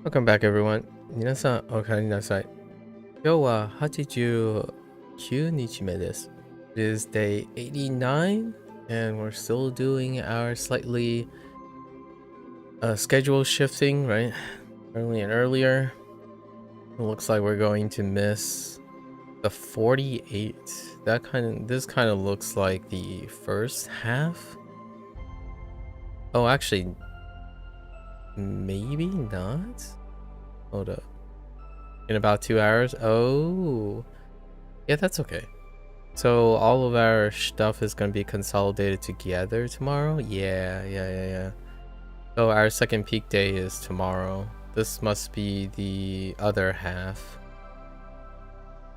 Welcome back, everyone. 皆さん、おかえりなさい。今日は89日目です。It is day 89, and we're still doing our slightly schedule shifting, right? Early and earlier. It looks like we're going to miss the 48. This kind of looks like the first half. Oh, actually, maybe not. Hold up. In about 2 hours. Oh, yeah, that's okay. So all of our stuff is going to be consolidated together tomorrow? Yeah. So our second peak day is tomorrow. This must be the other half.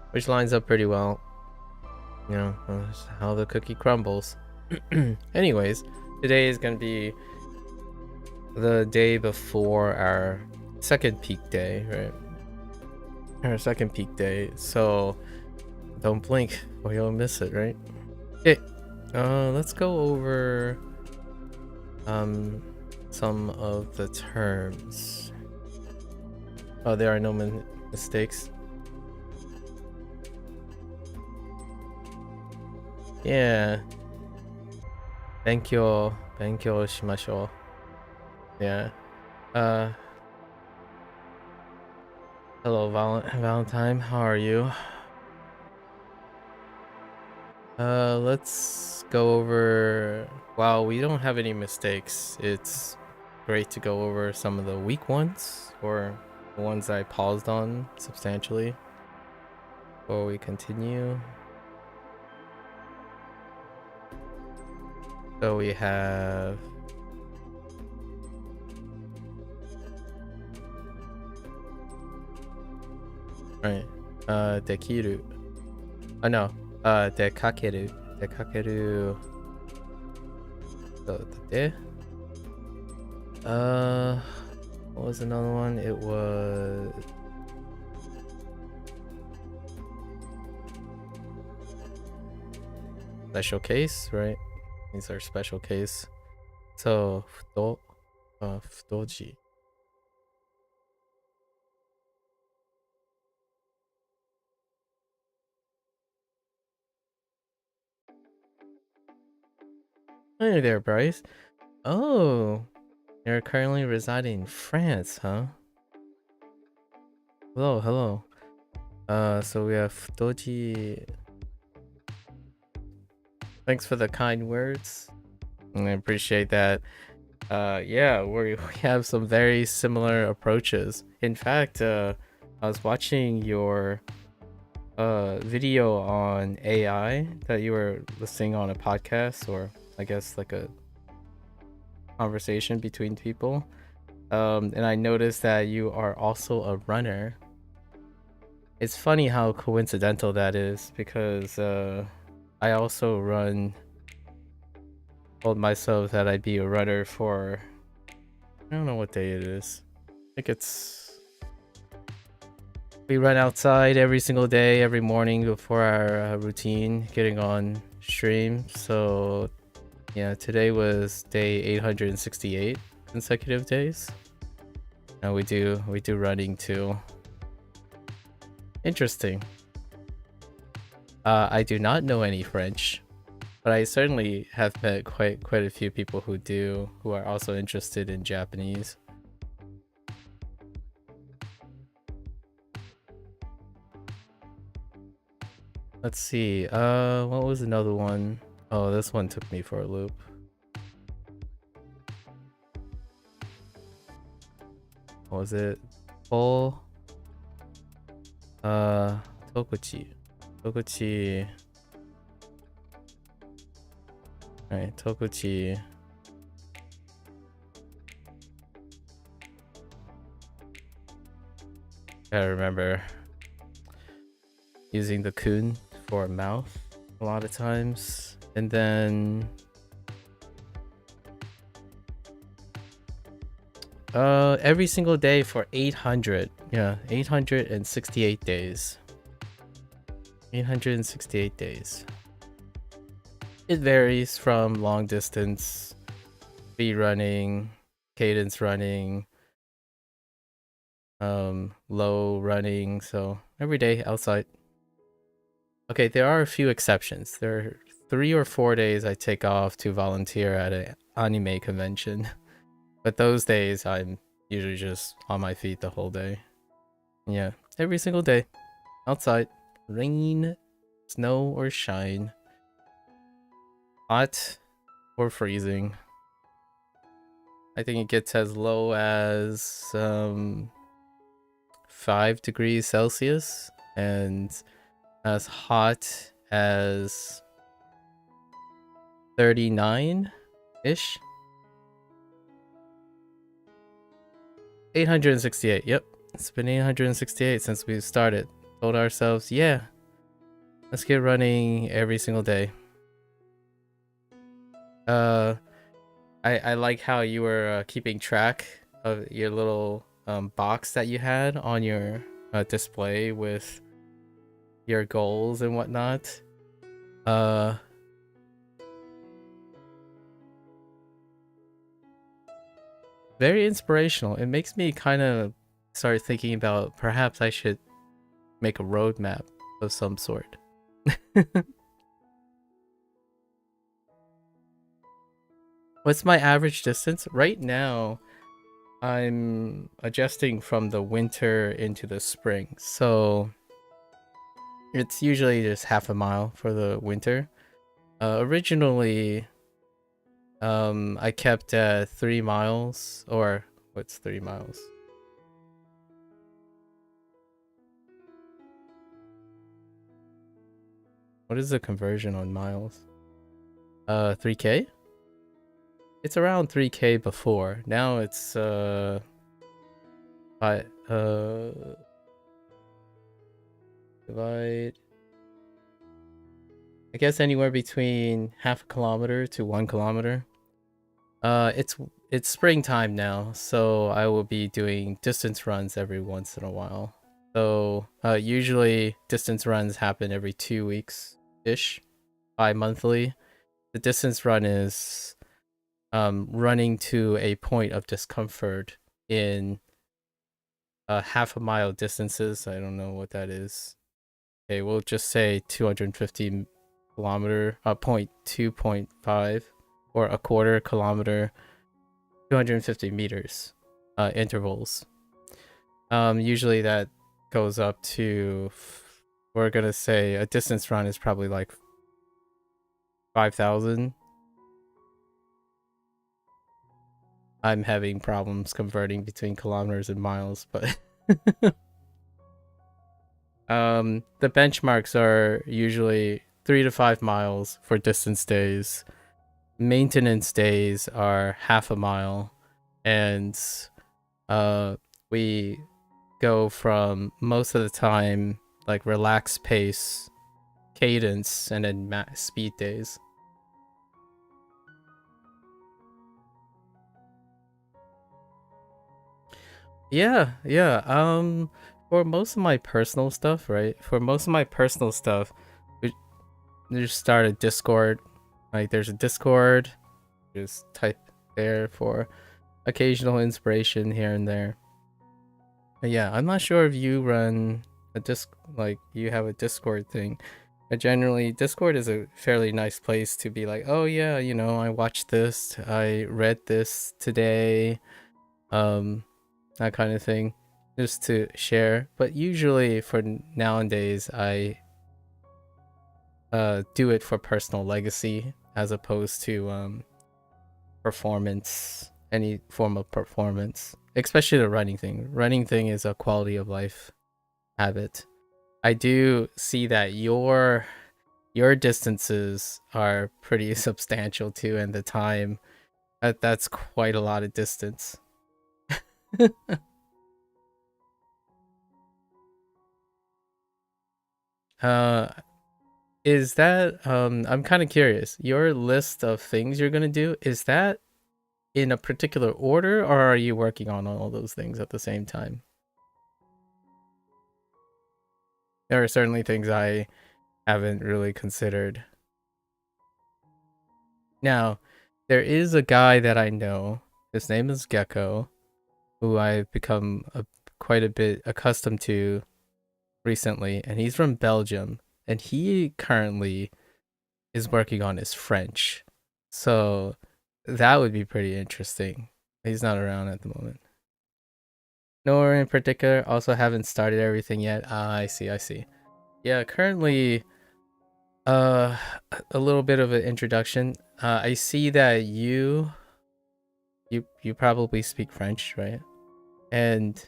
Which lines up pretty well. You know, that's how the cookie crumbles. Anyways, today is going to be the day before our second peak day, right? Our second peak day. So don't blink or you'll miss it, right? Okay. Let's go over some of the terms. Oh, there are no mistakes. Yeah. Benkyo shimashou. Yeah. Hello, Valentine. How are you? Let's go over. Wow, we don't have any mistakes. It's great to go over some of the weak ones, or the ones I paused on substantially before we continue. So we have right, dekiru. Oh no, dekakeru. So de. What was another one? It was special case, right? These are special case. So futoji. Hey there, Bryce. Oh, you're currently residing in France, huh? Hello. So we have futoji. Thanks for the kind words. I appreciate that. Yeah, we have some very similar approaches. In fact, I was watching your video on AI that you were listening on a podcast, or I guess like a conversation between people. And I noticed that you are also a runner. It's funny how coincidental that is, because I also told myself that I'd be a runner for, I don't know what day it is. I think we run outside every single day, every morning before our routine, getting on stream. So yeah, today was day 868 consecutive days. And we do running too. Interesting. I do not know any French, but I certainly have met quite a few people who do, who are also interested in Japanese. Let's see. What was another one? Oh, this one took me for a loop. What was it? Full. Tokuchi. Alright, Tokuchi. Gotta remember using the kun for mouth a lot of times. And then every single day for 800. Yeah, 868 days. 868 days. It varies from long distance, speed running, cadence running, low running, so every day outside. Okay, there are a few exceptions. There are 3 or 4 days I take off to volunteer at an anime convention. But those days I'm usually just on my feet the whole day. Yeah, every single day. Outside. Rain, snow, or shine. Hot or freezing. I think it gets as low as 5 degrees Celsius and as hot as 39-ish. 868, yep. It's been 868 since we started. Told ourselves, yeah, let's get running every single day. I like how you were keeping track of your little box that you had on your display with your goals and whatnot. Very inspirational. It makes me kind of start thinking about perhaps I should make a roadmap of some sort. What's my average distance? Right now, I'm adjusting from the winter into the spring. So it's usually just half a mile for the winter. Originally, I kept at 3 miles, or what's 3 miles? What is the conversion on miles? 3K? It's around 3K before. Now it's divide. I guess anywhere between half a kilometer to 1 kilometer. It's springtime now, so I will be doing distance runs every once in a while. So usually distance runs happen every 2 weeks ish, bi-monthly. The distance run is running to a point of discomfort in half a mile distances. I don't know what that is. Okay, we'll just say 250 kilometer, 2.5 or a quarter kilometer, 250 meters intervals. Usually that goes up to, we're gonna say a distance run is probably like 5,000. I'm having problems converting between kilometers and miles, but the benchmarks are usually 3 to 5 miles for distance days. Maintenance days are half a mile, and we go from most of the time like relaxed pace, cadence, and then speed days. Yeah, yeah. For most of my personal stuff, right? For most of my personal stuff, we just start a Discord. Like, there's a Discord. Just type there for occasional inspiration here and there. But yeah, I'm not sure if you run a you have a Discord thing. But generally, Discord is a fairly nice place to be like, oh yeah, I watched this, I read this today, that kind of thing, just to share. But usually for nowadays, I do it for personal legacy as opposed to performance, any form of performance, especially the running thing. Running thing is a quality of life habit. I do see that your distances are pretty substantial too, and the time that's quite a lot of distance. uh is that I'm kind of curious, your list of things you're gonna do, is that in a particular order, or are you working on all those things at the same time? There are certainly things I haven't really considered. Now, there is a guy that I know. His name is Gecko, who I've become quite a bit accustomed to recently, and he's from Belgium, and he currently is working on his French. So that would be pretty interesting. He's not around at the moment. Nor in particular, also haven't started everything yet. Ah, I see, I see. Yeah, currently uh a little bit of an introduction. I see that you probably speak French, right? And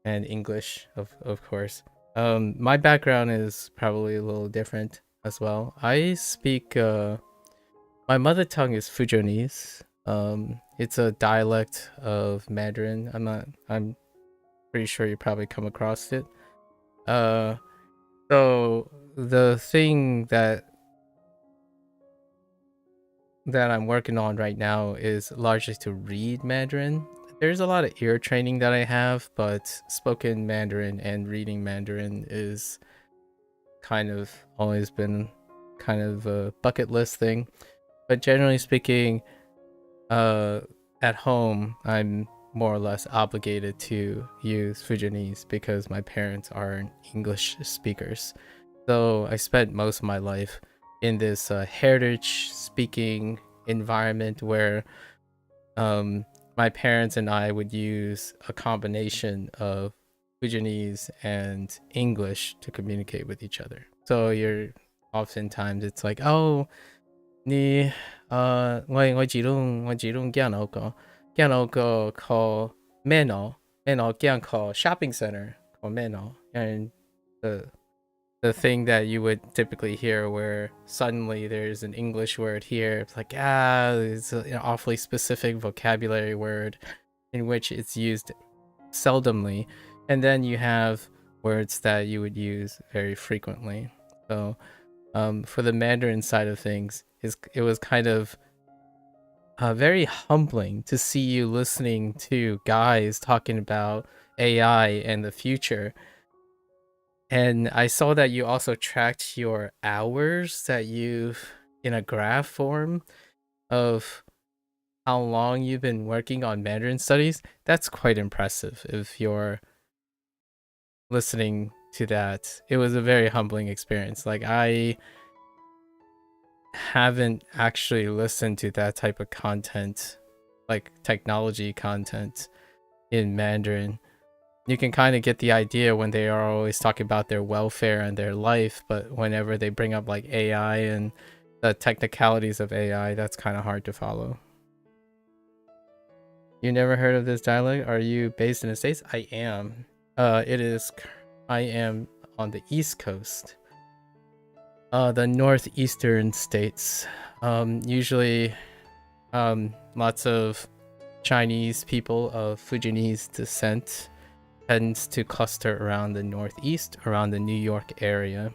English, of course. My background is probably a little different as well. I speak my mother tongue is Fujonese. It's a dialect of Mandarin. I'm pretty sure you probably come across it. Uh so the thing that I'm working on right now is largely to read Mandarin. There's a lot of ear training that I have, but spoken Mandarin and reading Mandarin is kind of always been kind of a bucket list thing. But generally speaking, at home, I'm more or less obligated to use Fujianese because my parents aren't English speakers. So I spent most of my life in this heritage speaking environment where um, my parents and I would use a combination of Fujianese and English to communicate with each other. So you're oftentimes it's like, oh, 你我只用見到個 call Meno 見 call shopping center call Meno, and the thing that you would typically hear where suddenly there's an English word here, it's like it's an awfully specific vocabulary word in which it's used seldomly, and then you have words that you would use very frequently. So for the Mandarin side of things, it was kind of very humbling to see you listening to guys talking about AI and the future. And I saw that you also tracked your hours that you've in a graph form of how long you've been working on Mandarin studies. That's quite impressive if you're listening to that. It was a very humbling experience. Like, I haven't actually listened to that type of content, like technology content in Mandarin. You can kind of get the idea when they are always talking about their welfare and their life, but whenever they bring up like AI and the technicalities of AI, that's kind of hard to follow. You never heard of this dialect? Are you based in the States? I am. I am on the East Coast. The northeastern states. Usually lots of Chinese people of Fujianese descent tends to cluster around the northeast, around the New York area.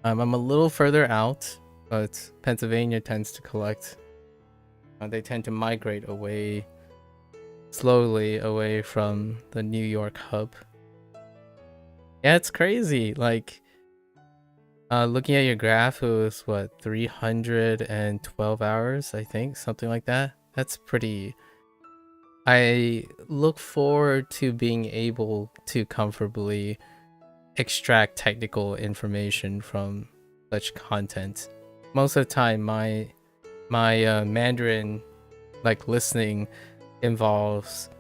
I'm a little further out, but Pennsylvania tends to collect. They tend to migrate away, slowly away from the New York hub. Yeah, it's crazy. Like, looking at your graph, it was what, 312 hours, I think, something like that. That's pretty. I look forward to being able to comfortably extract technical information from such content. Most of the time, my Mandarin, like listening, involves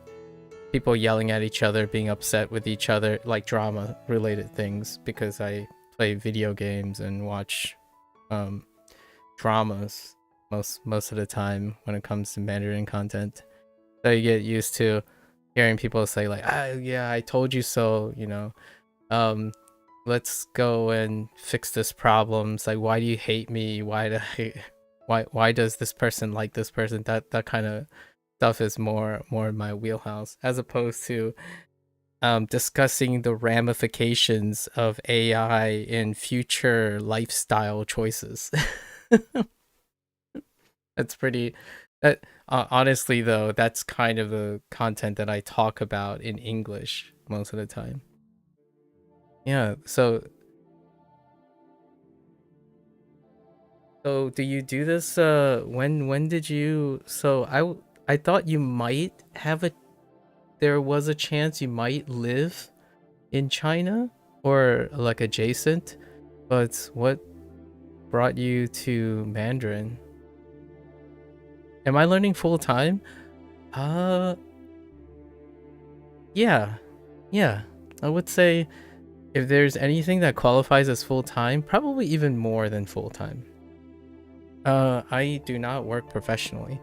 people yelling at each other, being upset with each other, like drama related things, because I play video games and watch dramas most of the time when it comes to Mandarin content. So you get used to hearing people say like, yeah, I told you so, let's go and fix this problem. It's like, why do you hate me? Why does this person like this person? That kind of stuff is more in my wheelhouse, as opposed to discussing the ramifications of AI in future lifestyle choices. That's pretty. That honestly though, that's kind of the content that I talk about in English most of the time. Yeah. So do you do this? When did you? So I thought you might have a there was a chance you might live in China or like adjacent, but what brought you to Mandarin? Am I learning full time? Yeah. Yeah. I would say if there's anything that qualifies as full time, probably even more than full time. I do not work professionally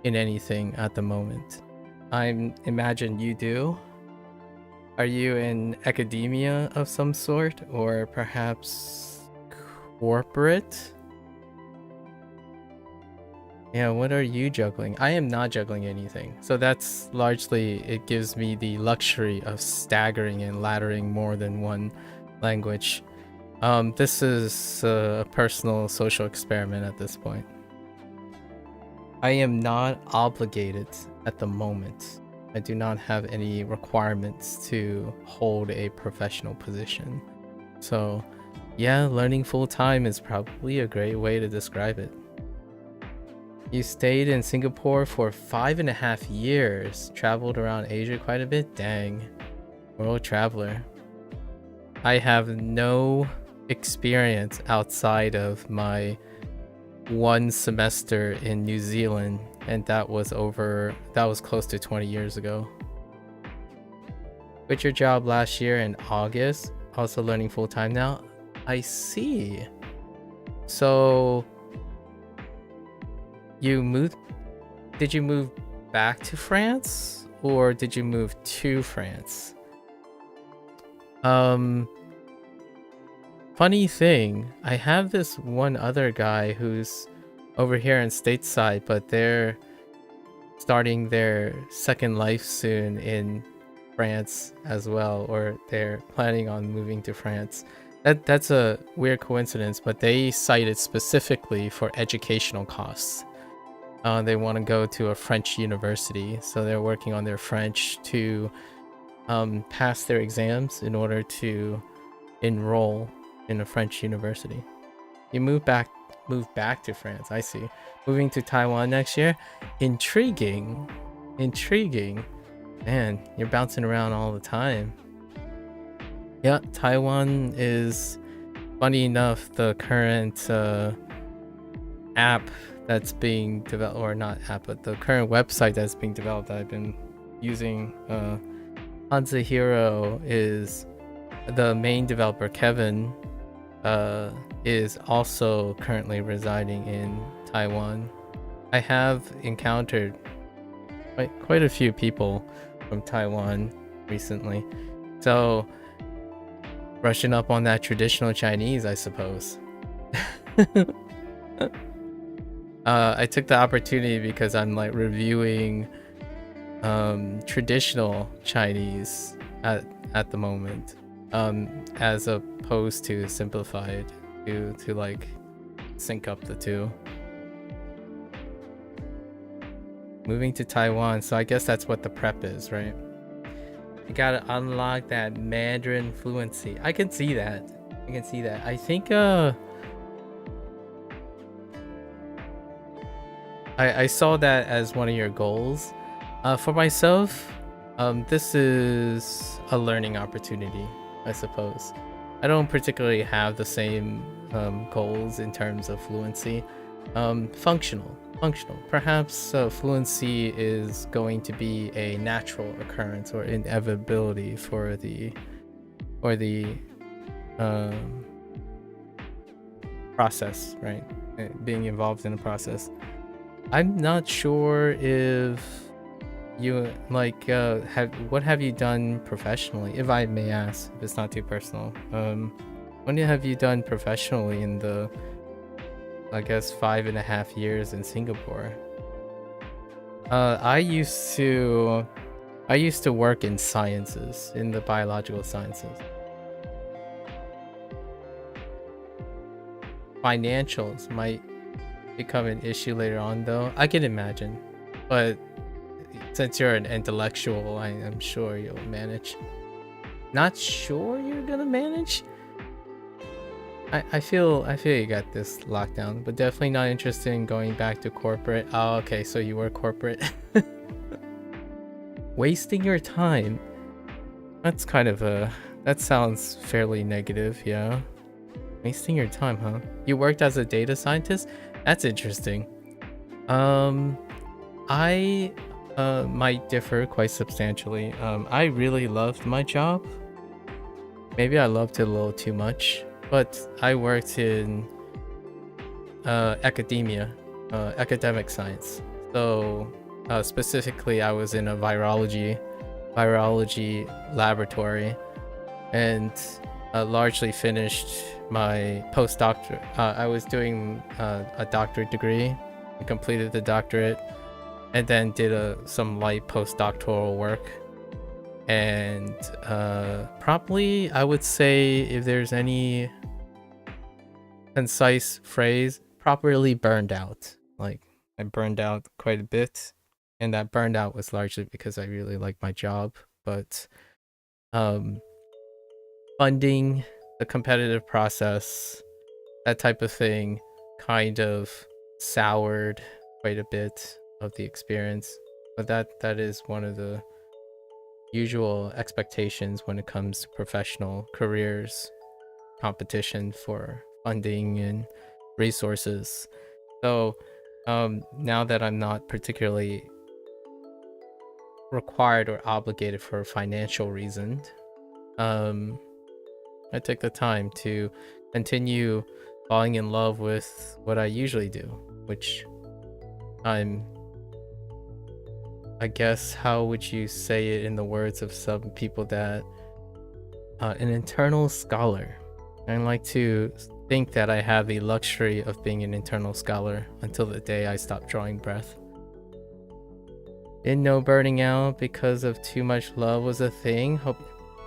in anything at the moment. I imagine you do. Are you in academia of some sort, or perhaps corporate? Yeah, what are you juggling? I am not juggling anything. So that's largely, it gives me the luxury of staggering and laddering more than one language. This is a personal social experiment at this point. I am not obligated at the moment. I do not have any requirements to hold a professional position. So yeah, learning full time is probably a great way to describe it. You stayed in Singapore for 5.5 years, traveled around Asia quite a bit. Dang, world traveler. I have no experience outside of my 1 semester in New Zealand, and that was close to 20 years ago. Quit your job last year in August, also learning full time now. I see. So did you move back to France, or did you move to France? Funny thing, I have this one other guy who's over here in stateside, but they're starting their second life soon in France as well, or they're planning on moving to France. That's a weird coincidence, but they cite it specifically for educational costs. They want to go to a French university, so they're working on their French to pass their exams in order to enroll in a French university. You move back to France. I see. Moving to Taiwan next year. Intriguing. Man, you're bouncing around all the time. Yeah, Taiwan is, funny enough, the current app that's being developed, or not app, but the current website that's being developed that I've been using, HanziHero, is the main developer, Kevin, is also currently residing in Taiwan. I have encountered quite a few people from Taiwan recently, so brushing up on that traditional Chinese, I suppose. I took the opportunity because I'm like reviewing traditional Chinese at the moment, as opposed to simplified, to like sync up the two. Moving to Taiwan, so I guess that's what the prep is, right? You gotta unlock that Mandarin fluency. I can see that. I think I saw that as one of your goals. For myself, this is a learning opportunity, I suppose. I don't particularly have the same goals in terms of fluency. Functional. Perhaps fluency is going to be a natural occurrence or inevitability for the process, right? Being involved in a process. I'm not sure if you what have you done professionally, if I may ask, if it's not too personal. When have you done professionally in the, I guess, 5.5 years in Singapore? I used to work in sciences, in the biological sciences. Financials might become an issue later on, though. I can imagine, but since you're an intellectual, I'm sure you'll manage. Not sure you're gonna manage? I feel you got this locked down, but definitely not interested in going back to corporate. Oh, okay, so you were corporate. Wasting your time. That's kind of that sounds fairly negative, yeah. Wasting your time, huh? You worked as a data scientist? That's interesting. I might differ quite substantially. I really loved my job. Maybe I loved it a little too much, but I worked in academia, academic science. So specifically, I was in a virology laboratory, and largely finished my postdoctorate. I was doing a doctorate degree and completed the doctorate, and then did some light postdoctoral work. And probably I would say, if there's any concise phrase, properly burned out. Like, I burned out quite a bit, and that burned out was largely because I really liked my job, but funding, the competitive process, that type of thing kind of soured quite a bit of the experience. But that is one of the usual expectations when it comes to professional careers, competition for funding and resources. So now that I'm not particularly required or obligated for a financial reason, I take the time to continue falling in love with what I usually do, which I guess, how would you say it in the words of some people, that an internal scholar. I like to think that I have the luxury of being an internal scholar until the day I stop drawing breath. Didn't know burning out because of too much love was a thing.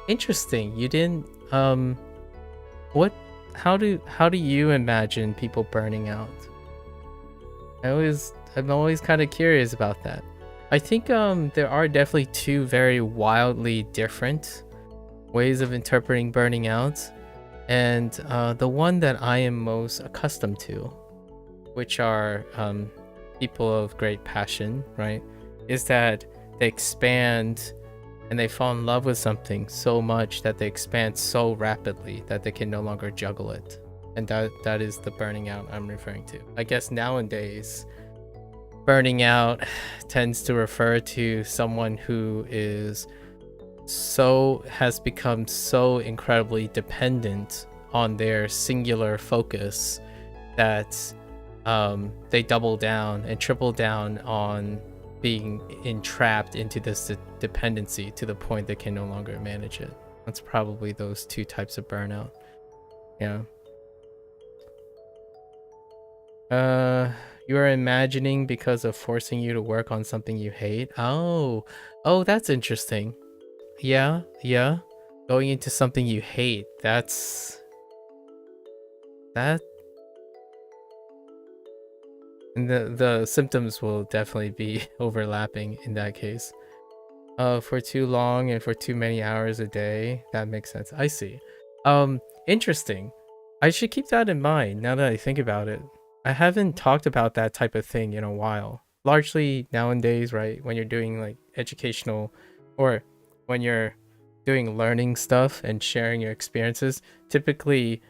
Interesting. You didn't what how do you imagine people burning out? I'm always kind of curious about that. I think there are definitely two very wildly different ways of interpreting burning out, and the one that I am most accustomed to, which are people of great passion, right, is that they expand and they fall in love with something so much that they expand so rapidly that they can no longer juggle it. And that is the burning out I'm referring to. I guess nowadays, burning out tends to refer to someone who has become so incredibly dependent on their singular focus that they double down and triple down on being entrapped into this dependency to the point they can no longer manage it. That's probably those two types of burnout. Yeah. You are imagining because of forcing you to work on something you hate. Oh, that's interesting. Yeah. Going into something you hate. That. And the symptoms will definitely be overlapping in that case. For too long and for too many hours a day. That makes sense. I see. Interesting. I should keep that in mind now that I think about it. I haven't talked about that type of thing in a while. Largely nowadays, right, when you're doing like educational, or when you're doing learning stuff and sharing your experiences, typically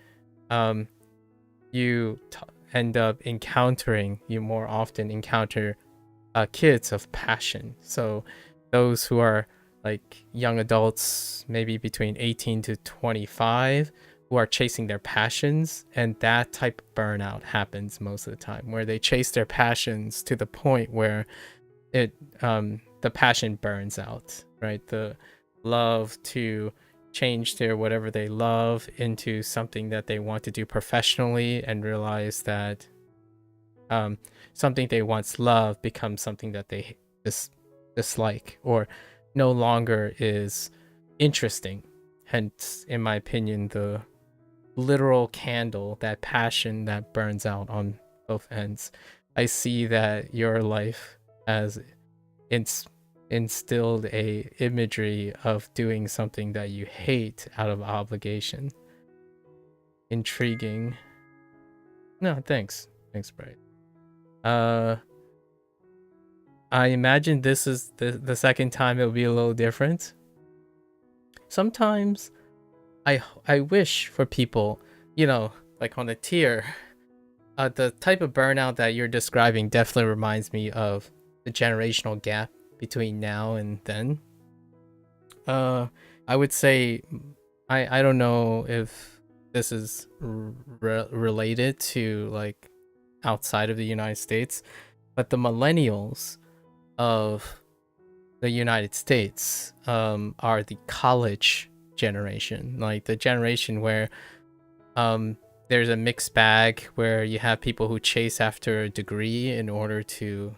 you more often encounter kids of passion. So those who are like young adults, maybe between 18 to 25, who are chasing their passions, and that type of burnout happens most of the time, where they chase their passions to the point where the passion burns out, right? The love to change their whatever they love into something that they want to do professionally, and realize that something they once loved becomes something that they dislike or no longer is interesting. Hence, in my opinion, the literal candle, that passion that burns out on both ends. I see that your life has instilled a imagery of doing something that you hate out of obligation. Intriguing. No, thanks, Bright. I imagine this is the second time it'll be a little different. Sometimes I wish for people, you know, like on a tier, the type of burnout that you're describing definitely reminds me of the generational gap between now and then. I would say I don't know if this is related to like outside of the United States, but the millennials of the United States are the college generation, like the generation where there's a mixed bag where you have people who chase after a degree in order to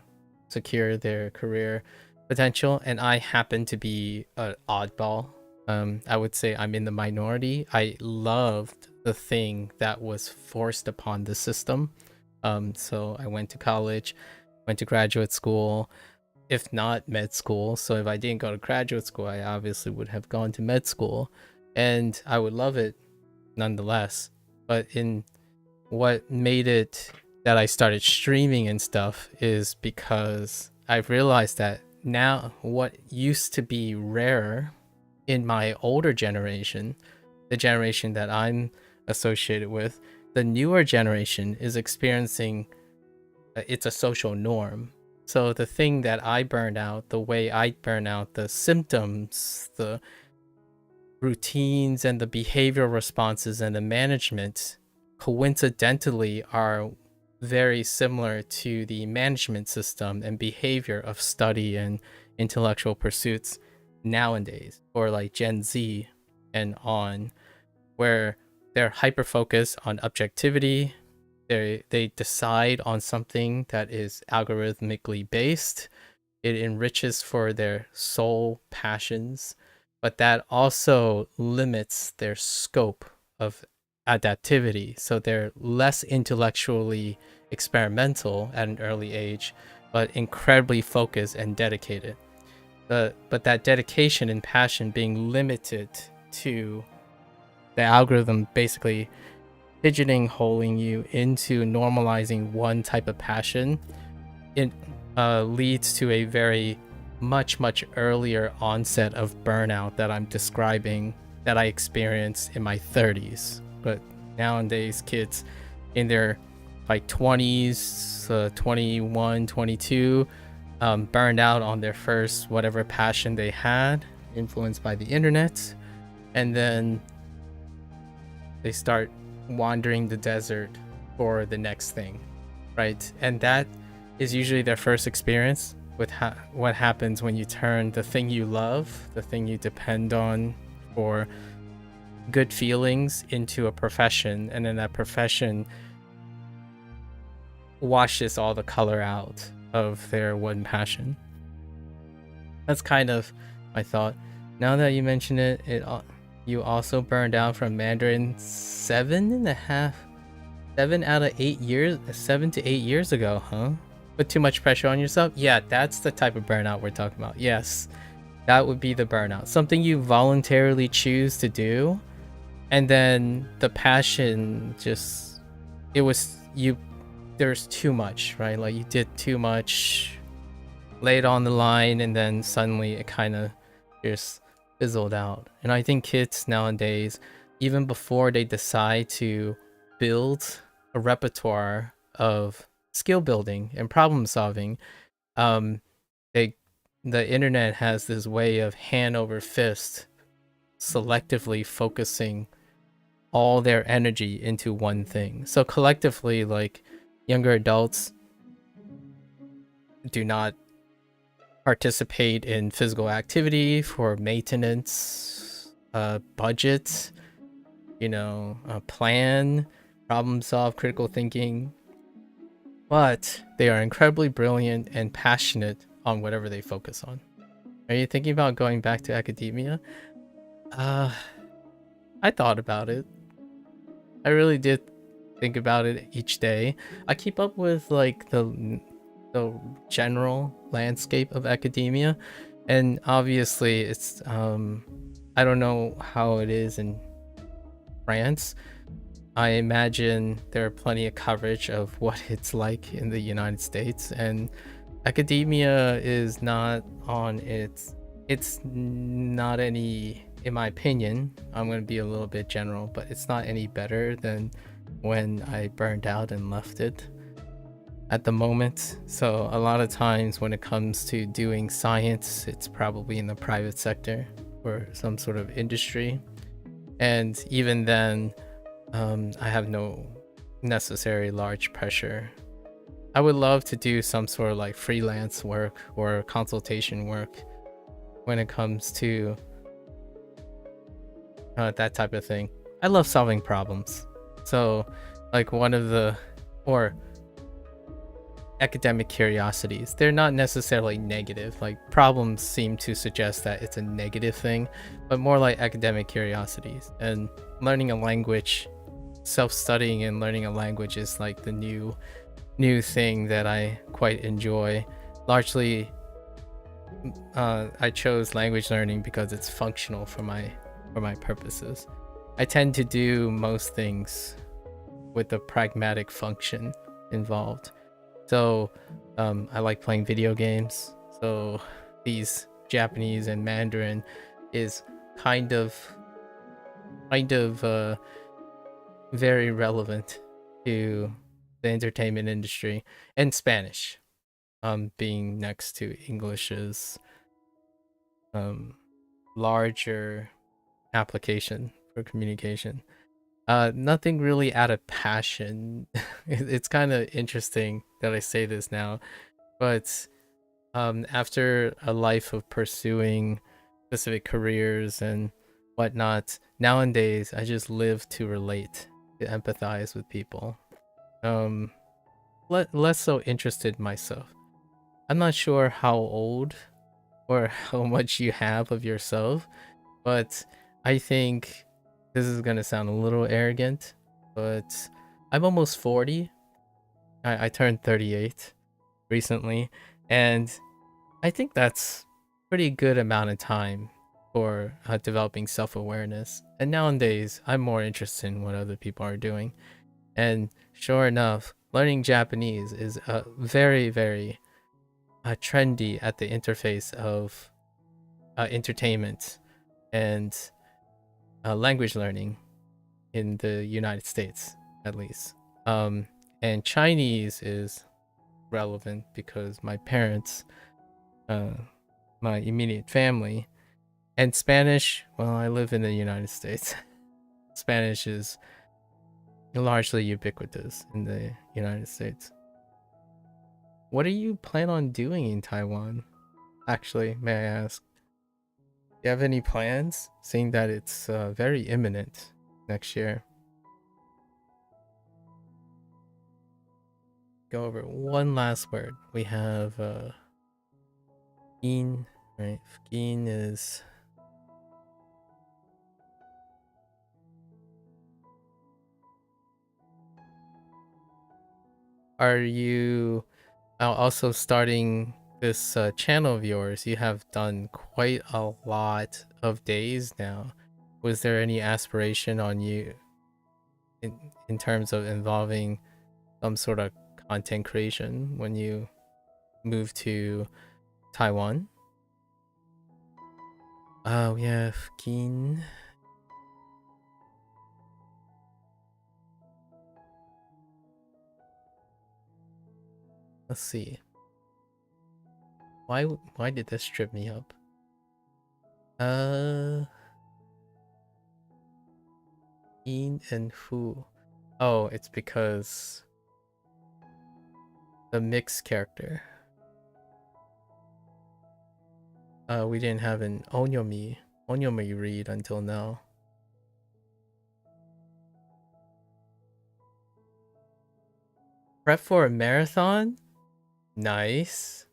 secure their career potential, and I happen to be an oddball. I would say I'm in the minority. I loved the thing that was forced upon the system. So I went to college, went to graduate school, if not med school. So if I didn't go to graduate school, I obviously would have gone to med school, and I would love it nonetheless. But in what made it that I started streaming and stuff is because I've realized that now what used to be rare in my older generation, the generation that I'm associated with, the newer generation is experiencing it's a social norm. So the thing that I burned out, the way I burn out, the symptoms, the routines and the behavioral responses and the management coincidentally are very similar to the management system and behavior of study and intellectual pursuits nowadays, or like Gen Z and on, where they're hyper focused on objectivity. They decide on something that is algorithmically based. It enriches for their soul passions, but that also limits their scope of adaptivity. So they're less intellectually experimental at an early age, but incredibly focused and dedicated. But that dedication and passion being limited to the algorithm basically pigeonholing you into normalizing one type of passion, it leads to a very much earlier onset of burnout that I'm describing that I experienced in my 30s. But nowadays kids in their like 20s, 21, 22, burned out on their first whatever passion they had, influenced by the internet, and then they start wandering the desert for the next thing, right? And that is usually their first experience with what happens when you turn the thing you love, the thing you depend on for good feelings, into a profession, and then that profession washes all the color out of their one passion. That's kind of my thought. Now that you mention it, you also burned out from Mandarin 7 out of 8 years, 7 to 8 years ago, huh? Put too much pressure on yourself? Yeah, that's the type of burnout we're talking about. Yes, that would be the burnout. Something you voluntarily choose to do, and then the passion just, there's too much, right? Like you did too much, laid on the line, and then suddenly it kind of just fizzled out. And I think kids nowadays, even before they decide to build a repertoire of skill building and problem solving, the internet has this way of hand over fist selectively focusing all their energy into one thing. So collectively, like, younger adults do not participate in physical activity for maintenance, budget, plan, problem solve, critical thinking, but they are incredibly brilliant and passionate on whatever they focus on. Are you thinking about going back to academia? I thought about it. I really did think about it each day. I keep up with like the general landscape of academia, and obviously it's I don't know how it is in France. I imagine there are plenty of coverage of what it's like in the United States, and academia is not on it's not any, in my opinion, I'm going to be a little bit general, but it's not any better than when I burned out and left it at the moment. So a lot of times when it comes to doing science, it's probably in the private sector or some sort of industry, and even then I have no necessary large pressure. I would love to do some sort of like freelance work or consultation work when it comes to that type of thing. I love solving problems. So like one of the, or academic curiosities, they're not necessarily negative. Like problems seem to suggest that it's a negative thing, but more like academic curiosities. And learning a language, self-studying and learning a language is like the new thing that I quite enjoy. Largely I chose language learning because it's functional for my purposes. I tend to do most things with a pragmatic function involved. So I like playing video games, so these Japanese and Mandarin is kind of very relevant to the entertainment industry. And Spanish, being next to English's larger application for communication. Nothing really out of passion. It's kind of interesting that I say this now, but after a life of pursuing specific careers and whatnot, nowadays I just live to relate, to empathize with people. Less so interested myself. I'm not sure how old or how much you have of yourself, but I think this is gonna sound a little arrogant, but I'm almost 40. I turned 38 recently, and I think that's pretty good amount of time for developing self-awareness. And nowadays, I'm more interested in what other people are doing. And sure enough, learning Japanese is very, very trendy at the interface of entertainment and language learning in the United States, at least. And Chinese is relevant because my parents, my immediate family, and Spanish, well, I live in the United States. Spanish is largely ubiquitous in the United States. What do you plan on doing in Taiwan? Actually, may I ask? Do you have any plans, seeing that it's very imminent next year? Go over one last word. We have Fkin, right? Fkin is... Are you also starting this channel of yours? You have done quite a lot of days now. Was there any aspiration on you in terms of involving some sort of content creation when you moved to Taiwan? Oh, we have Fkin. Let's see. Why did this trip me up? In and Fu. Oh, it's because the mixed character. We didn't have an onyomi read until now. Prep for a marathon? Nice.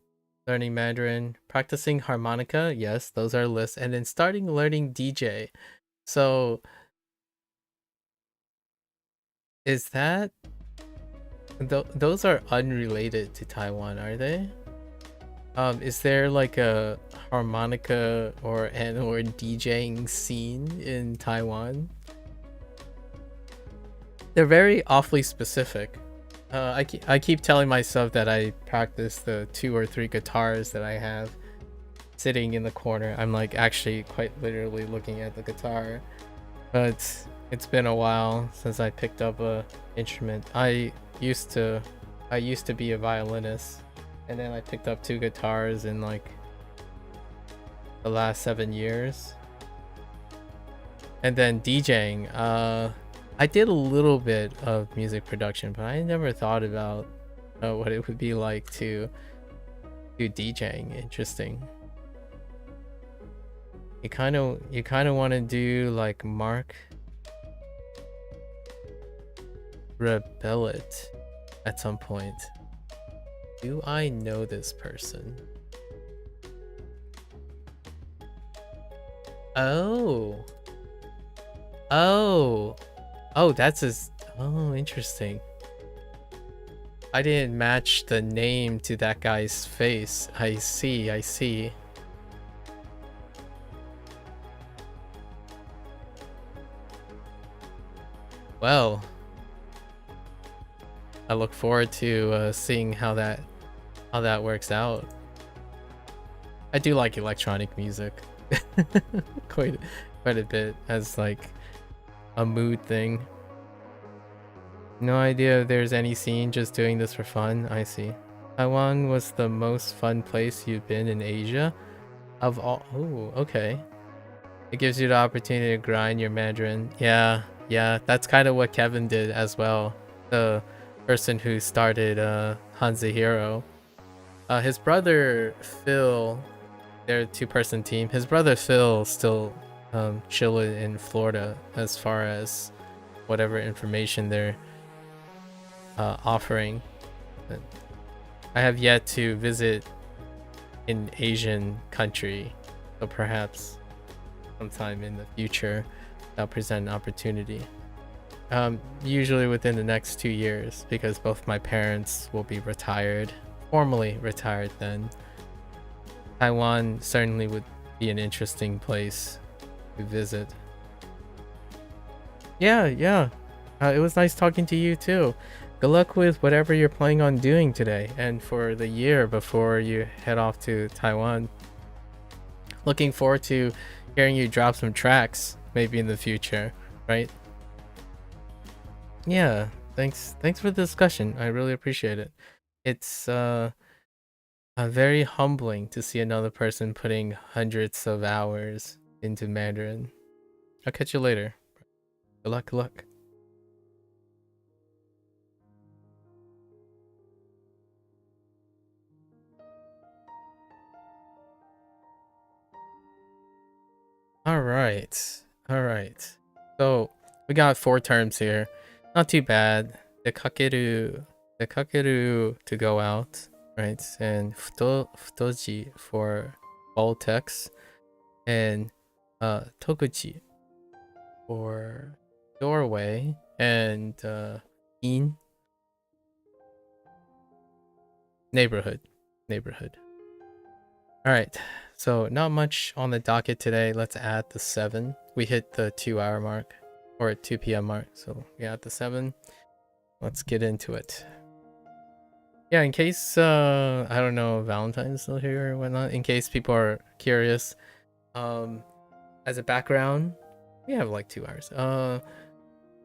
Learning Mandarin, practicing harmonica, yes, those are lists, and then starting learning DJ. So is that those are unrelated to Taiwan, are they? Is there like a harmonica or DJing scene in Taiwan? They're very awfully specific. I keep telling myself that I practice the 2 or 3 guitars that I have sitting in the corner. I'm like actually quite literally looking at the guitar, but it's been a while since I picked up a instrument. Used to I used to be a violinist, and then I picked up 2 guitars in like the last 7 years. And then DJing, I did a little bit of music production, but I never thought about what it would be like to do DJing. Interesting. You kind of want to do like Mark Rebellet at some point. Do I know this person? Oh. Oh. Oh, that's his. Oh, interesting. I didn't match the name to that guy's face. I see, I see. Well, I look forward to seeing how that works out. I do like electronic music quite a bit as like a mood thing. No idea if there's any scene, just doing this for fun. I see. Taiwan was the most fun place you've been in Asia of all. Oh, okay. It gives you the opportunity to grind your Mandarin. Yeah, that's kind of what Kevin did as well. The person who started HanziHero. His brother Phil, they're a 2-person team. His brother Phil still chilling in Florida as far as whatever information they're offering. But I have yet to visit an Asian country, so perhaps sometime in the future that'll present an opportunity. Usually within the next 2 years, because both my parents will be retired, formally retired then. Taiwan certainly would be an interesting place to visit. Yeah. It was nice talking to you too. Good luck with whatever you're planning on doing today and for the year before you head off to Taiwan. Looking forward to hearing you drop some tracks maybe in the future, right? Yeah, thanks for the discussion. I really appreciate it. It's very humbling to see another person putting hundreds of hours into Mandarin. I'll catch you later. Good luck, good luck. All right. So we got 4 terms here. Not too bad. The kakeru to go out, right? And futoji for all text, and tokuchi for doorway, and in neighborhood. All right. So not much on the docket today. Let's add the 7. We hit the 2-hour mark, or 2 p.m. mark. So we add the 7. Let's get into it. Yeah, in case I don't know, Valentine's still here or whatnot. In case people are curious, as a background, we have like 2 hours.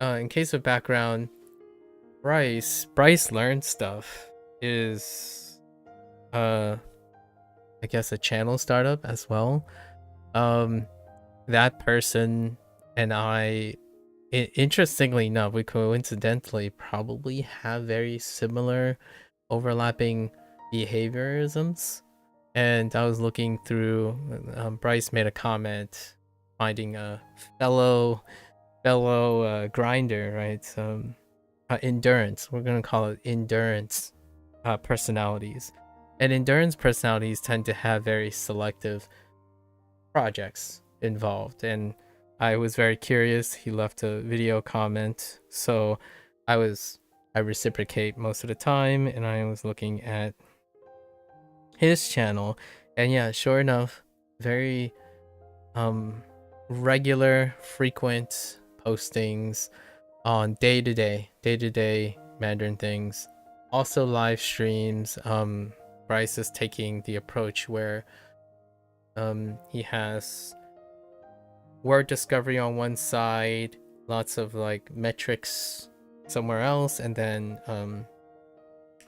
In case of background, Bryce learned stuff is I guess a channel startup as well. That person and I, interestingly enough, we coincidentally probably have very similar overlapping behaviorisms. And I was looking through, Bryce made a comment finding a fellow grinder, right? Endurance, we're gonna call it endurance personalities. And endurance personalities tend to have very selective projects involved. And I was very curious. He left a video comment, so I reciprocate most of the time, and I was looking at his channel, and yeah, sure enough, very regular, frequent postings on day-to-day Mandarin things. also live streams. Bryce is taking the approach where he has word discovery on one side, lots of like metrics somewhere else, and then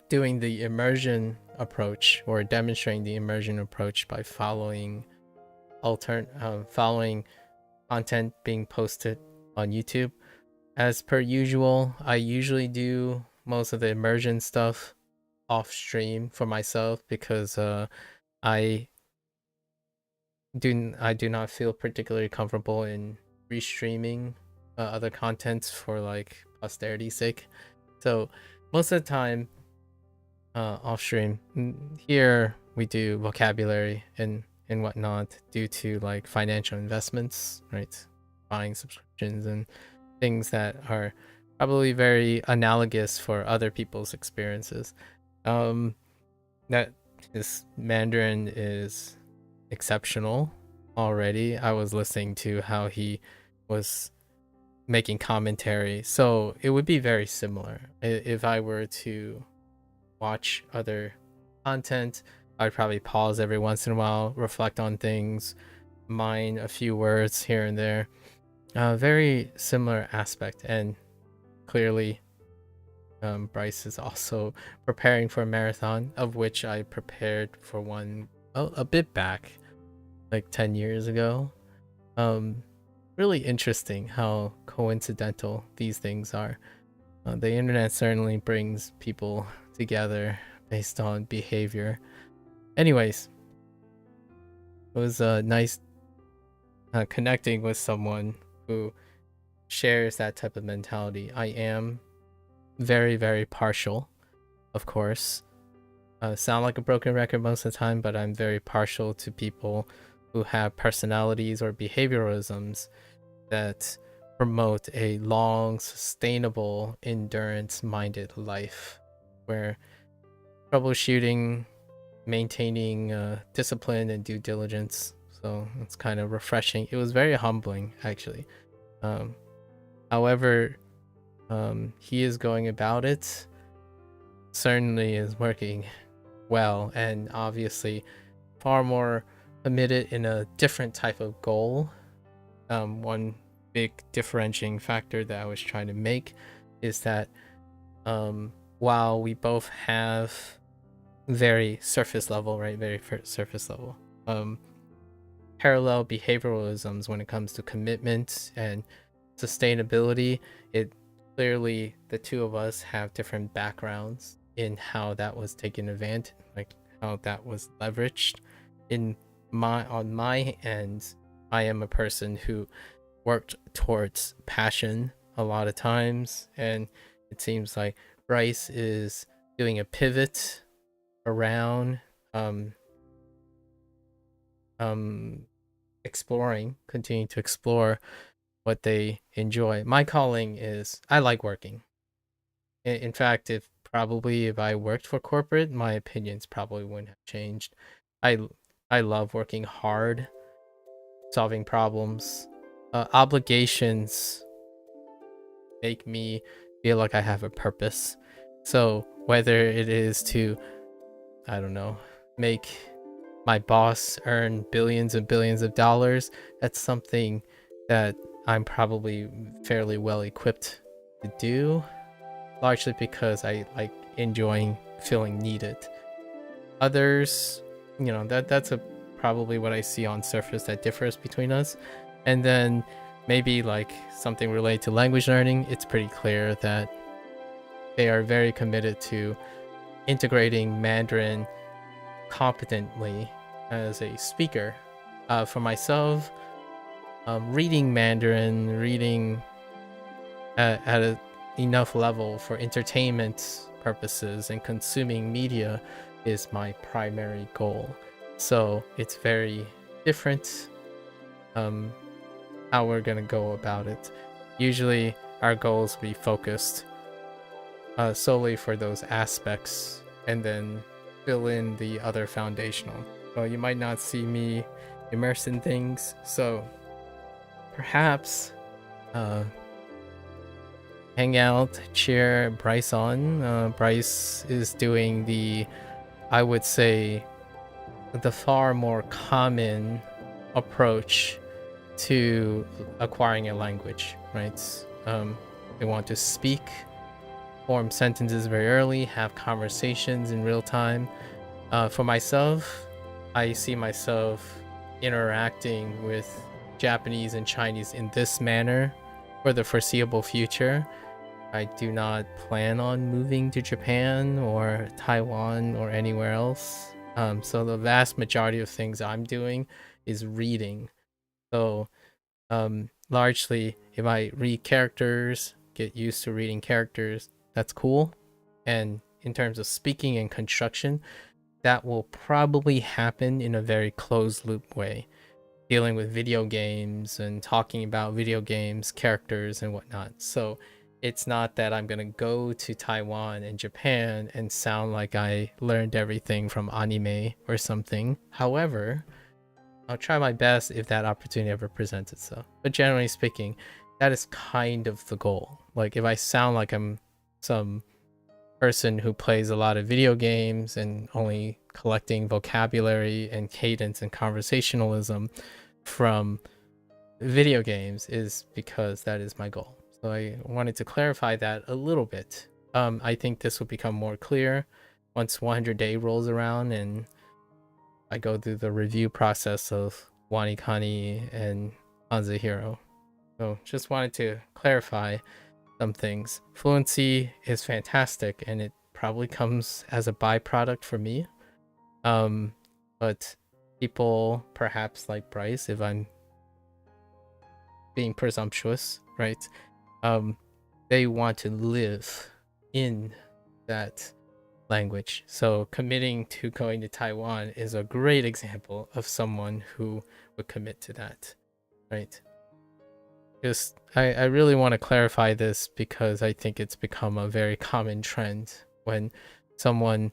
doing the immersion approach, or demonstrating the immersion approach by following following content being posted on YouTube. As per usual, I usually do most of the immersion stuff off stream for myself, because I do not feel particularly comfortable in restreaming other contents for like posterity's sake. So most of the time, off stream. Here we do vocabulary and whatnot due to like financial investments, right? Buying subscriptions and things that are probably very analogous for other people's experiences. That his Mandarin is exceptional already. I was listening to how he was making commentary, so it would be very similar. If I were to watch other content, I'd probably pause every once in a while, reflect on things, mine a few words here and there. Very similar aspect, and clearly Bryce is also preparing for a marathon, of which I prepared for one a bit back, like 10 years ago. Really interesting how coincidental these things are. The internet certainly brings people together based on behavior. Anyways, it was nice connecting with someone who shares that type of mentality. I am very, very partial, of course. Sound like a broken record most of the time, but I'm very partial to people who have personalities or behavioralisms that promote a long, sustainable, endurance-minded life, where troubleshooting, maintaining discipline and due diligence. So it's kind of refreshing. It was very humbling, actually. However, he is going about it, certainly is working well, and obviously far more committed in a different type of goal. One big differentiating factor that I was trying to make is that while we both have very surface level, right, very surface level parallel behavioralisms when it comes to commitment and sustainability, it clearly, the two of us have different backgrounds in how that was taken advantage, like how that was leveraged. On my end, I am a person who worked towards passion a lot of times, and it seems like Bryce is doing a pivot around continuing to explore what they enjoy. My calling is, I like working. In fact, if I worked for corporate, my opinions probably wouldn't have changed. I love working hard, solving problems. Obligations make me feel like I have a purpose. So whether it is to, I don't know, make my boss earn billions and billions of dollars, that's something that I'm probably fairly well equipped to do, largely because I like enjoying feeling needed. Others, that's probably what I see on surface that differs between us. And then maybe like something related to language learning, it's pretty clear that they are very committed to integrating Mandarin competently as a speaker. For myself, reading Mandarin, reading at enough level for entertainment purposes and consuming media is my primary goal. So it's very different how we're gonna go about it. Usually our goals be focused solely for those aspects, and then fill in the other foundational. So you might not see me immersed in things, so perhaps hang out, cheer Bryce on. Bryce is doing the, I would say, the far more common approach to acquiring a language, right? They want to speak, form sentences very early, have conversations in real time. For myself, I see myself interacting with Japanese and Chinese in this manner for the foreseeable future. I do not plan on moving to Japan or Taiwan or anywhere else. So the vast majority of things I'm doing is reading. So largely, if I read characters, get used to reading characters, that's cool. And in terms of speaking and construction, that will probably happen in a very closed loop way, dealing with video games and talking about video games, characters, and whatnot. So it's not that I'm going to go to Taiwan and Japan and sound like I learned everything from anime or something. However, I'll try my best if that opportunity ever presents itself. But generally speaking, that is kind of the goal. Like if I sound like I'm some person who plays a lot of video games and only collecting vocabulary and cadence and conversationalism from video games, is because that is my goal. So I wanted to clarify that a little bit. I think this will become more clear once 100-day rolls around and I go through the review process of WaniKani and HanziHero. So just wanted to clarify some things. Fluency is fantastic and it probably comes as a byproduct for me. But people perhaps like Bryce, if I'm being presumptuous, right? They want to live in that language. So committing to going to Taiwan is a great example of someone who would commit to that, right? Just I really want to clarify this because I think it's become a very common trend when someone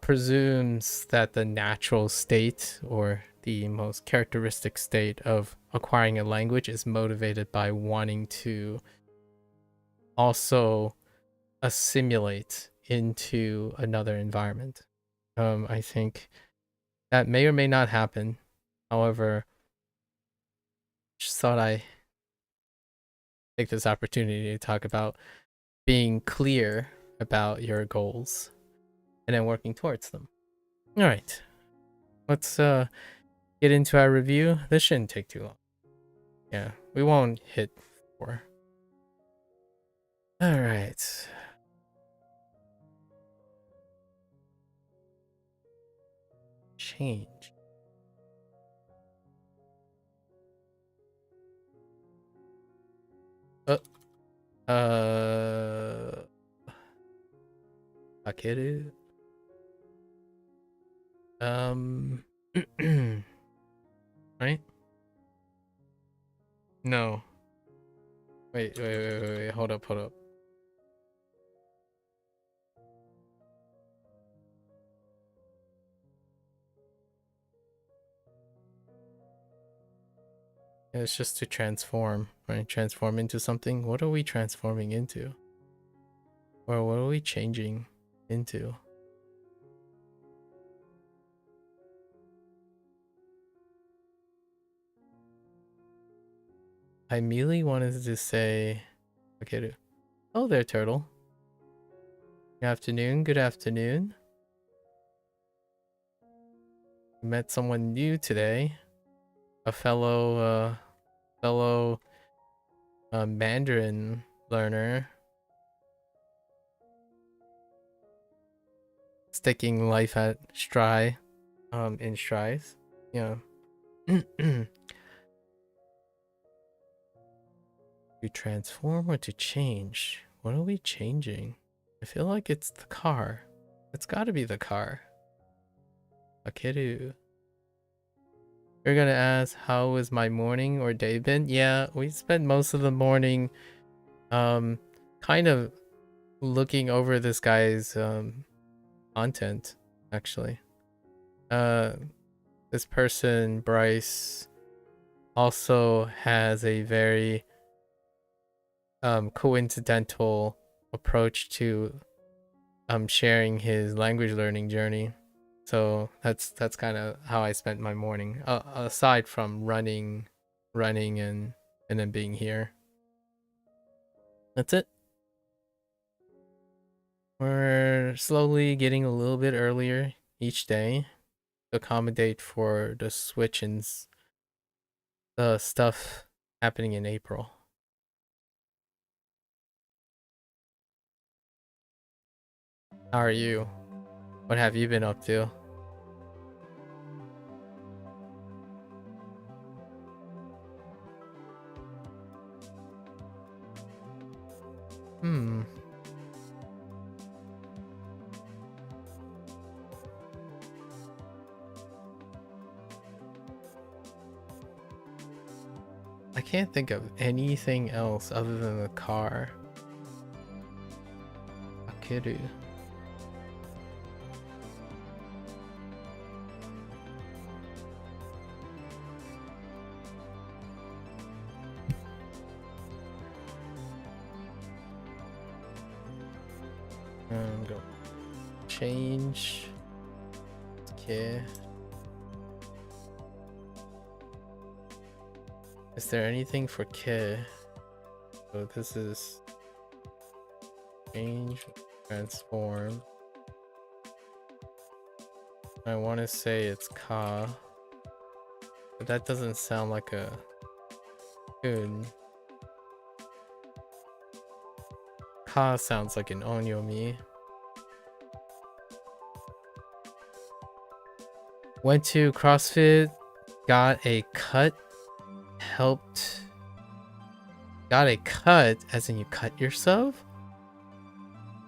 presumes that the natural state or the most characteristic state of acquiring a language is motivated by wanting to also assimilate into another environment. I think that may or may not happen. However, just thought I take this opportunity to talk about being clear about your goals and then working towards them. All right, let's get into our review. This shouldn't take too long. Yeah, we won't hit 4. All right. Change. Takeru. Right? No. Wait, hold up. Yeah, it's just to transform, right? Transform into something. What are we transforming into? Or what are we changing into? I immediately wanted to say, okay, oh there, turtle. Good afternoon. Good afternoon. Met someone new today. A fellow Mandarin learner. Sticking life at stride, in strides. Yeah. To transform or to change? What are we changing? I feel like it's the car. It's gotta be the car. Akeru. You're gonna ask, how was my morning or day been? Yeah, we spent most of the morning kind of looking over this guy's content, actually. This person, Bryce, also has a very coincidental approach to sharing his language learning journey. So that's kind of how I spent my morning. Aside from running and then being here. That's it. We're slowly getting a little bit earlier each day to accommodate for the switch and the stuff happening in April. How are you? What have you been up to? I can't think of anything else other than the car. Akiru. Go change. Okay. Is there anything for K? So this is change, transform. I want to say it's Ka, but that doesn't sound like a tune. Ka sounds like an onyomi. Went to CrossFit, got a cut, got a cut, as in you cut yourself?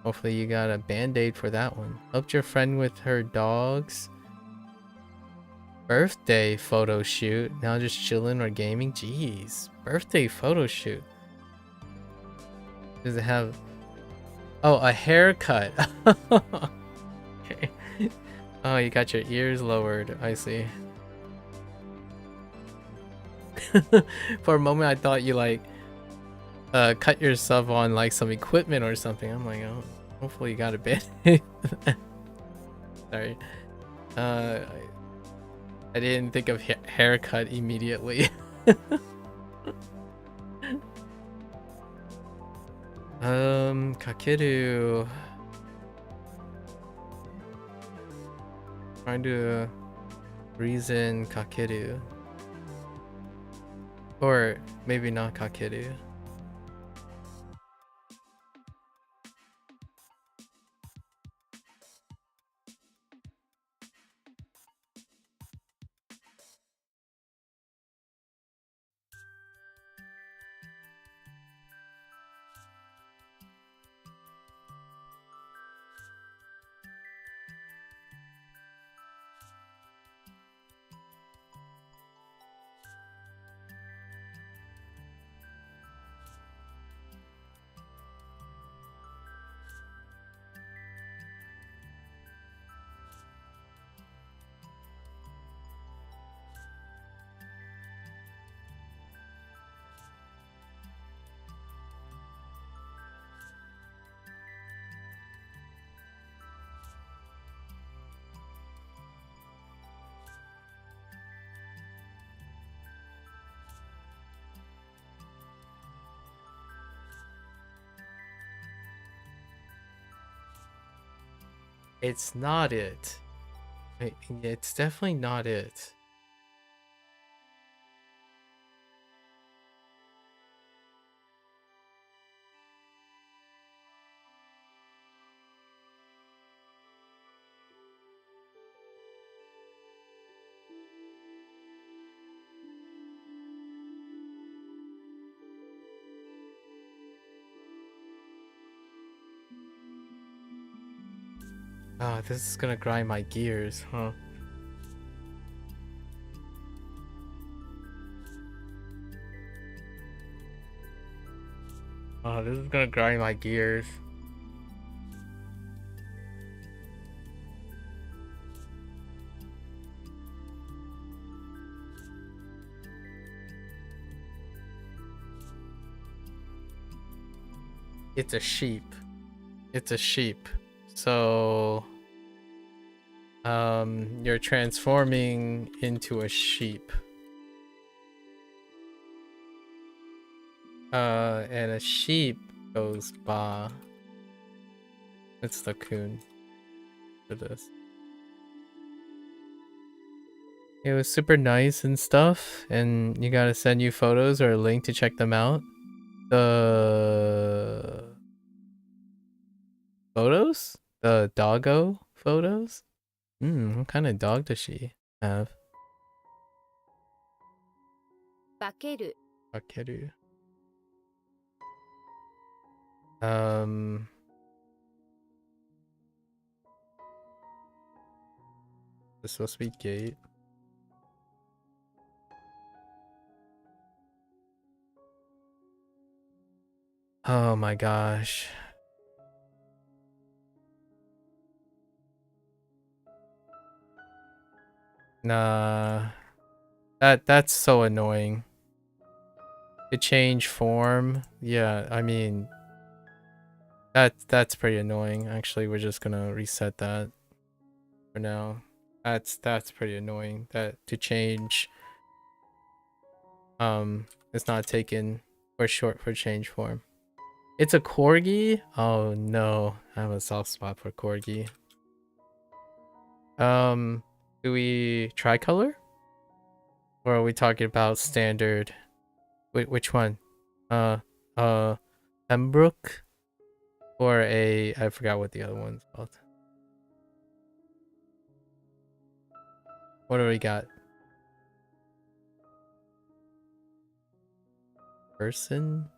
Hopefully you got a band-aid for that one. Helped your friend with her dog's birthday photo shoot. Now just chilling or gaming. Jeez, birthday photo shoot. Does it have... Oh, a haircut. Okay. Oh, you got your ears lowered. I see. For a moment I thought you like cut yourself on like some equipment or something. I'm like, oh, hopefully you got a bit. Sorry. I didn't think of haircut immediately. Kakeru. Trying to reason Kakeru. Or maybe not Kakeru. It's not it. It's definitely not it. Oh, this is gonna grind my gears, huh? Oh, this is gonna grind my gears. It's a sheep. It's a sheep. So you're transforming into a sheep. And a sheep goes ba. It's the coon for this. It was super nice and stuff, and you gotta send you photos or a link to check them out. The photos? The doggo photos? What kind of dog does she have? Bakeru. Bakeru. This is supposed to be gate. Oh my gosh. Nah. That's so annoying. To change form. Yeah, I mean that's pretty annoying. Actually, we're just gonna reset that for now. That's pretty annoying. That to change it's not taken or short for change form. It's a corgi? Oh no. I have a soft spot for corgi. Do we tricolor? Or are we talking about standard? Wait, which one? Pembroke? Or I forgot what the other one's called. What do we got? Person?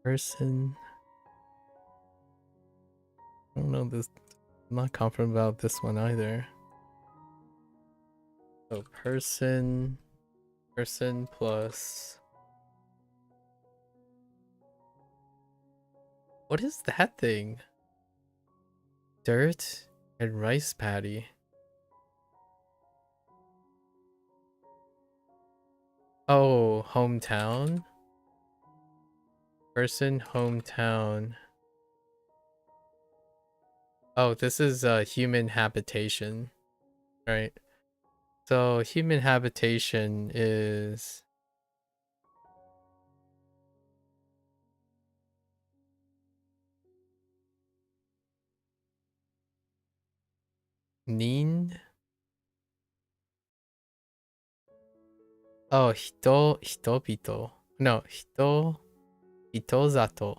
Person? I don't know this. I'm not confident about this one either. So person plus. What is that thing? Dirt and rice patty. Oh, hometown? Person, hometown. Oh, this is human habitation, right? So human habitation is nin. Oh, hitobito. No, hitozato.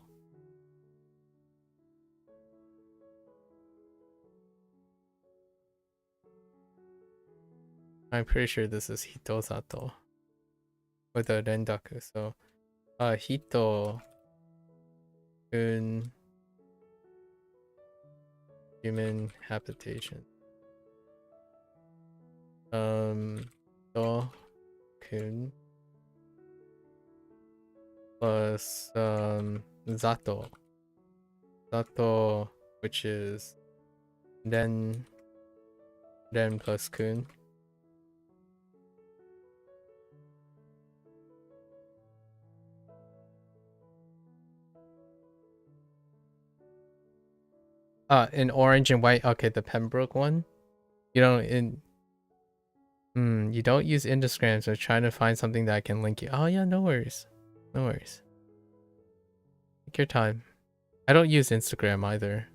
I'm pretty sure this is hitozato with a rendaku. So, hito kun human habitation. Do kun plus zato. Zato, which is then plus kun. In orange and white. Okay, the Pembroke one. You don't you don't use Instagram, so trying to find something that I can link you. Oh yeah, no worries. No worries. Take your time. I don't use Instagram either.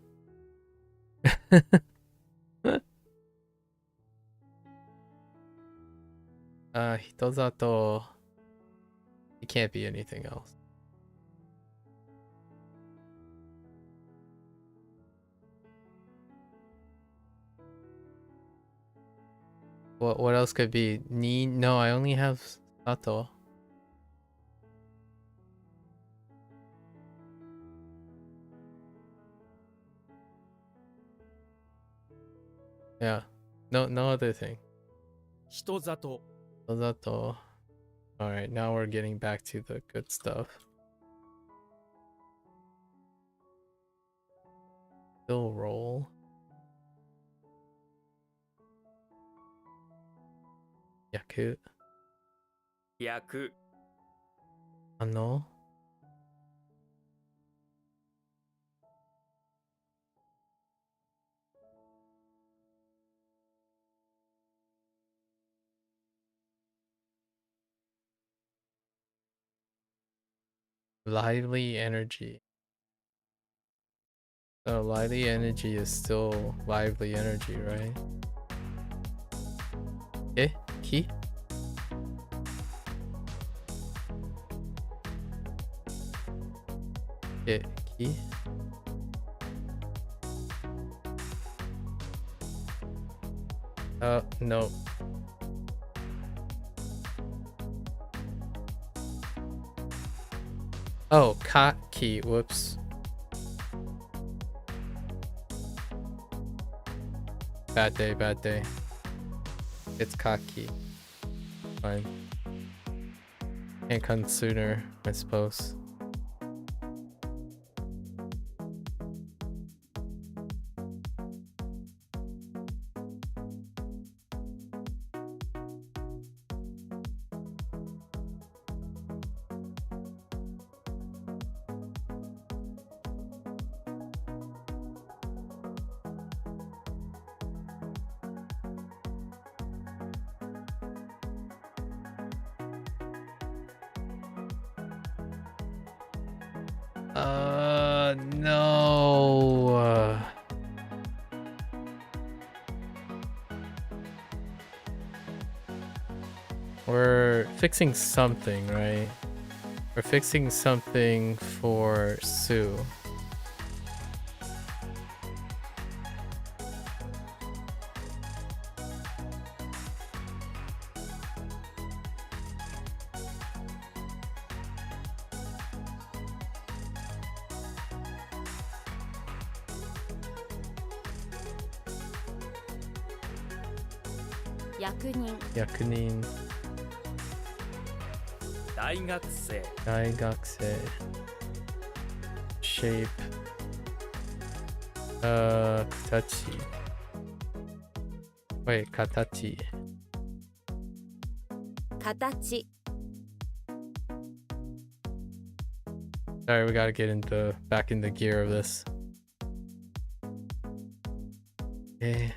Hitozato. It can't be anything else. What else could be? Ni? No, I only have Sato. Yeah. No other thing. Hitozato. Hitozato. Alright, now we're getting back to the good stuff. Still roll. Yaku. 焼く Ano. Lively energy. So lively energy is still lively energy, right? Eh? Ki? Eh, ki? No. Oh, kaki. Whoops. Bad day, bad day. It's kaki. Fine. Can't come sooner, I suppose. No. We're fixing something, right? We're fixing something for Sue. Yakunin. Yakunin. 大学生 Daigakse. Shape. Katachi. Wait, katachi. 形 Sorry, we gotta get back in the gear of this. Okay.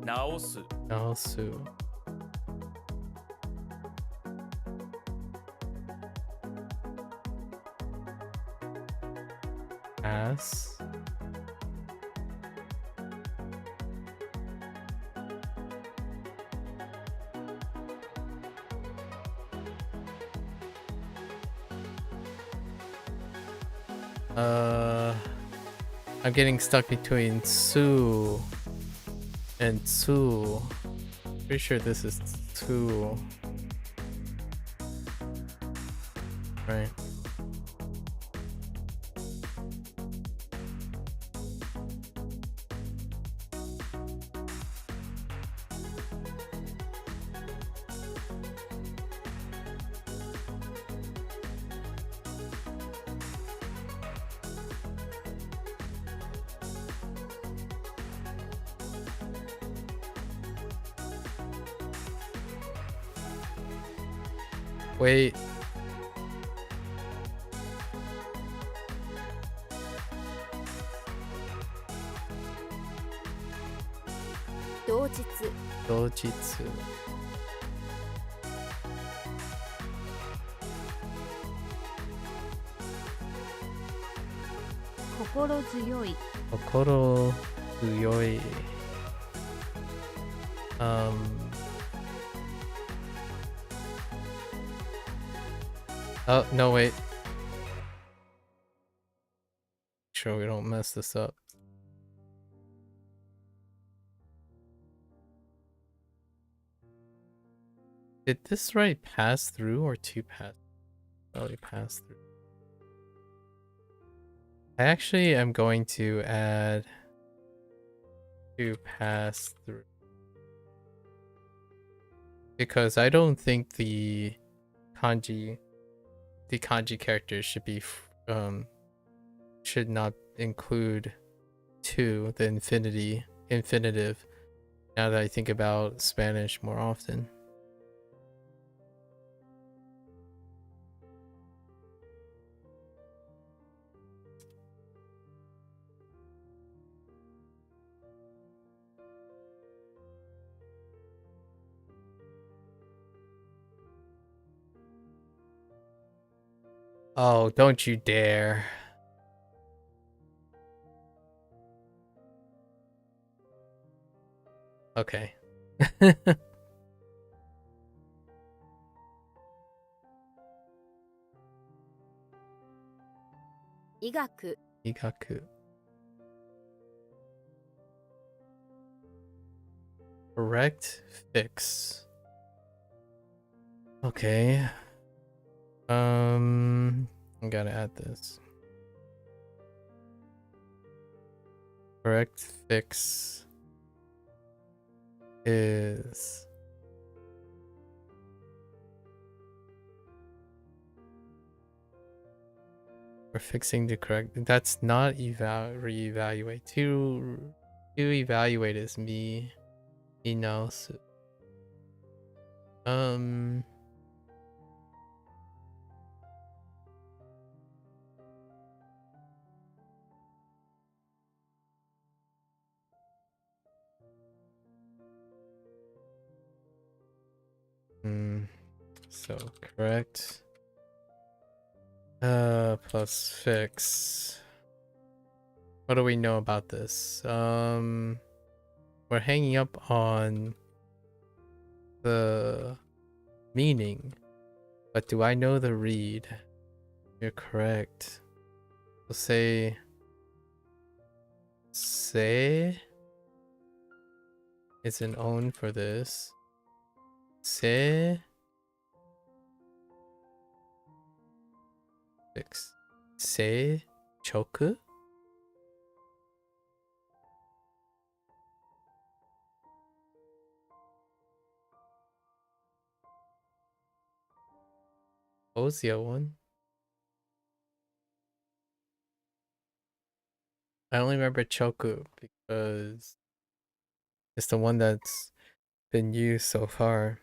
Naosu Naosu. Ass. I'm getting stuck between Su and Tsu. Pretty sure this is Tsu. Right. Wait. Dojitsu. Dojitsu. Kokoro tsuyoi. Kokoro tsuyoi. Oh, no, wait. Make sure we don't mess this up. Did this right pass through or to pass? Probably pass through. I actually am going to add to pass through. Because I don't think the kanji characters should be should not include to the infinitive, now that I think about Spanish more often. Oh, don't you dare. Okay. 医学 Igaku. Correct fix. Okay. I gotta add this. Correct fix is we're fixing the correct. That's not reevaluate. To evaluate is me. Inaosu. So correct. Plus fix. What do we know about this? We're hanging up on the meaning, but do I know the read? You're correct. We'll say is an own for this. Se fix. Se choku? What was the other one? I only remember choku because it's the one that's been used so far.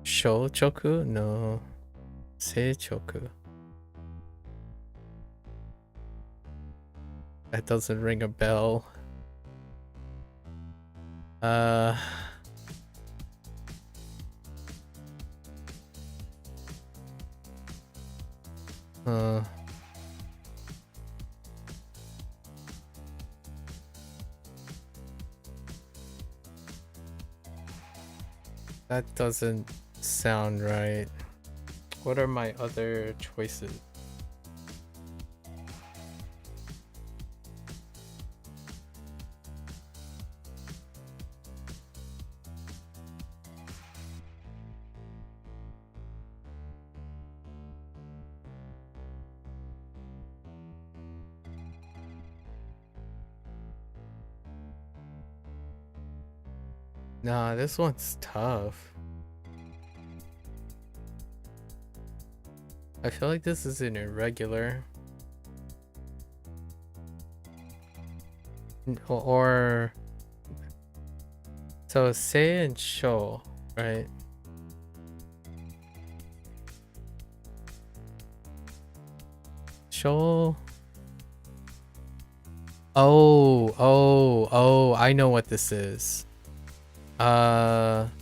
Shochoku? No. Seichoku. That doesn't ring a bell. That doesn't sound right. What are my other choices? Nah, this one's tough. I feel like this is an irregular. Or so say and show, right? Show. Oh, I know what this is.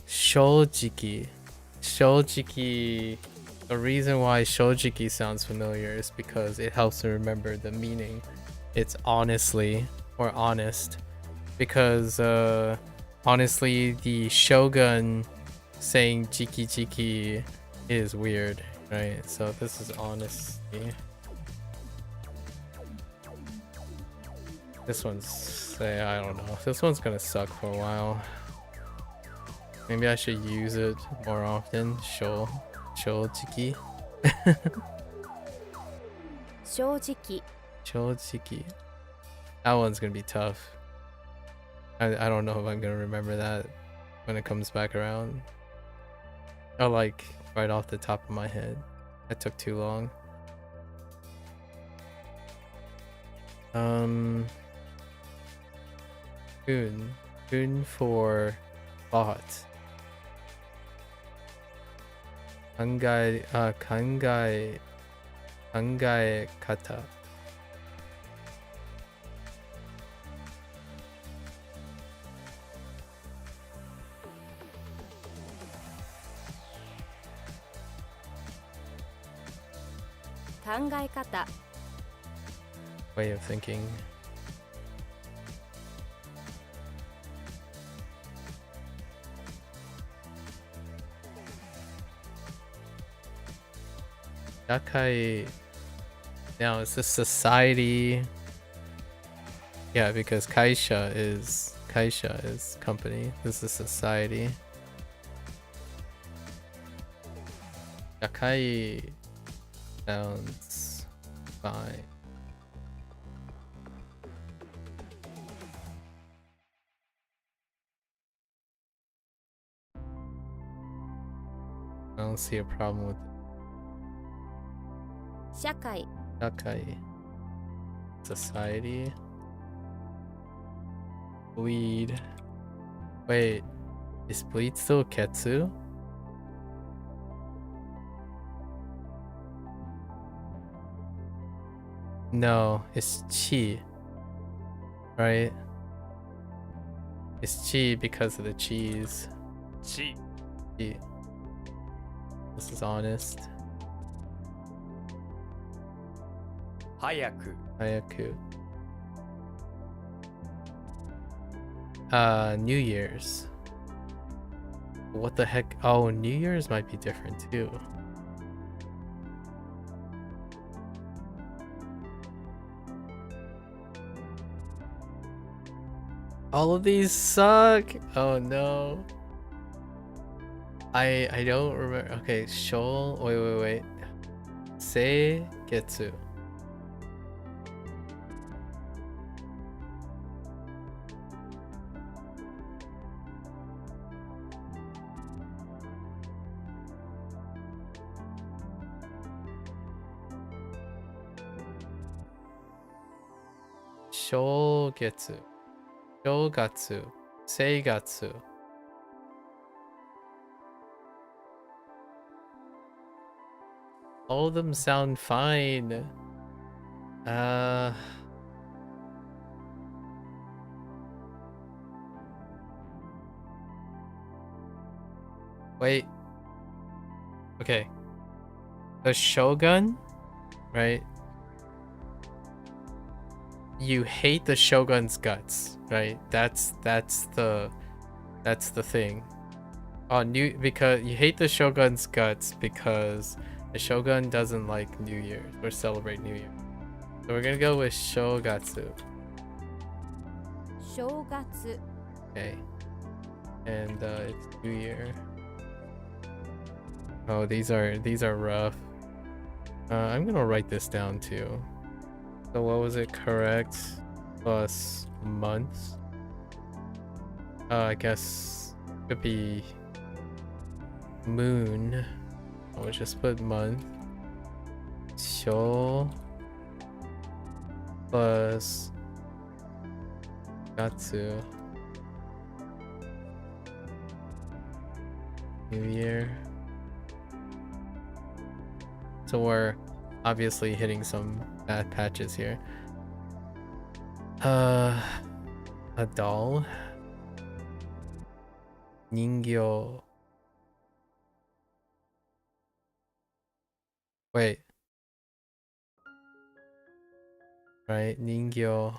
Shojiki. Shojiki. The reason why shojiki sounds familiar is because it helps me remember the meaning. It's honestly or honest. Because honestly, the shogun saying jiki jiki is weird, right? So this is honesty. This one's I don't know. This one's gonna suck for a while. Maybe I should use it more often. Shojiki. Shojiki. Shojiki. That one's gonna be tough. I don't know if I'm gonna remember that when it comes back around. Or like right off the top of my head. That took too long. Kun for bot. Kangai kata. Kangaekata. Way of thinking. Yakai. Now is this society? Yeah, because Kaisha is company. This is society. Yakai sounds fine. I don't see a problem with it. 社会 Yakai. Society. Bleed. Wait, is bleed still Ketsu? No, it's chi. Right? It's chi because of the cheese. ち Chi. This is honest. 早く Hayaku. New Year's. What the heck? Oh, New Year's might be different too. All of these suck. Oh no. I don't remember. Okay, Shoal. Wait. Seigetsu. Shogetsu. Shogatsu. Seigatsu. All of them sound fine. Wait. Okay. The Shogun, right? You hate the Shogun's guts, right? That's the thing. Because you hate the Shogun's guts because the Shogun doesn't like New Year or celebrate New Year. So we're gonna go with Shogatsu. 正月 Okay. And it's New Year. Oh, these are rough. I'm gonna write this down too. So what was it? Correct plus months. I guess could be moon. I'll just put month. Sho plus Gatsu. New Year. So we're obviously hitting some bad patches here. A doll. Ningyo. Wait. Right, Ningyo.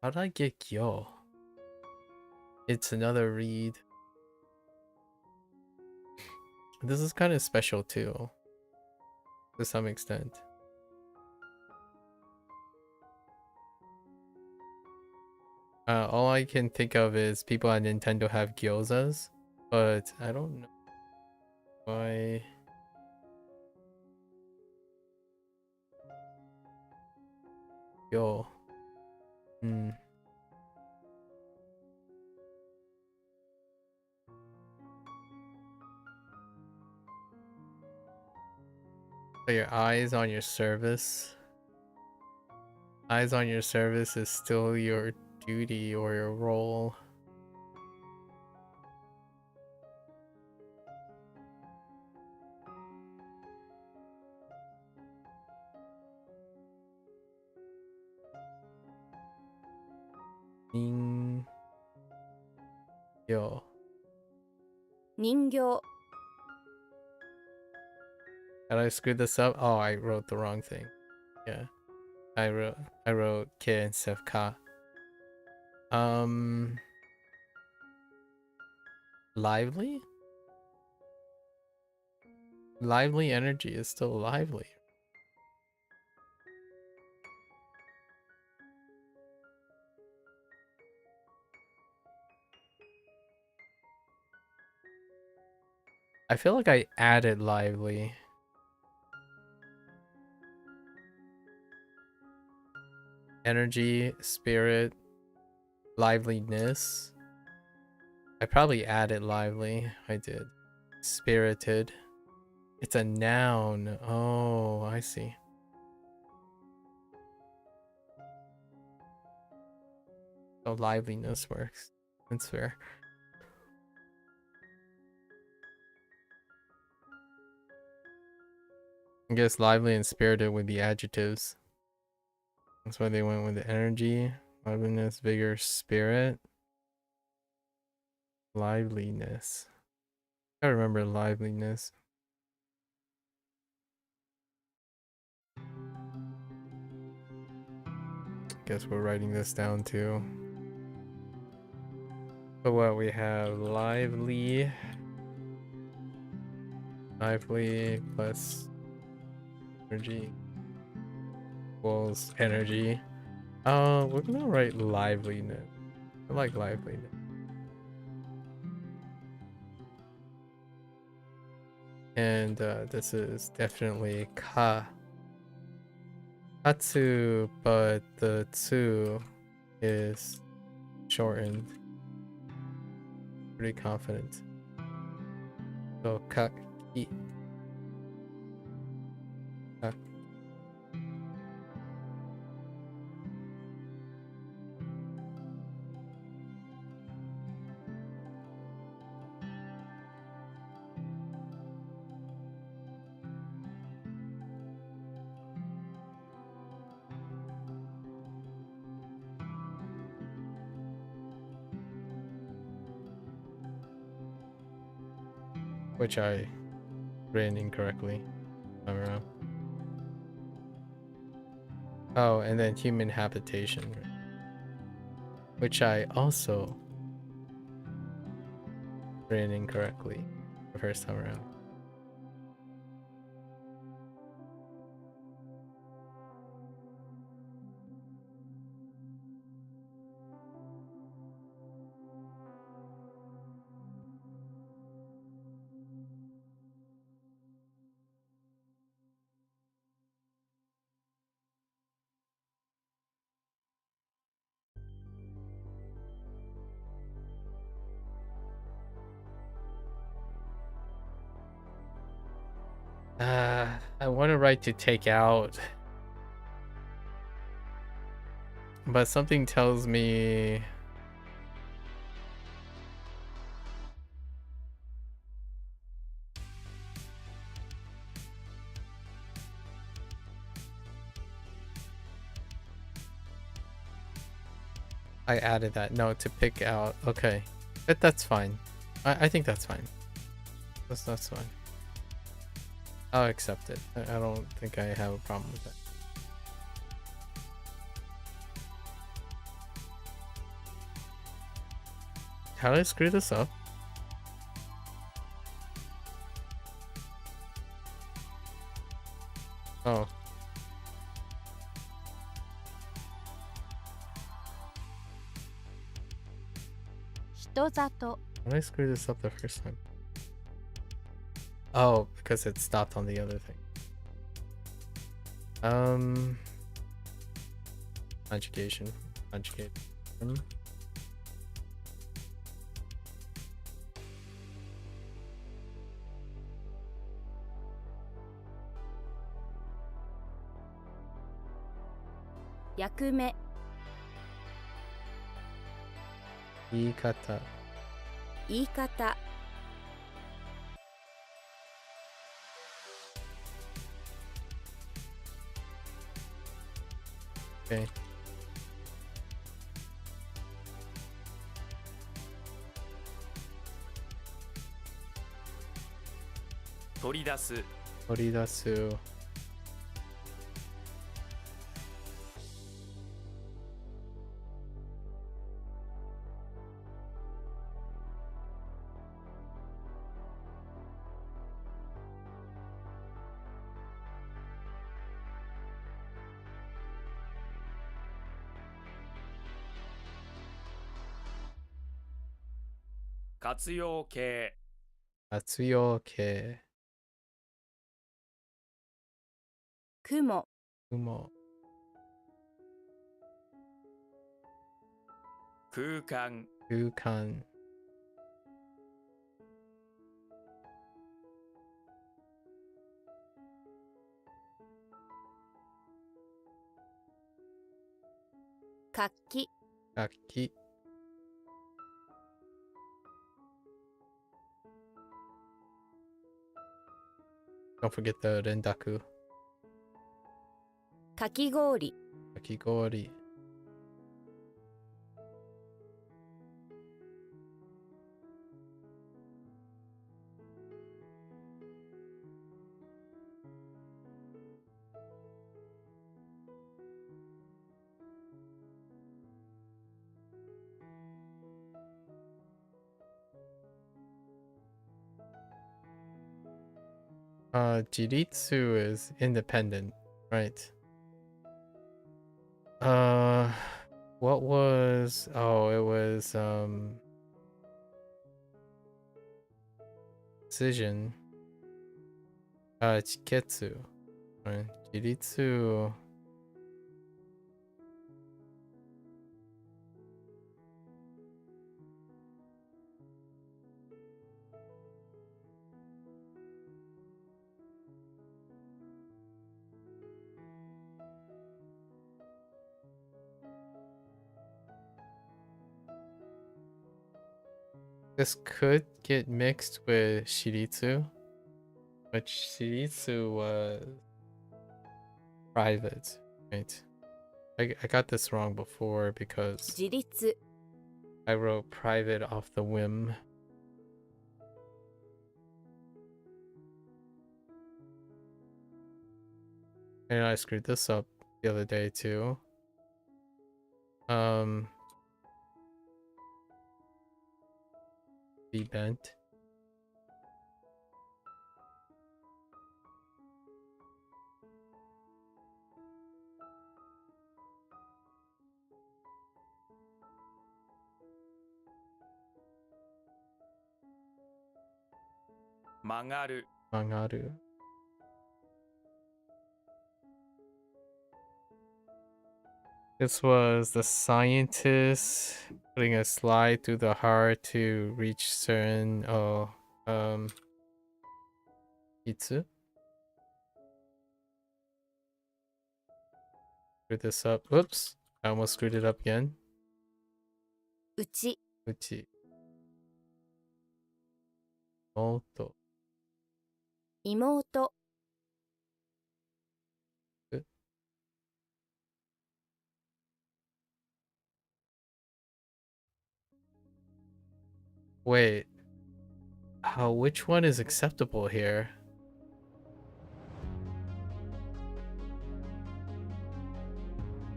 How did I get Gyo? It's another read. This is kind of special too, to some extent. All I can think of is people at Nintendo have gyozas, but I don't know why. Yo. So your eyes on your service. Eyes on your service is still your duty or your role. Yo. 人形 Did I screw this up? Oh, I wrote the wrong thing. Yeah. I wrote K instead of Ka. Lively? Lively energy is still lively. I feel like I added lively. Energy, spirit, liveliness. I probably added lively. I did. Spirited. It's a noun. Oh, I see. So liveliness works. That's fair. I guess lively and spirited would be adjectives. That's why they went with the energy, liveliness, vigor, spirit, liveliness. I remember liveliness. Guess we're writing this down too. So what we have lively plus energy equals energy. We're gonna write liveliness. I like liveliness. And this is definitely ka. Katsu, but the tsu is shortened. Pretty confident. So kaki. Which I ran incorrectly. Around. Oh, and then human habitation, which I also ran incorrectly the first time around. I want to write to take out, but something tells me I added that. No, to pick out. Okay, but that's fine. I think that's fine. That's fine. I'll accept it. I don't think I have a problem with that. How did I screw this up? Oh. Hitozato. How did I screw this up the first time? Oh, because it stopped on the other thing. Conjugation. Conjugate. 役目 言い方。言い方 Okay. 取り出す。取り出す。活用形。活用形。雲 雲。空間。空間。活気楽器。Don't forget the 連絡。かき氷かき氷。Jiritsu is independent, right? What was... Oh, it was, decision. Chiketsu. Right. Jiritsu... This could get mixed with Shiritsu, but Shiritsu was private, right? I got this wrong before because 自立 I wrote private off the whim. And I screwed this up the other day too. Be bent. Magaru. Mangaru. This was the scientist putting a slide through the heart to reach certain Itsu. Screwed this up. Oops. I almost screwed it up again. うち Uchi. Moto. 妹 Wait. Which one is acceptable here?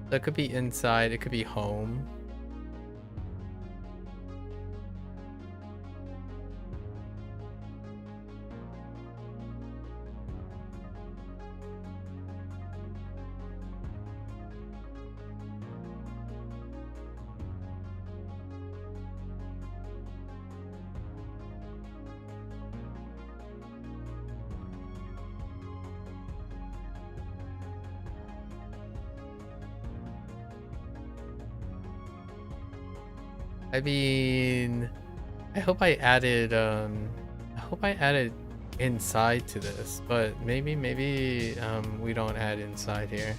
That could be inside, it could be home. I mean, I hope I added inside to this, but maybe we don't add inside here.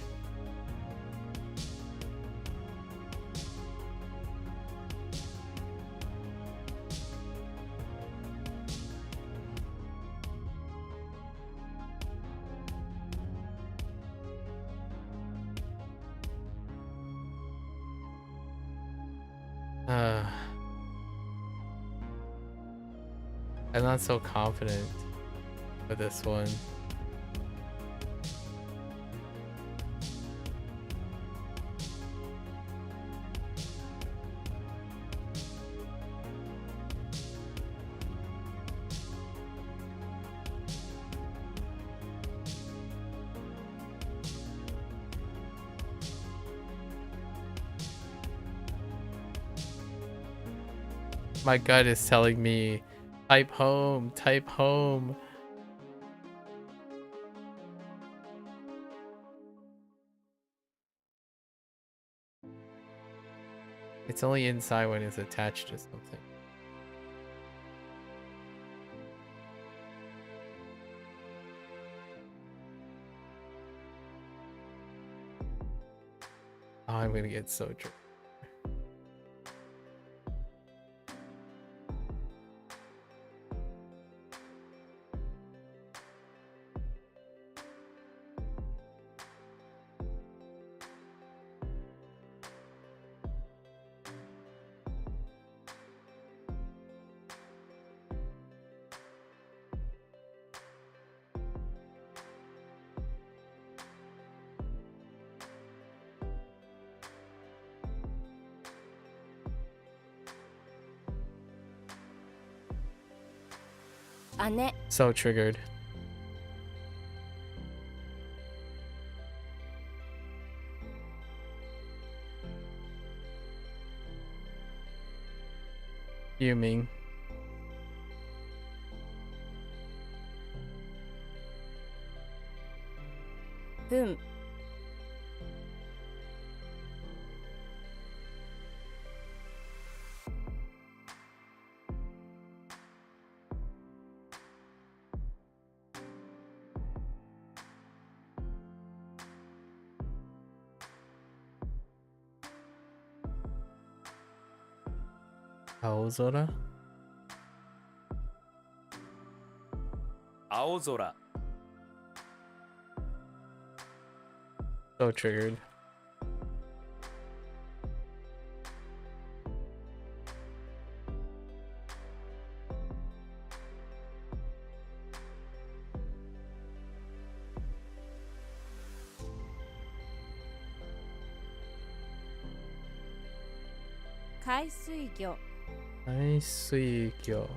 I'm not so confident with this one. My gut is telling me, type home, type home. It's only inside when it's attached to something. Oh, I'm gonna get so drunk. Ane. So triggered. Fuming. Boom. Aozora? 青空 So triggered. Kaisuigyo. 海水魚.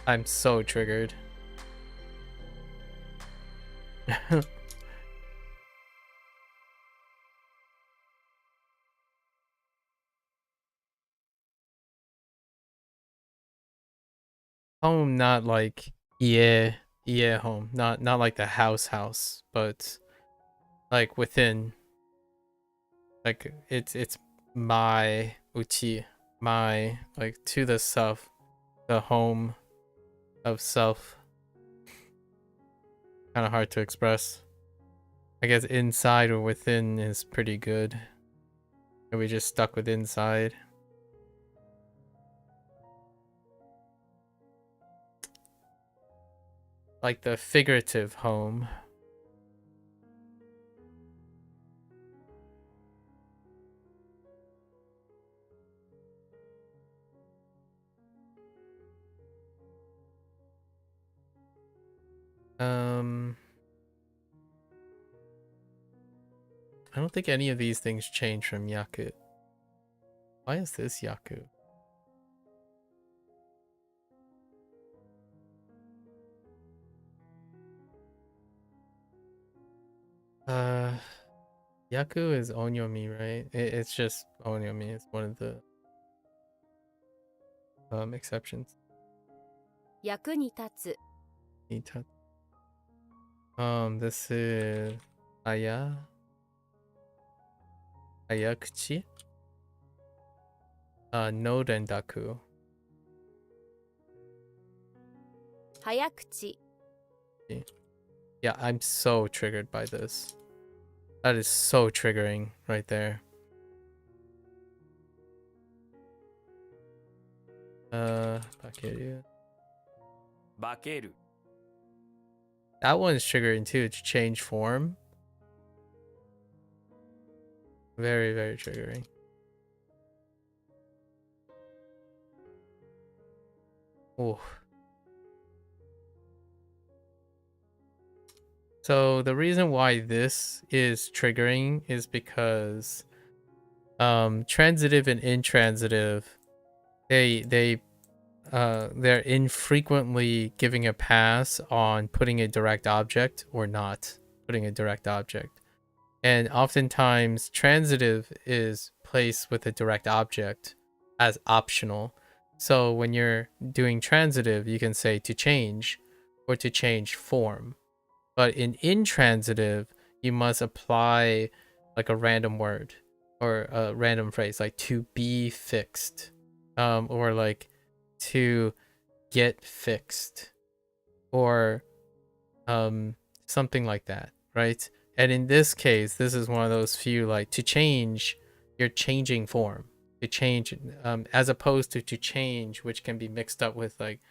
I'm so triggered. Home, not like yeah home, not like the house, but like within, like it's my uchi, my, like, to the self, the home of self. Kind of hard to express. I guess inside or within is pretty good. And we just stuck with inside. Like the figurative home. I don't think any of these things change from Yaku. Why is this Yaku? Yaku is Onyomi, right? It's just Onyomi. It's one of the exceptions. 役に立つ This is ayakuchi. No rendaku. 早口 Yeah, I'm so triggered by this. That is so triggering right there. Bakeru. 化ける That one's triggering too, to change form. Very, very triggering. Oh. So the reason why this is triggering is because transitive and intransitive, they're infrequently giving a pass on putting a direct object or not putting a direct object. And oftentimes transitive is placed with a direct object as optional. So when you're doing transitive, you can say to change or to change form. But in intransitive, you must apply like a random word or a random phrase, like to be fixed, or like to get fixed, or something like that, right? And in this case, this is one of those few, like to change, you're changing form. To change, as opposed to change, which can be mixed up with like,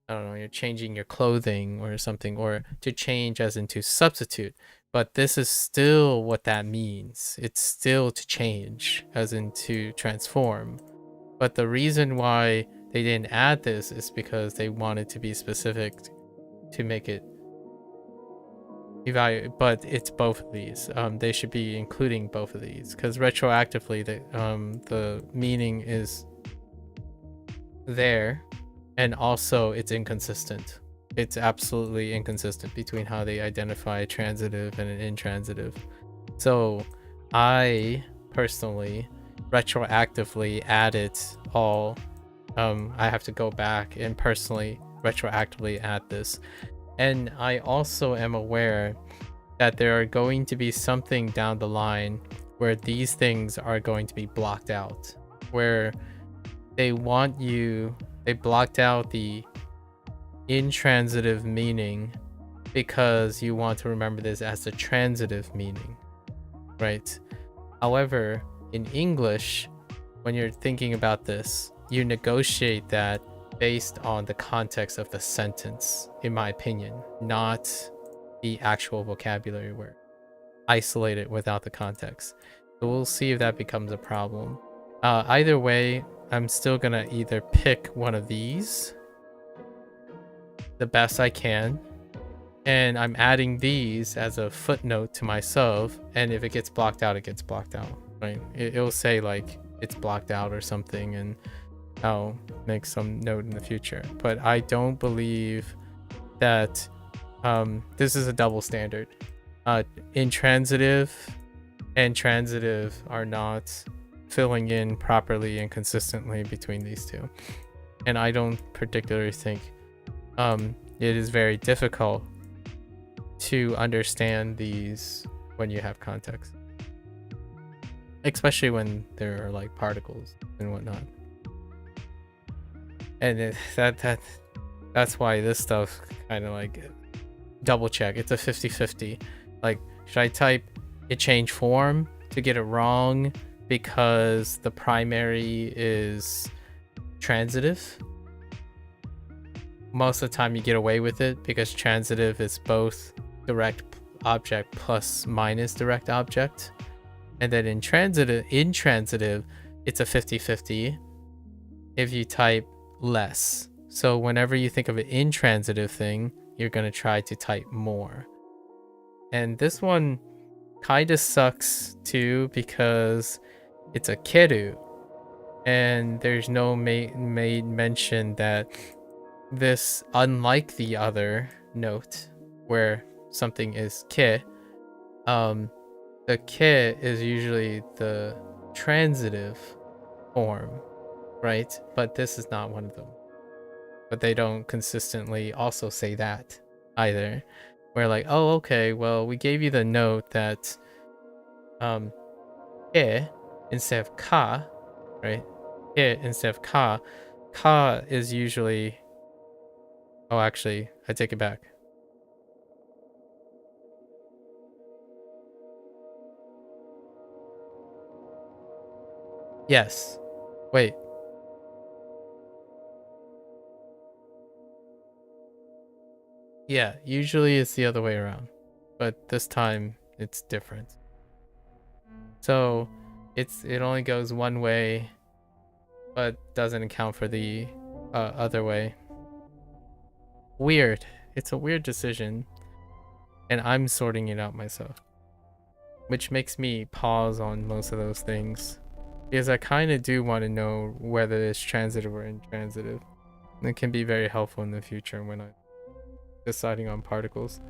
I don't know, you're changing your clothing or something, or to change as in to substitute. But this is still what that means. It's still to change as in to transform. But the reason why they didn't add this is because they wanted to be specific to make it evaluate. But it's both of these. They should be including both of these because retroactively the meaning is there. And also, it's inconsistent. It's absolutely inconsistent between how they identify transitive and an intransitive. So, I personally retroactively added all. I have to go back and personally retroactively add this. And I also am aware that there are going to be something down the line where these things are going to be blocked out, where they want you. They blocked out the intransitive meaning because you want to remember this as the transitive meaning, right? However, in English, when you're thinking about this, you negotiate that based on the context of the sentence, in my opinion, not the actual vocabulary word. Isolate it without the context. So we'll see if that becomes a problem. Either way, I'm still gonna either pick one of these the best I can, and I'm adding these as a footnote to myself, and if it gets blocked out, it gets blocked out, right? It'll say like it's blocked out or something, and I'll make some note in the future. But I don't believe that this is a double standard. Intransitive and transitive are not filling in properly and consistently between these two, and I don't particularly think it is very difficult to understand these when you have context, especially when there are like particles and whatnot. And that's why this stuff kind of like double check. It's a 50-50. Like, should I type it change form to get it wrong because the primary is transitive? Most of the time you get away with it because transitive is both direct object plus minus direct object. And then intransitive, it's a 50-50 if you type less. So whenever you think of an intransitive thing, you're going to try to type more. And this one kind of sucks too because it's a keru, and there's no made mention that this, unlike the other note where something is ke, the ke is usually the transitive form, right? But this is not one of them. but they don't consistently also say that either. We're like, oh, okay, well, we gave you the note that e instead of ka, right? E instead of ka. Ka is usually, oh, actually, I take it back. Yes. Wait. Yeah, usually it's the other way around, but this time it's different. So it only goes one way, but doesn't account for the other way. Weird. It's a weird decision, and I'm sorting it out myself, which makes me pause on most of those things, because I kind of do want to know whether it's transitive or intransitive. It can be very helpful in the future when I'm deciding on particles.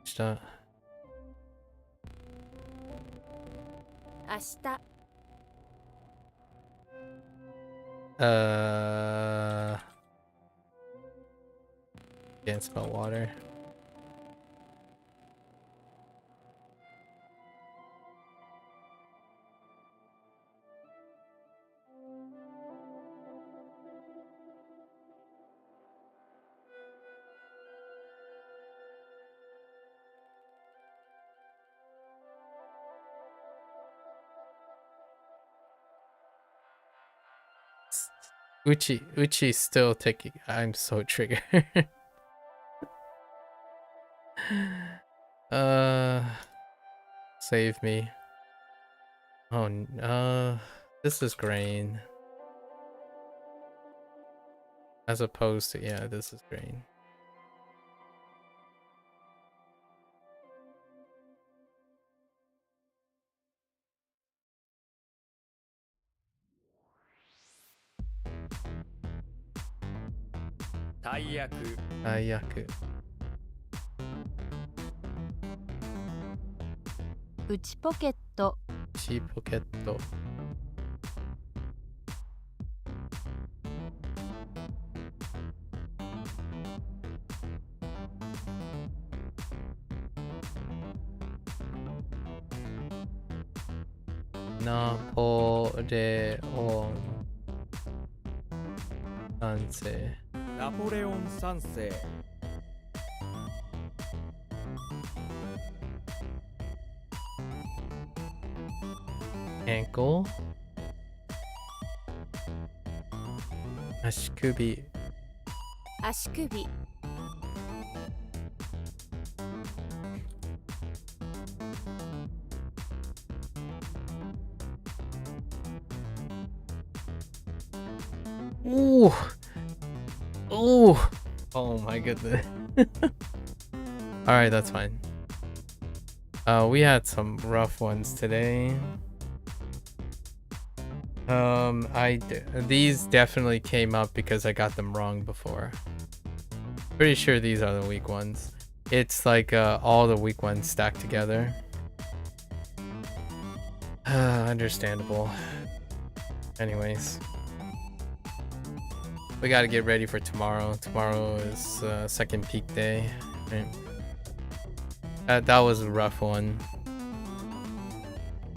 Start. 明日 Can't smell water. Uchi's still taking. I'm so triggered. Save me. Oh, this is grain. As opposed to, yeah, this is grain. Taiyaku. Ayaku. 内ポケット Chi pochetto. Napoleon. Sanse. ナポレオン三世。 Ankle. Ashikubi. 足首 Ooh. Ooh. Oh my goodness. Alright, that's fine. We had some rough ones today. These definitely came up because I got them wrong before. Pretty sure these are the weak ones. It's like all the weak ones stacked together. Understandable. Anyways, we gotta get ready for tomorrow. Tomorrow is second peak day. Right? That was a rough one.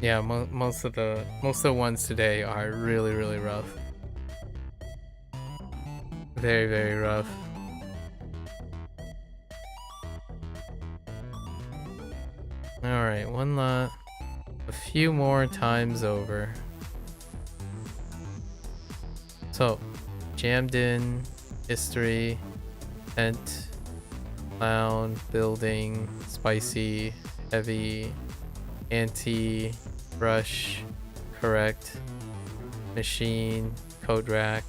Yeah, most of the ones today are really, really rough. Very, very rough. All right, one lot, a few more times over. So, jammed in, history, tent, clown, building, spicy, heavy, anti, brush, correct, machine, code rack,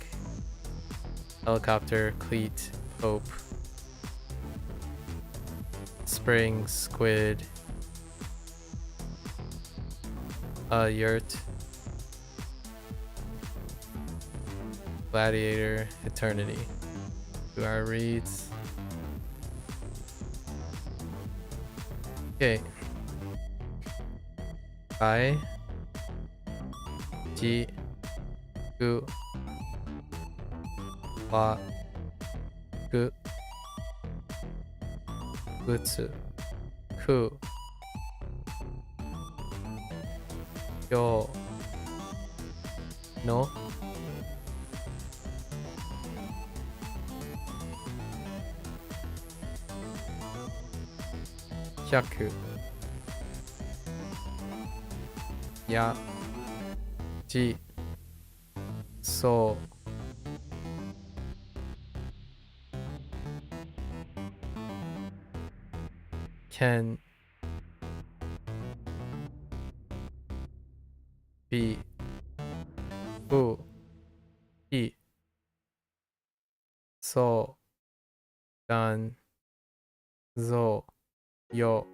helicopter, cleat, hope, spring, squid, yurt, gladiator, eternity. 2-hour reads. Okay. Bye. じくわくうつくよの100やじそうけんびういそうだんぞよ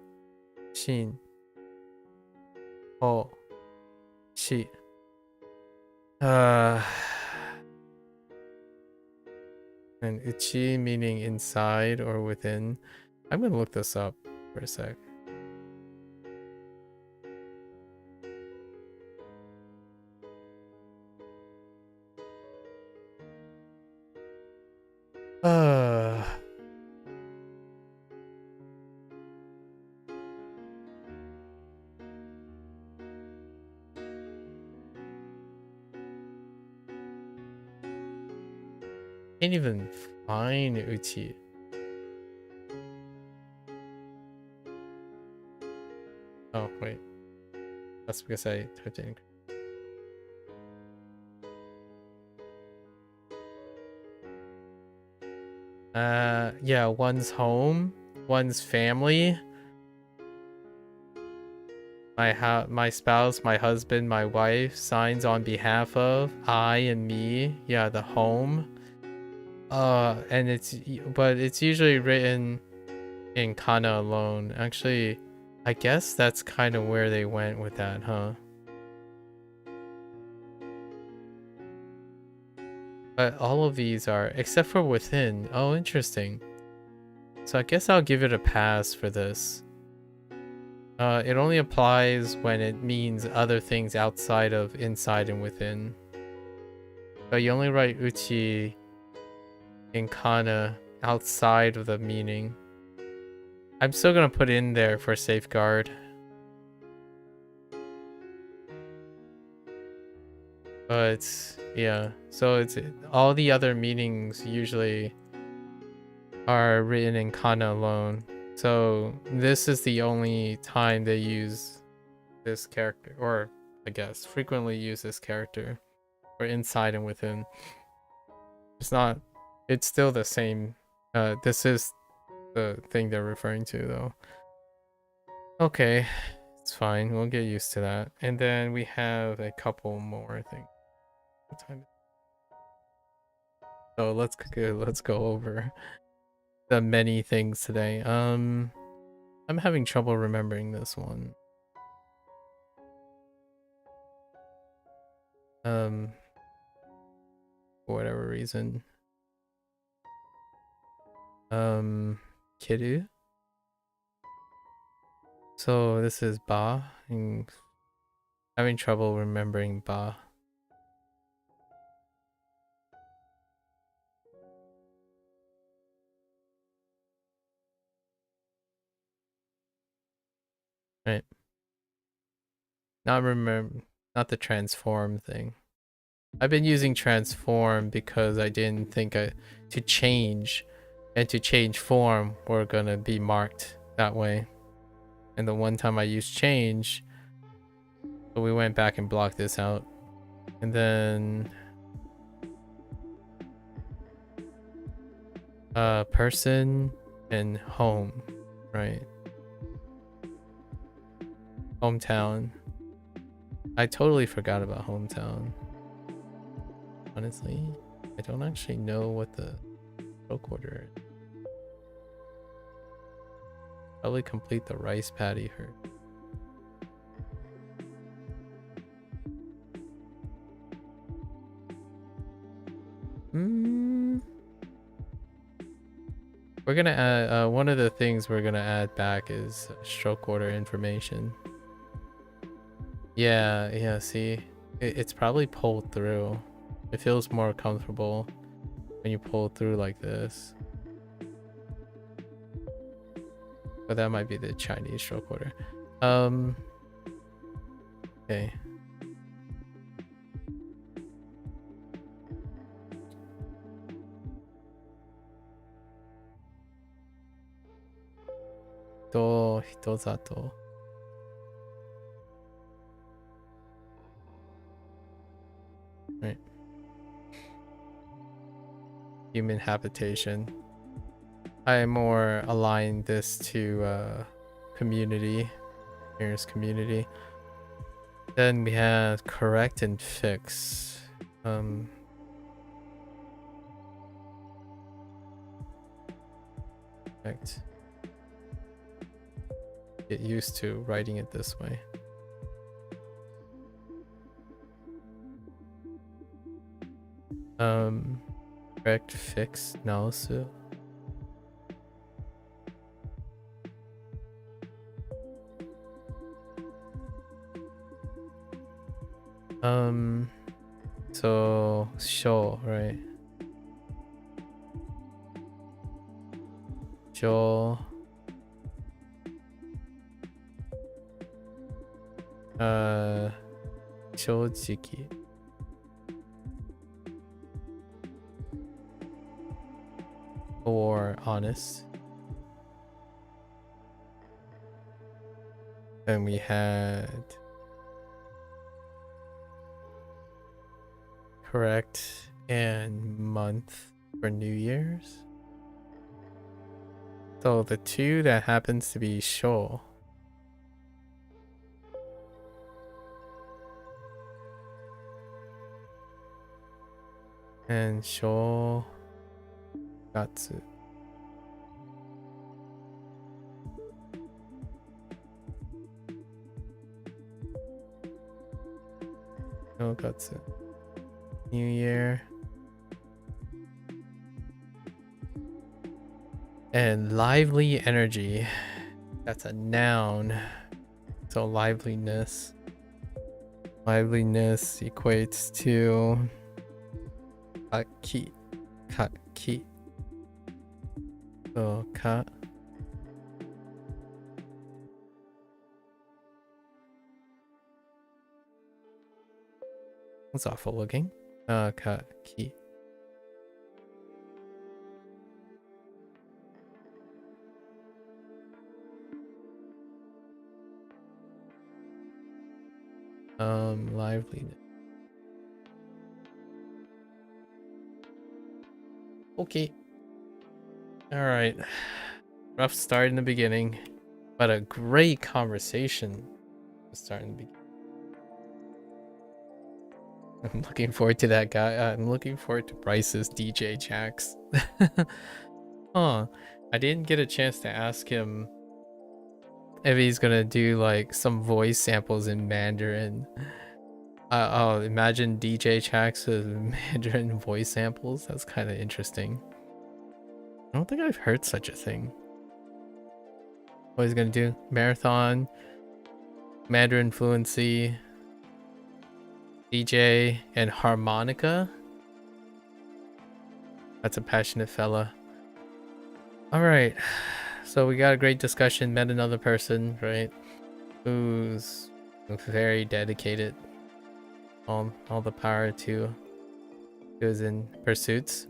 しんほしand uchi meaning inside or within. I'm gonna look this up for a sec. Can't even find uchi. Oh wait, that's because I typed in. Yeah, one's home, one's family, my spouse, my husband, my wife, signs on behalf of, I and me. Yeah, the home. And it's usually written in kana alone. Actually, I guess that's kind of where they went with that, huh? But all of these are, except for within. Oh, interesting. So I guess I'll give it a pass for this. It only applies when it means other things outside of inside and within. But you only write uchi in kana outside of the meaning. I'm still gonna put in there for safeguard. But yeah, so it's all the other meanings usually are written in kana alone. So this is the only time they use this character, or I guess frequently use this character for inside and within. It's still the same. This is the thing they're referring to though. Okay, it's fine. We'll get used to that. And then we have a couple more things. What time? So let's go over the many things today. I'm having trouble remembering this one. For whatever reason. Kiru. So this is ba. I'm having trouble remembering ba. Right. Not the transform thing. I've been using transform because I didn't think to change and to change form were gonna be marked that way. And the one time I used change, so we went back and blocked this out. And then person and home, right? Hometown. I totally forgot about hometown. Honestly, I don't actually know what the stroke order is. Probably complete the rice paddy herd. We're gonna add one of the things we're gonna add back is stroke order information. Yeah, see, It's probably pulled through. It feels more comfortable when you pull through like this. But that might be the Chinese stroke order. Okay. Hitozato. Right. Human habitation. I more align this to community. Here's community. Then we have correct and fix. Correct. Get used to writing it this way. Correct, fix, naosu. So show, right? Show. Shojiki. Or honest. Then we had correct and month for New Year's. So the two that happens to be sho. And sho gatsu. No gatsu. New Year. And lively energy. That's a noun. So liveliness. Liveliness equates to kaki. Kaki. So ka. That's awful looking. Kaki. Liveliness. Okay. All right. Rough start in the beginning, but a great conversation to start in the beginning. I'm looking forward to that guy. I'm looking forward to Bryce's DJ Jax. Huh. I didn't get a chance to ask him if he's gonna do like some voice samples in Mandarin. Oh, imagine DJ Jax with Mandarin voice samples. That's kind of interesting. I don't think I've heard such a thing. What he's gonna do? Marathon, Mandarin fluency, DJ, and harmonica. That's a passionate fella. All right, so we got a great discussion. Met another person, right? Who's very dedicated. All the power to his in pursuits.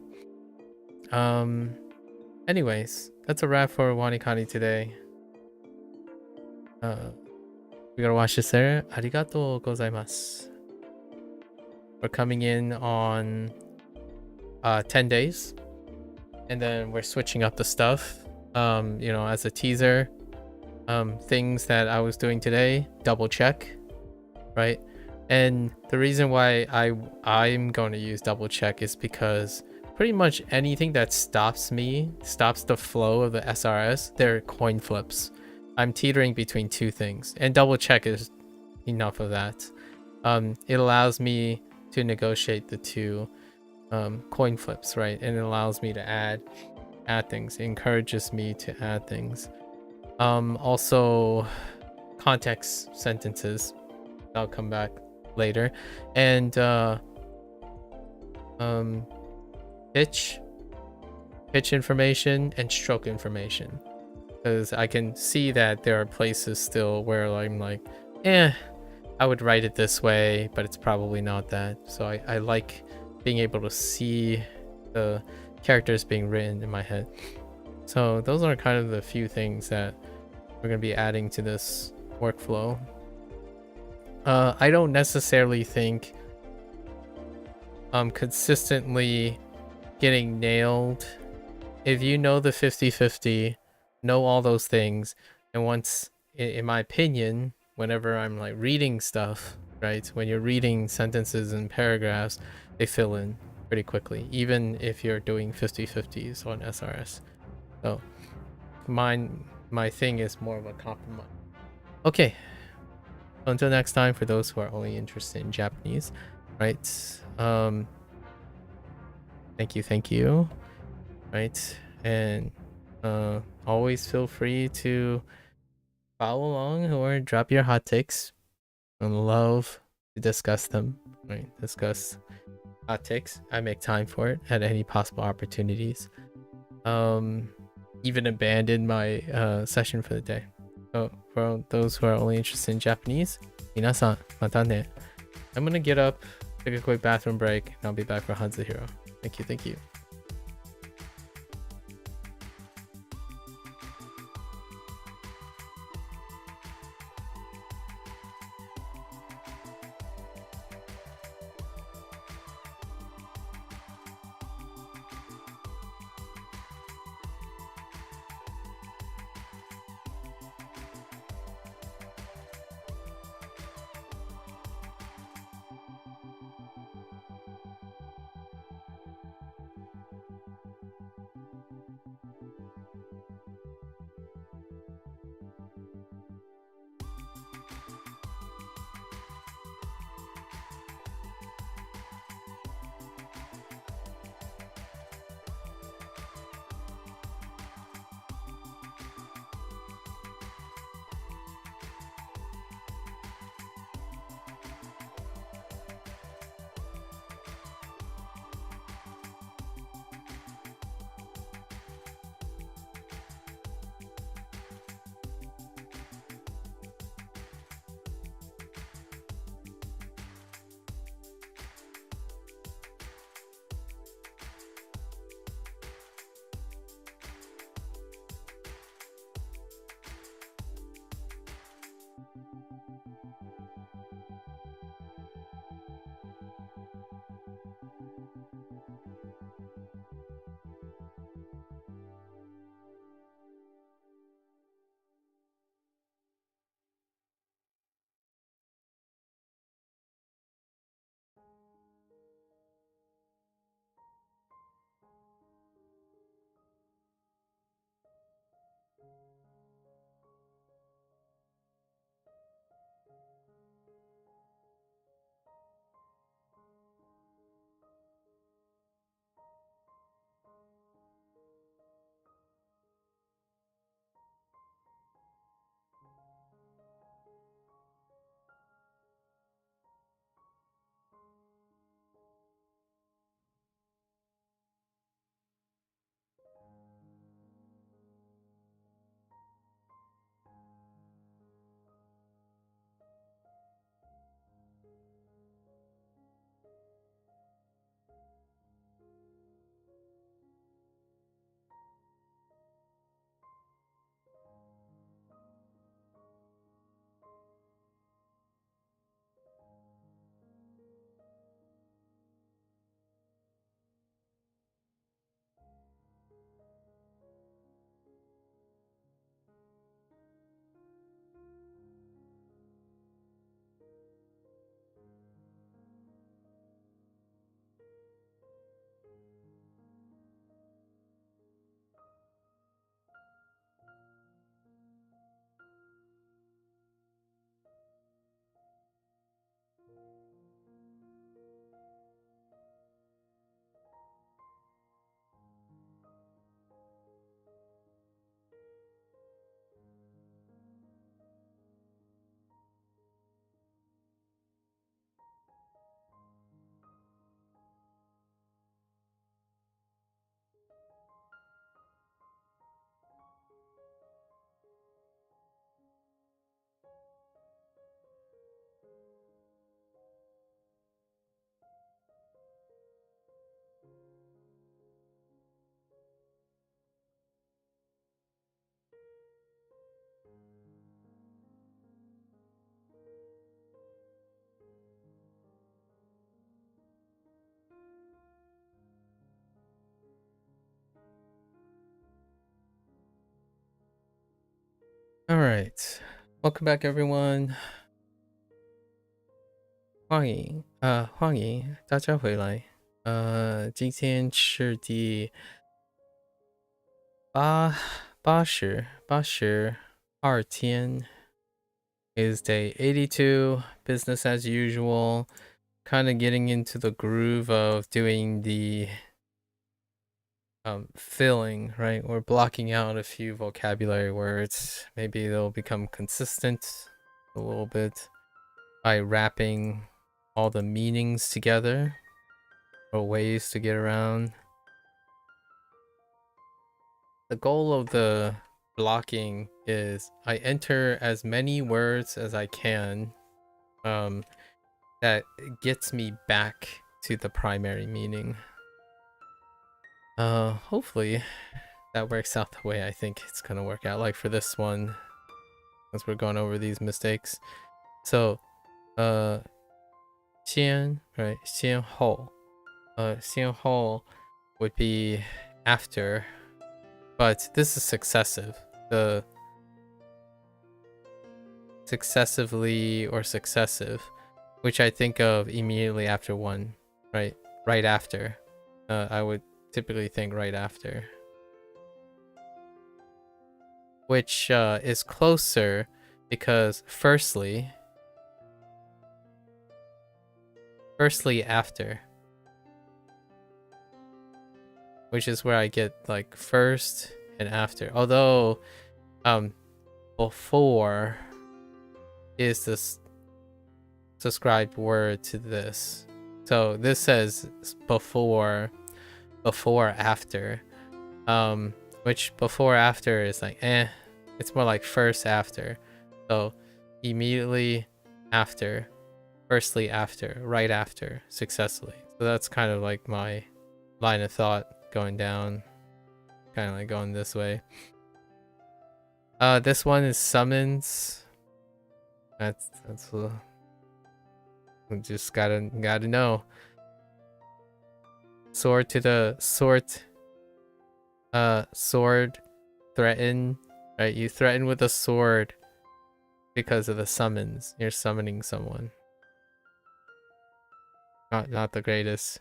Anyways, that's a wrap for WaniKani today. We gotta watch this there. Arigatou gozaimasu. We're coming in on 10 days, and then we're switching up the stuff. You know, as a teaser, things that I was doing today, double check, right? And the reason why I'm going to use double check is because pretty much anything that stops the flow of the SRS, they're coin flips. I'm teetering between two things, and double check is enough of that. It allows me to negotiate the two coin flips, right? And it allows me to add things. It encourages me to add things. Also, context sentences. I'll come back later. And pitch information and stroke information, because I can see that there are places still where I'm like, I would write it this way, but it's probably not that. So I like being able to see the characters being written in my head. So those are kind of the few things that we're going to be adding to this workflow. I don't necessarily think consistently getting nailed. If you know the 50-50, know all those things, and once, in my opinion, whenever I'm like reading stuff, right, when you're reading sentences and paragraphs, they fill in pretty quickly, even if you're doing 50-50s on SRS. So my thing is more of a compromise. Okay, until next time, for those who are only interested in Japanese, right, thank you, right, and always feel free to follow along or drop your hot takes. I love to discuss them, right? Discuss hot takes. I make time for it at any possible opportunities. Even abandon my session for the day. So for those who are only interested in Japanese, minasan, mata ne. I'm gonna get up, take a quick bathroom break, and I'll be back for HanziHero. Thank you. All right, welcome back, everyone. 欢迎，大家回来。今天是第82天 is day 82, business as usual. Kind of getting into the groove of doing the filling, right? We're blocking out a few vocabulary words. Maybe they'll become consistent a little bit by wrapping all the meanings together or ways to get around. The goal of the blocking is I enter as many words as I can that gets me back to the primary meaning. Hopefully that works out the way I think it's gonna work out. Like for this one, as we're going over these mistakes. So, 先, right? 先后. 先后 would be after, but this is successive. The successively or successive, which I think of immediately after one, right? Right after. I would typically think right after. Which is closer because firstly after. Which is where I get like first and after. Although before is this subscribed word to this. So this says before after. Which before after is like it's more like first after. So immediately after, firstly after, right after, successfully. So that's kind of like my line of thought going down, kind of like going this way. This one is summons. That's we just gotta know. Sword to the sword, threaten, right? You threaten with a sword because of the summons. You're summoning someone. Not the greatest.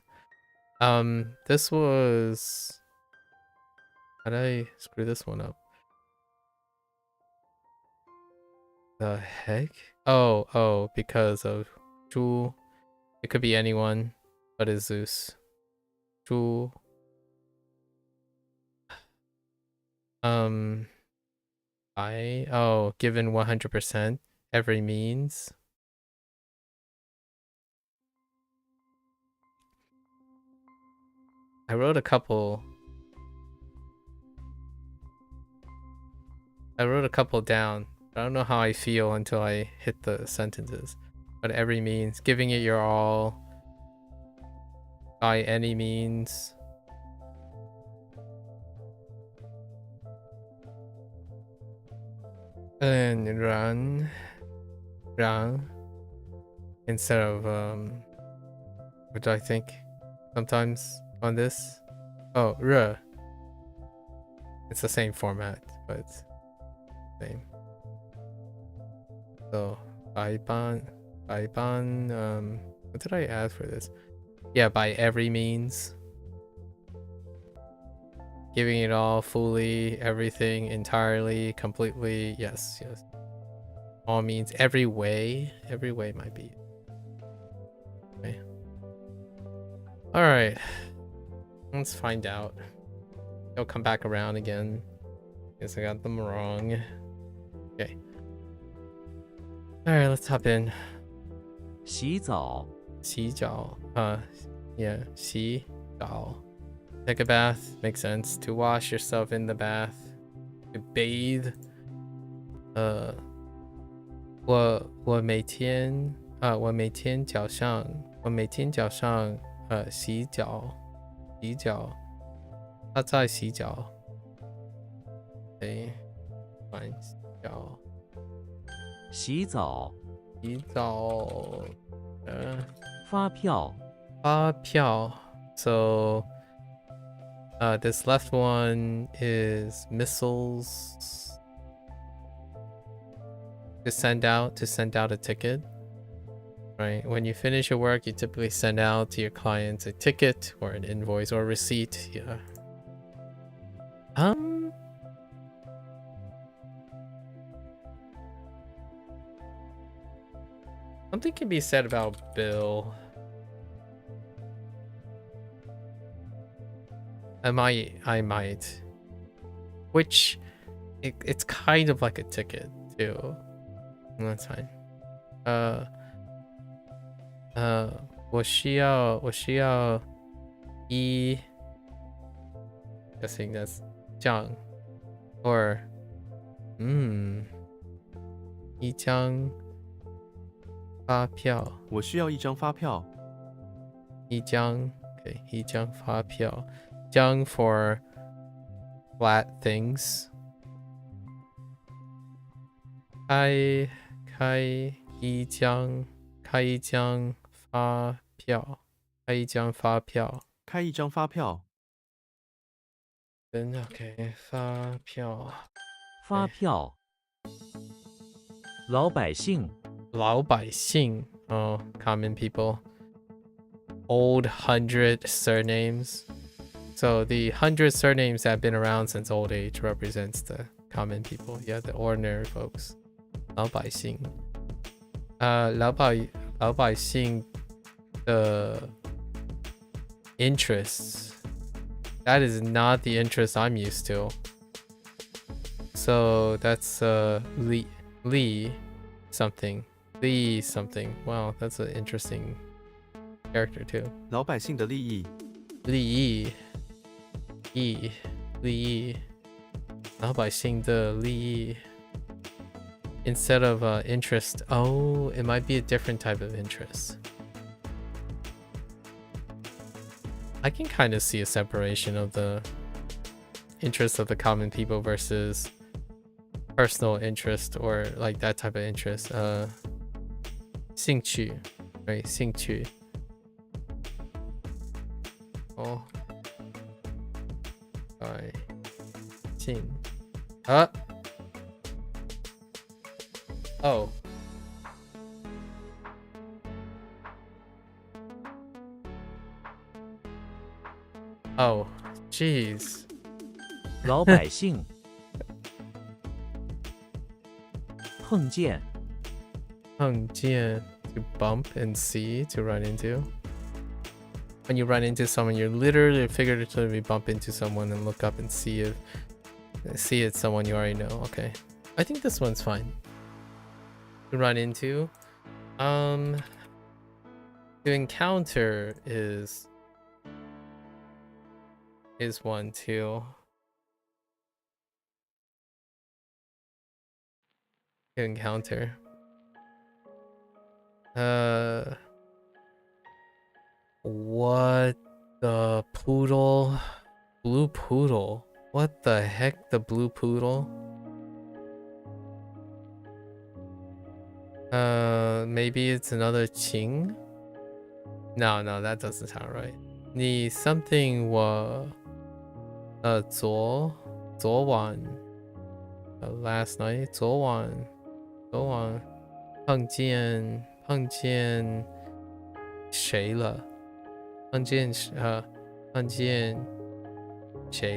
This was, how did I screw this one up? The heck? Oh, because of Zhu. It could be anyone, but it's Zeus. Zhu. Given 100%, every means. I wrote a couple down. I don't know how I feel until I hit the sentences. But every means, giving it your all, by any means. And run, instead of what do I think sometimes on this? Oh, re. It's the same format, but same. So baiban, what did I add for this? Yeah, by every means. Giving it all, fully, everything, entirely, completely. Yes. All means, every way might be. Okay. All right. Let's find out. They'll come back around again. Guess I got them wrong. Okay. All right, let's hop in. 洗澡 洗澡. Yeah, 洗澡. Take a bath, makes sense. To wash yourself in the bath. To bathe. 我每天早上洗脚。他在洗脚。对，玩脚。洗澡发票 So this left one is missiles. to send out a ticket, right? When you finish your work, you typically send out to your clients a ticket or an invoice or a receipt. Yeah. Something can be said about bill. I might. Which, it's kind of like a ticket too. That's fine. 我需要一 guessing that's 张 or 一张发票我需要一张发票。一张 okay 一张发票张 for flat things 开一张发票开一张发票 then okay 发票发票。老百姓。老百姓 oh common people old 100 surnames so the 100 surnames that have been around since old age represents the common people yeah the ordinary folks 老百姓老百姓的 interests that is not the interest I'm used to so that's Lee something Lee something wow that's an interesting character too 老百姓的利益利益老百姓的利益 instead of interest oh it might be a different type of interest I can kind of see a separation of the interest of the common people versus personal interest or like that type of interest 兴趣 right 兴趣 oh 兴 oh oh jeez 老百姓。碰见。碰见 to bump and see to run into when you run into someone you're literally figuratively bump into someone and look up and see it's someone you already know okay I think this one's fine to run into to encounter is one too to encounter what the poodle blue poodle what the heck the blue poodle maybe it's another Qing no that doesn't sound right 你 something 我昨晚 last night 昨晚碰见谁了碰见谁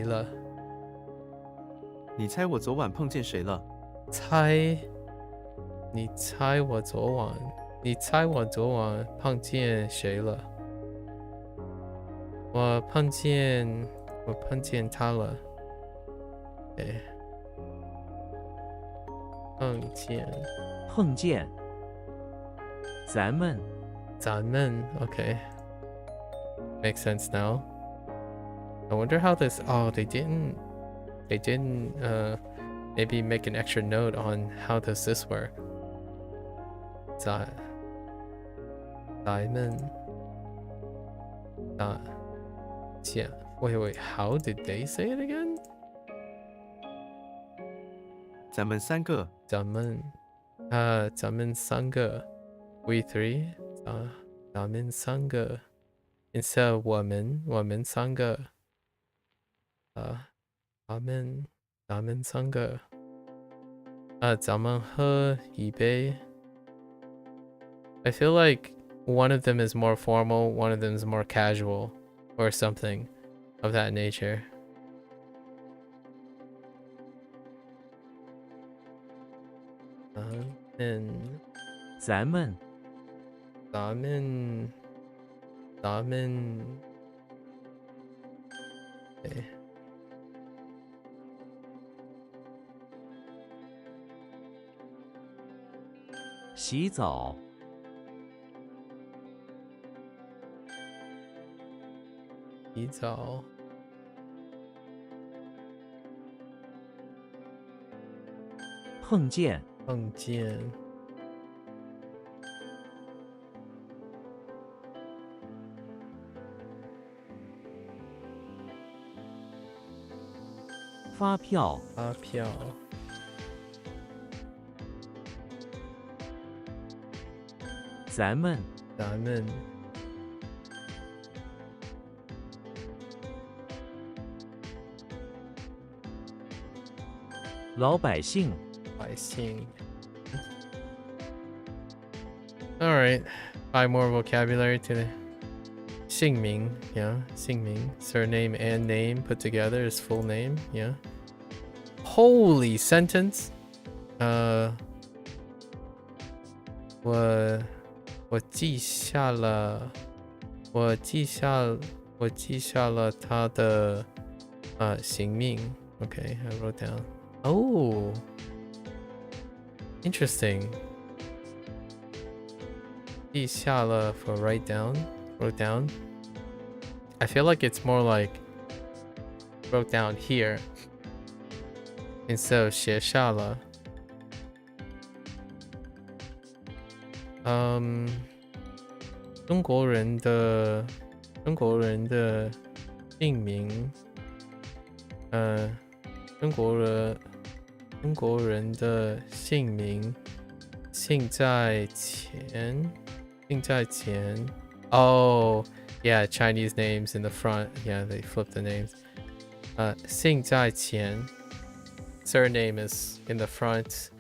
了你猜我昨晚碰见谁了你猜我昨晚碰见谁了我碰见他了okay碰见咱们 okay makes sense now I wonder how this oh they didn't maybe make an extra note on how does this work 咱们wait how did they say it again 咱们三个咱们三个 we three 咱们三个 instead of 我们三个咱们三个咱们喝一杯. I feel like one of them is more formal, one of them is more casual, or something of that nature. 咱们 okay. 洗澡 洗澡碰见碰见发票发票咱们老百姓 Alright, 5 more vocabulary today. 姓名, yeah, 姓名, surname and name put together is full name, yeah. Holy sentence. 我记下了他的姓名. Okay, I wrote down. Oh, interesting. 记下了 for wrote down. I feel like it's more like wrote down here instead of 写下了. 中国人的姓名，中国人的姓名，姓在前。Oh, yeah, Chinese names in the front. Yeah, they flip the names. 姓在前 surname is in the front,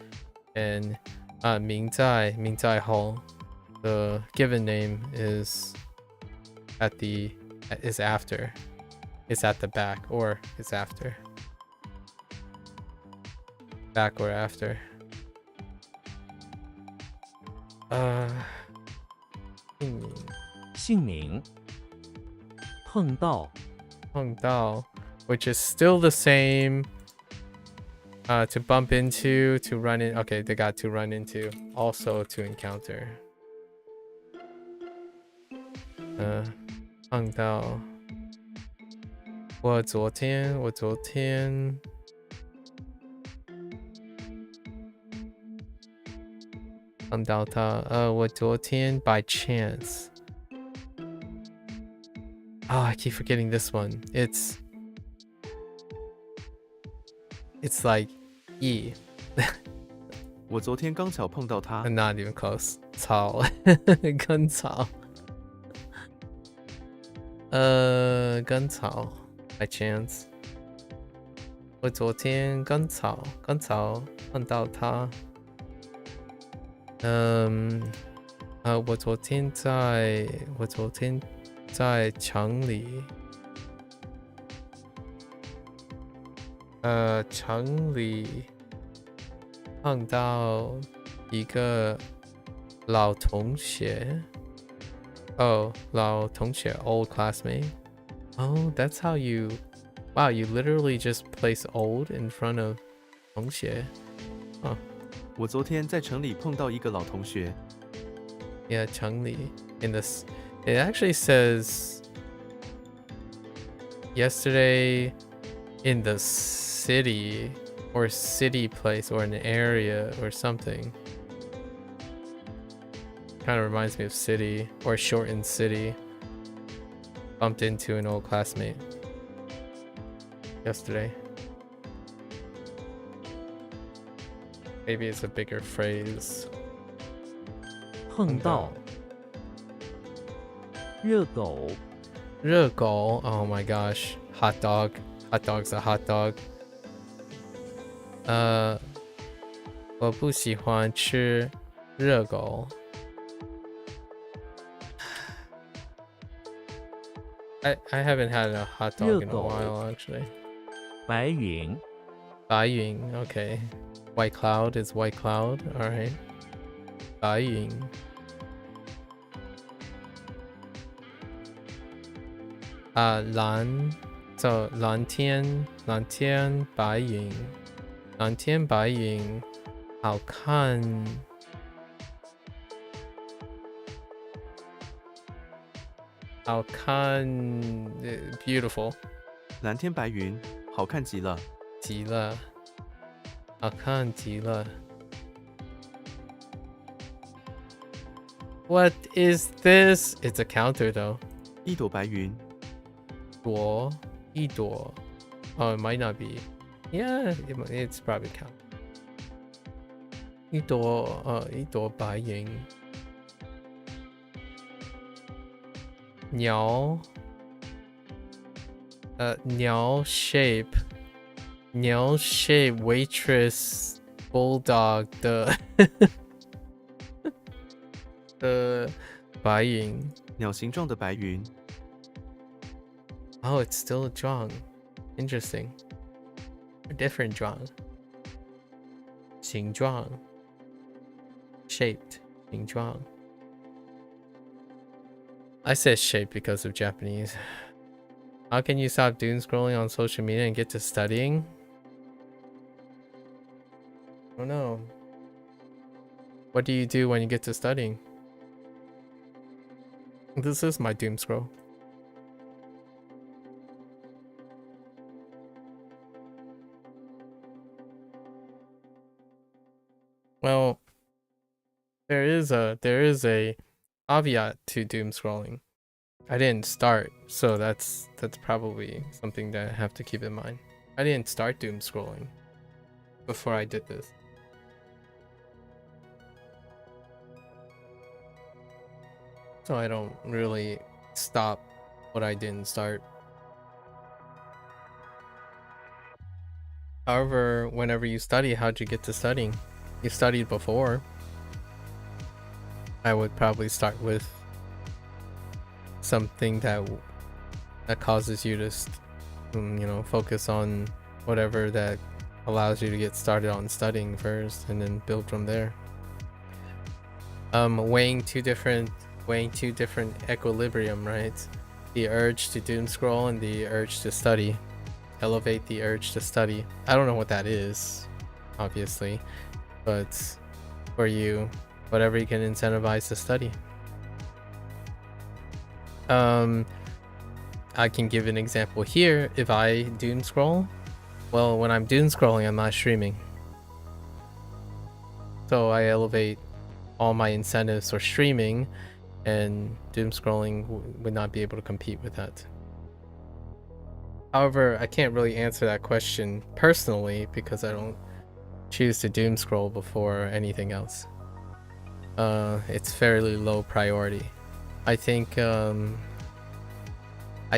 and 名在后 the given name is after. It's at the back or it's after. Back or after. 姓名碰到 which is still the same. To bump into, to run in. Okay, they got to run into, also to encounter. 碰到我昨天碰到他我昨天 by chance. Oh, I keep forgetting this one. It's like E. 我昨天刚巧碰到他。Not even close. 草跟草。跟草 by chance. 我昨天跟草碰到他。我昨天在城里。城里碰到一个老同学。Oh, 老同学 old classmate. Oh, that's how you... Wow, you literally just place old in front of 同学. Huh. 我昨天在城里碰到一个老同学。Yeah, 城里 in this... It actually says yesterday in the city or city place or an area or something. Kind of reminds me of city or shortened city. Bumped into an old classmate yesterday. Maybe it's a bigger phrase. 碰到热狗热狗 oh my gosh. Hot dog. Hot dog's a hot dog. 我不喜欢吃热狗。I haven't had a hot dog in a 热狗 while actually. 白云，白云, okay. White cloud is white cloud, alright. 白云. So 蓝天白云. 蓝天白云好看. Beautiful. 蓝天白云，好看极了。极了，好看极了。What is this? It's a counter though. 一朵白云，一朵. Oh, it might not be. Yeah, it's probably count. 一朵白云. 鸟 shape waitress bulldog 的白云. 鸟形状的白云， Oh, it's still a zhuang. Interesting. A different zhuang. 形状 shaped 形状. I said shape because of Japanese. How can you stop doom scrolling on social media and get to studying? I don't know. What do you do when you get to studying? This is my doom scroll. Well, there is a caveat to doom scrolling. I didn't start, so that's probably something that I have to keep in mind. I didn't start doom scrolling before I did this. So I don't really stop what I didn't start. However, whenever you study, how'd you get to studying? You studied before. I would probably start with something that causes you to focus on whatever that allows you to get started on studying first and then build from there. Weighing two different equilibrium, right? The urge to doom scroll and the urge to study. Elevate the urge to study. I don't know what that is, obviously, but for you, whatever you can incentivize to study. I can give an example here. If I doom scroll, well, when I'm doom scrolling, I'm not streaming. So I elevate all my incentives for streaming, and doom scrolling would not be able to compete with that. However, I can't really answer that question personally because I don't choose to doom scroll before anything else. It's fairly low priority. I think I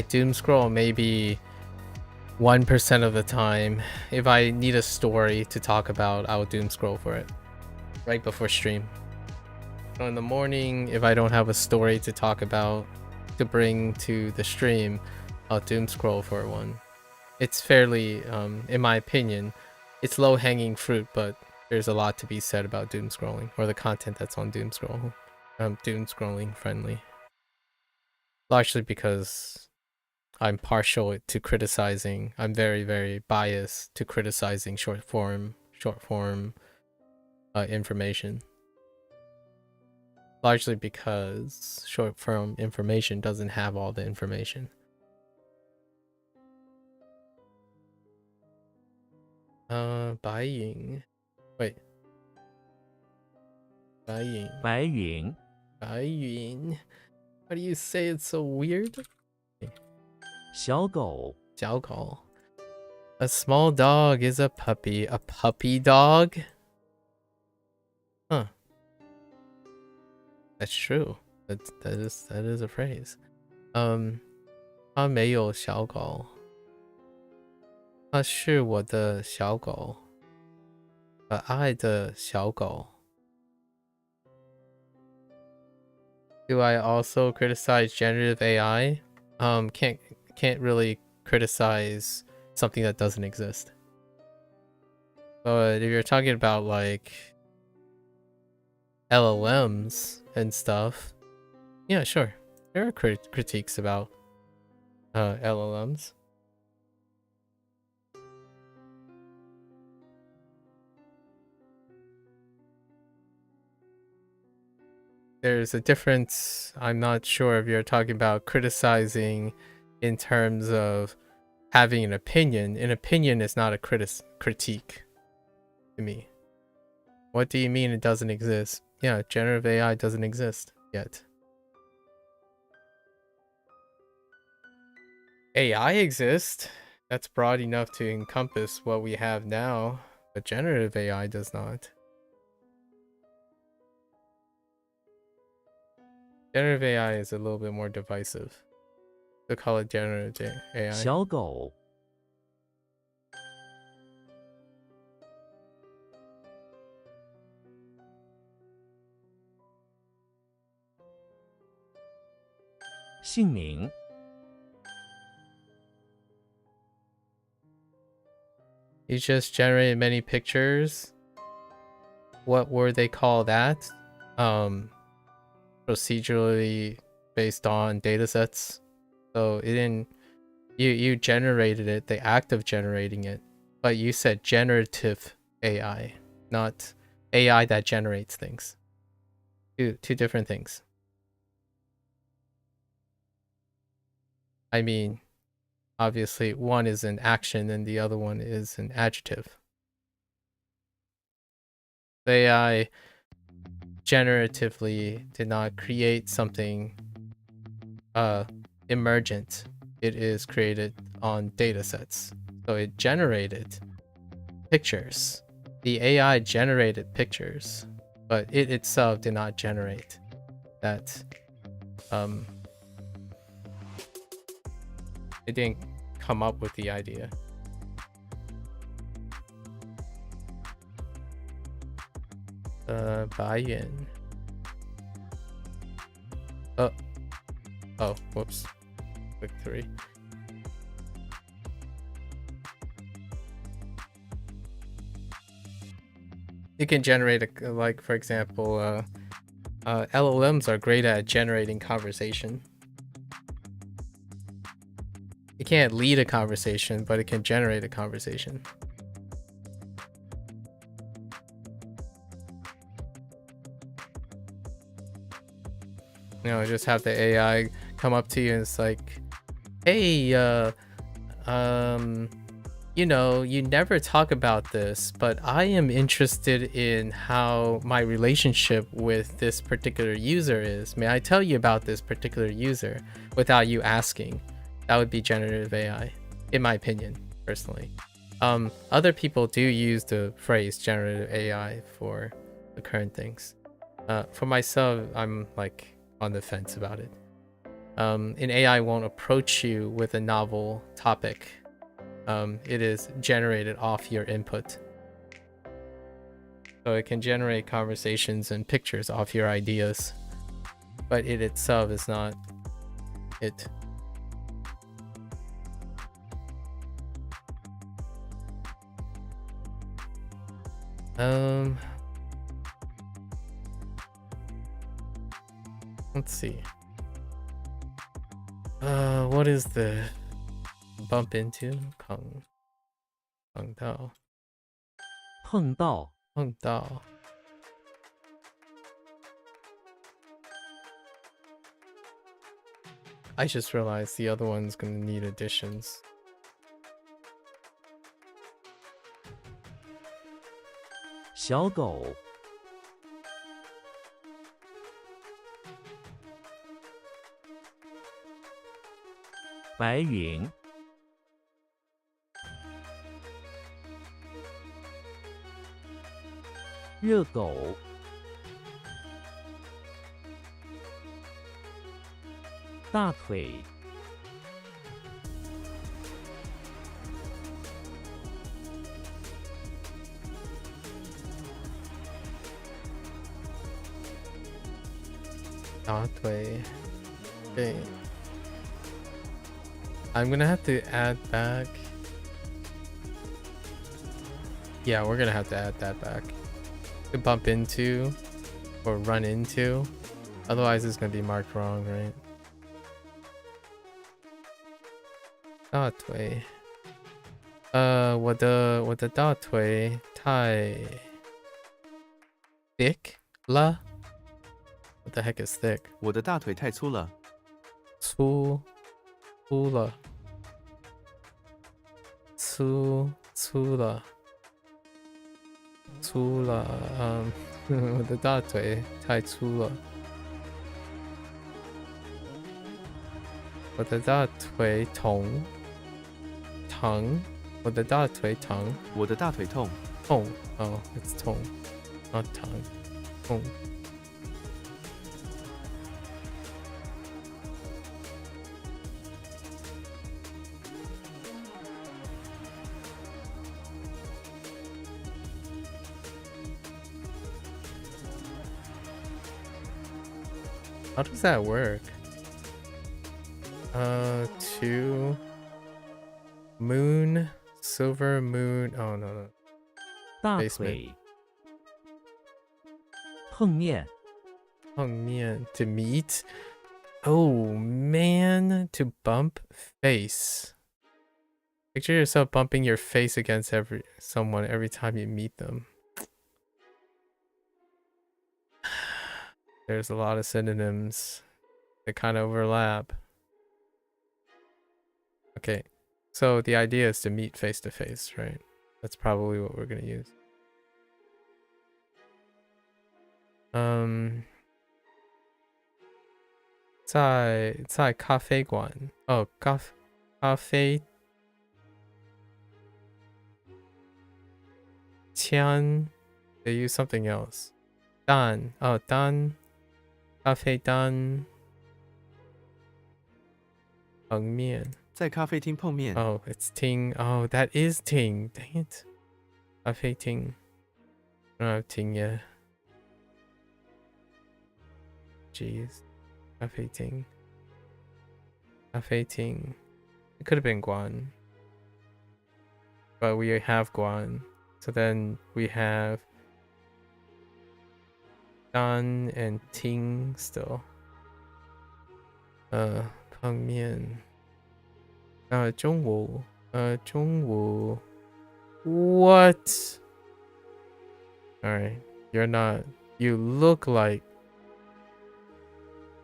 doom scroll maybe 1% of the time. If I need a story to talk about, I'll doom scroll for it right before stream. So in the morning, if I don't have a story to talk about to bring to the stream, I'll doom scroll for one. It's fairly, in my opinion, it's low-hanging fruit, but there's a lot to be said about doom scrolling, or the content that's on doom scroll. Doom scrolling friendly. Largely because I'm partial to criticizing. I'm very, very biased to criticizing short form information. Largely because short form information doesn't have all the information. Buying. Wait. Buying. 白云， Buying. How do you say it so weird? 小狗， 小狗. A small dog is a puppy. A puppy dog? Huh. That's true. That is a phrase. 它没有小狗。它是我的小狗。可爱的小狗. Do I also criticize generative AI? Can't really criticize something that doesn't exist. But if you're talking about like LLMs and stuff, yeah, sure. There are critiques about LLMs. There's a difference. I'm not sure if you're talking about criticizing in terms of having an opinion. An opinion is not a critique to me. What do you mean it doesn't exist? Yeah, generative AI doesn't exist yet. AI exists. That's broad enough to encompass what we have now, but generative AI does not. Generative AI is a little bit more divisive. To call it generative AI. 小狗 姓名 You just generated many pictures. What were they called that? Procedurally based on datasets. So it didn't. You generated it, the act of generating it, but you said generative AI, not AI that generates things. Two different things. I mean, obviously one is an action and the other one is an adjective. The AI generatively did not create something emergent. It is created on datasets. So it generated pictures. The AI generated pictures, but it itself did not generate that. It didn't come up with the idea. Buy-in. Oh, whoops. Click 3. You can generate a, like, for example, LLMs are great at generating conversation. It can't lead a conversation, but it can generate a conversation. You know, just have the AI come up to you and it's like, hey, you know, you never talk about this, but I am interested in how my relationship with this particular user is. May I tell you about this particular user without you asking? That would be generative AI, in my opinion, personally. Other people do use the phrase generative AI for the current things. For myself, I'm like on the fence about it. An AI won't approach you with a novel topic. It is generated off your input. So it can generate conversations and pictures off your ideas, but it itself is not it. Let's see. What is the bump into? 碰到碰到 碰到 I just realized the other one's gonna need additions. 小狗 白云 热狗 大腿 Pathway. Okay. I'm gonna have to add back. Yeah, we're gonna have to add that back. To bump into or run into. Otherwise it's gonna be marked wrong, right? Pathway. 我的大腿太 thick 了。What the heck is thick? 我的大腿太粗了。粗了。我的大腿太粗了。我的大腿疼。我的大腿疼。我的大腿痛。痛。Oh, it's 痛 not 疼。痛。How does that work? To moon, silver moon. Oh no. 大 Basement 腿碰面 To meet. Oh man, to bump face. Picture yourself bumping your face against someone every time you meet them. There's a lot of synonyms that kind of overlap. Okay, so the idea is to meet face to face, right? That's probably what we're gonna use. 在咖啡馆 Oh, 咖啡枪 They use something else. 蛋 Oh, 蛋咖啡蛋碰面在咖啡厅碰面。Oh, it's ting. Oh, that is ting. Dang it. 咖啡厅 I don't have ting yet. Jeez. 咖啡厅 It could have been guan. But we have guan. So then we have dan and ting still. 碰面中午 What? Alright. You're not. You look like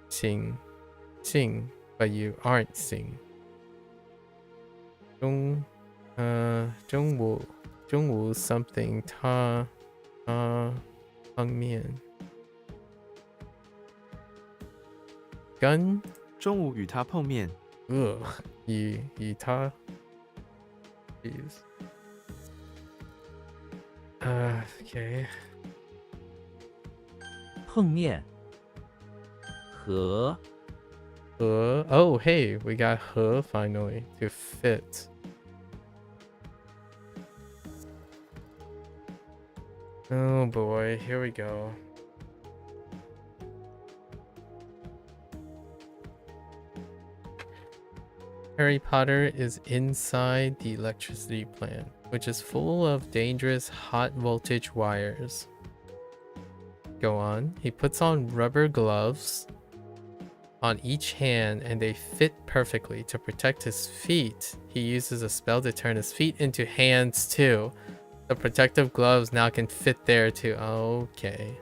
Xing, but you aren't Xing. 中午 something 他碰面跟中午与他碰面。与他 Jeez. Okay. 碰面和 Oh, hey, we got he finally to fit. Oh boy, here we go. Harry Potter is inside the electricity plant, which is full of dangerous hot voltage wires. Go on. He puts on rubber gloves on each hand and they fit perfectly. To protect his feet, he uses a spell to turn his feet into hands too. The protective gloves now can fit there too. Okay.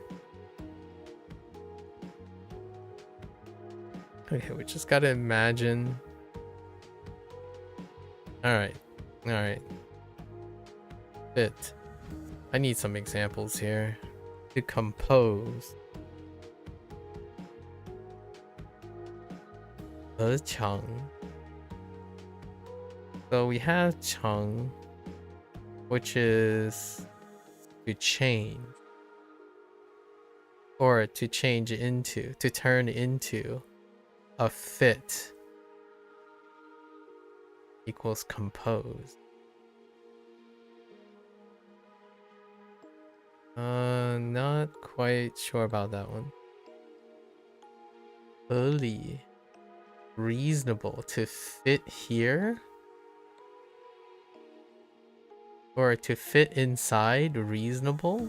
Okay, we just gotta imagine. Alright. Fit. I need some examples here. To compose. 合成. So we have 成, which is to change. Or to change into, to turn into. A fit equals compose. Not quite sure about that one. Early. Reasonable to fit here? Or to fit inside reasonable?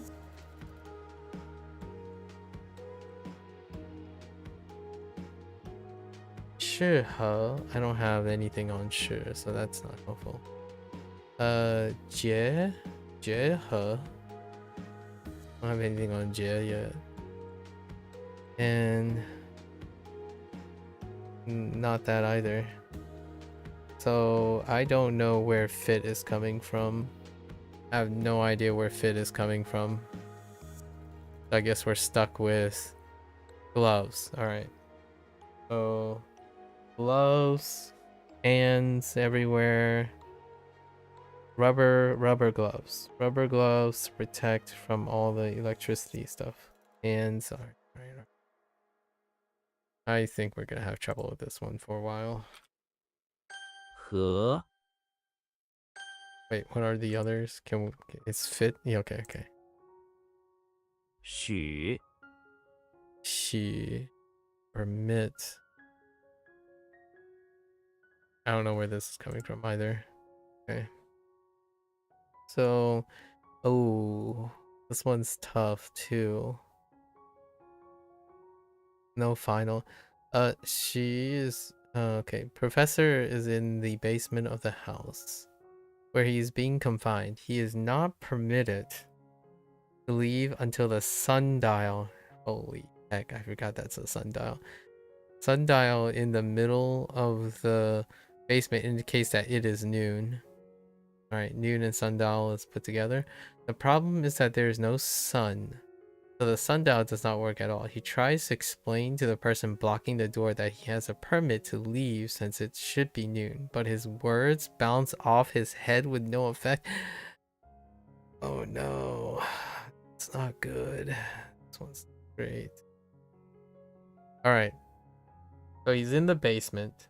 Shi. I don't have anything on shi, so that's not helpful. Jie. I don't have anything on jie yet. And not that either. So I don't know where fit is coming from. I have no idea where fit is coming from. I guess we're stuck with gloves. Alright. So gloves, hands everywhere. Rubber gloves. Rubber gloves to protect from all the electricity stuff. Hands are right. I think we're gonna have trouble with this one for a while. 和 Wait, what are the others? Can we, it's fit? Yeah, okay. 许 She permit. I don't know where this is coming from either. Okay. So, oh, this one's tough too. No final. She is okay. Professor is in the basement of the house where he is being confined. He is not permitted to leave until the sundial. Holy heck, I forgot that's a sundial. Sundial in the middle of the basement indicates that it is noon. Alright, noon and sundial is put together. The problem is that there is no sun. So the sundial does not work at all. He tries to explain to the person blocking the door that he has a permit to leave since it should be noon, but his words bounce off his head with no effect. Oh no. It's not good. This one's great. Alright. So he's in the basement,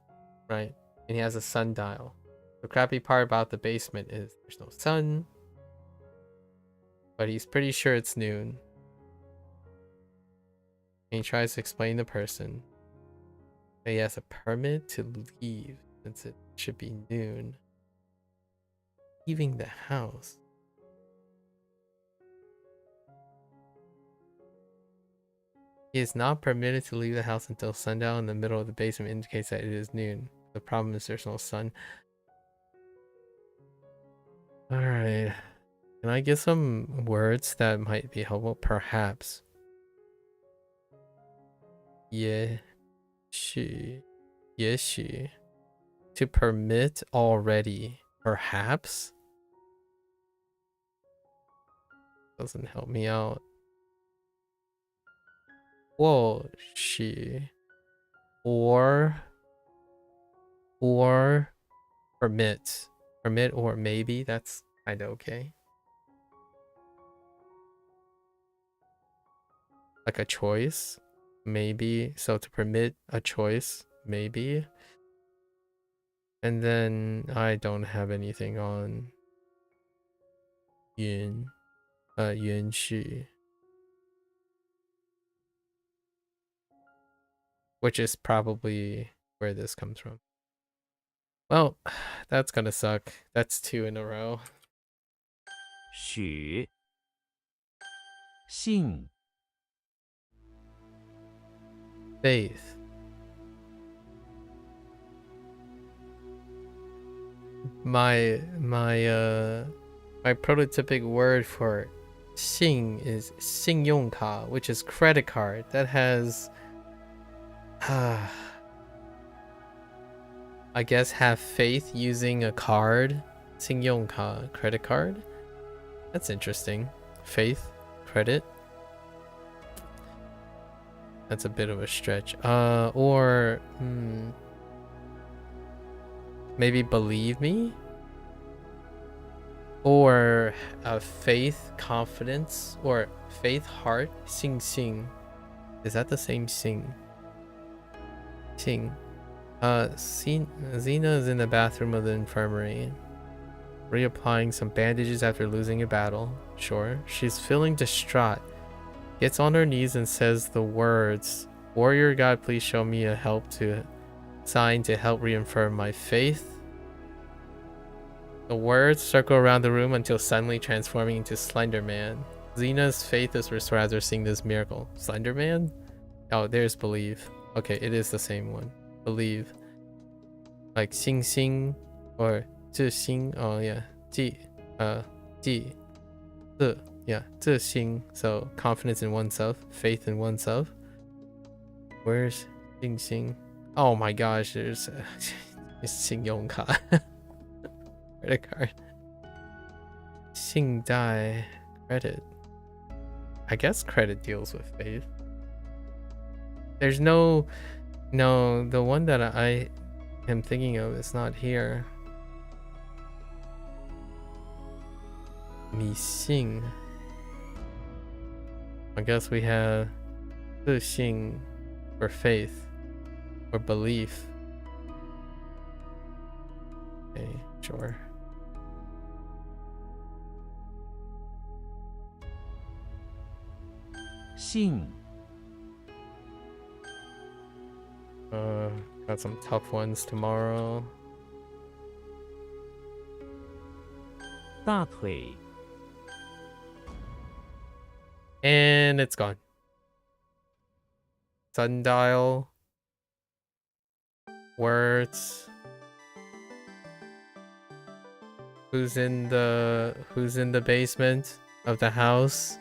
right? And he has a sundial. The crappy part about the basement is there's no sun, but he's pretty sure it's noon. And he tries to explain to the person that he has a permit to leave since it should be noon. Leaving the house. He is not permitted to leave the house until sundown in the middle of the basement indicates that it is noon. The problem is there's no sun. Alright. Can I get some words that might be helpful? Perhaps. Yeah. She. To permit already. Perhaps? Doesn't help me out. Whoa, she. Or permit. Permit or maybe, that's kind of okay. Like a choice, maybe. So to permit a choice, maybe. And then I don't have anything on yun shi, which is probably where this comes from. Well, that's gonna suck. That's 2 in a row. 许 信 Faith. My prototypic word for 信 is 信用卡, which is credit card. That has I guess have faith using a card. 信用卡, credit card. That's interesting. Faith, credit. That's a bit of a stretch. Or maybe believe me? Or faith, confidence, or faith, heart, 信心. Is that the same sing? Sing. Xena is in the bathroom of the infirmary, reapplying some bandages after losing a battle. Sure. She's feeling distraught. Gets on her knees and says the words Warrior God, please show me a sign to help reaffirm my faith. The words circle around the room until suddenly transforming into Slender Man. Xena's faith is restored after seeing this miracle. Slender Man? Oh, there's believe. Okay, it is the same one. Believe. Like Xing Xing or Zhi Xing. Oh yeah. Ji. Ji. Zhi. Yeah. Zhi Xing. So confidence in oneself. Faith in oneself. Where's Xing Xing? Oh my gosh, there's Xing Yong Ka. Credit card. Xing Dai. Credit. I guess credit deals with faith. There's no, the one that I am thinking of is not here. Mi Xing. I guess we have Zhi Xing for faith or belief. Okay, sure. Xing. Got some tough ones tomorrow. 大腿 And it's gone. Sundial. Words. Who's in the basement of the house?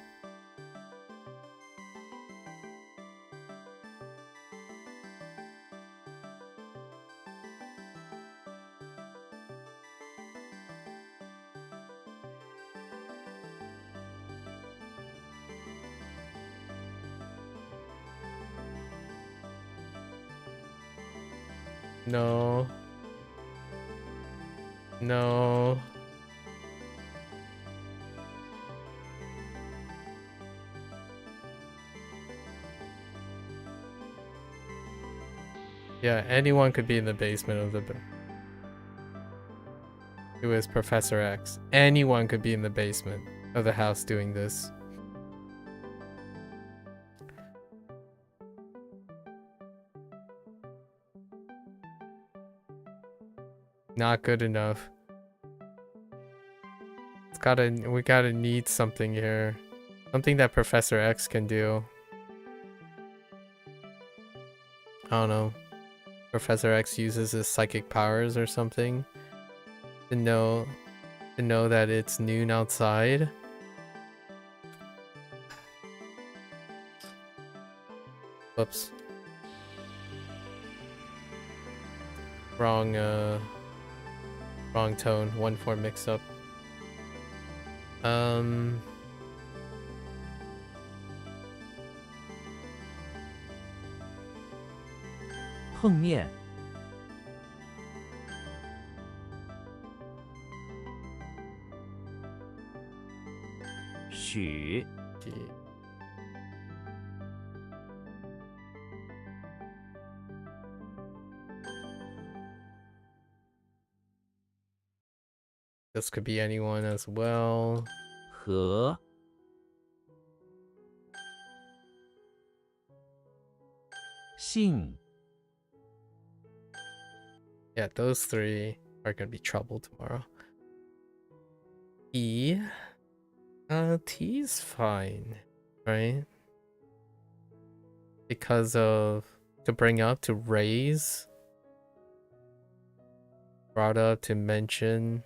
No. No. Yeah, anyone could be in the basement of the... Who is Professor X? Anyone could be in the basement of the house doing this. Not good enough. We gotta need something here. Something that Professor X can do. I don't know. Professor X uses his psychic powers or something to know that it's noon outside. Whoops. Wrong tone. 1-4 mix up. 碰面 许 This could be anyone as well. 和 信 Yeah, those three are gonna be trouble tomorrow. E. T's fine, right? Because of to bring up, to raise, brought up, to mention.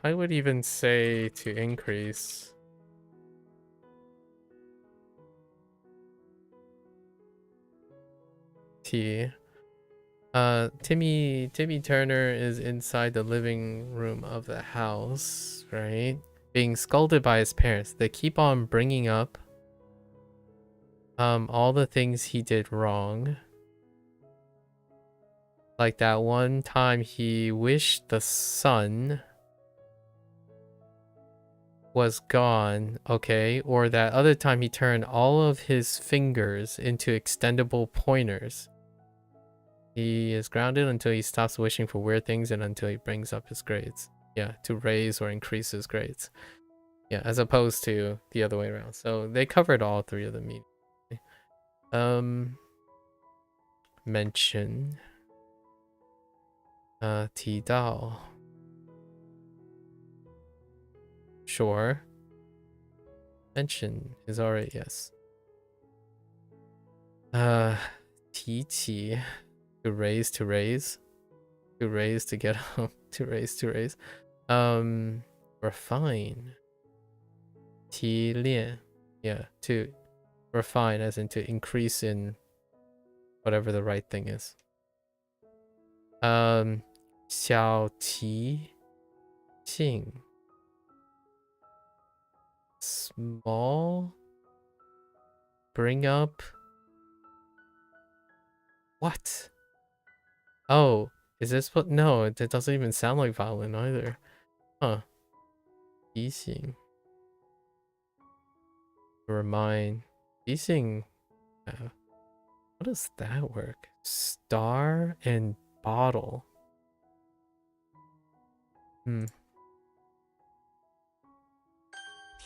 I would even say to increase. T. Timmy Turner is inside the living room of the house, right? Being scolded by his parents. They keep on bringing up all the things he did wrong. Like that one time he wished the sun was gone, okay? Or that other time he turned all of his fingers into extendable pointers. He is grounded until he stops wishing for weird things and until he brings up his grades. Yeah, to raise or increase his grades. Yeah, as opposed to the other way around. So they covered all three of the meanings. Mention. 提到. Sure. Mention is already yes. 提起. To raise, to raise. To raise, to get up. To raise, to raise. Refine. 提炼. Yeah, to refine as in to increase in whatever the right thing is. 小提醒. Small. Bring up. What? Oh, is this what? No, it doesn't even sound like violin either. Huh. 提醒. Remind. 提醒. How does that work? Star and bottle.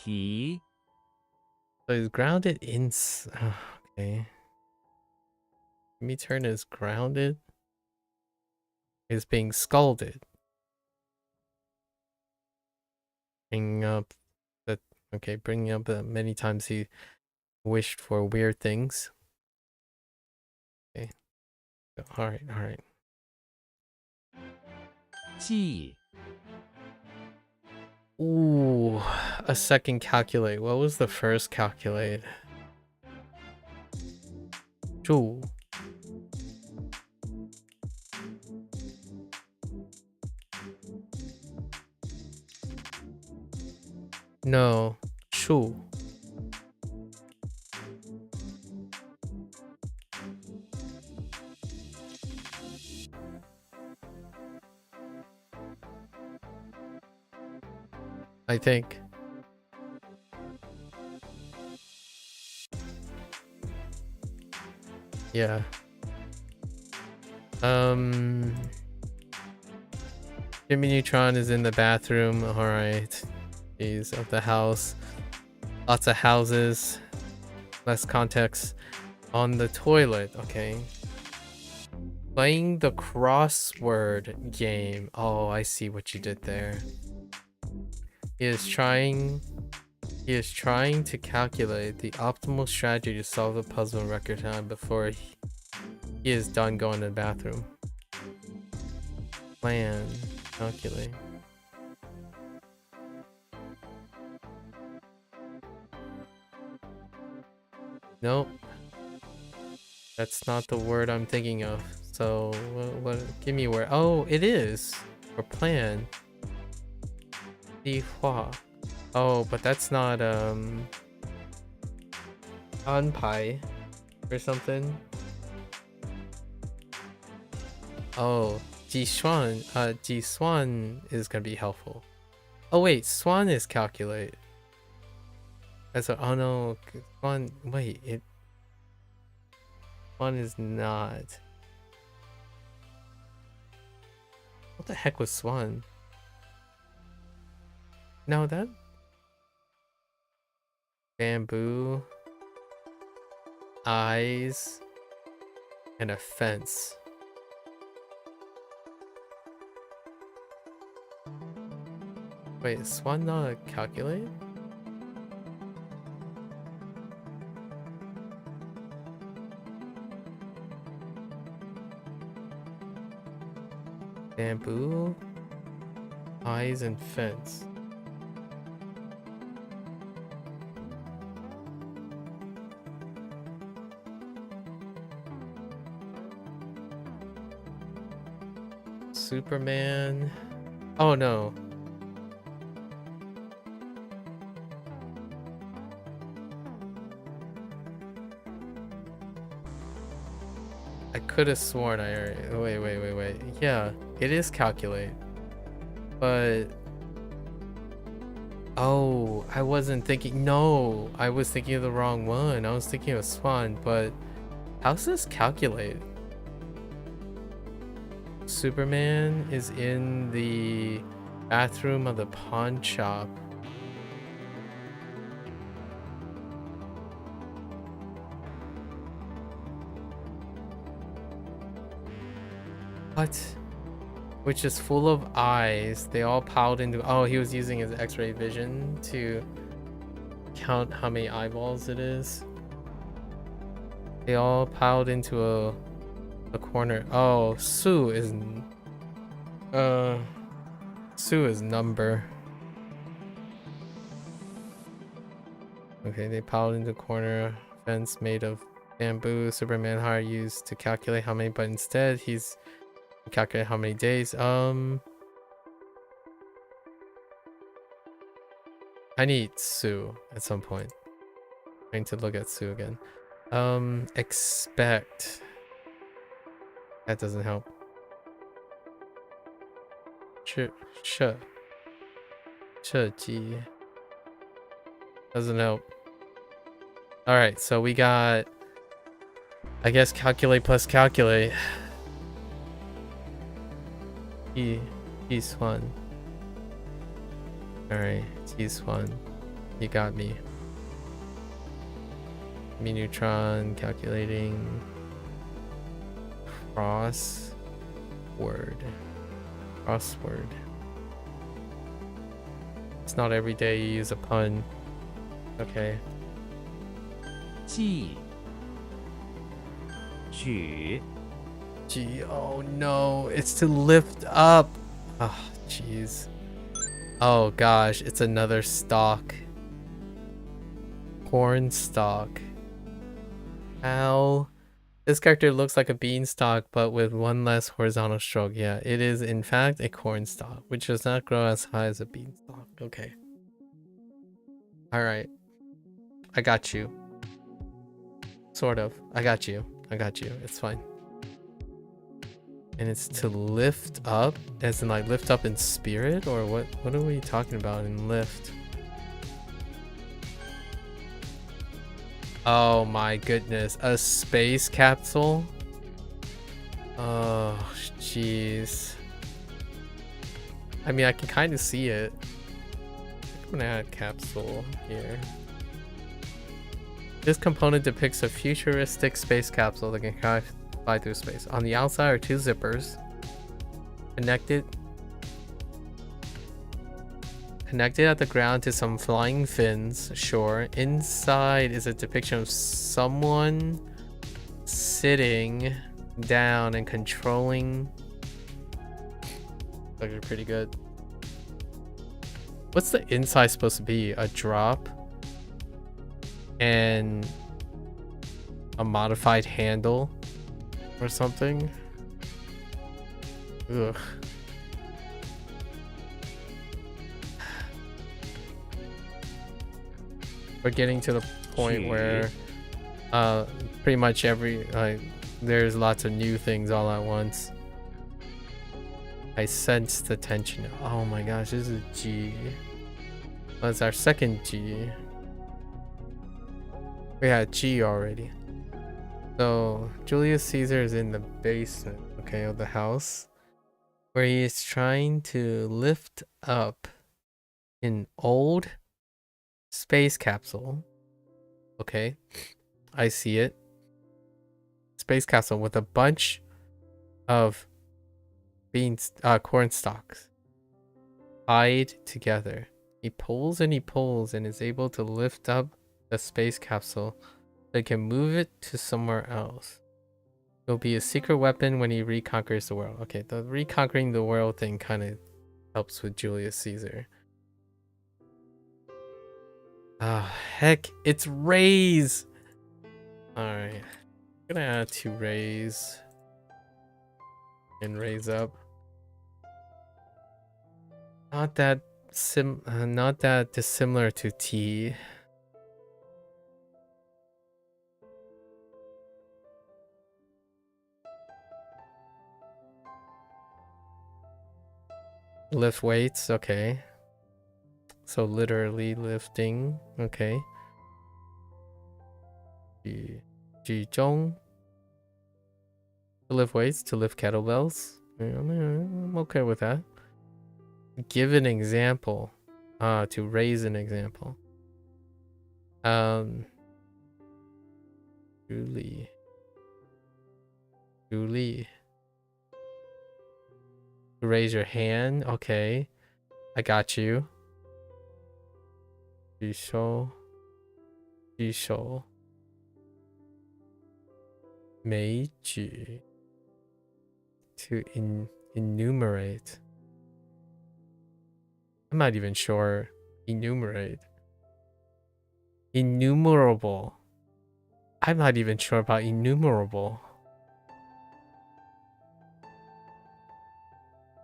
He. So he's grounded in. Okay. Me turn is grounded. Is being scalded. Bringing up that. Okay, bringing up the many times he wished for weird things. Okay. All right. All right. 记 Ooh, a second calculate. What was the first calculate? 注. No, 数. I think. Yeah. Jimmy Neutron is in the bathroom. Alright. He's of the house. Lots of houses. Less context. On the toilet. Okay. Playing the crossword game. Oh, I see what you did there. He is trying to calculate the optimal strategy to solve the puzzle in record time before he is done going to the bathroom. Plan. Calculate. Nope. That's not the word I'm thinking of. So, what give me a word. Oh, it is. Or plan. 计划. Oh, but that's not安排 or something. Oh, 计算 计算 is gonna be helpful. Oh wait, swan is calculate. That's a, oh no, swan, wait, it swan is not. What the heck was swan? No, that bamboo, eyes, and a fence. Wait, is swan not a calculate? Bamboo, eyes, and fence. Superman. Oh no. I could have sworn I already... Wait. Yeah, it is calculate. But... Oh, I wasn't thinking... No, I was thinking of the wrong one. I was thinking of Swan, but... How's this calculate? Superman is in the bathroom of the pawn shop. What? Which is full of eyes. They all piled into... Oh, he was using his X-ray vision to count how many eyeballs it is. They all piled into a corner. Oh, Sue is number. Okay, they piled into a corner. Fence made of bamboo. Superman hire used to calculate how many, but instead he's calculate how many days. I need Sue at some point. I need to look at Sue again. Expect. That doesn't help. G. Doesn't help. Alright, so we got, I guess, calculate plus calculate. He's one. Alright, he's one. You got me. Me neutron calculating. Crossword. It's not every day you use a pun. Okay. 记举 Gee, oh no, it's to lift up. Oh, jeez. Oh gosh, it's another stalk. Corn stalk. Ow. This character looks like a beanstalk, but with one less horizontal stroke. Yeah, it is in fact a corn stalk, which does not grow as high as a beanstalk. Okay. Alright. I got you. Sort of. I got you. It's fine. And it's to lift up? As in like lift up in spirit? Or what are we talking about in lift? Oh my goodness, a space capsule? Oh, jeez. I mean, I can kind of see it. I'm gonna add capsule here. This component depicts a futuristic space capsule that can fly through space. On the outside are two zippers connected at the ground to some flying fins. Sure. Inside is a depiction of someone sitting down and controlling. Those are pretty good. What's the inside supposed to be? A drop and a modified handle or something? Ugh. We're getting to the point where pretty much there's lots of new things all at once. I sense the tension. Oh my gosh, this is G. That's our second G. We had G already. So Julius Caesar is in the basement, okay, of the house, where he is trying to lift up an old space capsule. Okay, I see it. Space capsule with a bunch of corn stalks tied together. He pulls and is able to lift up the space capsule. They can move it to somewhere else. It'll be a secret weapon when he reconquers the world. Okay, the reconquering the world thing kind of helps with Julius Caesar. Ah, heck, it's rays. Alright, I'm gonna add 2 rays and raise up. Not that dissimilar to T. Lift weights, okay. So literally lifting, okay. 举重 to lift weights, to lift kettlebells. I'm okay with that. Give an example. To raise an example. Julie. To raise your hand, okay. I got you. 举手 枚举 to enumerate. I'm not even sure. Enumerate. Innumerable. I'm not even sure about innumerable.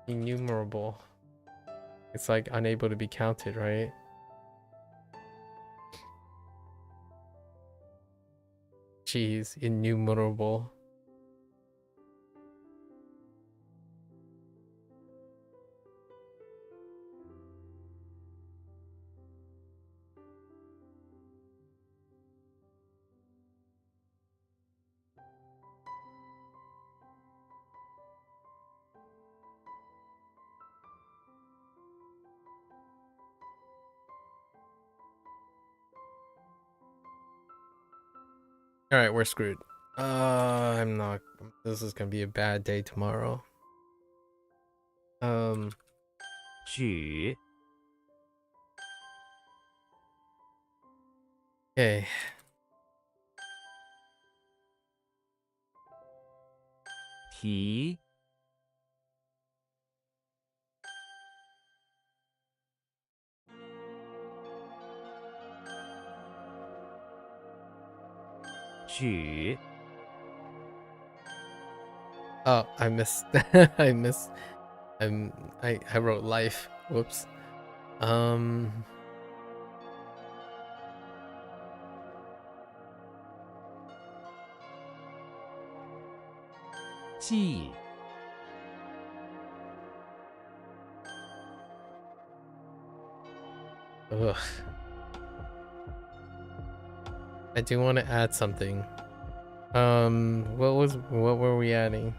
Innumerable. It's like unable to be counted, right? Jeez, innumerable. All right, we're screwed. I'm not. This is gonna be a bad day tomorrow. 举 Okay. 提 举 Oh, I missed. I wrote life. Whoops. 记 Ugh. I do want to add something. What were we adding?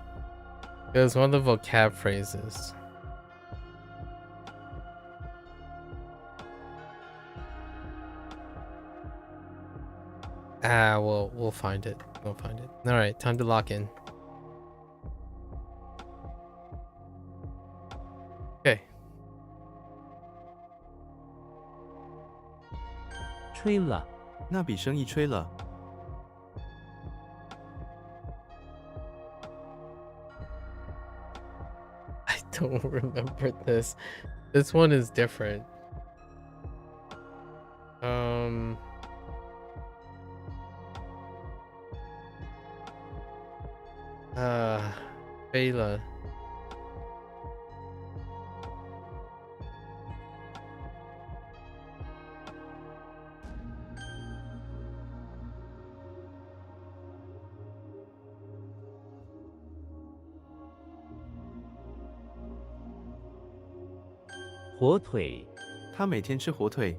It was one of the vocab phrases. We'll find it. We'll find it. All right, time to lock in. Okay. 吹了 那笔生意吹了。 I don't remember this. This one is different. Bela. 火腿 他每天吃火腿。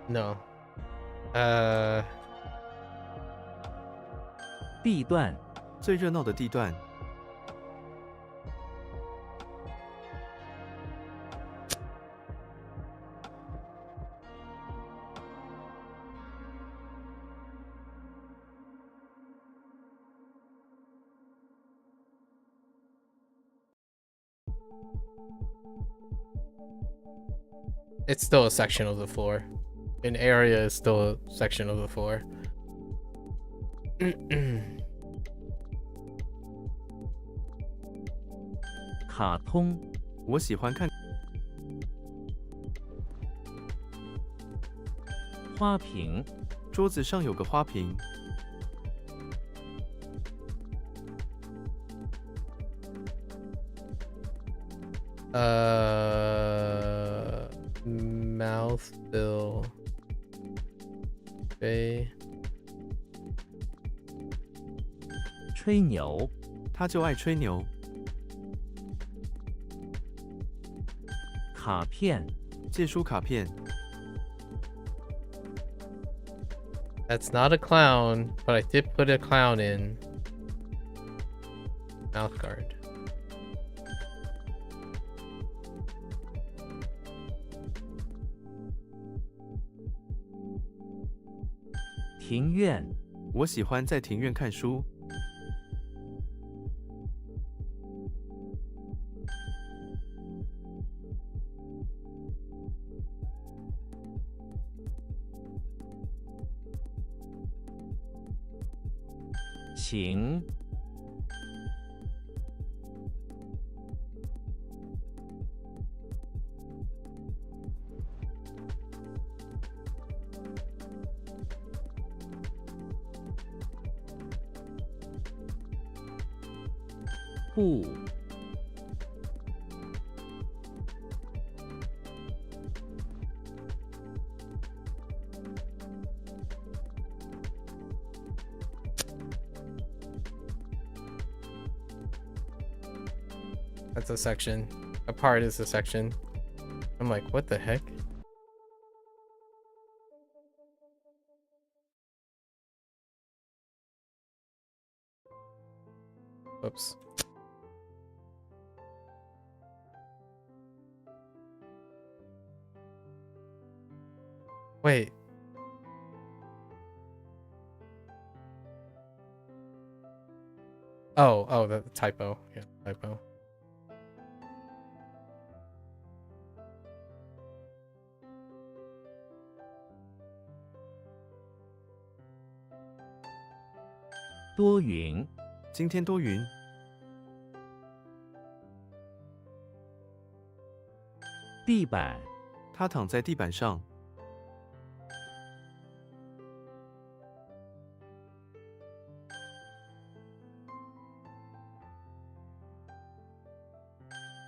No. 地段 最热闹的地段。 It's still a section of the floor. An area is still a section of the floor. 卡通 我喜欢看。 花瓶 桌子上有个花瓶。Mouthful. Okay. 吹牛，他就爱吹牛。卡片，借书卡片， That's not a clown, but I did put a clown in. Mouth guard. 庭院，我喜欢在庭院看书。请，不，That's a section. A part is a section. I'm like, what the heck? Whoops. Wait. Oh, the typo. Yeah, typo. "多云，今天多云，地板，他躺在地板上。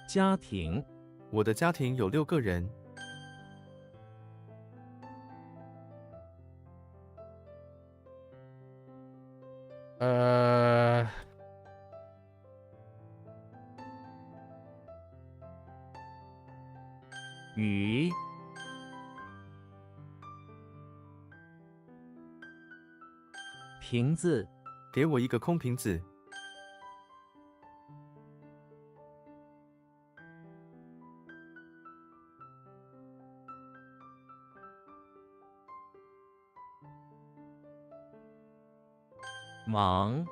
家庭，我的家庭有6个人。鱼，瓶子，给我一个空瓶子。忙，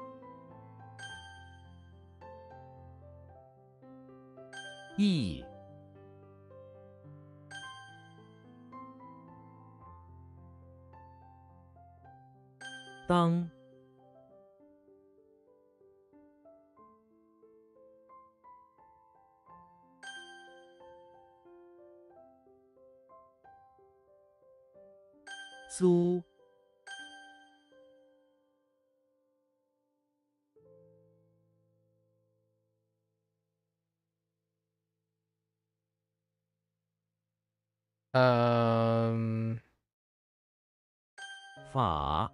意，当，租，法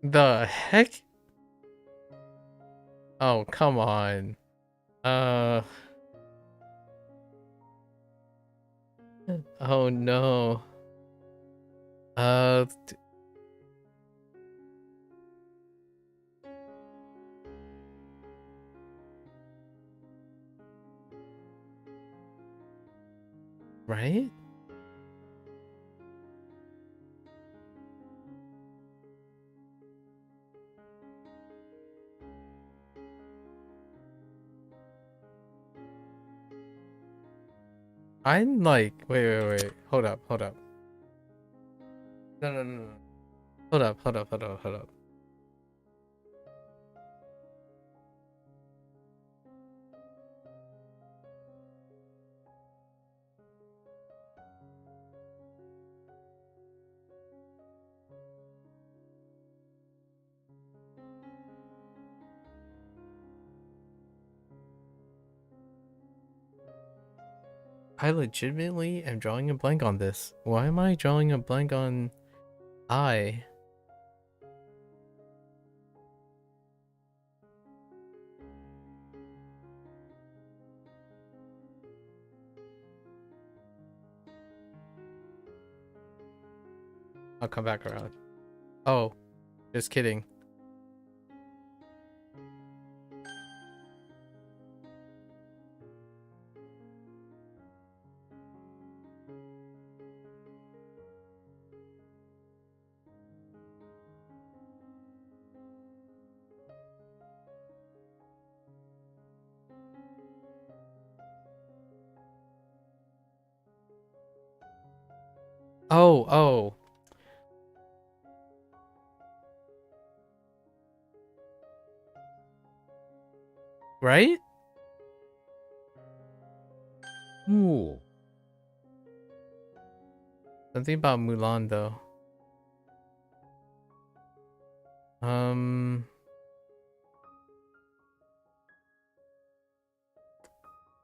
，The heck? Oh, come on. Oh no. Right? I'm like, wait. Hold up. No. Hold up. I legitimately am drawing a blank on this. Why am I drawing a blank on I? I'll come back around. Oh, just kidding. Oh. Right? 木 Something about Mulan though.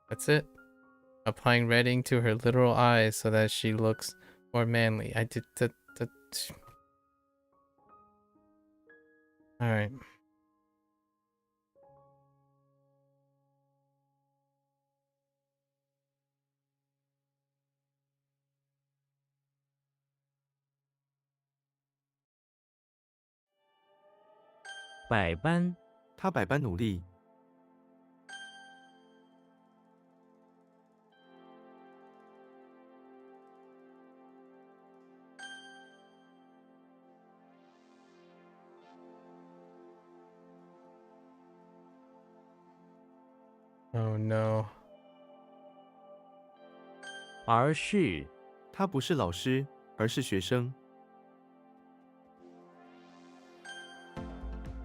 That's it. Applying red ink to her literal eyes so that she looks more manly. I did that. All right.百般他百般努力。 Oh no. 而是他不是老师，而是学生。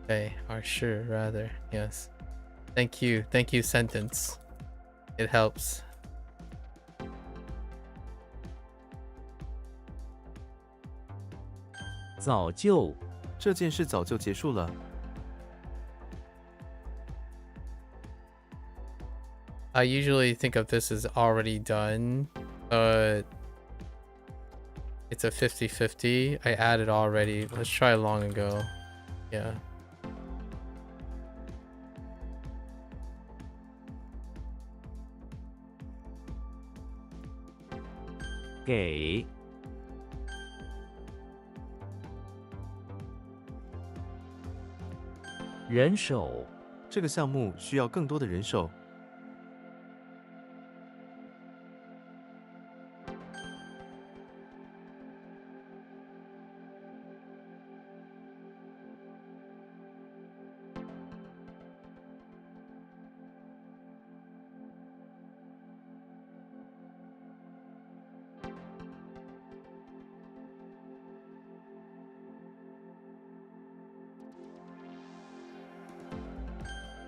Okay, or sure, rather. Yes. Thank you, sentence. It helps. 早就这件事早就结束了。 I usually think of this as already done, but it's a 50-50. I added already. Let's try long ago. Yeah. 给人手这个项目需要更多的人手。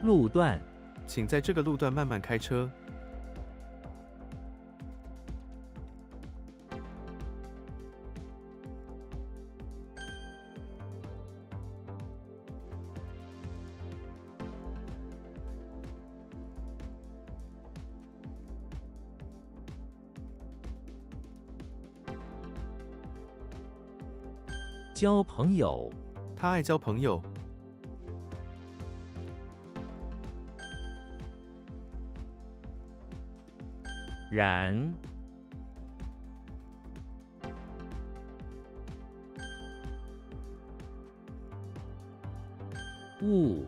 路段请在这个路段慢慢开车。 交朋友他爱交朋友。 然物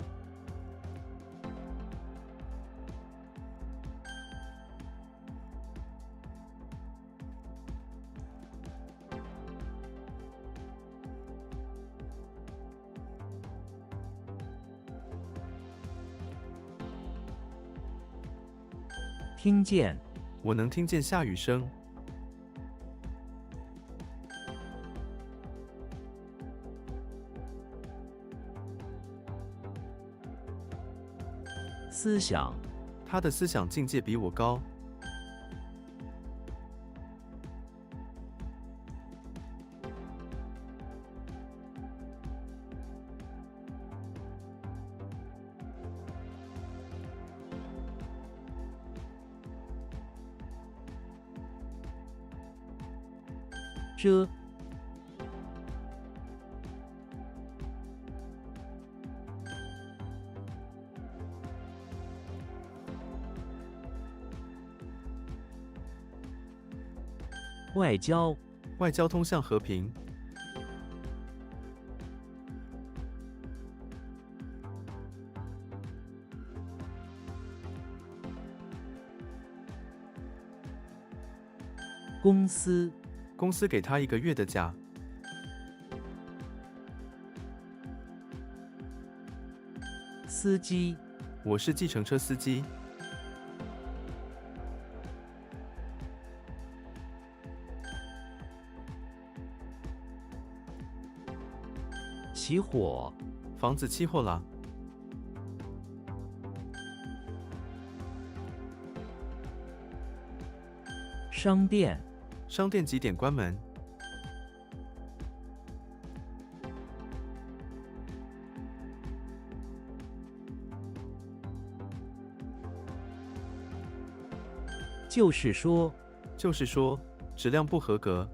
听见我能听见下雨声。 思想他的思想境界比我高。遮，外交，外交通向和平，公司，公司给他1个月的假，司机，我是计程车司机，起火，房子起火了，商店，商店几点关门？就是说，就是说，质量不合格。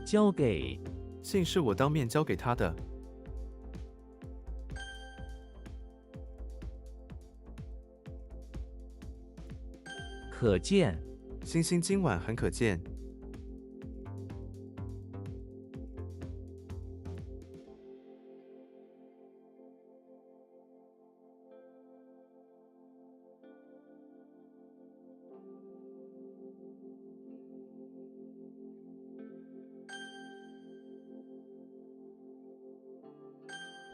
交给，信是我当面交给他的，可见，星星今晚很可见。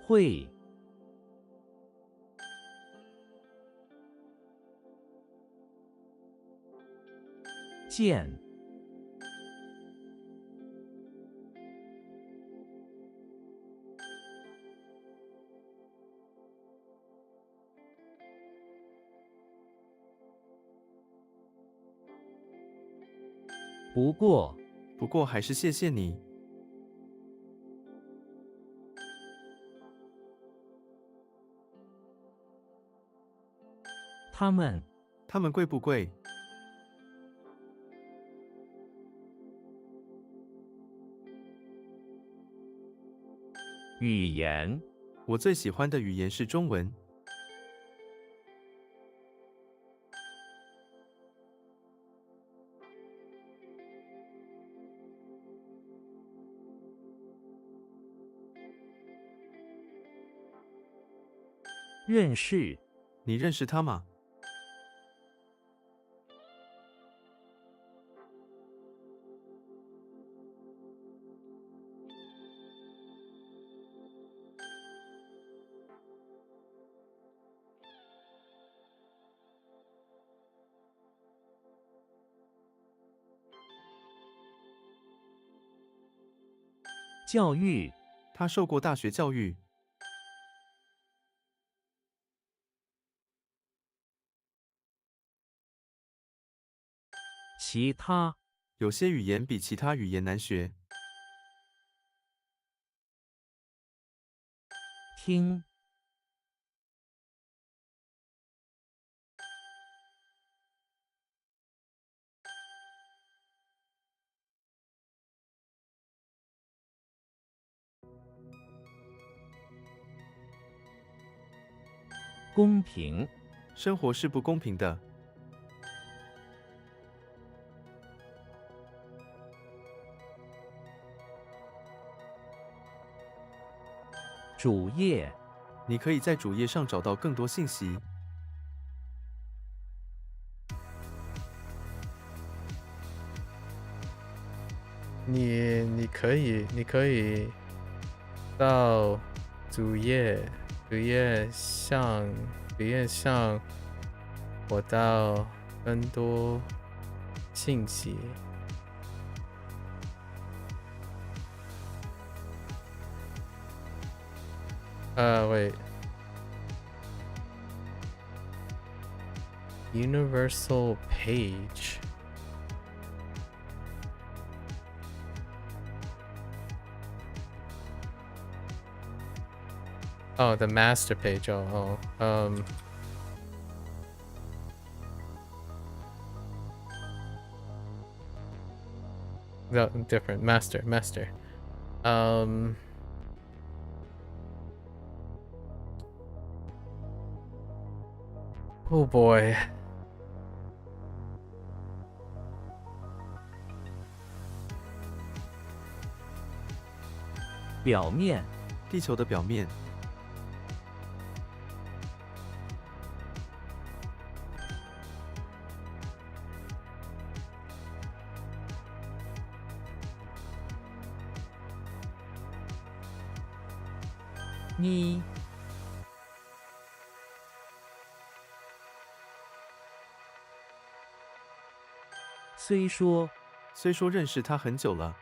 会，见，不过，不过还是谢谢你。他们，他们贵不贵？语言，我最喜欢的语言是中文。认识，你认识他吗？教育，他受过大学教育。其他，有些语言比其他语言难学。听，公平，生活是不公平的。主页，你可以在主页上找到更多信息。你可以到主页，比业向我到更多信息。wait. Universal page. Oh, the master page. No, different. Master. Oh boy. 表面，地球的表面，你虽说认识他很久了，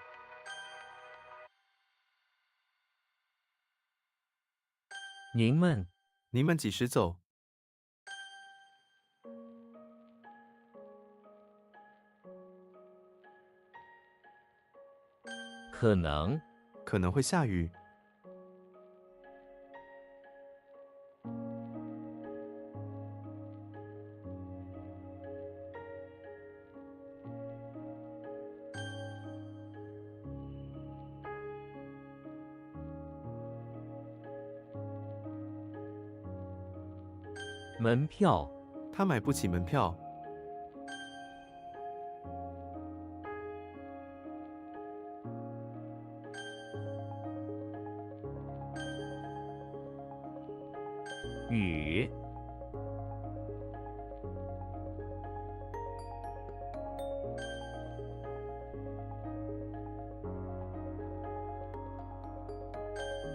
您们几时走？可能会下雨。门票，他买不起门票。雨，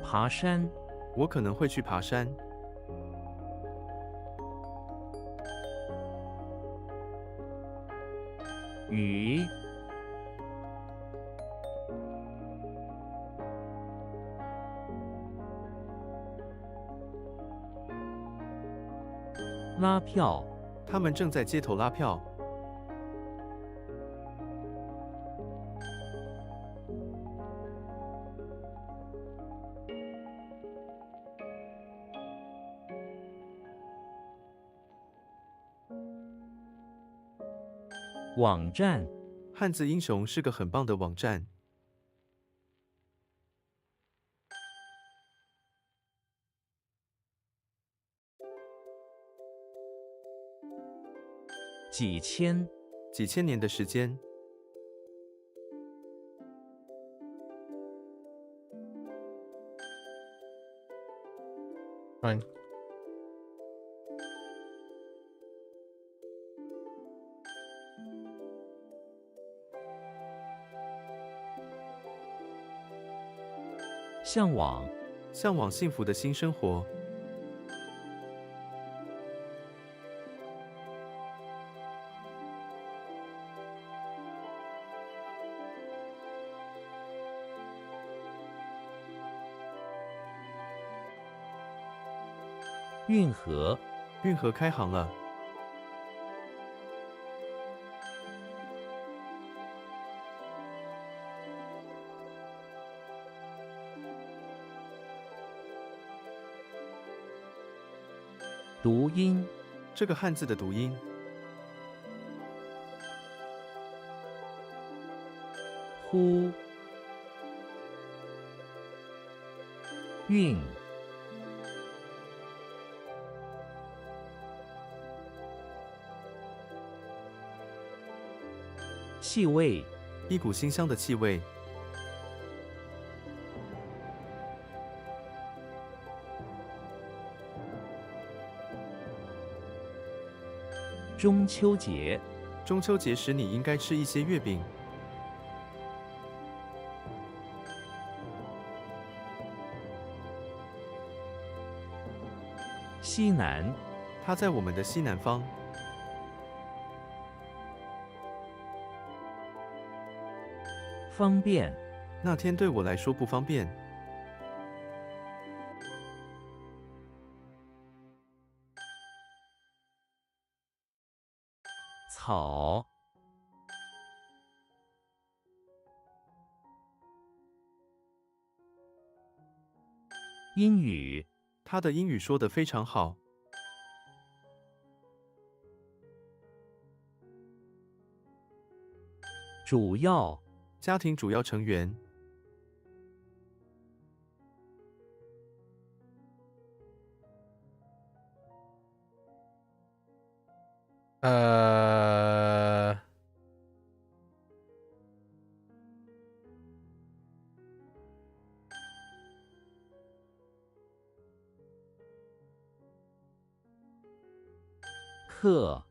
爬山，我可能会去爬山。雨，拉票，他们正在街头拉票。网站，汉字英雄是个很棒的网站。几千年的时间，向往幸福的新生活。运河开航了。读音，这个汉字的读音，呼，韵，气味，一股馨香的气味。中秋节，中秋节时你应该吃一些月饼。西南，他在我们的西南方。方便，那天对我来说不方便。草，英语，他的英语说得非常好。主要，家庭主要成员。课，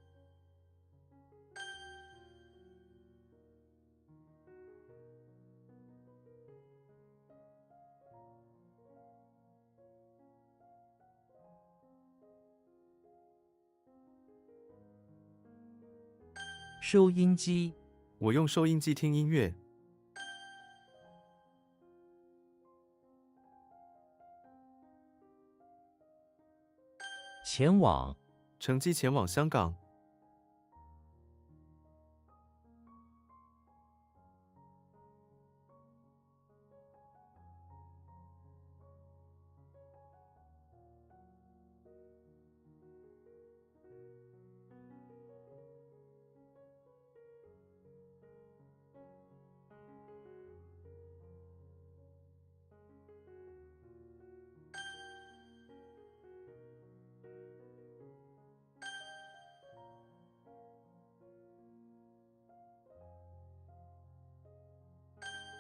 收音机，我用收音机听音乐。前往，乘机前往香港。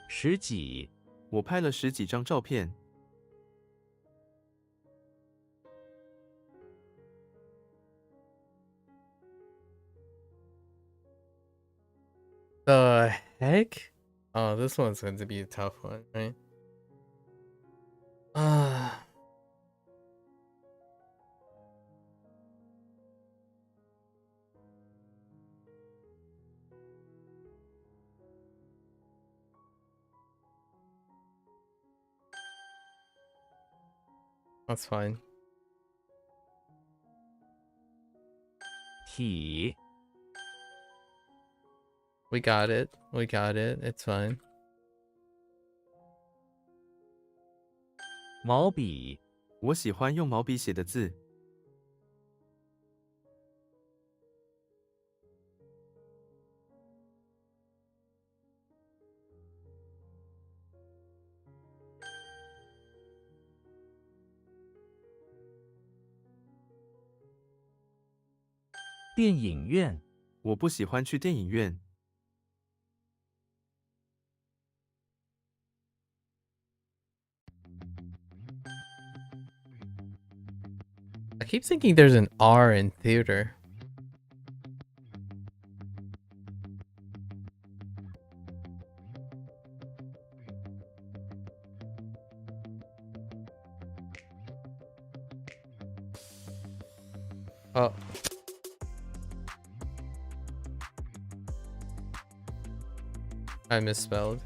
十几，我拍了10几张照片。The heck? Oh, this one's going to be a tough one, right? Ah. That's fine. 体， We got it. We got it. It's fine. 毛笔，我喜欢用毛笔写的字。电影院，我不喜欢去电影院。I keep thinking there's an R in theater. Oh. I misspelled.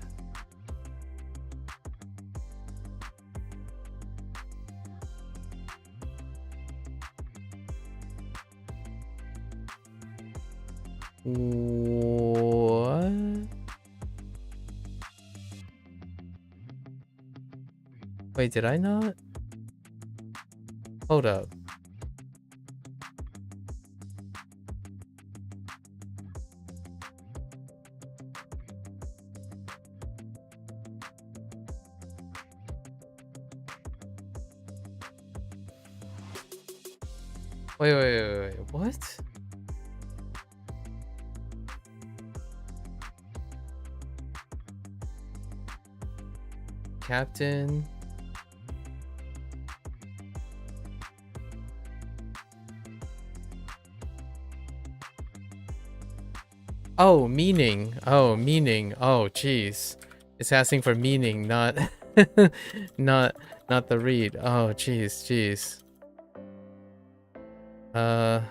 What? Wait, did I not? Hold up. Wait. What? Captain. Oh, meaning. Oh, meaning. Oh, jeez. It's asking for meaning, not not the read. Oh, jeez. Uh.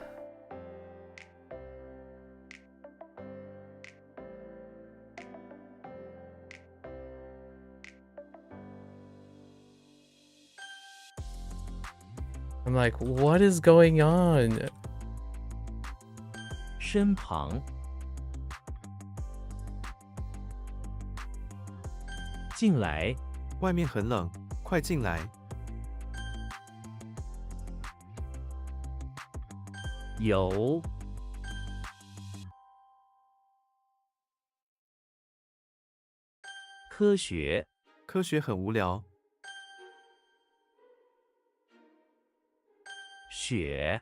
I'm like, what is going on? 身旁。进来。外面很冷，快进来。有。科学。科学很无聊。雪。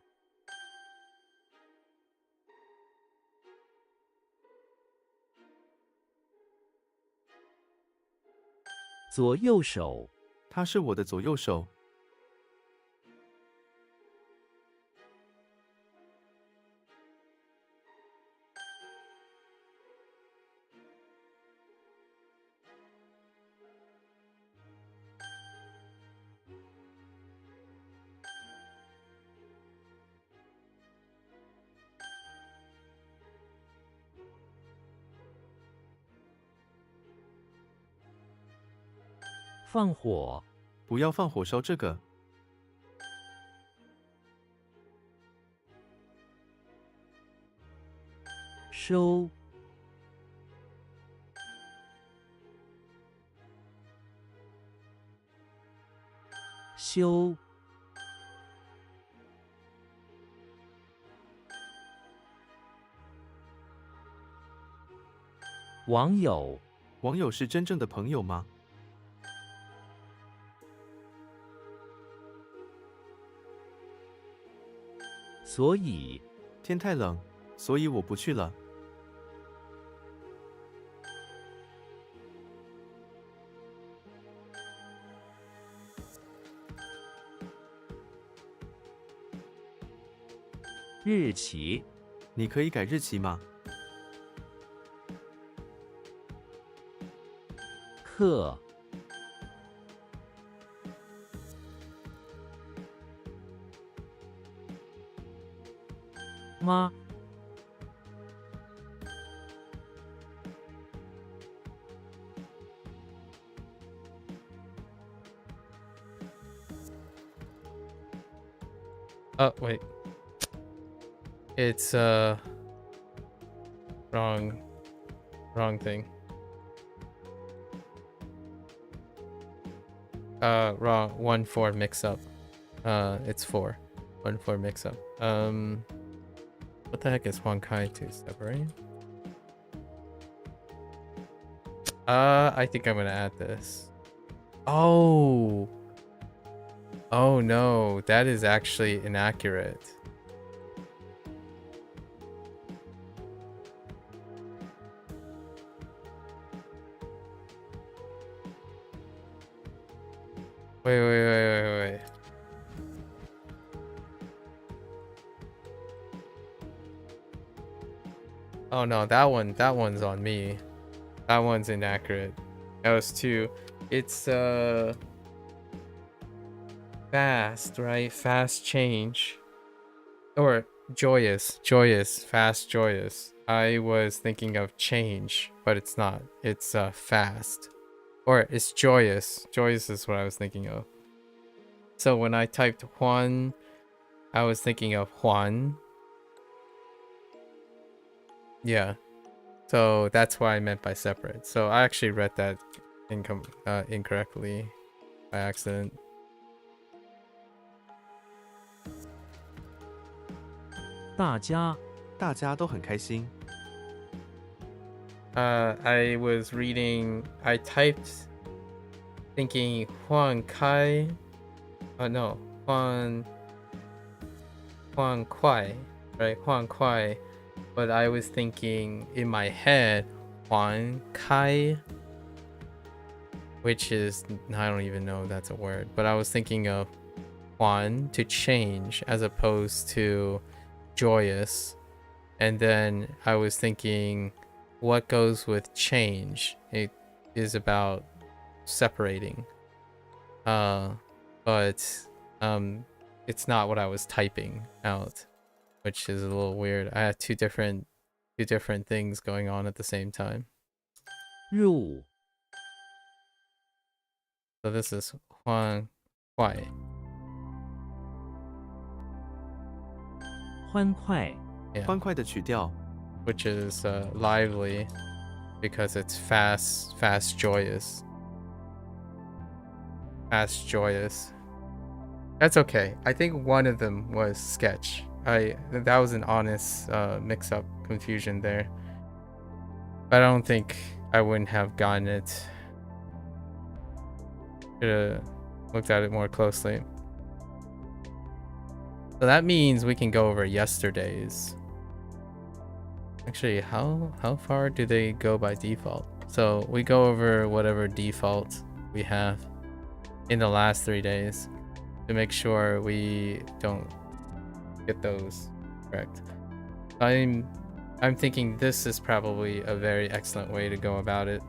左右手。他是我的左右手。放火。不要放火烧这个。收。修。网友。网友是真正的朋友吗？所以。天太冷，所以我不去了。日期。你可以改日期吗？课。妈。Oh, wait. It's wrong thing. Wrong 1-4 mix up. It's 4. 1-4 mix up. What the heck is WaniKani to Severin? I think I'm gonna add this. Oh. Oh no, that is actually inaccurate. Wait. Oh no, that one's on me. That one's inaccurate. That was 2. It's fast, right? Fast change. Or joyous, fast, joyous. I was thinking of change, but it's not. It's fast. Or it's joyous. Joyous is what I was thinking of. So when I typed Juan, I was thinking of Juan. Yeah. So that's what I meant by separate. So I actually read that incorrectly by accident. 大家。大家都很开心。I was reading. I typed, thinking Huang Kai. No, Huang Kuai, right? Huang Kuai. But I was thinking in my head Huang Kai, which is, I don't even know if that's a word. But I was thinking of Huan to change as opposed to joyous. And then I was thinking, what goes with change? It is about separating. But it's not what I was typing out, which is a little weird. I had two different things going on at the same time. 入 So this is Hoang, 坏. 欢快 Yeah, 欢快的曲调， which is lively because it's fast, joyous. Fast, joyous. That's okay. I think one of them was sketch. That was an honest mix-up, confusion there. But I don't think I wouldn't have gotten it. Should have looked at it more closely. So that means we can go over yesterday's. Actually, how far do they go by default? So we go over whatever default we have in the last 3 days to make sure we don't get those correct. I'm thinking this is probably a very excellent way to go about it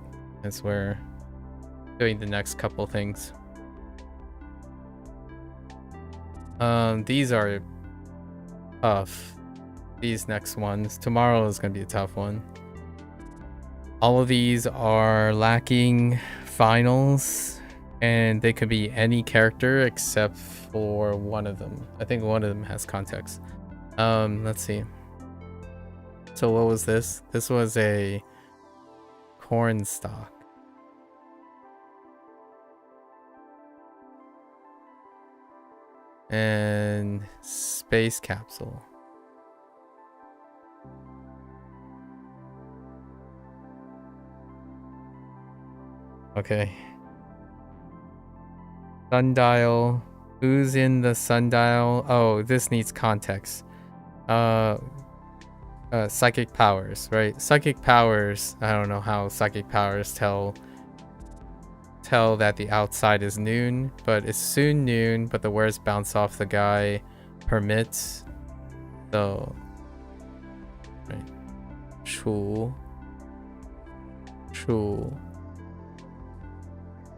as we're doing the next couple things. These are tough. These next ones. Tomorrow is going to be a tough one. All of these are lacking finals, and they could be any character except for one of them. I think one of them has context. Let's see. So what was this? This was a corn stalk. And space capsule. Okay. Sundial. Who's in the sundial? Oh, this needs context. Psychic powers, right? Psychic powers. I don't know how psychic powers tell that the outside is noon, but it's soon noon, but the words bounce off the guy. Permits. So, right. Chu.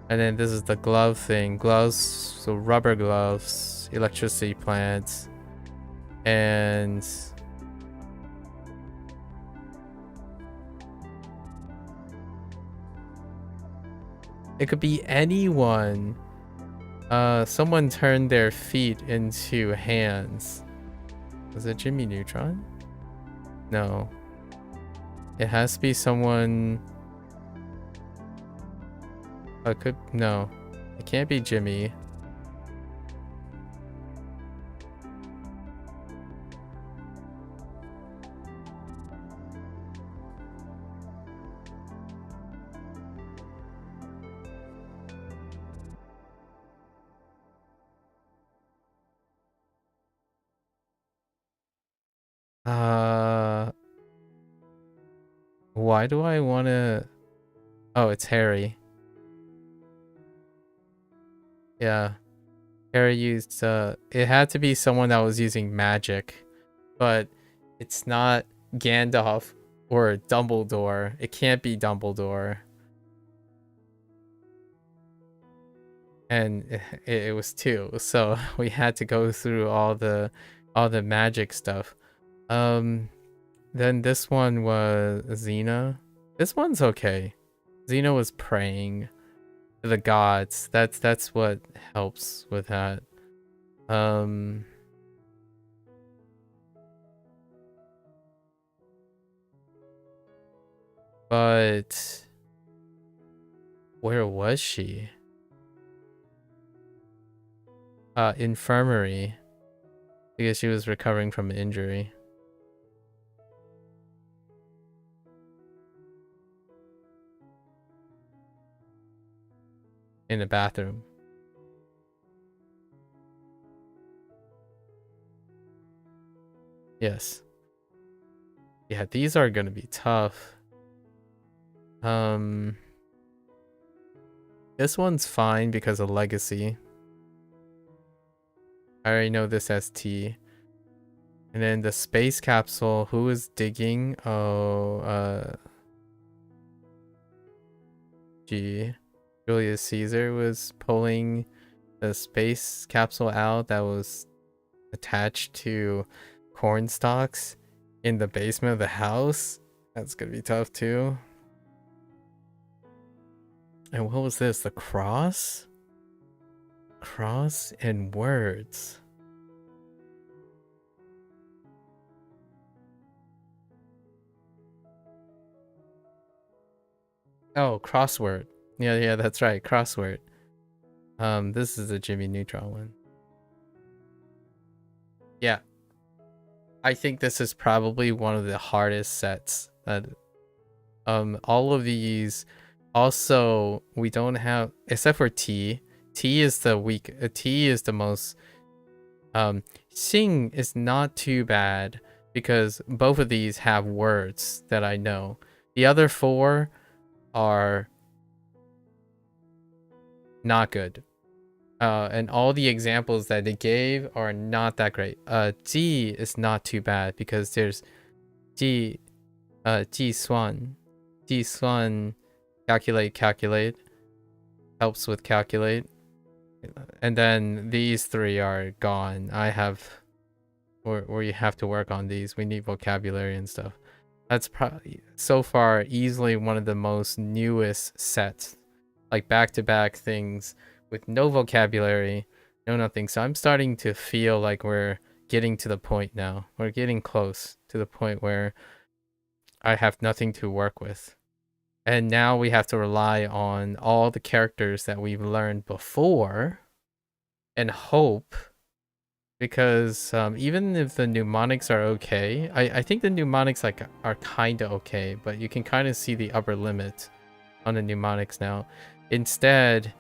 And then this is the glove thing. Gloves, so rubber gloves, electricity plants, and it could be anyone. Someone turned their feet into hands. Was it Jimmy Neutron? No. It has to be someone. No. It can't be Jimmy. Why do I want to... Oh, it's Harry. Yeah. Harry used... it had to be someone that was using magic. But it's not Gandalf or Dumbledore. It can't be Dumbledore. And it was 2. So we had to go through all the magic stuff. Then this one was Xena. This one's okay. Xena was praying to the gods. That's what helps with that. But where was she? Infirmary. Because she was recovering from an injury. In the bathroom. Yes. Yeah, these are gonna be tough. This one's fine because of legacy. I already know this as T. And then the space capsule, who was digging? Oh, G. Julius Caesar was pulling the space capsule out that was attached to corn stalks in the basement of the house. That's gonna be tough too. And what was this? The cross? Cross and words. Oh, crossword. Yeah, that's right. Crossword. This is a Jimmy Neutron one. Yeah. I think this is probably one of the hardest sets that all of these also we don't have, except for T. T is the weak. T is the most Sing is not too bad because both of these have words that I know. The other four are not good. And all the examples that they gave are not that great. Ji is not too bad because there's Ji Suan. Ji Suan calculate helps with calculate. And then these three are gone. I have or you have to work on these. We need vocabulary and stuff. That's probably so far easily one of the most newest sets, like back-to-back things with no vocabulary, no nothing. So I'm starting to feel like we're getting to the point now. We're getting close to the point where I have nothing to work with. And now we have to rely on all the characters that we've learned before and hope, because even if the mnemonics are okay, I think the mnemonics are kind of okay, but you can kind of see the upper limit on the mnemonics now. Instead,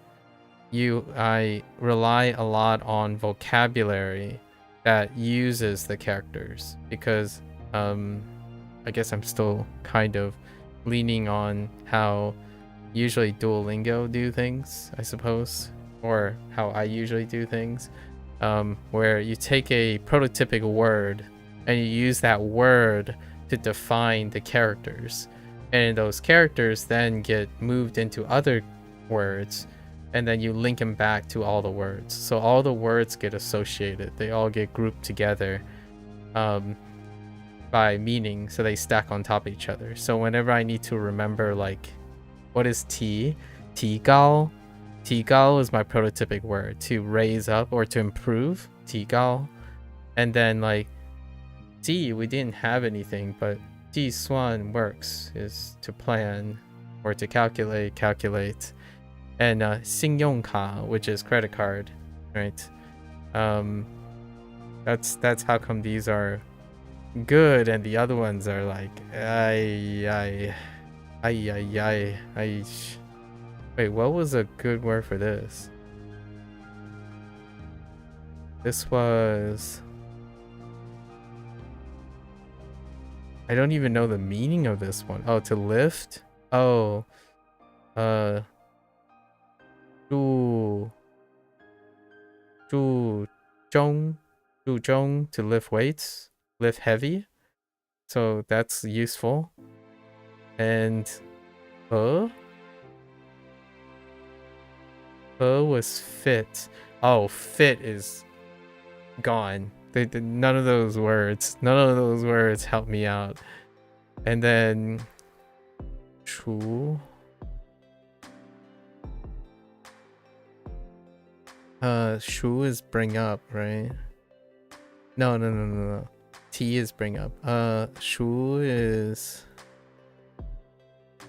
I rely a lot on vocabulary that uses the characters, because I guess I'm still kind of leaning on how usually Duolingo do things, I suppose, or how I usually do things, where you take a prototypical word and you use that word to define the characters, and those characters then get moved into other words, and then you link them back to all the words. So all the words get associated. They all get grouped together by meaning, so they stack on top of each other. So whenever I need to remember, like, what is T? T-gao? T-gao is my prototypic word. To raise up or to improve. T-gao. And then, like, T, we didn't have anything, but T-swan works, is to plan or to calculate. And 信用卡, which is credit card, right? That's how come these are good and the other ones are like wait, what was a good word for this? This was, I don't even know the meaning of this one. Oh, to lift? Oh, to lift weights, lift heavy. So that's useful. And was fit. Oh, fit is gone. None of those words help me out. And then Shu. Shu is bring up, right? No. T is bring up. Shu is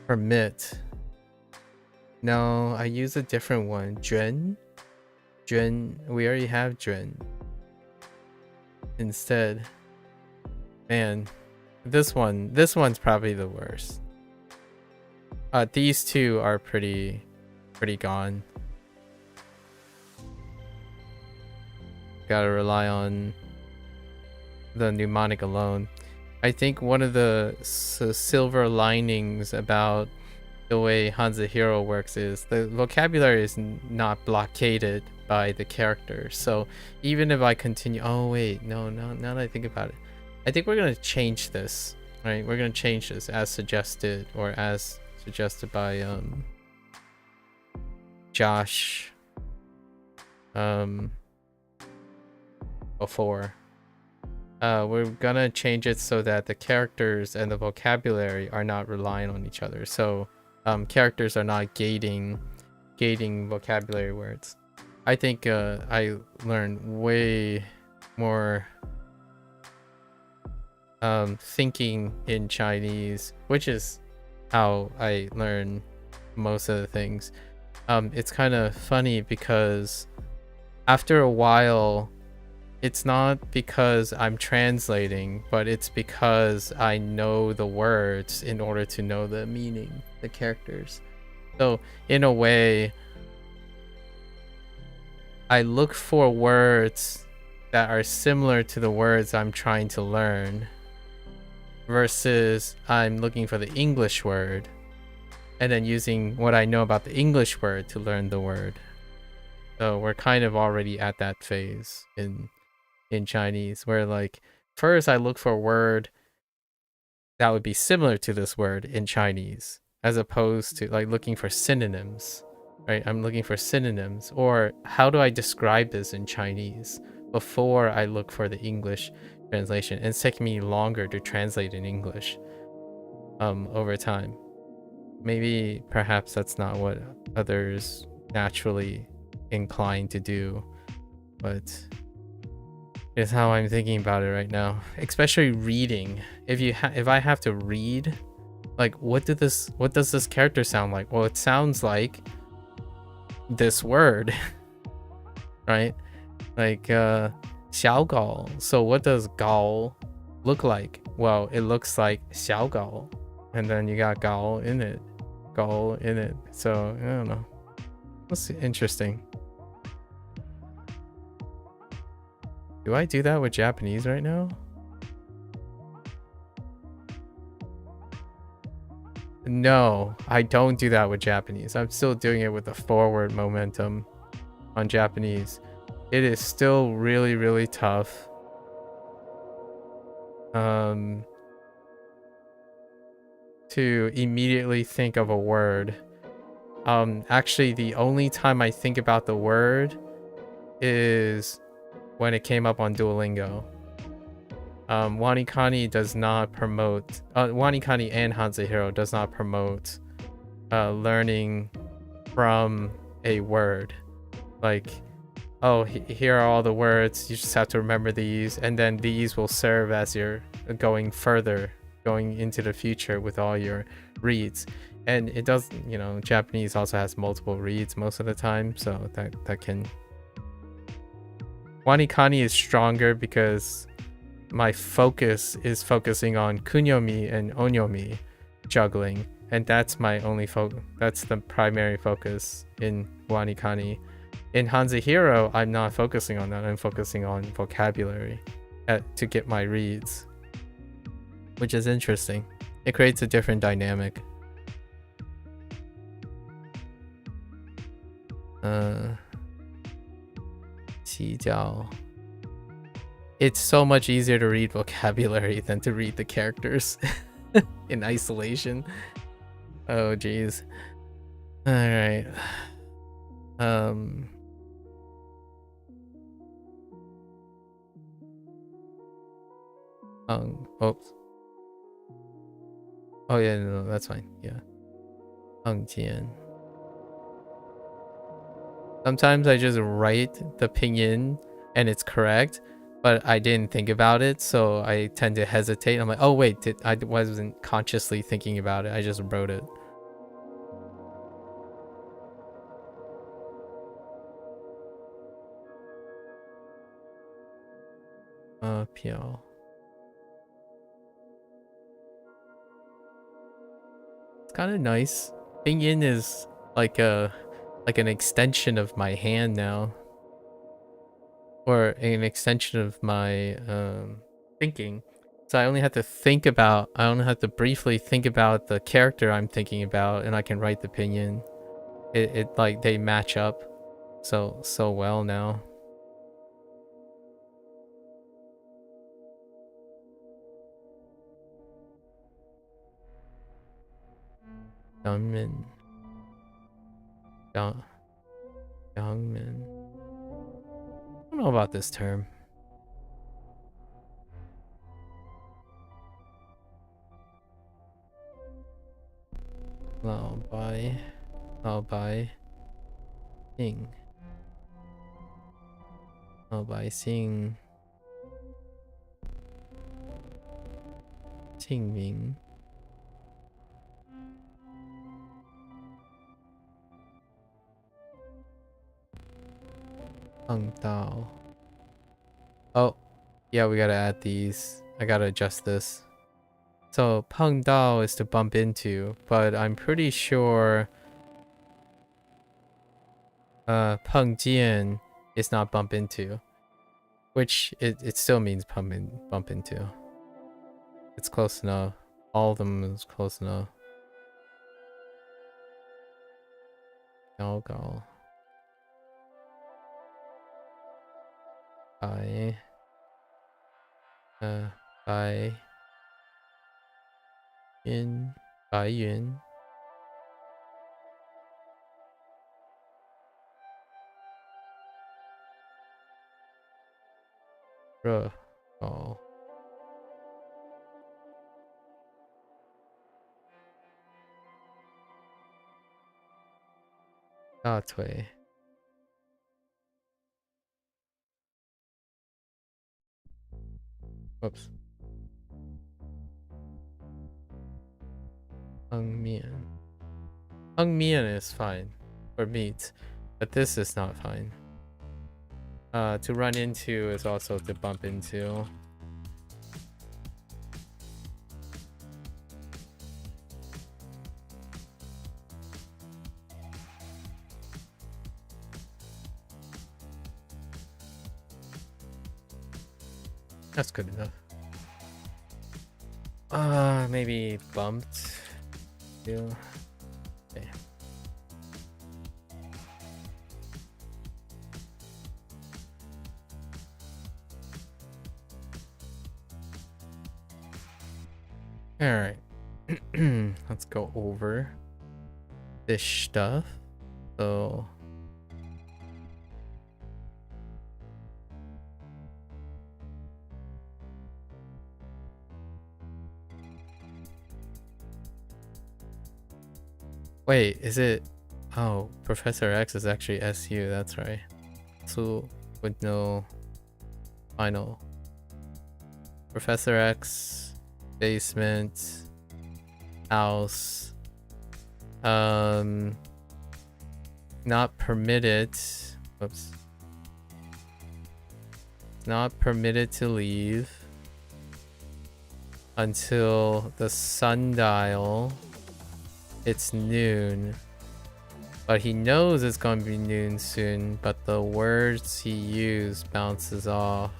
permit. No, I use a different one. Juan. We already have Juan. Instead. Man, this one's probably the worst. These two are pretty gone. Gotta rely on the mnemonic alone. I think one of the silver linings about the way HanziHero works is the vocabulary is not blockaded by the character. So even if I continue, oh wait, no, now that I think about it, I think we're gonna change this, right? We're gonna change this as suggested, or as suggested by Josh. before. We're gonna change it so that the characters and the vocabulary are not relying on each other. So characters are not gating vocabulary words. I think I learned way more thinking in Chinese, which is how I learn most of the things. It's kind of funny because after a while, it's not because I'm translating, but it's because I know the words in order to know the meaning, the characters. So in a way, I look for words that are similar to the words I'm trying to learn versus I'm looking for the English word and then using what I know about the English word to learn the word. So we're kind of already at that phase in Chinese where like first I look for a word that would be similar to this word in Chinese as opposed to like looking for synonyms, right? I'm looking for synonyms or how do I describe this in Chinese before I look for the English translation. And it's taking me longer to translate in English over time. Maybe perhaps that's not what others naturally inclined to do, but it's how I'm thinking about it right now, especially reading. If I have to read, like what does this character sound like? Well, it sounds like this word, right? Like 小狗. So what does 狗 look like? Well, it looks like 小狗, and then you got 狗 in it. 狗 in it. So I don't know. That's interesting. Do I do that with Japanese right now? No, I don't do that with Japanese. I'm still doing it with the forward momentum on Japanese. It is still really, really tough. To immediately think of a word. Actually, the only time I think about the word is when it came up on Duolingo. WaniKani does not promote WaniKani and HanziHero does not promote learning from a word. Like, oh, here are all the words, you just have to remember these, and then these will serve as your going into the future with all your reads. And it does, you know, Japanese also has multiple reads most of the time, so that can. WaniKani is stronger because my focus is focusing on kunyomi and onyomi juggling, and that's my only that's the primary focus in WaniKani. In HanziHero, I'm not focusing on that. I'm focusing on vocabulary to get my reads, which is interesting. It creates a different dynamic. It's so much easier to read vocabulary than to read the characters in isolation. Oh geez. All right. Oops. Oh yeah, no, that's fine. Yeah. Sometimes I just write the pinyin and it's correct, but I didn't think about it, so I tend to hesitate. I'm like, oh wait, I wasn't consciously thinking about it. I just wrote it. Piao. It's kind of nice. Pinyin is like an extension of my hand now, or an extension of my thinking. So I only have to briefly think about the character I'm thinking about, and I can write the pinyin. It like they match up so well now. Youngmin. Youngmin. I don't know about this term. Lao Bai. Lao Bai. Sing. Lao Bai Sing. Qing Ming. Peng Dao. Oh, yeah, we gotta add these. I gotta adjust this. So Peng Dao is to bump into, but I'm pretty sure Peng Jian is not bump into, which it still means bump into. It's close enough. All of them is close enough. Gao Gao. Bai. Bai. Yun. Bai Yun. Re. Gao. Da Tui. Whoops. Hung Mian. Hung Mian is fine for meat, but this is not fine. To run into is also to bump into. That's good enough. Maybe bumped. Too. Okay. All right. Let's go over this stuff. So wait, is it? Oh, Professor X is actually SU. That's right. So with no final. Professor X, basement, house. Not permitted. Whoops. Not permitted to leave until the sundial. It's noon. But he knows it's going to be noon soon, but the words he used bounces off.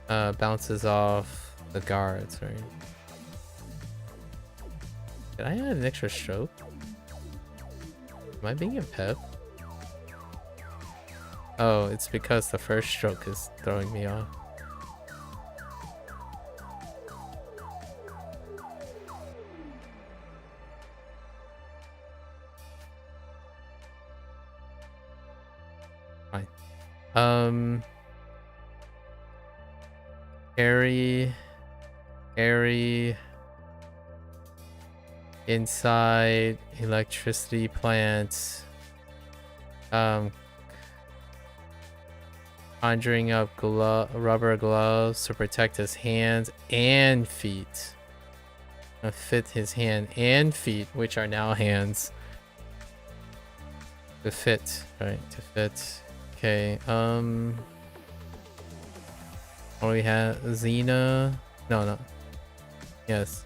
Bounces off the guards, right? Did I add an extra stroke? Am I being a pep? Oh, it's because the first stroke is throwing me off. Fine. Airy inside electricity plant. Conjuring up rubber gloves to protect his hands and feet. Fit his hand and feet, which are now hands. To fit, right? To fit. Okay. What do we have? Xena? No. Yes.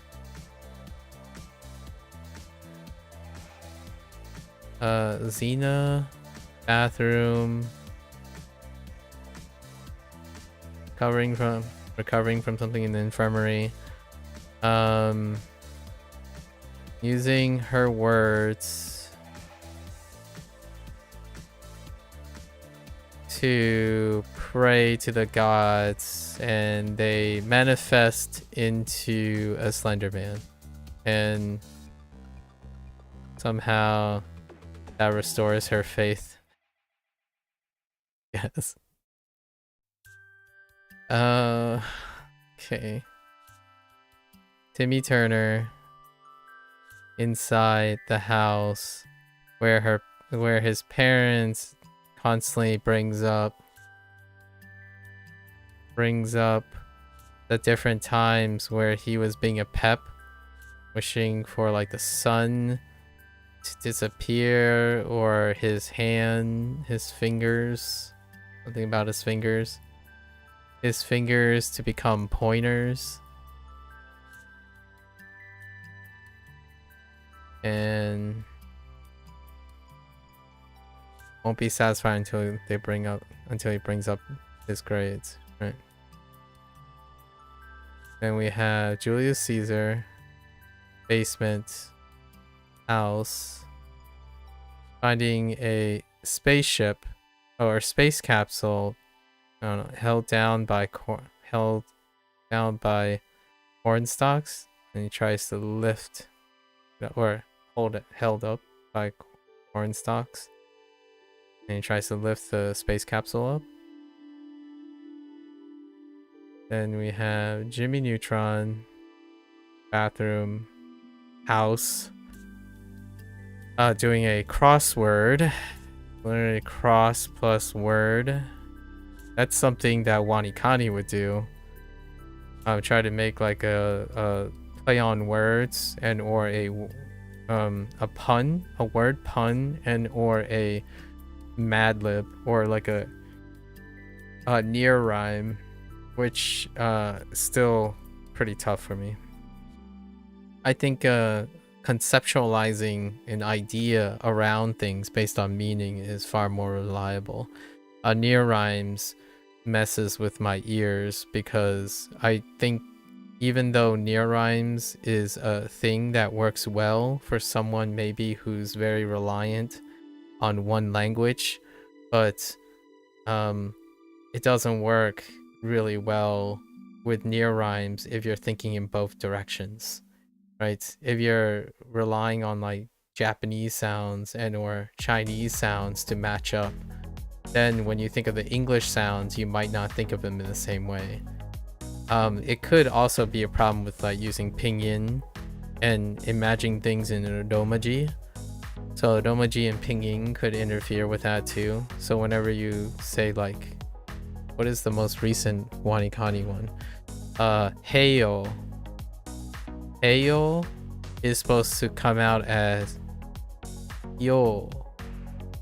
Xena, bathroom, recovering from something in the infirmary. Using her words to pray to the gods, and they manifest into a Slender Man, and somehow that restores her faith. Yes. Okay. Timmy Turner inside the house where his parents constantly brings up the different times where he was being a pep, wishing for like the sun to disappear, or his fingers, something about his fingers to become pointers, and won't be satisfied until he brings up his grades, right? Then we have Julius Caesar, basement, house, finding a spaceship or space capsule, I don't know, held down by corn stalks, and he tries to lift or hold it held up by corn stalks, and he tries to lift the space capsule up. Then we have Jimmy Neutron, bathroom, house, doing a crossword, literally cross plus word. That's something that WaniKani would do. Try to make like a play on words, and or a pun, a word pun, and or a Mad Lib, or like a near rhyme, which still pretty tough for me. I think conceptualizing an idea around things based on meaning is far more reliable. Near rhymes messes with my ears, because I think even though near rhymes is a thing that works well for someone maybe who's very reliant on one language, but it doesn't work really well with near rhymes if you're thinking in both directions, right? If you're relying on like Japanese sounds and or Chinese sounds to match up, then when you think of the English sounds, you might not think of them in the same way. It could also be a problem with like using pinyin and imagining things in romaji. So romaji and pinyin could interfere with that too. So whenever you say like, what is the most recent WaniKani one? Heyo. Heyo is supposed to come out as yo,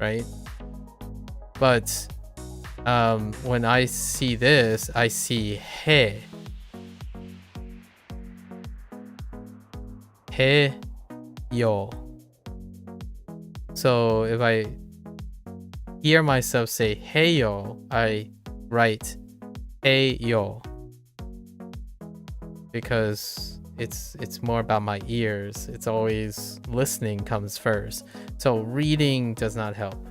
right? But when I see this, I see he. He yo. So if I hear myself say hey yo, I write hey yo, because it's more about my ears. It's always listening comes first. So reading does not help,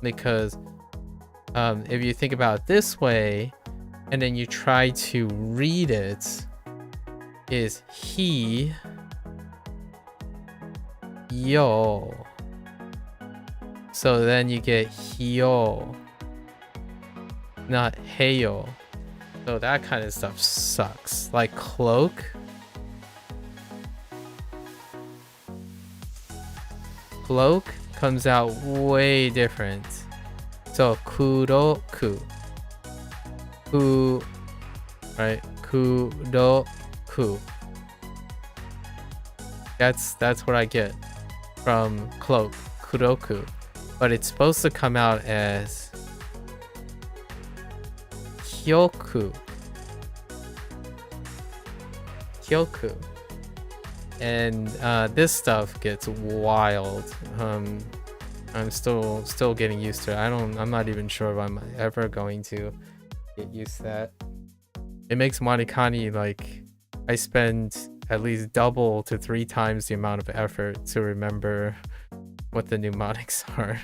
because if you think about it this way and then you try to read it, is he yo. So then you get hyo, not heyo. So that kind of stuff sucks. Like cloak. Cloak comes out way different. So kuroku. Right? Kuroku. That's what I get from cloak. Kuroku. But it's supposed to come out as Hyoku. Hyoku. And this stuff gets wild. I'm still getting used to it. I'm not even sure if I'm ever going to get used to that. It makes WaniKani like I spend at least double to 3 times the amount of effort to remember what the mnemonics are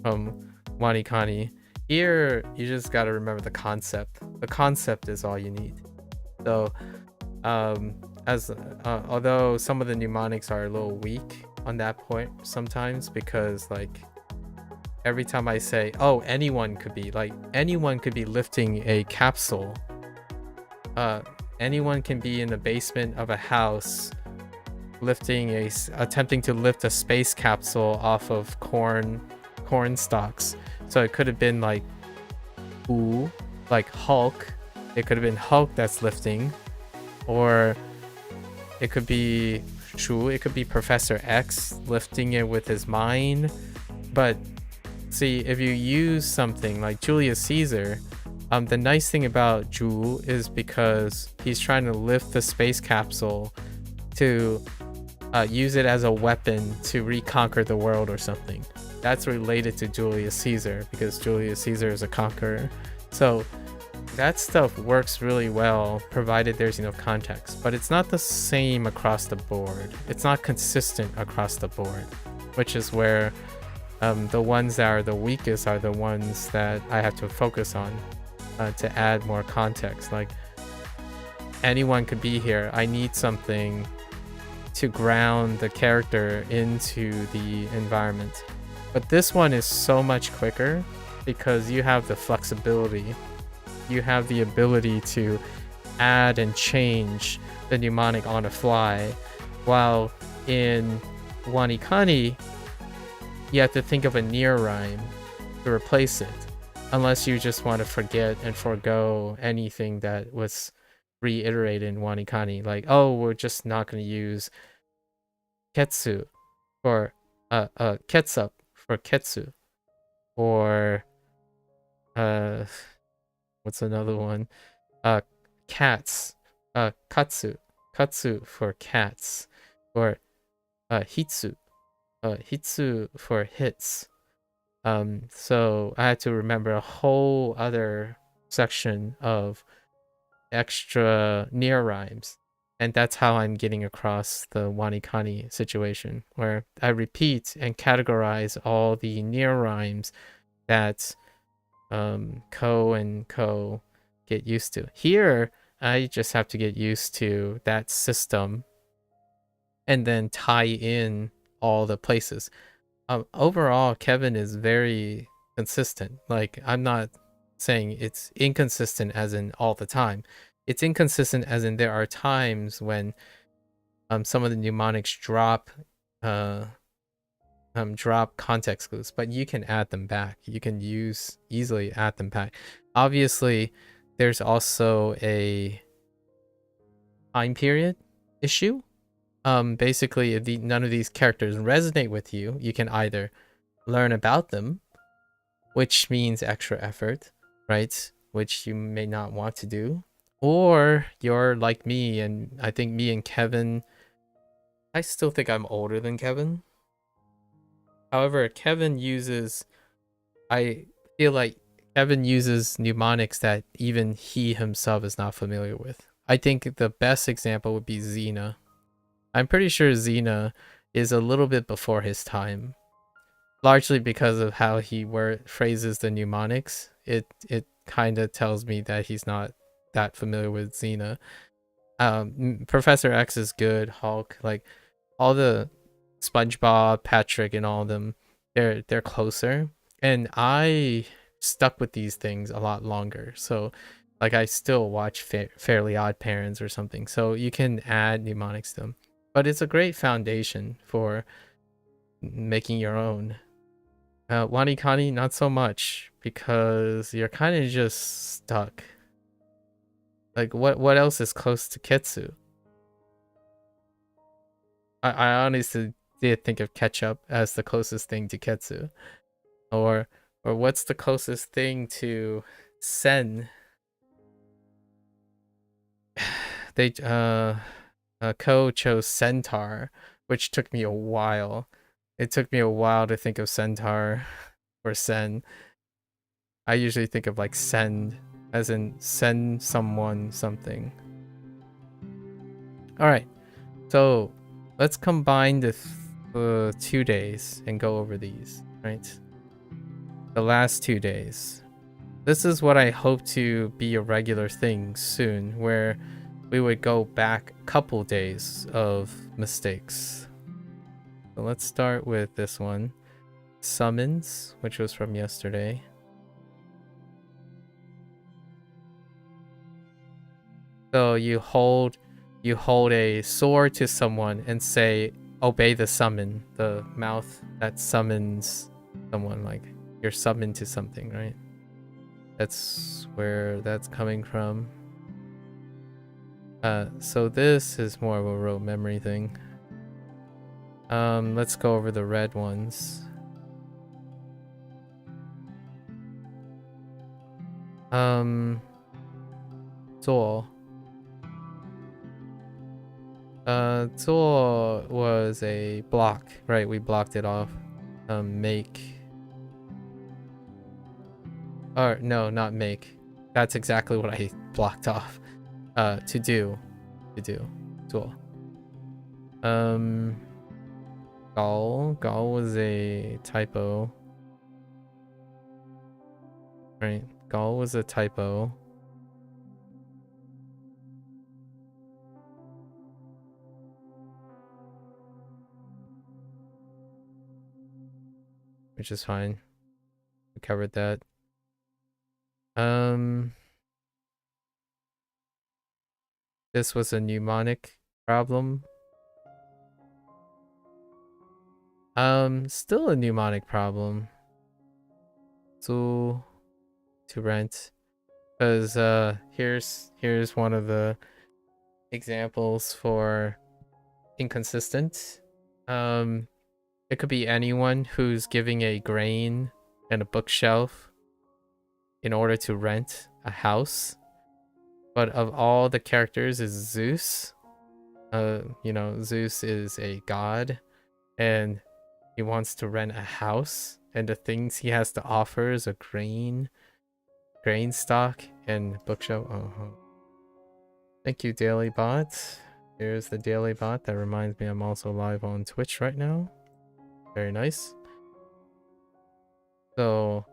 from WaniKani. Here, you just gotta remember the concept. The concept is all you need. So, although some of the mnemonics are a little weak on that point sometimes, because like every time I say, oh, anyone could be lifting a capsule, anyone can be in the basement of a house attempting to lift a space capsule off of corn stalks. So it could have been like like Hulk. It could have been Hulk that's lifting, or it could be it could be Professor X lifting it with his mind. But see, if you use something like Julius Caesar, the nice thing about Ju is because he's trying to lift the space capsule to use it as a weapon to reconquer the world or something. That's related to Julius Caesar because Julius Caesar is a conqueror. So that stuff works really well provided there's enough context, but it's not the same across the board. It's not consistent across the board, which is where the ones that are the weakest are the ones that I have to focus on to add more context. Like, anyone could be here. I need something to ground the character into the environment. But this one is so much quicker because you have the flexibility. You have the ability to add and change the mnemonic on the fly, while in WaniKani, you have to think of a near rhyme to replace it, unless you just want to forget and forego anything that was reiterated in WaniKani. Like, oh, we're just not going to use ketsu for ketsup for ketsu, or what's another one? Cats. Katsu for cats, or hitsu. Hitsu for hits. So I had to remember a whole other section of extra near rhymes. And that's how I'm getting across the WaniKani situation, where I repeat and categorize all the near rhymes that Ko and Ko get used to. Here, I just have to get used to that system and then tie in all the places. Overall, Kevin is very consistent. Like, I'm not saying it's inconsistent as in all the time. It's inconsistent as in there are times when some of the mnemonics drop context clues, but you can add them back. You can easily add them back. Obviously, there's also a time period issue. Basically, if none of these characters resonate with you, you can either learn about them, which means extra effort, right? Which you may not want to do. Or you're like me, and I think me and Kevin, I still think I'm older than Kevin. However, I feel like Kevin uses mnemonics that even he himself is not familiar with. I think the best example would be Xena. I'm pretty sure Xena is a little bit before his time, largely because of how he phrases the mnemonics. It kind of tells me that he's not that familiar with Xena. Professor X is good. Hulk, like all the SpongeBob, Patrick, and all of them, they're closer. And I stuck with these things a lot longer. So, like, I still watch Fairly Odd Parents or something. So you can add mnemonics to them, but it's a great foundation for making your own. WaniKani, not so much, because you're kind of just stuck. Like, what else is close to Ketsu? I honestly did think of ketchup as the closest thing to Ketsu. Or what's the closest thing to Sen? They Ko chose Centaur, which took me a while. It took me a while to think of Centaur or Sen. I usually think of like send, as in send someone something. Alright, so let's combine the 2 days and go over these, right? The last 2 days. This is what I hope to be a regular thing soon, where we would go back a couple days of mistakes. So let's start with this one. Summons, which was from yesterday. So you hold a sword to someone and say, obey the summon, the mouth that summons someone, like you're summoned to something, right? That's where that's coming from. So this is more of a rote memory thing. Let's go over the red ones. Zuo. Zuo was a block, right? We blocked it off. Make. Or no, not make. That's exactly what I blocked off. To do. Zuo. Gall was a typo. Right? Gall was a typo. Which is fine. We covered that. This was a mnemonic problem. Still a mnemonic problem. To rent. Because here's one of the examples for inconsistent. It could be anyone who's giving a grain and a bookshelf in order to rent a house. But of all the characters is Zeus. You know, Zeus is a god and he wants to rent a house, and the things he has to offer is a grain stock and bookshelf. Thank you, Daily Bot. Here's the Daily Bot. That reminds me I'm also live on Twitch right now. Very nice. So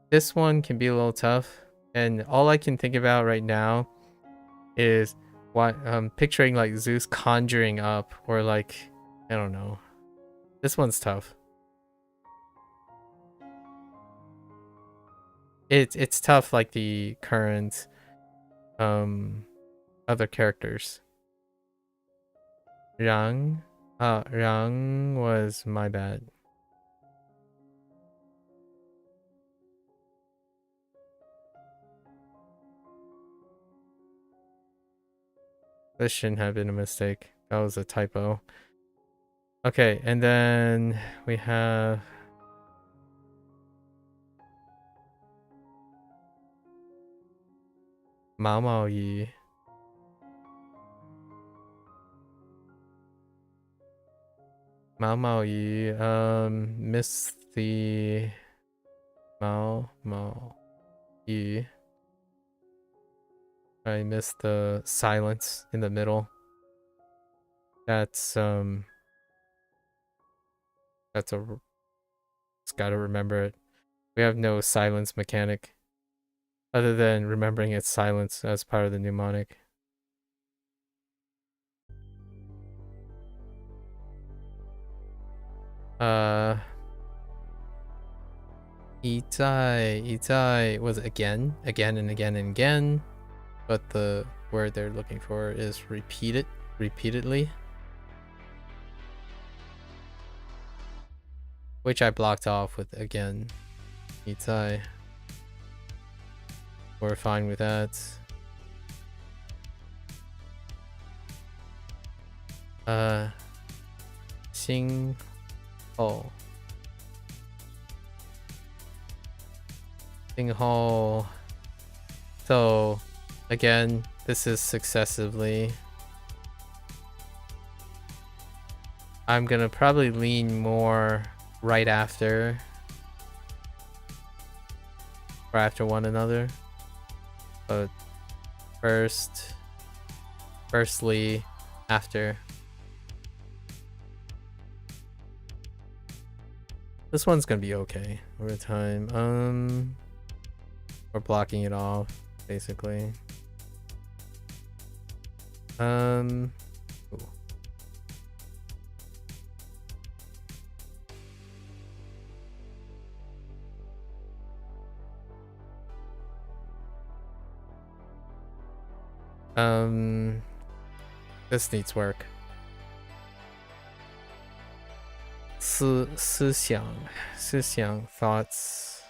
this one can be a little tough, and all I can think about right now is what picturing like Zeus conjuring up, or like, I don't know. This one's tough. It's tough like the current other characters. Rang was my bad. This shouldn't have been a mistake. That was a typo. Okay, and then we have Mao Mao Yi. Mao Mao Yi, missed the Mao Mao Yi. I missed the silence in the middle. That's it's gotta remember it. We have no silence mechanic other than remembering its silence as part of the mnemonic. Itai was again and again, but the word they're looking for is repeatedly, which I blocked off with again. Itai. We're fine with that. Xing Ho. Xing Ho. So, again, this is successively. I'm gonna probably lean more right after. Or after one another. But firstly, after. This one's gonna be okay over time. We're blocking it off, basically. Ooh. This needs work. 思想 thoughts,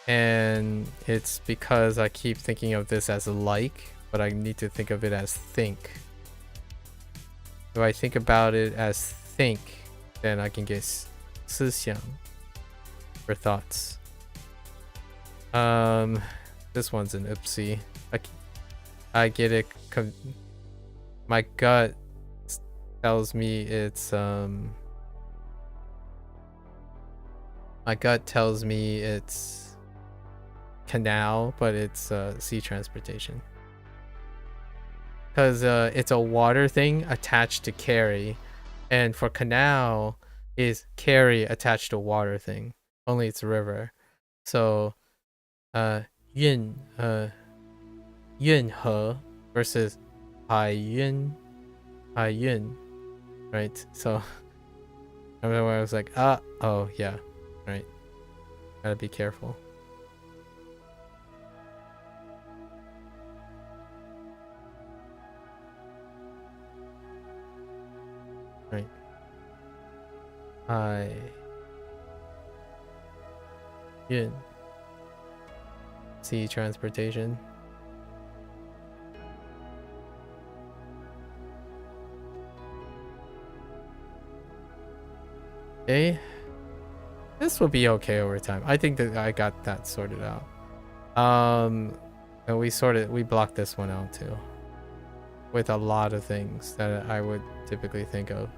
and it's because I keep thinking of this as like, but I need to think of it as think. If I think about it as think, then I can get 思想 for thoughts. This one's an oopsie. I get it. My gut tells me it's my gut tells me it's canal, but it's sea transportation. Because it's a water thing attached to carry, and for canal is carry attached to water thing. Only it's a river. So 运河 versus 海运, right? So I remember where I was like, oh yeah, right. Gotta be careful. Right. Sea transportation. Okay. This will be okay over time. I think that I got that sorted out. And we blocked this one out too. With a lot of things that I would typically think of.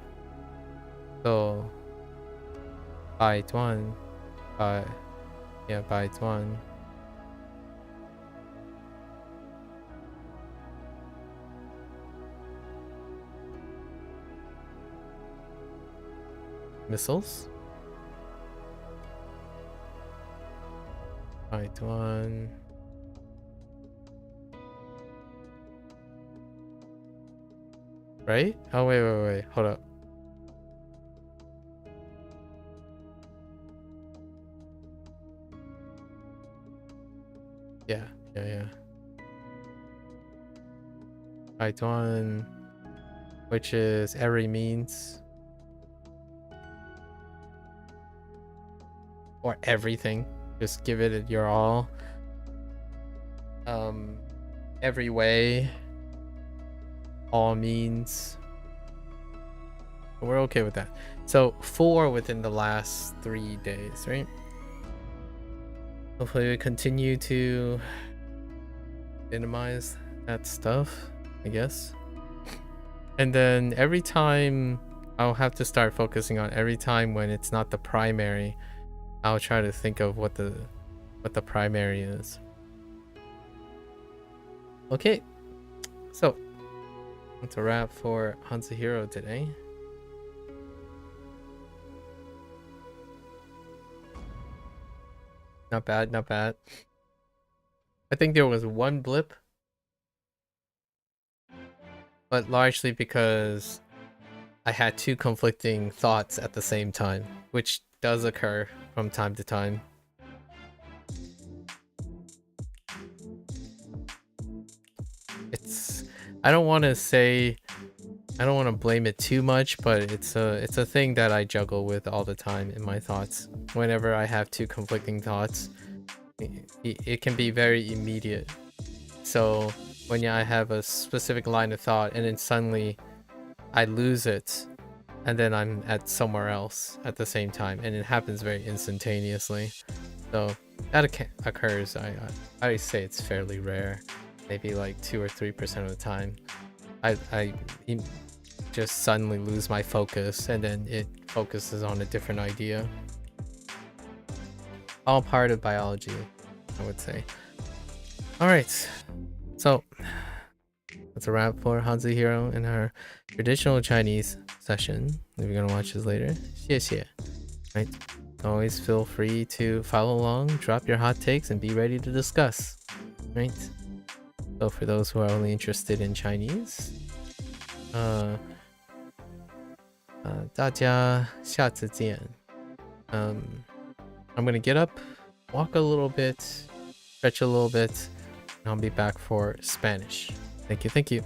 So 百段 百段 missiles. 百段 right? Oh wait, hold up. Yeah. Python, which is every means or everything. Just give it your all. Every way, all means. We're okay with that. So 4 within the last 3 days, right? Hopefully we continue to minimize that stuff, I guess. And then every time I'll have to start focusing on every time when it's not the primary, I'll try to think of what the primary is. Okay, so that's a wrap for HanziHero today. Not bad, not bad. I think there was one blip, but largely because I had 2 conflicting thoughts at the same time, which does occur from time to time. I don't want to blame it too much, but it's a thing that I juggle with all the time in my thoughts. Whenever I have 2 conflicting thoughts, it can be very immediate. So when I have a specific line of thought and then suddenly I lose it, and then I'm at somewhere else at the same time, and it happens very instantaneously. So that occurs. I say it's fairly rare, maybe like 2 or 3% of the time. I just suddenly lose my focus, and then it focuses on a different idea. All part of biology, I would say. All right, so that's a wrap for HanziHero in our traditional Chinese session. If you're gonna watch this later, 谢谢. Right? Always feel free to follow along, drop your hot takes, and be ready to discuss. Right? So for those who are only interested in Chinese, 大家下次见. I'm gonna get up, walk a little bit, stretch a little bit, and I'll be back for Spanish. Thank you, thank you.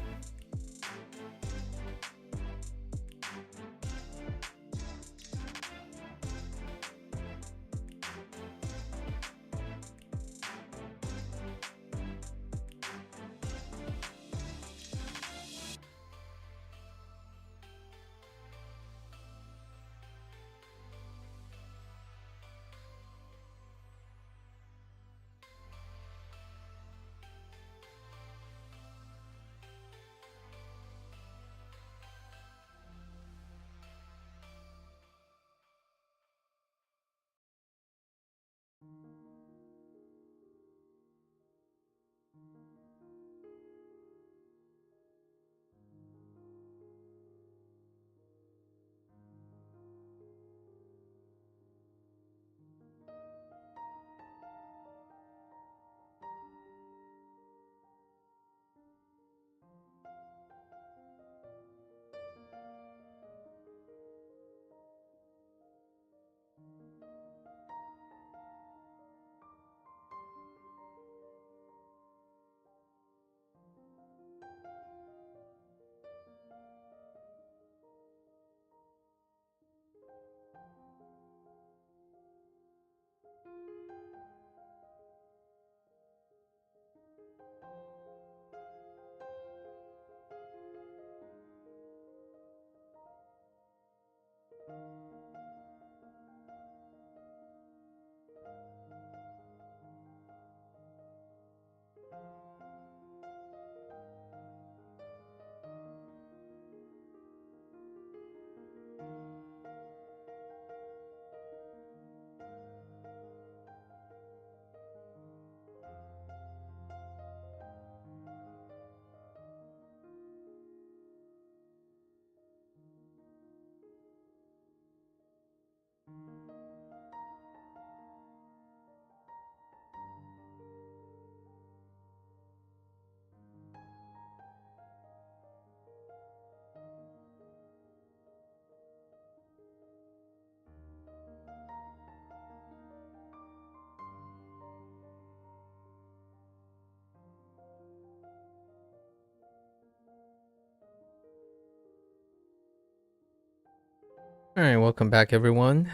Alright, welcome back everyone.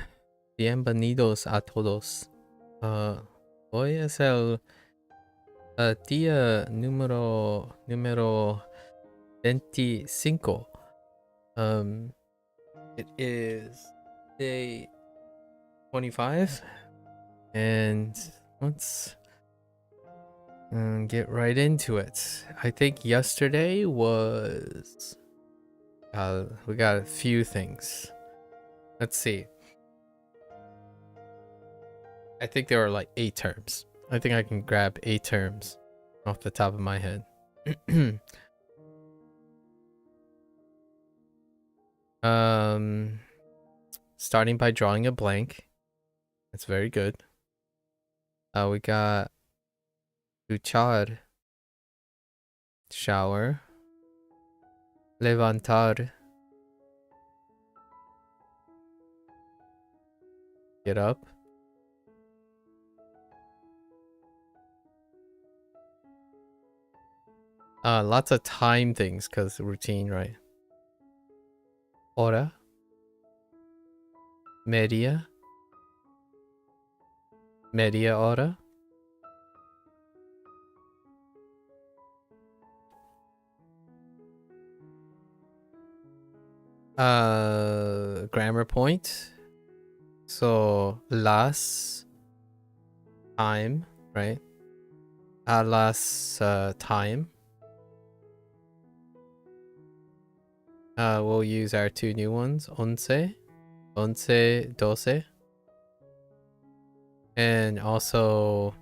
Bienvenidos a todos. Hoy es el día número 25. It is day 25, and let's get right into it. I think yesterday was we got a few things. Let's see. I think there were like 8 terms. I think I can grab 8 terms off the top of my head. Starting by drawing a blank. That's very good. We got duchar, shower. Levantar, get up. Lots of time things because routine, right? Hora, media hora. Grammar point. So las, time, right? A las time. We'll use our 2 new ones, once, doce. And also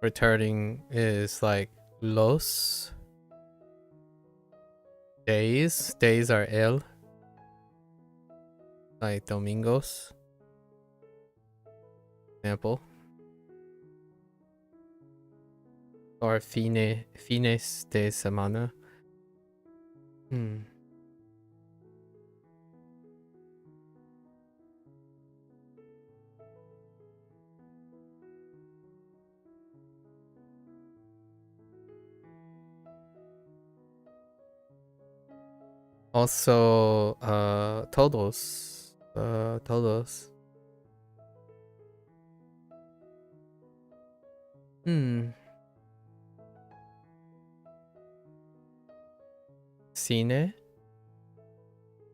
returning is like los. Days are el, like domingos, example, or fines de semana. Also, todos. Todos. Cine.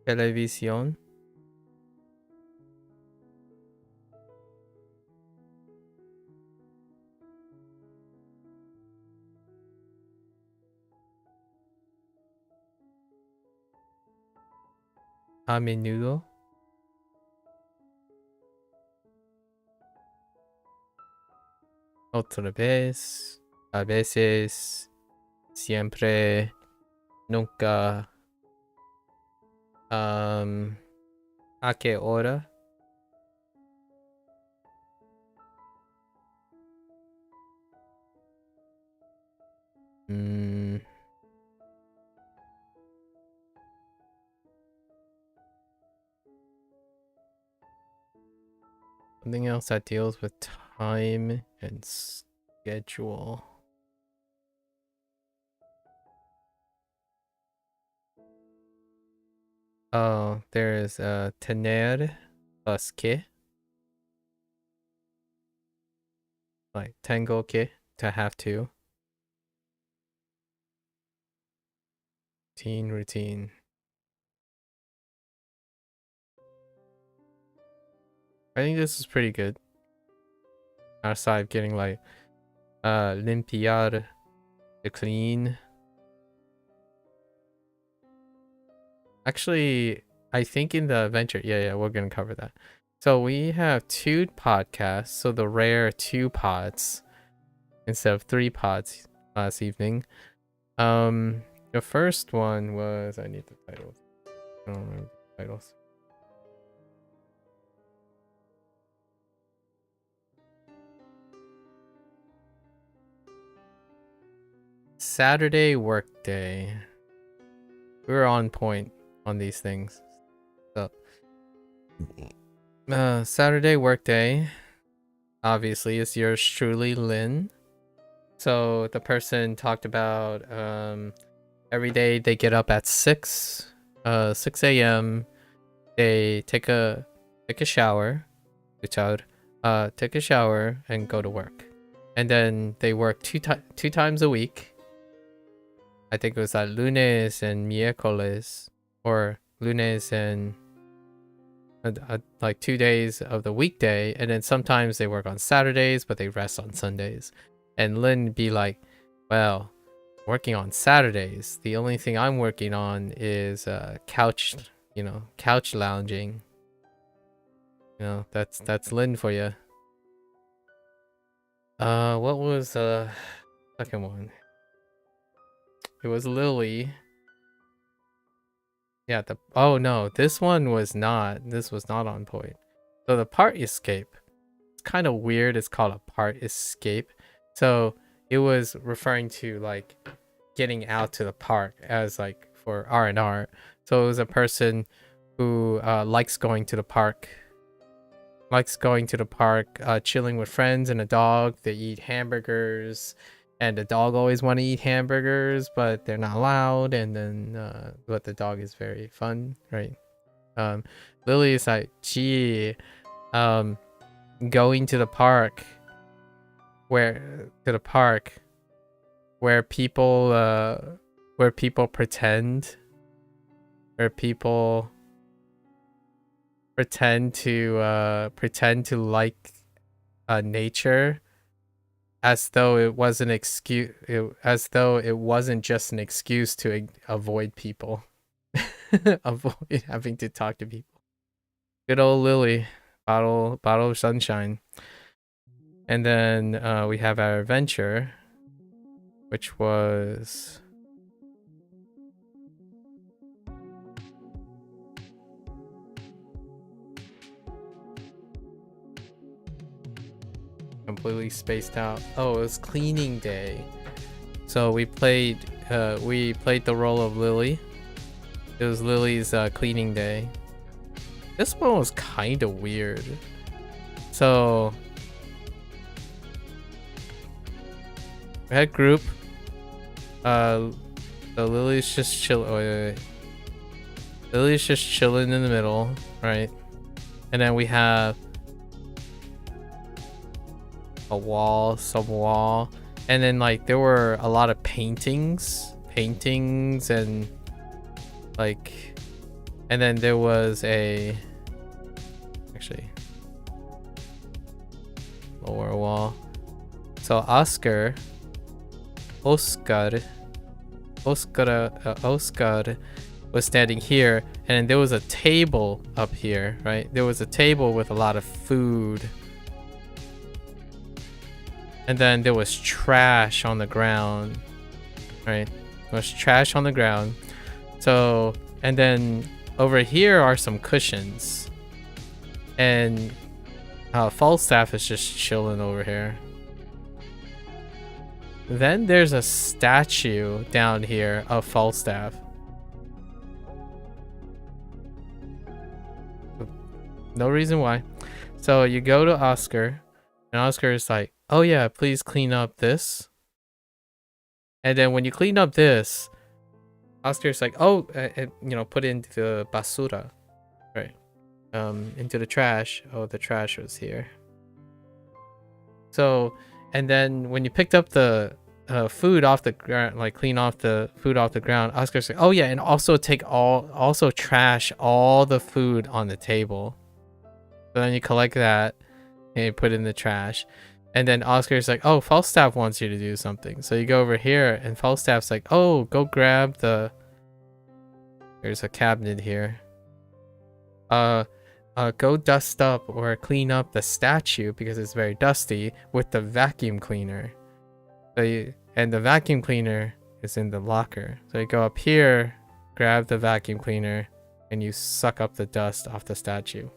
Televisión. A menudo. Otra vez. A veces. Siempre. Nunca. ¿A qué hora? Something else that deals with time and schedule. Oh, there's tener plus que. Like tengo que, to have to. Routine. I think this is pretty good. Outside of getting like limpiar, to clean. Actually, I think in the adventure, yeah, we're gonna cover that. So we have 2 podcasts, so the rare 2 pods instead of 3 pods last evening. The first one was, I need the titles. I don't remember the titles. Saturday workday. We were on point on these things. So Saturday workday obviously is yours truly, Lynn. So the person talked about every day they get up at 6 a.m. They take a shower, take a shower and go to work. And then they work two times a week. I think it was lunes and miércoles, or lunes and like 2 days of the weekday, and then sometimes they work on Saturdays, but they rest on Sundays. And Lynn be like, well, working on Saturdays, the only thing I'm working on is couch lounging. You know, that's Lynn for you. What was the second one? It was Lily. Yeah, oh no, this one was not. This was not on point. So the part escape. It's kind of weird. It's called a part escape. So it was referring to like getting out to the park as like for R&R. So it was a person who likes going to the park. Chilling with friends and a dog. They eat hamburgers. And the dog always want to eat hamburgers, but they're not allowed. And then, but the dog is very fun, right? Lily is like, gee, going to the park, where people pretend to like nature. As though it wasn't just an excuse to avoid people. Avoid having to talk to people. Good old Lily. Bottle of sunshine. And then we have our adventure, which was completely spaced out. Oh, it was cleaning day. So we played the role of Lily. It was Lily's cleaning day. This one was kind of weird. So we had group. So Lily's just chill. Oh, wait. Lily's just chilling in the middle, right? And then we have a wall, some wall, and then like there were a lot of paintings and like, and then there was a actually lower wall. So Oscar was standing here, and then there was a table up here, right? There was a table with a lot of food. And then there was trash on the ground, right? There was trash on the ground. So, and then over here are some cushions. And Falstaff is just chilling over here. Then there's a statue down here of Falstaff. No reason why. So you go to Oscar, and Oscar is like, oh yeah, please clean up this. And then when you clean up this, Oscar's like, oh, you know, put it into the basura, right? Into the trash. Oh, the trash was here. So, and then when you picked up the food off the ground, like clean off the food off the ground, Oscar's like, oh yeah, and also also trash all the food on the table. So then you collect that and you put it in the trash. And then Oscar's like, oh, Falstaff wants you to do something. So you go over here and Falstaff's like, oh, go grab the... There's a cabinet here. Go dust up or clean up the statue because it's very dusty with the vacuum cleaner. So and the vacuum cleaner is in the locker. So you go up here, grab the vacuum cleaner, and you suck up the dust off the statue.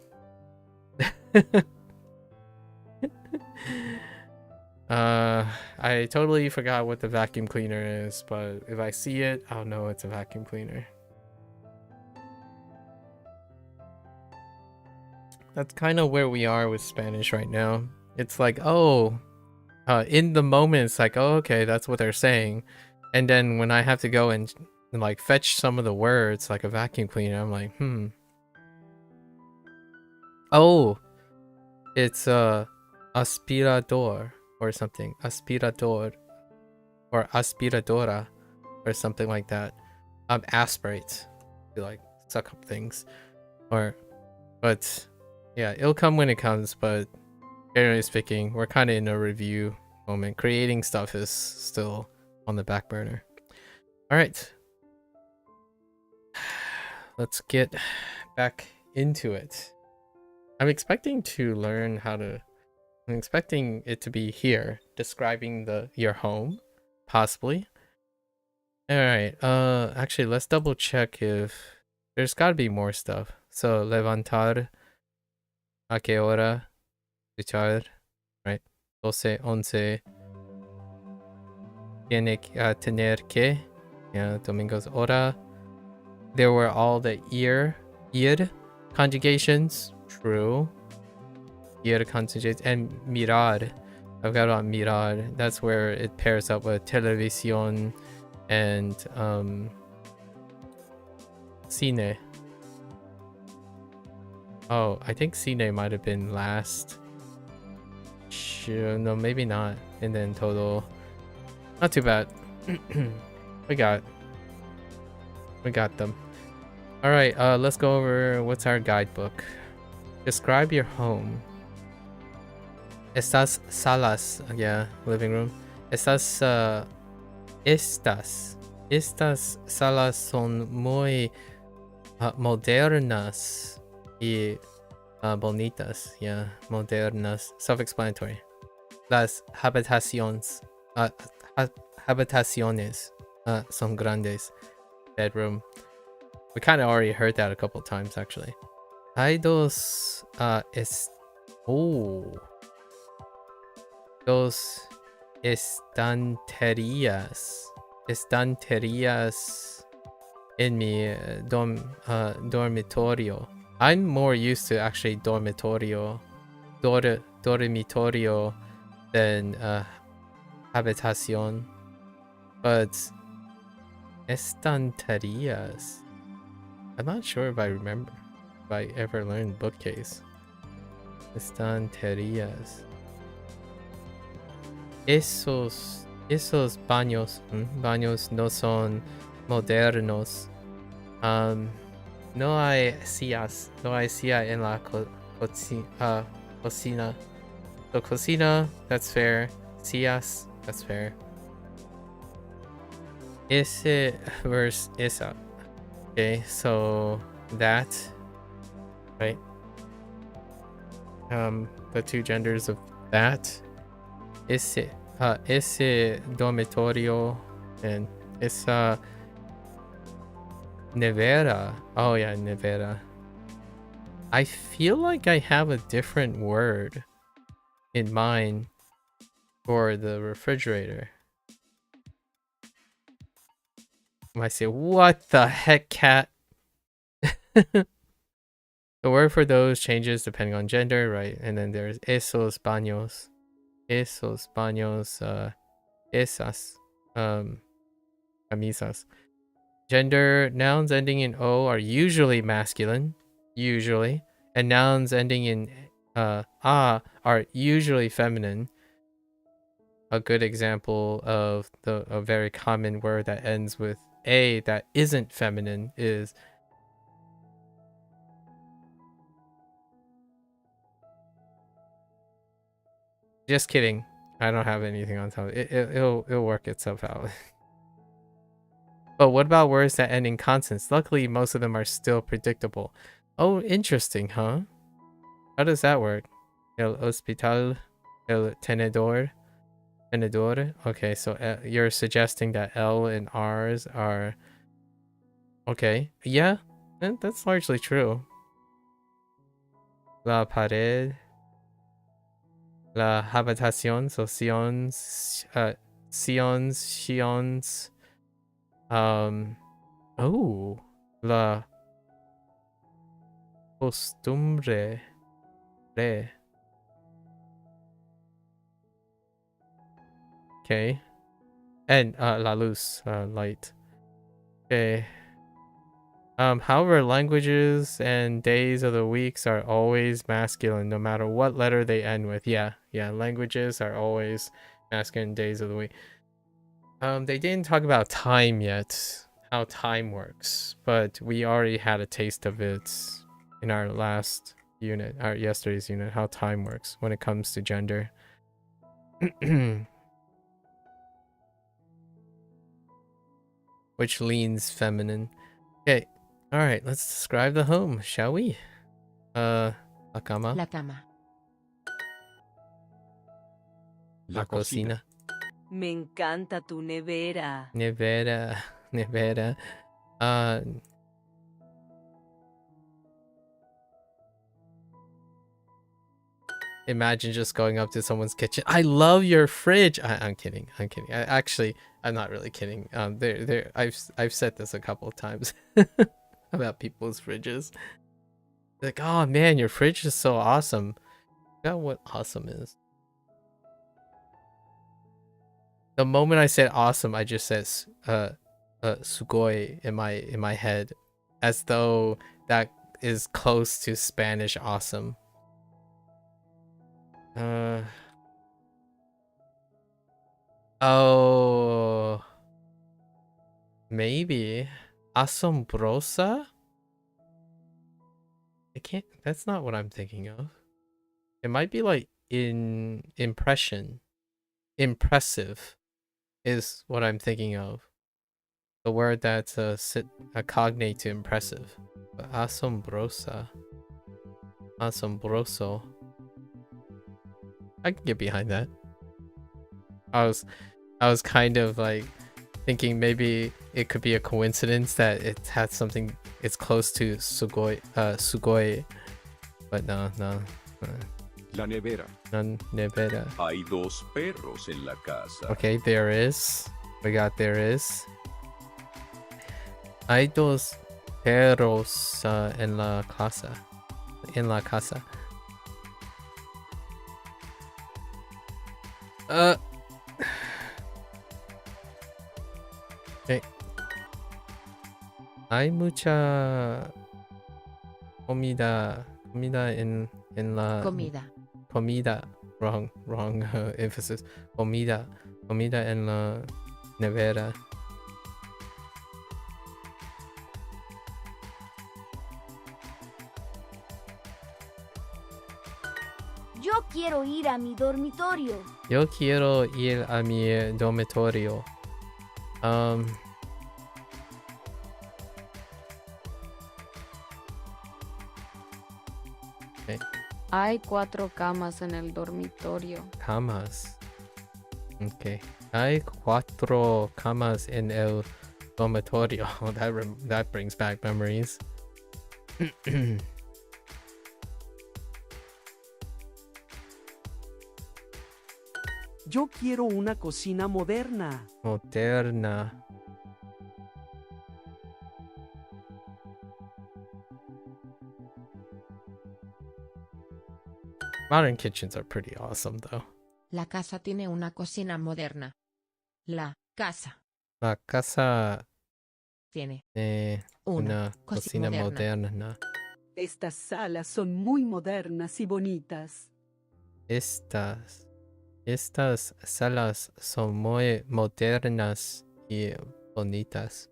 I totally forgot what the vacuum cleaner is, but if I see it, I'll know it's a vacuum cleaner. That's kind of where we are with Spanish right now. It's like, oh, in the moment, it's like, oh, okay, that's what they're saying. And then when I have to go and like fetch some of the words, like a vacuum cleaner, I'm like, oh, it's aspirador or something, aspirador or aspiradora or something like that. Aspirate, to like suck up things, but yeah, it'll come when it comes. But generally speaking, we're kind of in a review moment. Creating stuff is still on the back burner. All right, let's get back into it. I'm expecting to learn how to... I'm expecting it to be here, describing your home, possibly. All right. Actually, let's double check if there's got to be more stuff. So levantar, a qué hora, luchar, right? 12, 11. Tiene que tener que, yeah, domingos hora. There were all the ir conjugations. True. Ir conjugates and mirar. I forgot about mirar. That's where it pairs up with televisión and cine. Oh, I think cine might have been last. Sure, no, maybe not. And then total. Not too bad. we got them. All right, let's go over what's our guidebook. Describe your home. Estas salas, yeah, living room. Estas salas son muy modernas y bonitas, yeah, modernas. Self-explanatory. Las habitaciones son grandes. Bedroom. We kind of already heard that a couple times, actually. Hay dos dos estanterías in mi dormitorio. I'm more used to actually dormitorio than habitación, but estanterías. I'm not sure if I remember if I ever learned bookcase. Estanterías. Esos baños no son modernos. No hay silla en la cocina. So cocina, that's fair. Sillas, that's fair. Ese versus esa. Okay, so that, right? The two genders of that. Ese dormitorio and esa nevera. Oh yeah, nevera. I feel like I have a different word in mind for the refrigerator. I say, what the heck, cat? The word for those changes depending on gender, right? And then there's esos baños, esas, camisas. Gender, nouns ending in O are usually masculine, usually, and nouns ending in a are usually feminine. A good example of a very common word that ends with a that isn't feminine is just kidding. I don't have anything on top. It'll work itself out. But what about words that end in consonants? Luckily, most of them are still predictable. Oh, interesting, huh? How does that work? El hospital, el tenedor. Okay, so you're suggesting that L and R's are... Okay, yeah, that's largely true. La pared. La habitación, so sions, sions. Oh, la costumbre. Okay. And la luz, light. Okay. However, languages and days of the weeks are always masculine, no matter what letter they end with. Yeah, languages are always masculine days of the week. They didn't talk about time yet, how time works, but we already had a taste of it in our last unit, our yesterday's unit, how time works when it comes to gender. Which leans feminine. Okay. All right, let's describe the home, shall we? La cama. La cama. La cocina. Me encanta tu nevera. Nevera. Imagine just going up to someone's kitchen. I love your fridge. I'm kidding. I'm not really kidding. I've said this a couple of times about people's fridges. Like, oh man, your fridge is so awesome. Forgot what awesome is. The moment I said awesome, I just said sugoi in my head, as though that is close to Spanish awesome. Oh, maybe asombrosa. I can't. That's not what I'm thinking of. It might be like impressive is what I'm thinking of. The word that's a cognate to impressive. But asombroso. I can get behind that. I was kind of like thinking maybe it could be a coincidence that it had something. It's close to sugoi, but no. La nevera. Nevera. Hay dos perros en la casa. Okay, there is. We got there is. Hay dos perros en la casa. Okay. Hay mucha comida en la Comida. comida. Wrong emphasis. Comida en la nevera. Yo quiero ir a mi dormitorio. Yo quiero ir a mi dormitorio. Hay 4 camas en el dormitorio. Camas. Okay. Hay 4 camas en el dormitorio. That brings back memories. Yo quiero una cocina moderna. Moderna. Modern kitchens are pretty awesome, though. La casa tiene una cocina moderna. La casa La casa tiene una cocina moderna. moderna. Estas salas son muy modernas y bonitas. Estas salas son muy modernas y bonitas.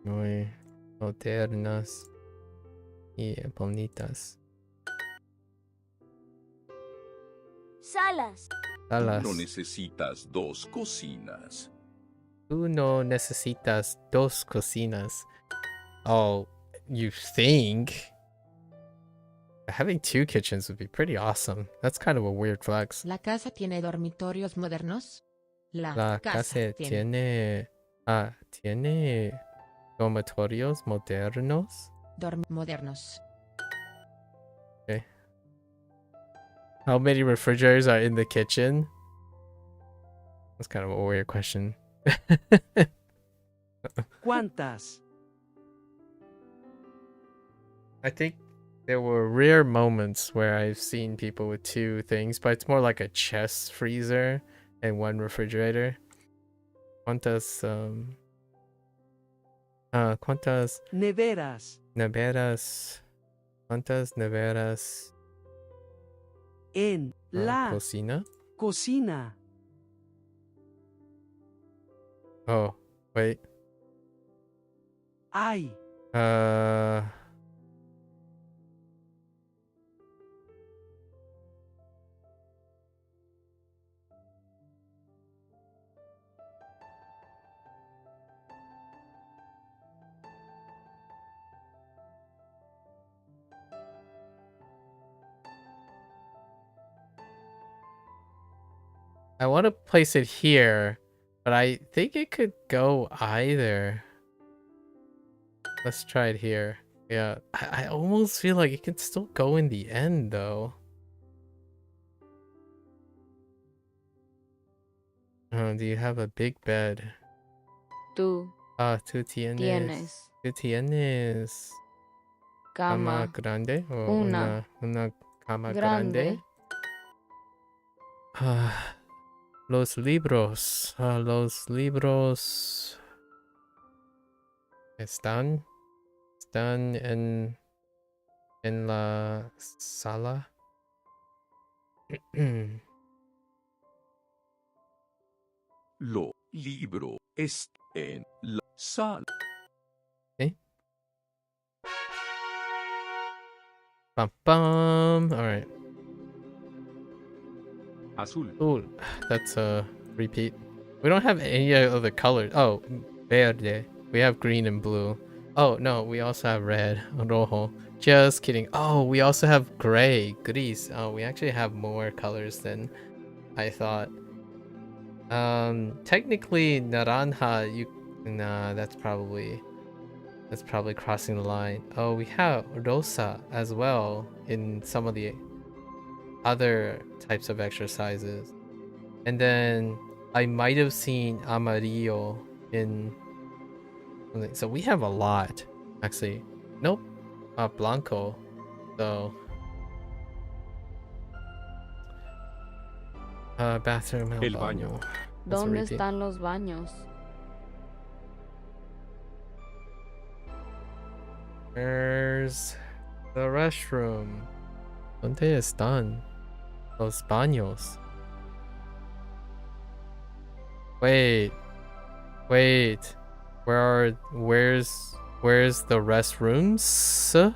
Muy modernas y bonitas. Salas. Salas. No necesitas 2 cocinas. Tú no necesitas 2 cocinas. Oh, you think? Having 2 kitchens would be pretty awesome. That's kind of a weird flex. La casa tiene dormitorios modernos. La casa tiene dormitorios modernos. Modernos. Okay. How many refrigerators are in the kitchen? That's kind of a weird question. ¿Cuántas? I think there were rare moments where I've seen people with 2 things, but it's more like a chest freezer and 1 refrigerator. ¿Cuántas Neveras. neveras? ¿Cuántas neveras En la cocina? cocina. Oh, wait. Hay. I want to place it here, but I think it could go either. Let's try it here. Yeah, I almost feel like it can still go in the end, though. Do you have a big bed? Tú Tú tienes Tú tienes cama cama grande o una una cama grande. grande. Los libros están en la sala. Lo libro está en la sala. Bum bum. All right. Azul. Cool. That's a repeat. We don't have any other colors. Oh, verde. We have green and blue. Oh no, we also have red. Rojo. Just kidding. Oh, we also have gray. Gris. Oh, we actually have more colors than I thought. Technically naranja. Nah, that's probably crossing the line. Oh, we have rosa as well in some of the other types of exercises. And then I might have seen amarillo in something. So we have a lot, actually. Nope. Blanco. So Bathroom, El baño. That's ¿Dónde repeat. están los baños? Where's the restroom? ¿Dónde están los baños? Wait. Where's the restrooms?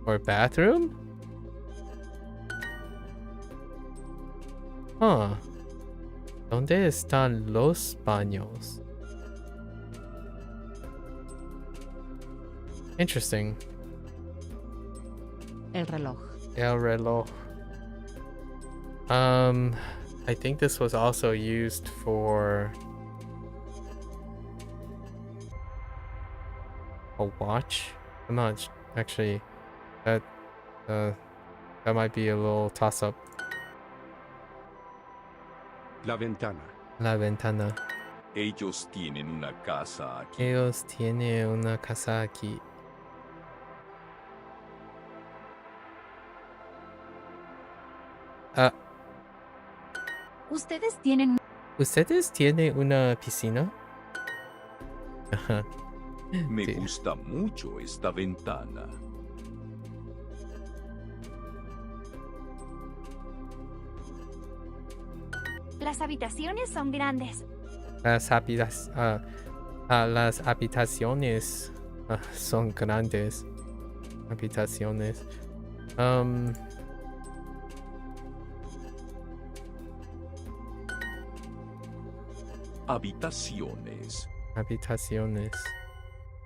Or bathroom? Huh. ¿Dónde están los baños? Interesting. El reloj. El reloj. I think this was also used for a watch. I'm not actually. That might be a little toss up. La ventana. La ventana. Ellos tienen una casa aquí. Ellos tienen una casa aquí. Ustedes tienen ¿Ustedes tienen una piscina? Ajá. Me Sí. gusta mucho esta ventana. Las habitaciones son grandes. Las habitaciones son grandes. Habitaciones. Habitaciones. Habitaciones.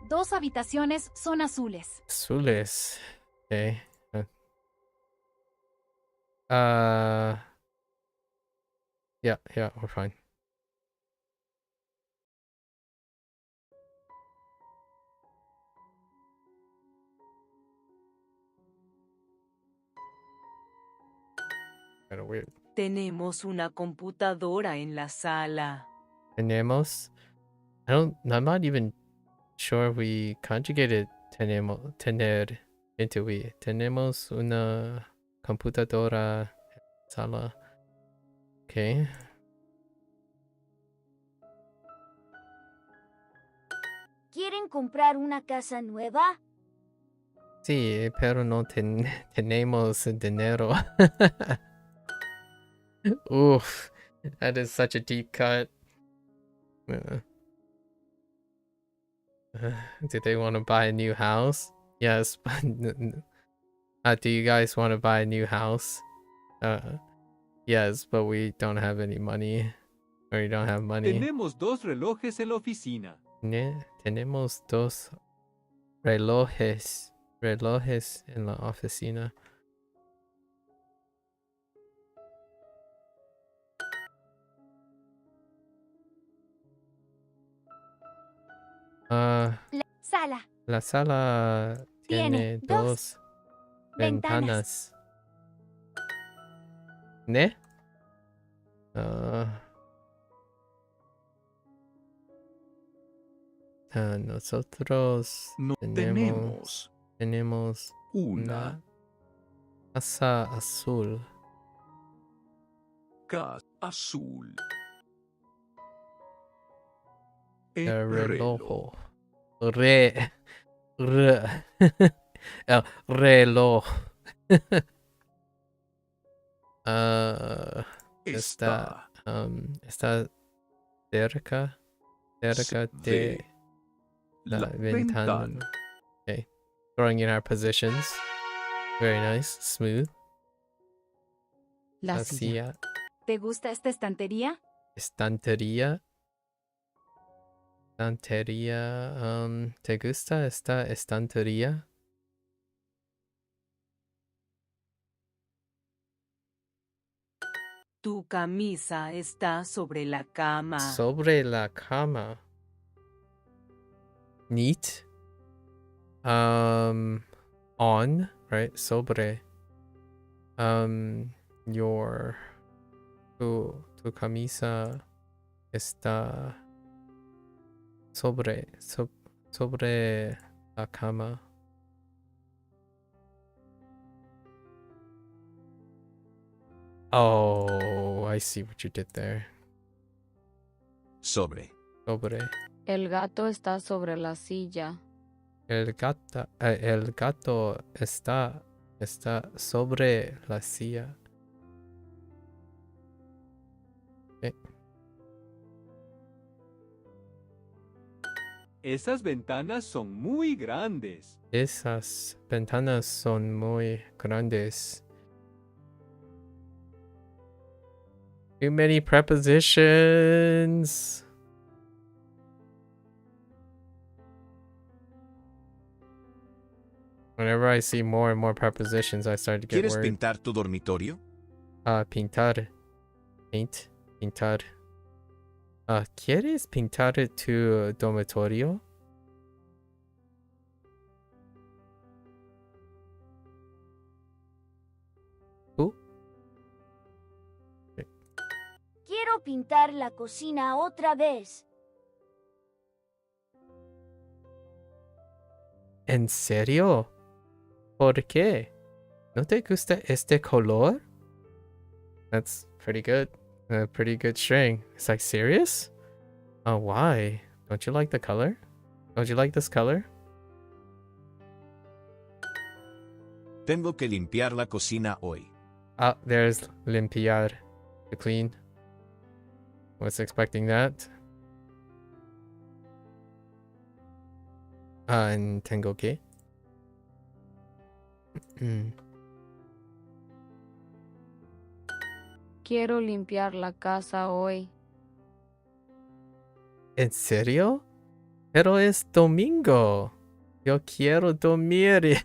2 habitaciones son azules. Azules. Okay. Yeah, we're fine. Kind of weird. Tenemos una computadora en la sala. Tenemos. I'm not even sure we conjugated tener into we. Tenemos una computadora en la sala. Okay. ¿Quieren comprar una casa nueva? Sí, pero no tenemos dinero. Oof, that is such a deep cut. Do they want to buy a new house? Yes, but do you guys want to buy a new house? Yes, but we don't have any money. Or we don't have money. Tenemos 2 relojes en la oficina. Tenemos 2 relojes en la oficina. Sala. La sala tiene Tiene 2 ventanas. ¿Ne? Nosotros No tenemos tenemos una casa azul. casa azul. El reloj. El reloj. Está está cerca de la ventana. Okay. Throwing in our positions. Very nice. Smooth. La silla. ¿Te gusta esta estantería? Estantería. ¿Te gusta esta estantería? Tu camisa está sobre la cama. Sobre la cama. Neat. On, right? Sobre. Tu camisa está sobre la cama. Oh, I see what you did there. Sobre. Sobre. El gato está sobre la silla. El gato está sobre la silla. Okay. Esas ventanas son muy grandes. Esas ventanas son muy grandes. Too many prepositions. Whenever I see more and more prepositions, I start to get ¿Quieres worried. pintar tu dormitorio? Pintar. Paint. Pintar. ¿Quieres pintar tu dormitorio? Quiero pintar la cocina otra vez. ¿En serio? ¿Por qué? ¿No te gusta este color? That's pretty good. A pretty good string. It's like, serious? Oh, why? Don't you like the color? Don't you like this color? Tengo que limpiar la cocina hoy. Ah, there's limpiar. To clean. Was expecting that. And tengo que. Quiero limpiar la casa hoy. ¿En serio? Pero es domingo. Yo quiero dormir.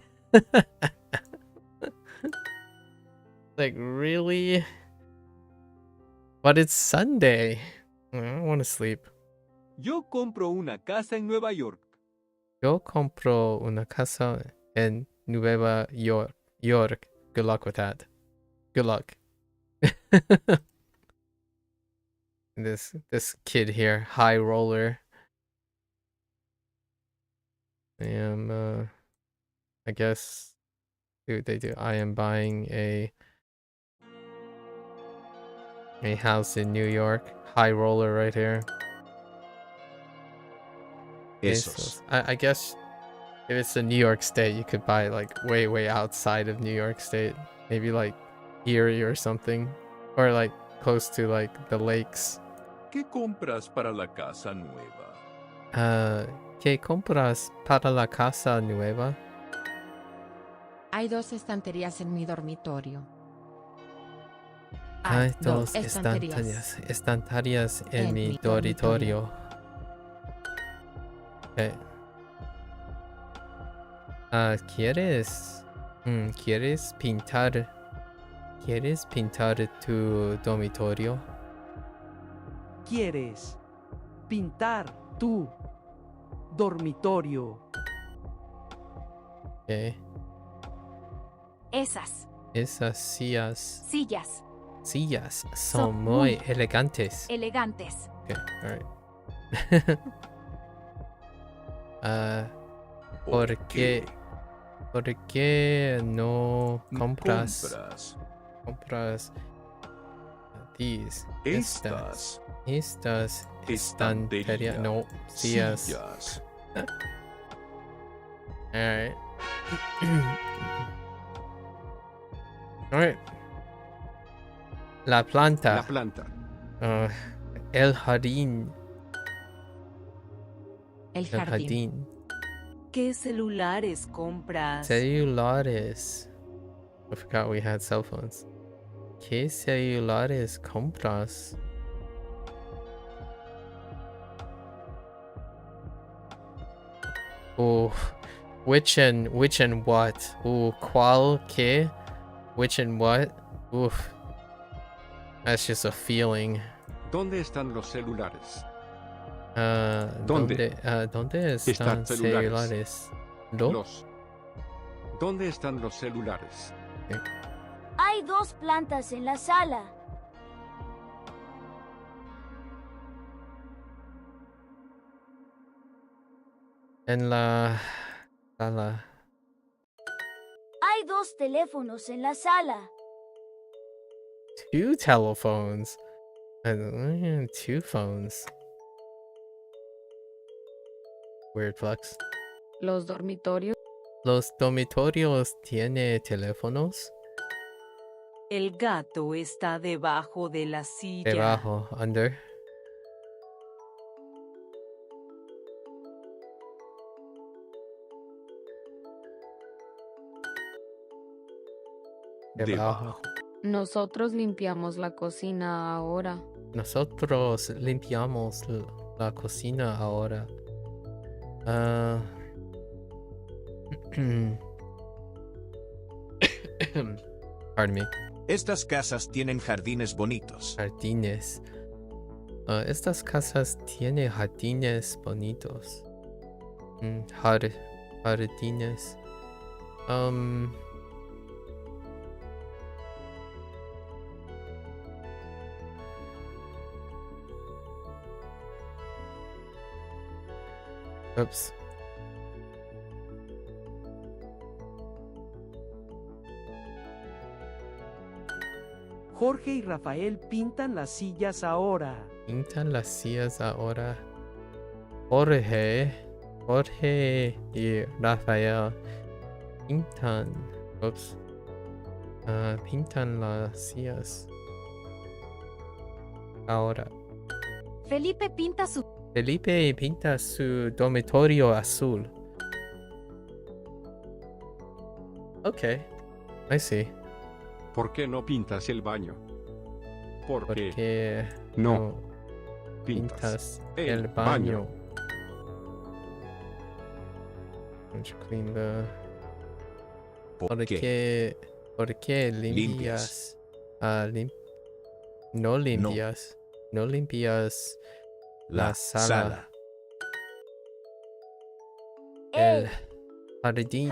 Like, really? But it's Sunday. I want to sleep. Yo compro una casa en Nueva York. Yo compro una casa en Nueva York. Good luck with that. Good luck. This kid here, high roller. I am I guess they do. I am buying a house in New York. High roller right here. Esos. I guess if it's in New York State, you could buy like way outside of New York State. Maybe like Erie or something. Or like close to like the lakes. ¿Qué compras para la casa nueva? ¿Qué compras para la casa nueva? Hay 2 estanterías en mi dormitorio. Hay dos estanterías estanterías en mi dormitorio. Okay. ¿Quieres pintar tu dormitorio? ¿Quieres pintar tu dormitorio? Okay. Esas Esas sillas son Son muy muy elegantes. elegantes. Okay, alright. ¿Por qué no compras these estas estanterías? No, sillas. Alright. Alright. La planta. La planta. El jardín. El jardín. ¿Qué celulares compras? Celulares. I forgot we had cell phones. ¿Qué celulares compras? Oh, which and what? ¿Cuál? ¿Qué? Which and what? Oof. That's just a feeling. ¿Dónde están los celulares? ¿Dónde están celulares? ¿Dónde están los celulares? Hay 2 plantas en la sala. En la sala. Hay 2 teléfonos en la sala. 2 telephones. And 2 phones. Weird flex. Los dormitorios. Los dormitorios tiene teléfonos. El gato está debajo de la silla. Debajo, under. Debajo. Nosotros limpiamos la cocina ahora. Nosotros limpiamos la cocina ahora. Pardon me. Estas casas tienen jardines bonitos. Jardines. Estas casas tienen jardines bonitos. Jardines. Oops. Jorge y Rafael pintan las sillas ahora. Pintan las sillas ahora. Jorge y Rafael pintan. Oops. Pintan las sillas ahora. Felipe pinta su Felipe pinta su dormitorio azul. Okay, I see. ¿Por qué no pintas el baño? Porque no pintas el baño. Clean the... ¿Por qué limpias? No limpias. No limpias la sala. El jardín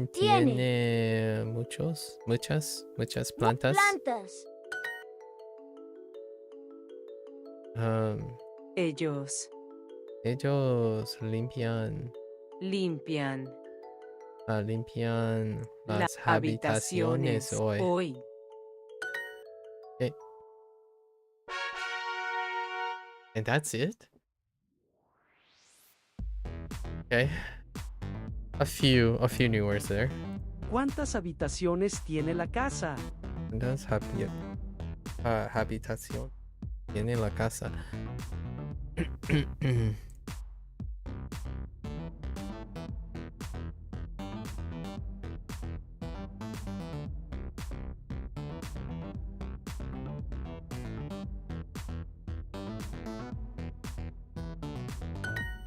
tiene muchas plantas. Ellos limpian las habitaciones hoy. Okay. And that's it? Okay. A few new words there. ¿Cuántas habitaciones tiene la casa? ¿Cuántas habitación tiene la casa?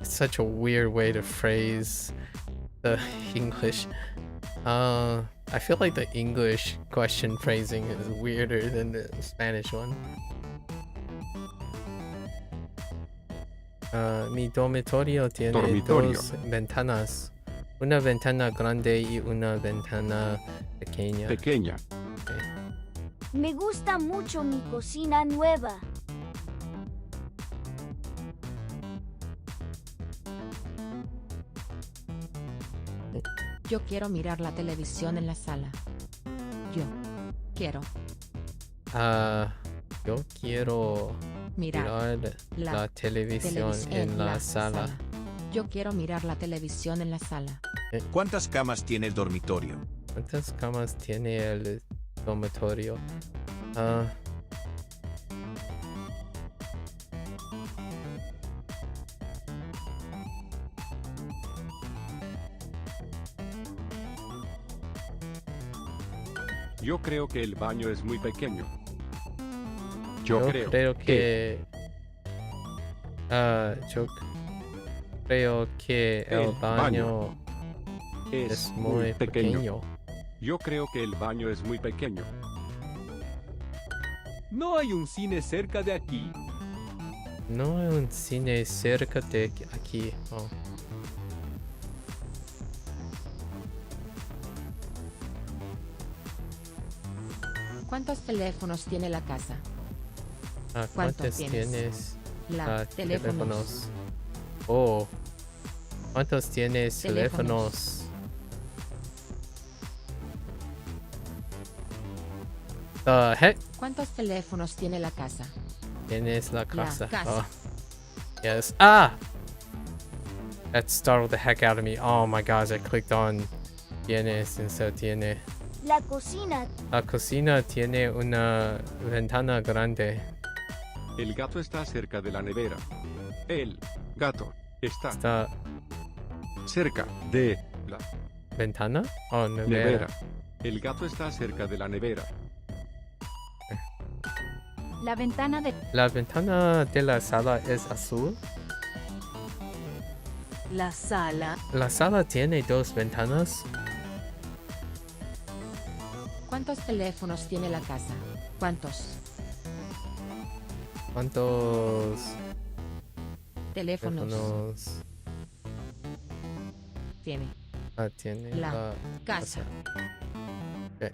Such a weird way to phrase the English. I feel like the English question phrasing is weirder than the Spanish one. Mi dormitorio tiene dos ventanas. Una ventana grande y una ventana pequeña. Pequeña. Okay. Me gusta mucho mi cocina nueva. Yo quiero mirar la televisión en la sala. Yo quiero mirar la televisión en la sala. Yo quiero mirar la televisión en la sala. ¿Cuántas camas tiene el dormitorio? ¿Cuántas camas tiene el dormitorio? Yo creo que el baño es muy pequeño. Yo creo que el baño es muy pequeño. Yo creo que el baño es muy pequeño. No hay un cine cerca de aquí. No hay un cine cerca de aquí. Oh. ¿Cuántos teléfonos tiene la casa? ¿Cuántos tienes teléfonos? Oh. ¿Cuántos tienes teléfonos? The heck? ¿Cuántos teléfonos tiene la casa? Tienes la casa. casa. Oh. Yes. Ah! That startled the heck out of me. Oh my gosh, I clicked on tienes instead of tiene. La cocina. La cocina tiene una ventana grande. El gato está cerca de la nevera. El gato está Está cerca de la ventana? Oh, nevera. nevera. El gato está cerca de la nevera. La ventana de... La ventana de la sala es azul. La sala. La sala tiene dos ventanas. ¿Cuántos teléfonos tiene la casa? ¿Cuántos ¿Cuántos teléfonos teléfonos tiene tiene la casa? Ok.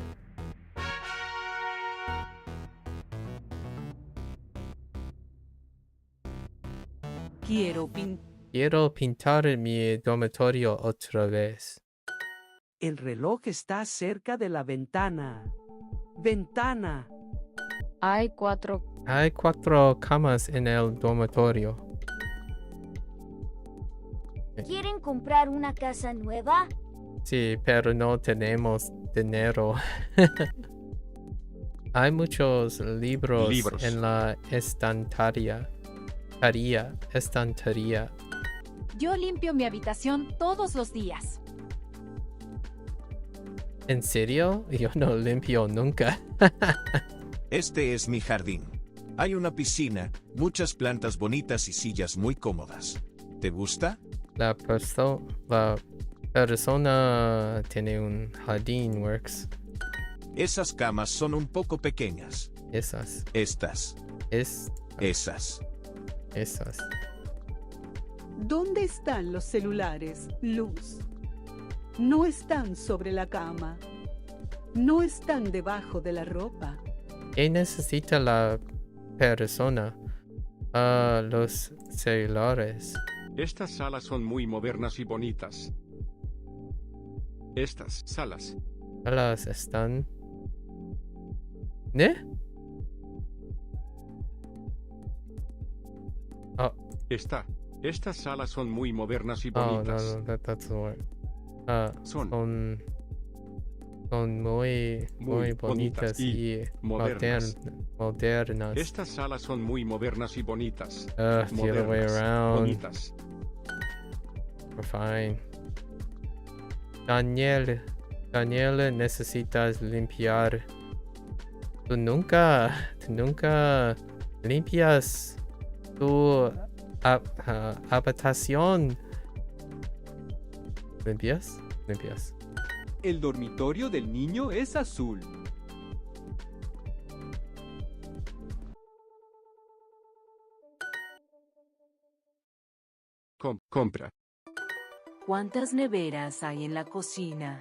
Quiero pintar mi dormitorio otra vez. El reloj está cerca de la ventana. Ventana. Hay 4 Hay 4 camas en el dormitorio. ¿Quieren comprar una casa nueva? Sí, pero no tenemos dinero. Hay muchos libros en la estantería. Estantería. Yo limpio mi habitación todos los días. ¿En serio? Yo no limpio nunca. Este es mi jardín. Hay una piscina, muchas plantas bonitas y sillas muy cómodas. ¿Te gusta? La persona tiene un jardín, works. Esas camas son un poco pequeñas. Esas. Estas. Esas. Esas. ¿Dónde están los celulares, Luz? No están sobre la cama. No están debajo de la ropa. ¿Qué necesita la persona? Los celulares. Estas salas son muy modernas y bonitas. Estas salas Las están. ¿Ne? Oh. Estas salas son muy modernas y Oh, bonitas. no, that's the word. Son muy bonitas bonitas y modernas. modernas. Estas salas son muy modernas y bonitas. The other way around. Bonitas. We're fine. Daniel, necesitas limpiar. Tú nunca limpias tu habitación. ¿Limpias? El dormitorio del niño es azul. Compra. ¿Cuántas neveras hay en la cocina?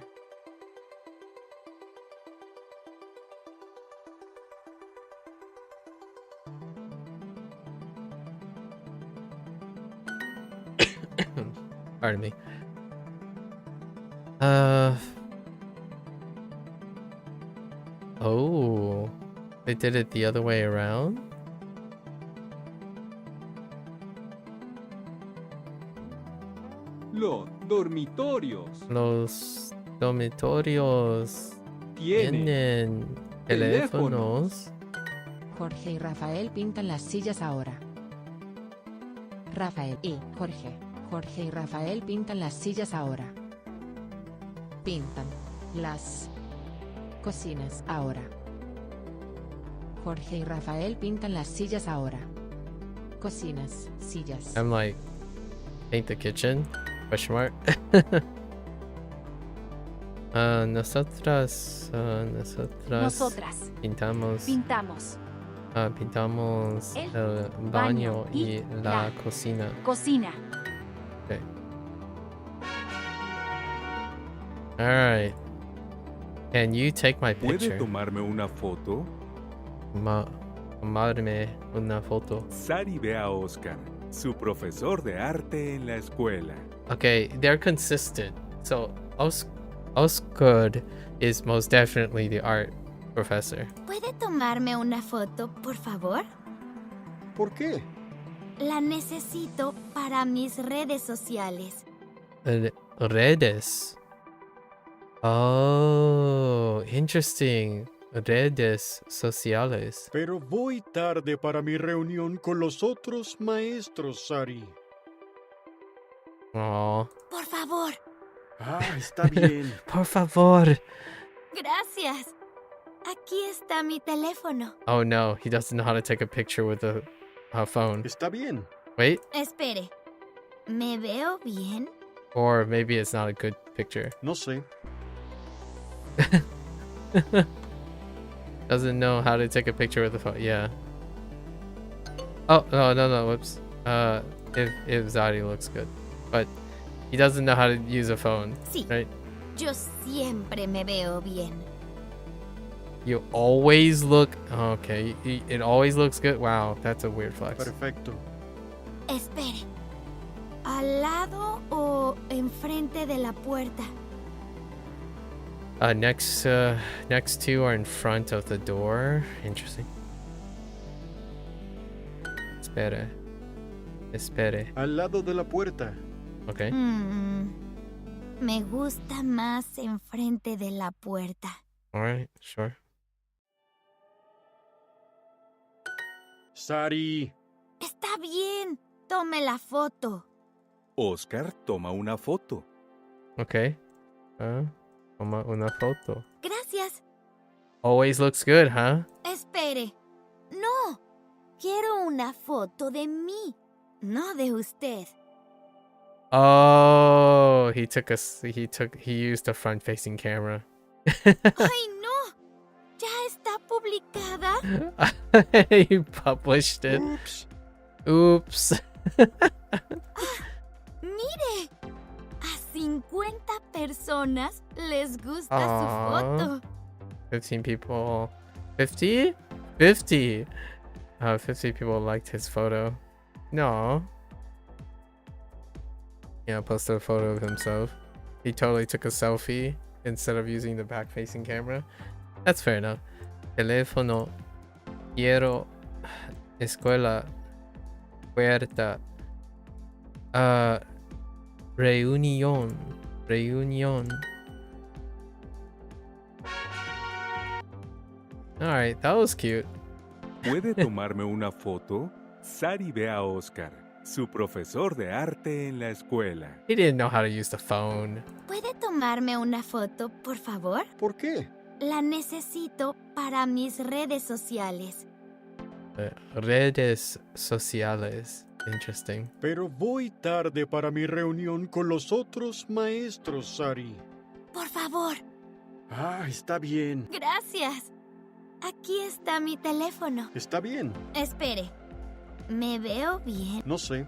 Pardon me. Oh, they did it the other way around? Los dormitorios Los dormitorios tienen teléfonos. Jorge y Rafael pintan las sillas ahora. Rafael y Jorge. Jorge y Rafael pintan las sillas ahora. Pintan las cocinas ahora. Jorge y Rafael pintan las sillas ahora. Cocinas, sillas. I'm like, paint the kitchen? Question mark. Nosotras pintamos el baño y la cocina. Okay. Alright. Can you take my ¿Puede picture? tomarme una foto? Tomarme una foto. Sari ve a Oscar, su profesor de arte en la escuela. Okay, they're consistent. So Oscar is most definitely the art Professor. ¿Puede tomarme una foto, por favor? ¿Por qué? La necesito para mis redes sociales. Redes. Oh, interesting. Redes sociales. Pero voy tarde para mi reunión con los otros maestros, Sari. Oh. Por favor. Ah, está bien. Por favor. Gracias. Aquí está mi teléfono. Oh no, he doesn't know how to take a picture with a phone. Está bien. Wait. Espere. ¿Me veo bien? Or maybe it's not a good picture. No sé. Doesn't know how to take a picture with the phone. Yeah. Oh, no, whoops. If Zadi looks good. But he doesn't know how to use a phone. Sí. Right? Yo siempre me veo bien. You always look... Okay, it always looks good? Wow, that's a weird flex. Perfecto. Espere. ¿Al lado o enfrente de la puerta? Next two are in front of the door. Interesting. Espere. Al lado de la puerta. Okay. Me gusta más enfrente de la puerta. Alright, sure. Sari. Está bien. Tome la foto. Oscar toma una foto. Okay. Toma una foto. Gracias. Always looks good, huh? Espere. No. Quiero una foto de mí, no de usted. Oh, he used a front-facing camera. ¡Ay, no! ¿Ya está publicada? He published it. Oops. ¡Mire! A 50 personas les gusta su foto. 15 people. 50? 50. 50 people liked his photo. No. Yeah, posted a photo of himself. He totally took a selfie instead of using the back-facing camera. That's fair enough. Teléfono. Quiero. Escuela. Puerta. Reunión. Alright, that was cute. ¿Puede tomarme una foto? Sari ve a Oscar, su profesor de arte en la escuela. He didn't know how to use the phone. ¿Puede tomarme una foto, por favor? ¿Por qué? La necesito para mis redes sociales. Redes sociales. Interesting. Pero voy tarde para mi reunión con los otros maestros, Sari. Por favor. Ah, está bien. Gracias. Aquí está mi teléfono. Está bien. Espere. ¿Me veo bien? No sé.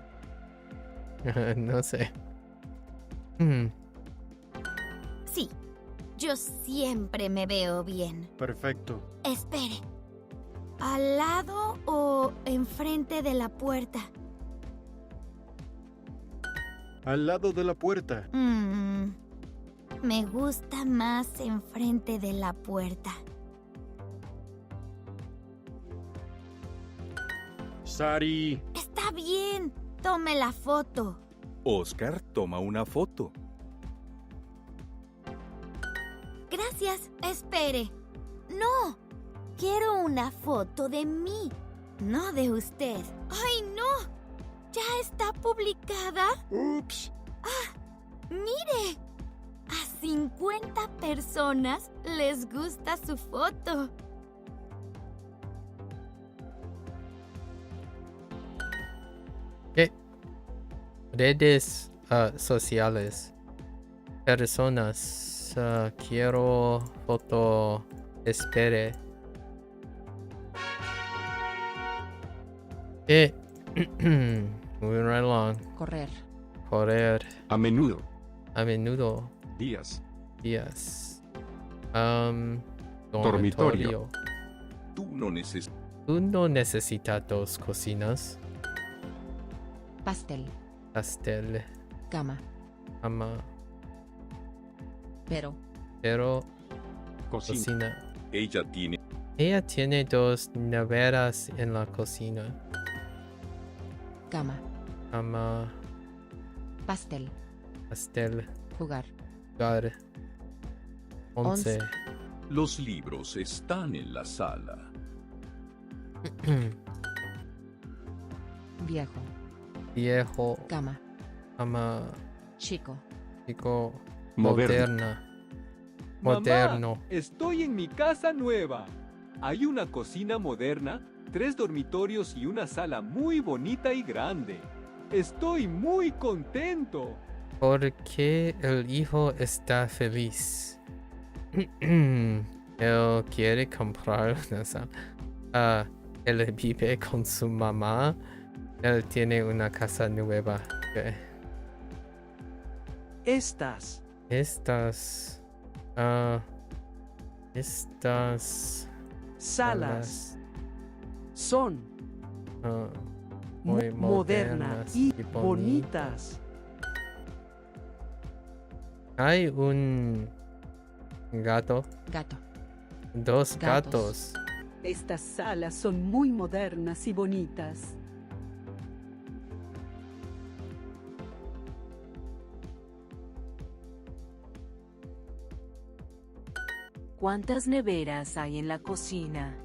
No sé. Sí. Yo siempre me veo bien. Perfecto. Espere. ¿Al lado o enfrente de la puerta? Al lado de la puerta. Me gusta más enfrente de la puerta. Sari. Está bien. Tome la foto. Oscar toma una foto. Gracias. Espere. No. Quiero una foto de mí, no de usted. ¡Ay, no! ¿Ya está publicada? Ups. ¡Mire! A 50 personas les gusta su foto. ¿Qué? Redes sociales. Personas. Quiero foto. Espere. Moving right along. Correr. A menudo. Días. Dormitorio. Tú no necesitas dos cocinas. Pastel. Cama. Pero. Cocina. Ella tiene dos neveras en la cocina. Cama. Cama. Pastel. Pastel. Jugar. Jugar. 11. Los libros están en la sala. Viejo. Viejo. Cama. Cama. Chico. Chico. Moderna. Moderno. Mamá, estoy en mi casa nueva. Hay una cocina moderna, 3 dormitorios y una sala muy bonita y grande. Estoy muy contento. ¿Por qué el hijo está feliz? Él quiere comprar una sala. Él vive con su mamá. Él tiene una casa nueva. Okay. Estas. Estas salas son muy modernas y bonitas. Hay un gato. Gato. Dos gatos. Estas salas son muy modernas y bonitas. ¿Cuántas neveras hay en la cocina?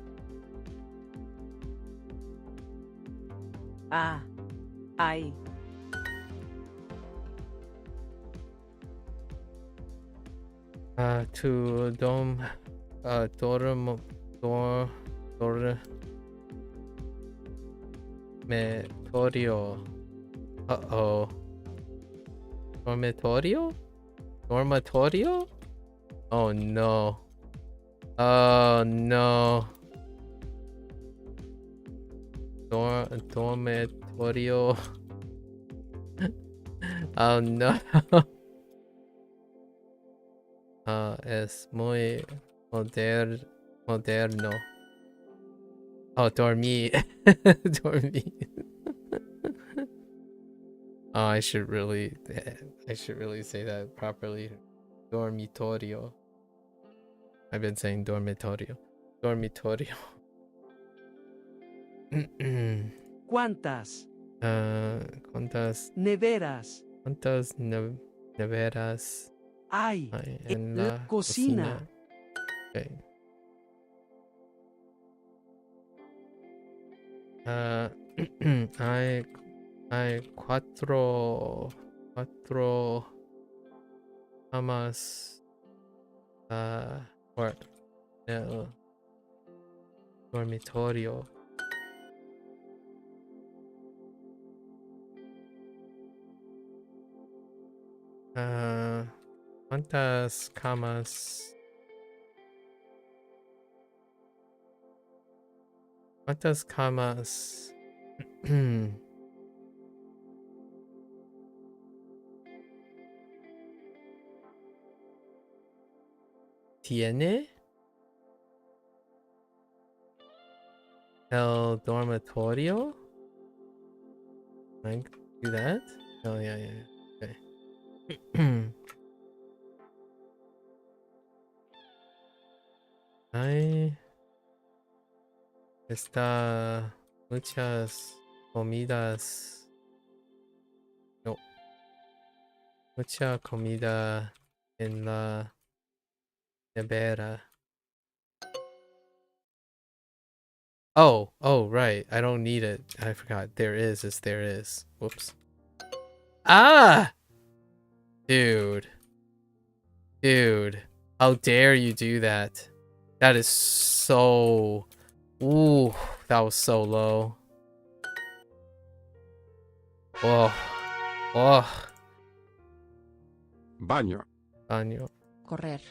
Hay. Tu dormitorio. Uh-oh. Dormitorio? Dormitorio? Oh no. Oh no. Dormitorio. Oh no. Es muy moderno. Oh, dormí. Dormí. Oh, I should really say that properly. Dormitorio. I've been saying dormitorio. Dormitorio. ¿Cuántas? ¿Cuántas neveras? ¿Cuántas neveras hay en la cocina? Okay. Hay cuatro camas por el dormitorio. ¿Cuántas camas? ¿Cuántas camas? ¿Tiene el dormitorio? Can I do that? Oh, yeah. Okay. Está muchas comidas. No. Mucha comida en la nevera. Oh, right. I don't need it. I forgot. There is. Whoops. Ah! Dude. How dare you do that? That is so... Ooh, that was so low. Oh. Baño. Correr.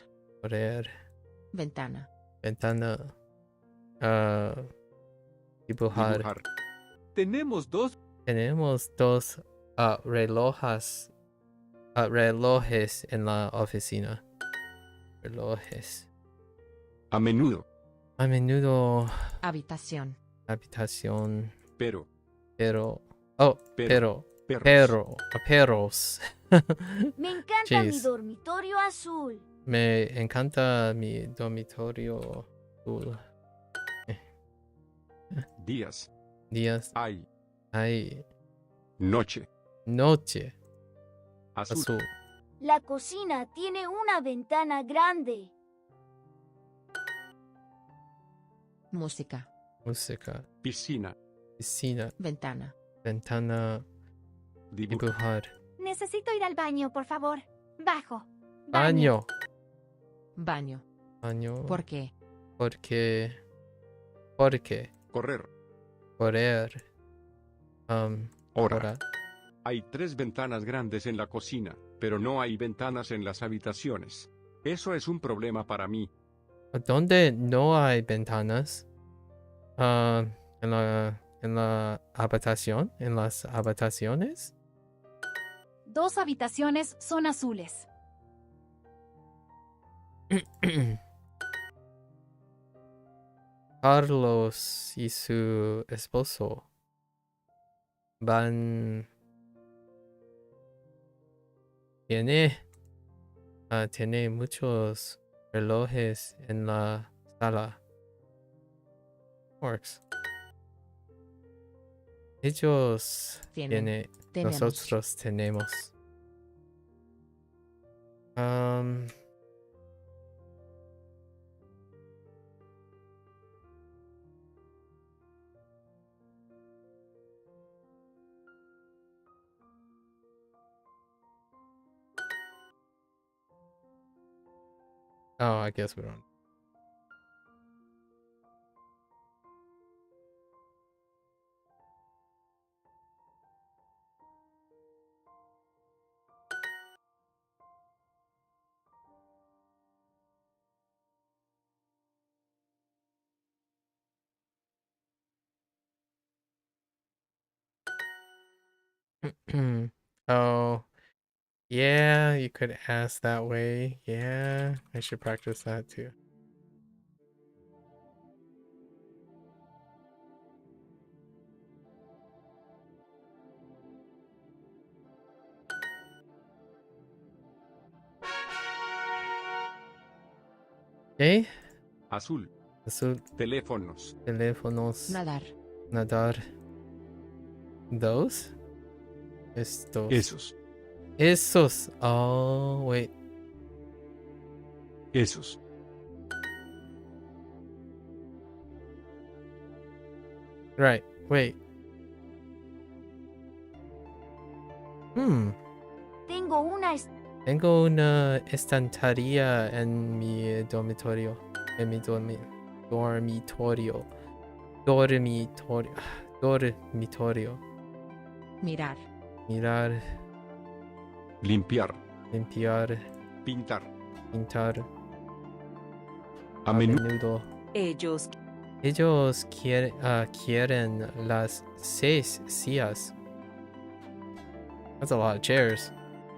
Ventana. Dibujar. Tenemos dos relojes en la oficina. Relojes. A menudo. Habitación. Pero. Perros. Me encanta mi dormitorio azul. Me encanta mi dormitorio azul. Días. Días. Hay. Noche. Noche. Azul. La cocina tiene una ventana grande. Música. Música. Piscina. Piscina. Ventana. Ventana. Dibujar. Necesito ir al baño, por favor. Bajo. Baño. Baño. Baño. ¿Por qué? Porque. Correr. Correr. Hora. Hay 3 ventanas grandes en la cocina, pero no hay ventanas en las habitaciones. Eso es un problema para mí. ¿Dónde no hay ventanas? En la habitación. ¿En las habitaciones? 2 habitaciones son azules. Carlos y su esposo van... Tiene muchos relojes en la sala. Works. Ellos Tenemos. Nosotros tenemos. Oh, I guess we don't. Oh, yeah, you could ask that way. Yeah, I should practice that too. ¿Qué? Azul. Azul. Teléfonos. Teléfonos. Nadar. Nadar. ¿Dos? Estos. Esos. Esos. Oh, wait. Esos. Right, wait. Tengo una estantería en mi dormitorio. En mi dormitorio. Dormitorio. Mirar. Mirar. Limpiar. Limpiar. Pintar. Pintar. A menudo. Ellos quieren las 6 sillas. That's a lot of chairs.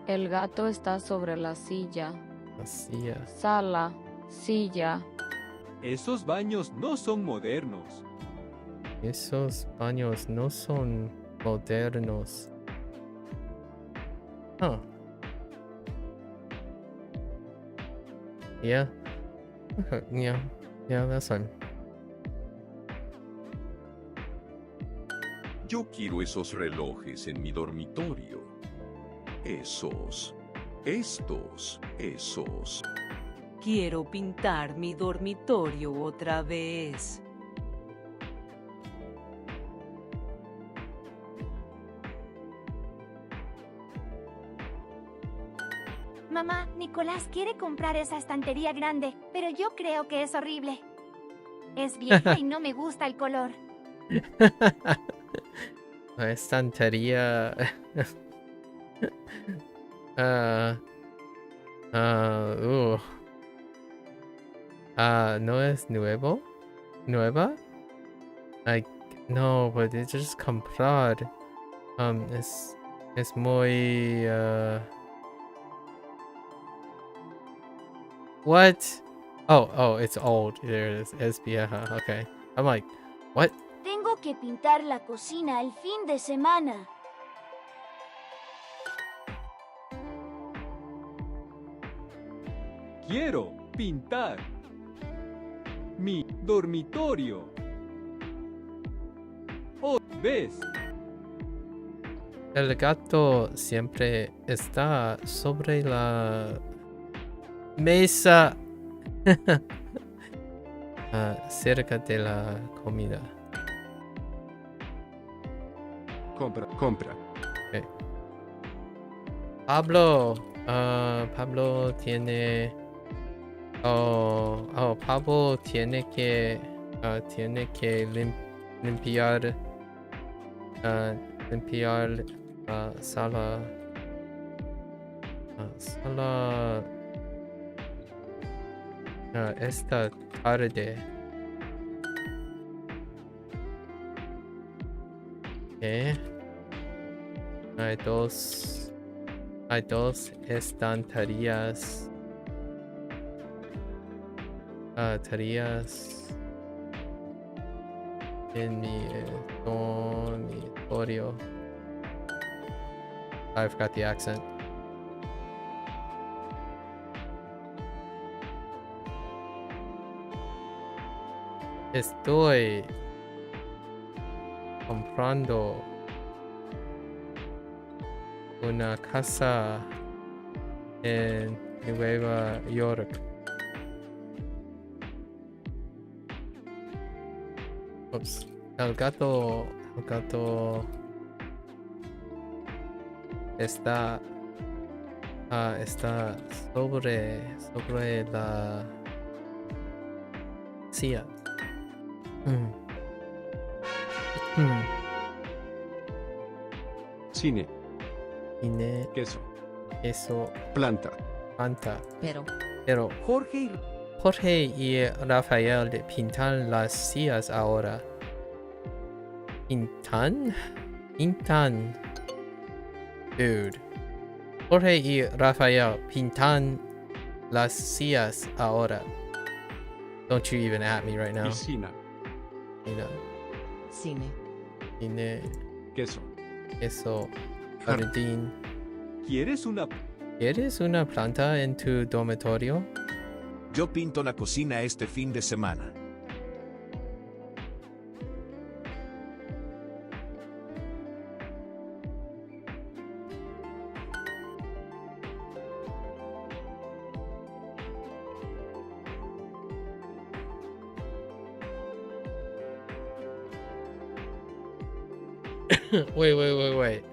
El gato está sobre la silla. La silla. Sala. Silla. Esos baños no son modernos. Esos baños no son modernos. Huh. Yeah. Okay. Yeah, that's fine. Yo quiero esos relojes en mi dormitorio. Esos. Estos. Esos. Quiero pintar mi dormitorio otra vez. Mamá, Nicolás quiere comprar esa estantería grande, pero yo creo que es horrible. Es vieja y no me gusta el color. La estantería. No es nueva. Like, no, but it's just comprar. Es muy what? Oh, it's old. There it is. Es vieja. Okay. I'm like, what? Tengo que pintar la cocina el fin de semana. Quiero pintar. mi dormitorio. Oh, ¿ves? El gato siempre está sobre la mesa cerca de la comida. Compra, compra. Okay. Pablo. Pablo tiene... Pablo tiene que limpiar sala esta tarde. Okay. Hay dos estanterías tareas en mi dormitorio. I forgot the accent. Estoy comprando una casa en Nueva York. Oops. El gato está sobre la silla. Cine. Cine. Queso. Planta. Pero. Jorge y Rafael pintan las sillas ahora. ¿Pintan? Dude. Jorge y Rafael pintan las sillas ahora. Don't you even at me right now. Piscina. Cine. Queso. Jardín. ¿Quieres una planta en tu dormitorio? Yo pinto la cocina este fin de semana. Wait.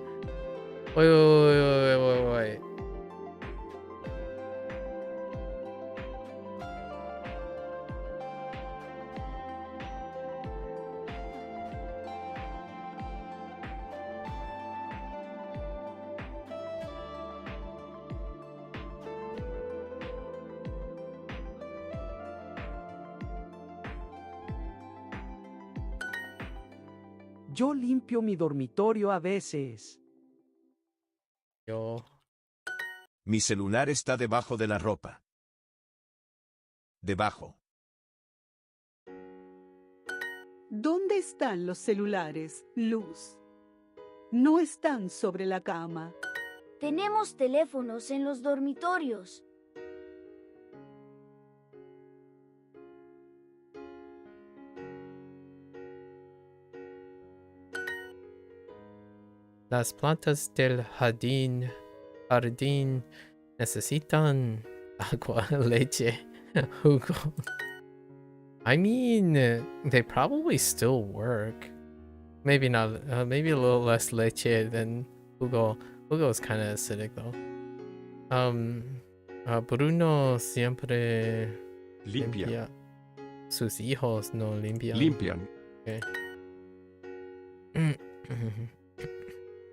Yo limpio mi dormitorio a veces. Mi celular está debajo de la ropa. Debajo. ¿Dónde están los celulares, Luz? No están sobre la cama. Tenemos teléfonos en los dormitorios. Las plantas del jardín necesitan agua, leche, jugo. I mean, they probably still work. Maybe not. Maybe a little less leche than jugo. Jugo is kind of acidic though. Bruno siempre limpia. Sus hijos no limpian. Okay.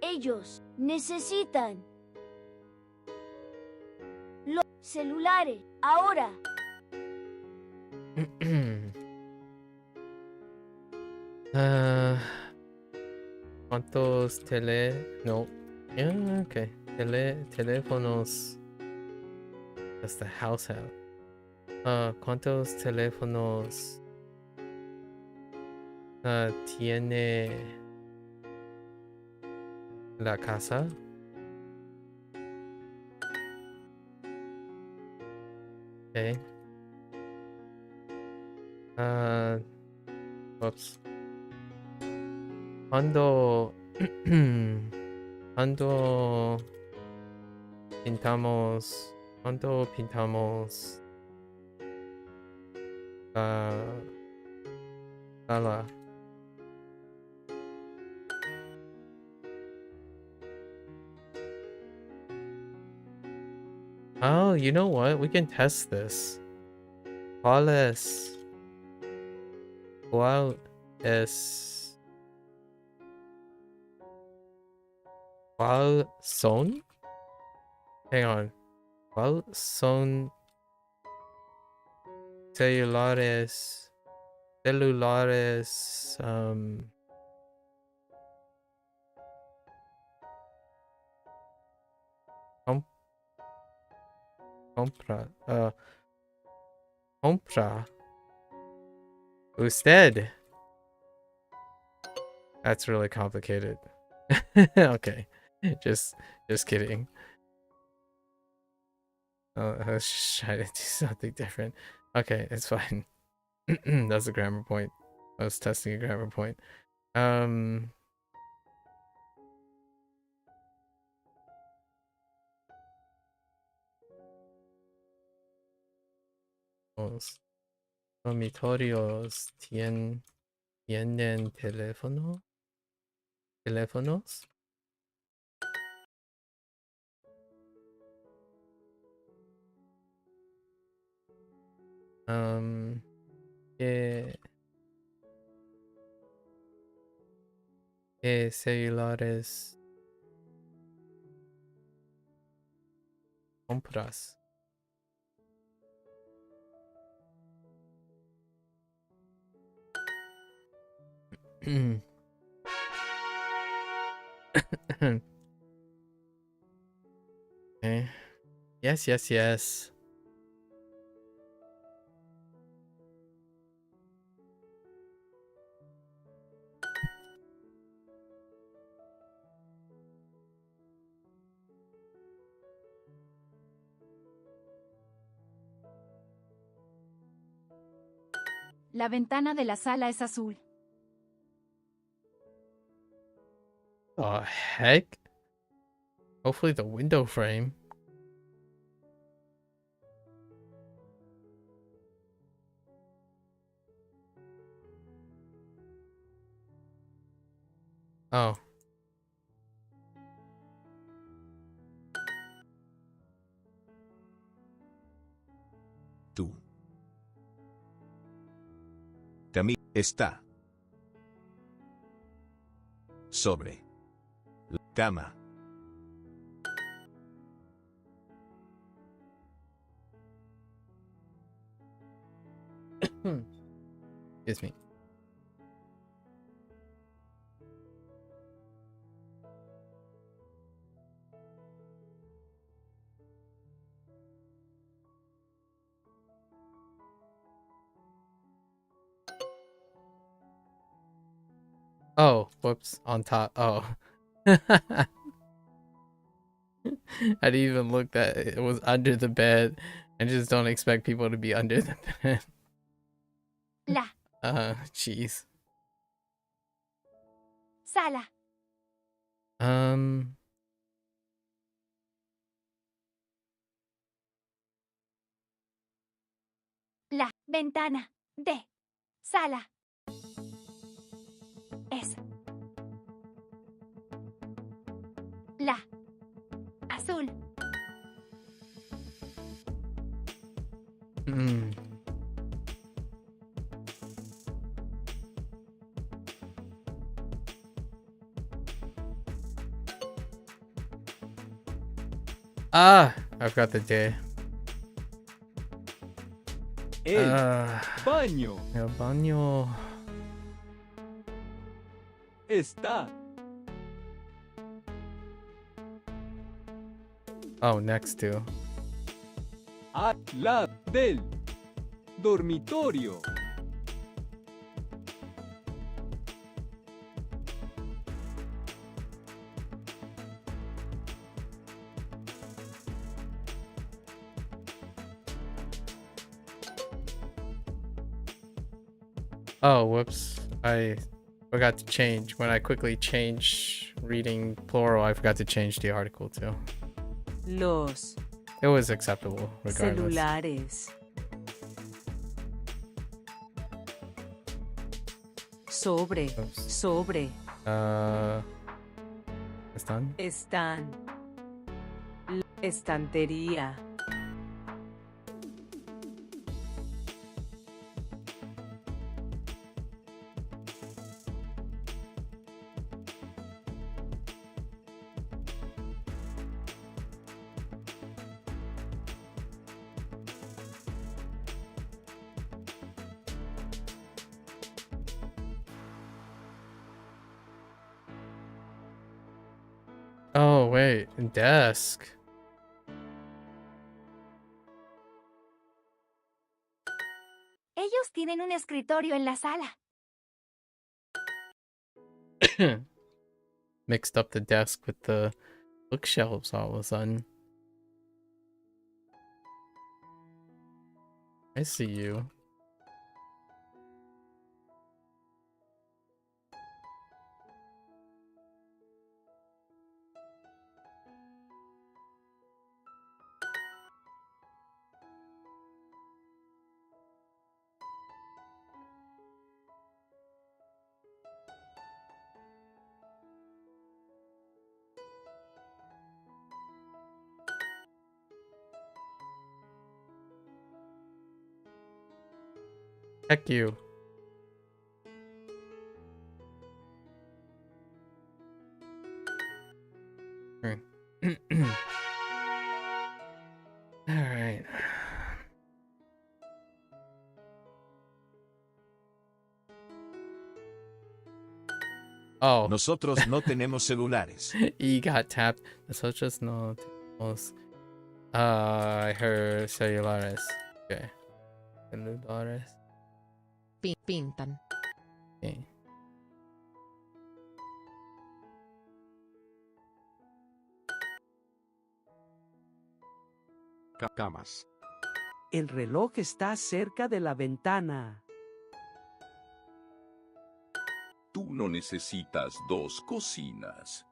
Ellos necesitan los celulares ahora. ¿Cuántos teléfonos does the house have? ¿Cuántos teléfonos tiene la casa? Okay. Whoops. Cuando cuando pintamos la sala. Oh, you know what? We can test this. ¿Cuál son? Hang on. ¿Cuál son celulares compra usted? That's really complicated. Okay. Just kidding. I was just trying to do something different. Okay, it's fine. That's a grammar point. I was testing a grammar point. Los dormitorios tienen teléfonos. ¿Qué celulares compras? Okay. Yes. La ventana de la sala es azul. Oh, heck? Hopefully the window frame. Oh. Tú. También está sobre la cama. Excuse me. Oh, whoops, on top. Oh. I didn't even look that it was under the bed. I just don't expect people to be under the bed. La. Jeez. Sala. La ventana de sala es la azul. I forgot the day. El baño El baño está next to al lado del dormitorio. Oh, whoops. I forgot to change. When I quickly changed reading plural, I forgot to change the article too. Los It was acceptable regardless. celulares. Sobre, sobre. ¿Están? Están. Estantería. Oh, wait. Desk. Ellos tienen un escritorio en la sala. Mixed up the desk with the bookshelves all of a sudden. I see you. Heck you. Alright. Oh. Nosotros no tenemos celulares. E got tapped. Nosotros no tenemos. I heard celulares. Okay. Celulares. Pintan. Okay. Camas. El reloj está cerca de la ventana. Tú no necesitas dos cocinas.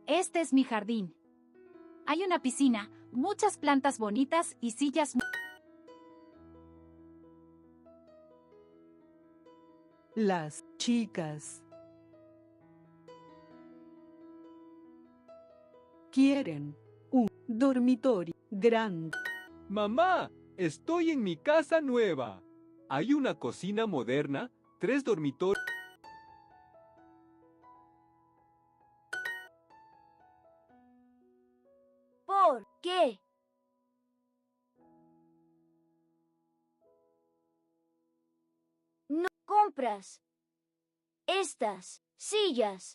Este es mi jardín. Hay una piscina, muchas plantas bonitas y sillas. Las chicas quieren un dormitorio grande. Mamá, estoy en mi casa nueva. Hay una cocina moderna, 3 dormitorios. ¿Por qué? No compras estas sillas.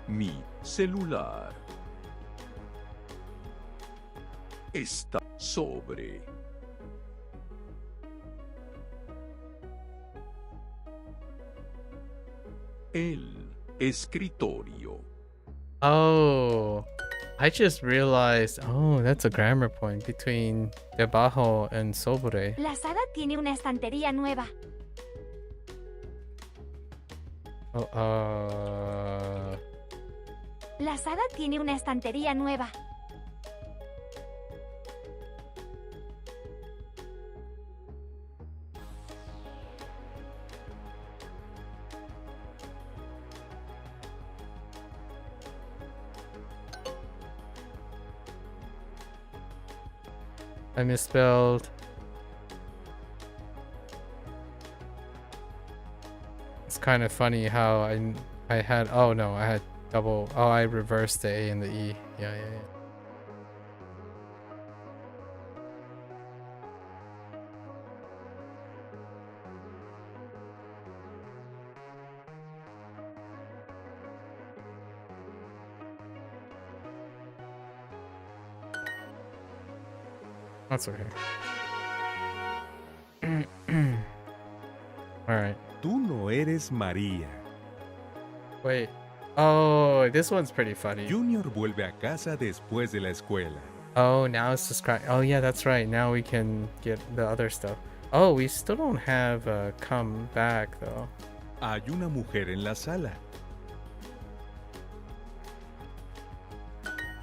Mi celular está sobre el escritorio. Oh, I just realized. Oh, that's a grammar point between debajo and sobre. La sala tiene una estantería nueva. Oh, La sala tiene una estantería nueva. I misspelled. It's kind of funny how I had, oh no, I had double, oh, I reversed the A and the E. Yeah. That's okay. Alright. Tú no eres María. Wait. Oh, this one's pretty funny. Junior vuelve a casa después de la escuela. Oh, now it's described. Oh, yeah, that's right. Now we can get the other stuff. Oh, we still don't have come back, though. Hay una mujer en la sala.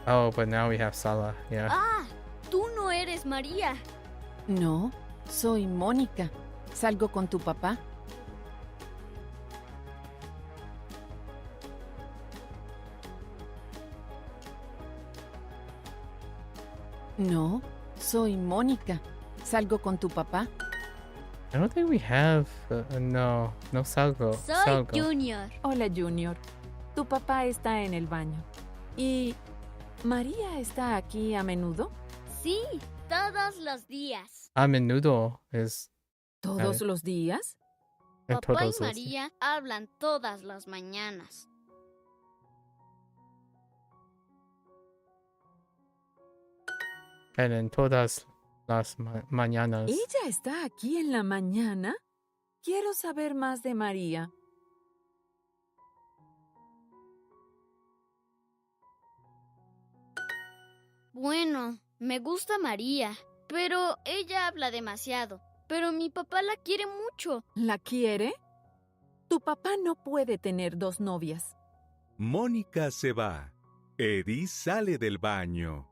Oh, but now we have Sala. Yeah. Ah, tú no eres María. No, soy Mónica. ¿Salgo con tu papá? No, soy Mónica. ¿Salgo con tu papá? I don't think we have. No salgo. Soy Junior. Hola, Junior. Tu papá está en el baño. ¿Y María está aquí a menudo? Sí, todos los días. A menudo is. ¿Todos los días? Papá y María hablan todas las mañanas. En todas las mañanas. ¿Ella está aquí en la mañana? Quiero saber más de María. Bueno, me gusta María, pero ella habla demasiado. Pero mi papá la quiere mucho. ¿La quiere? Tu papá no puede tener dos novias. Mónica se va. Eddie sale del baño.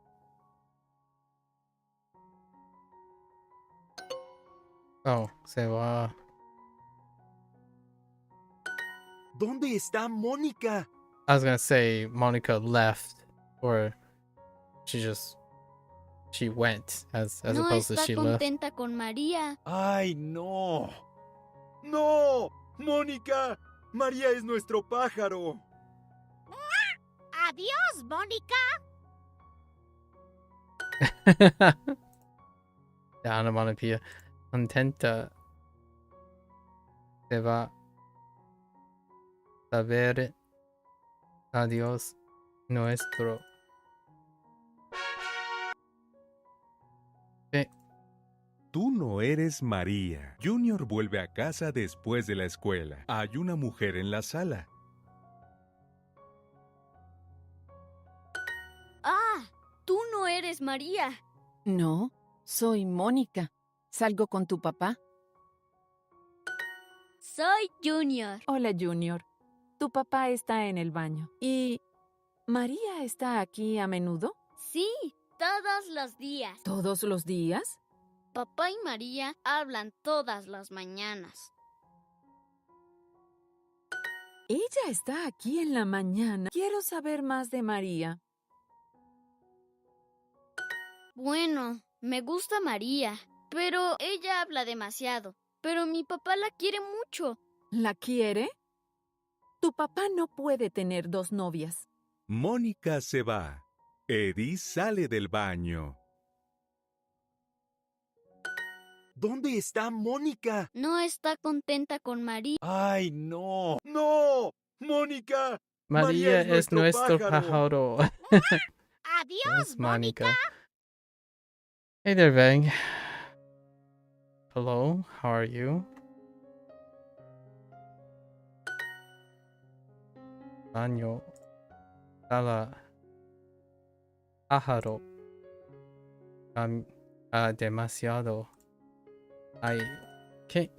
Oh, se va. ¿Dónde está Mónica? I was gonna say Monica left, or she went, as opposed to she left. No está contenta con María. ¡Ay, no! ¡No! ¡Mónica! ¡María es nuestro pájaro! ¡Adiós, Mónica! La onomatopoeia. Contenta. Se va. Saber. Adiós. Nuestro. Tú no eres María. Junior vuelve a casa después de la escuela. Hay una mujer en la sala. Ah, tú no eres María. No, soy Mónica. ¿Salgo con tu papá? Soy Junior. Hola, Junior. Tu papá está en el baño. ¿Y María está aquí a menudo? Sí, todos los días. ¿Todos los días? Papá y María hablan todas las mañanas. Ella está aquí en la mañana. Quiero saber más de María. Bueno, me gusta María, pero ella habla demasiado. Pero mi papá la quiere mucho. ¿La quiere? Tu papá no puede tener dos novias. Mónica se va. Eddie sale del baño. ¿Dónde está Mónica? No está contenta con María. ¡Ay, no! ¡No! ¡Mónica! María es nuestro pájaro. ¡Adiós, Mónica! Hey there, Vang. Hello, how are you? Baño. Sala. Pájaro. Demasiado. Ay. ¿Qué?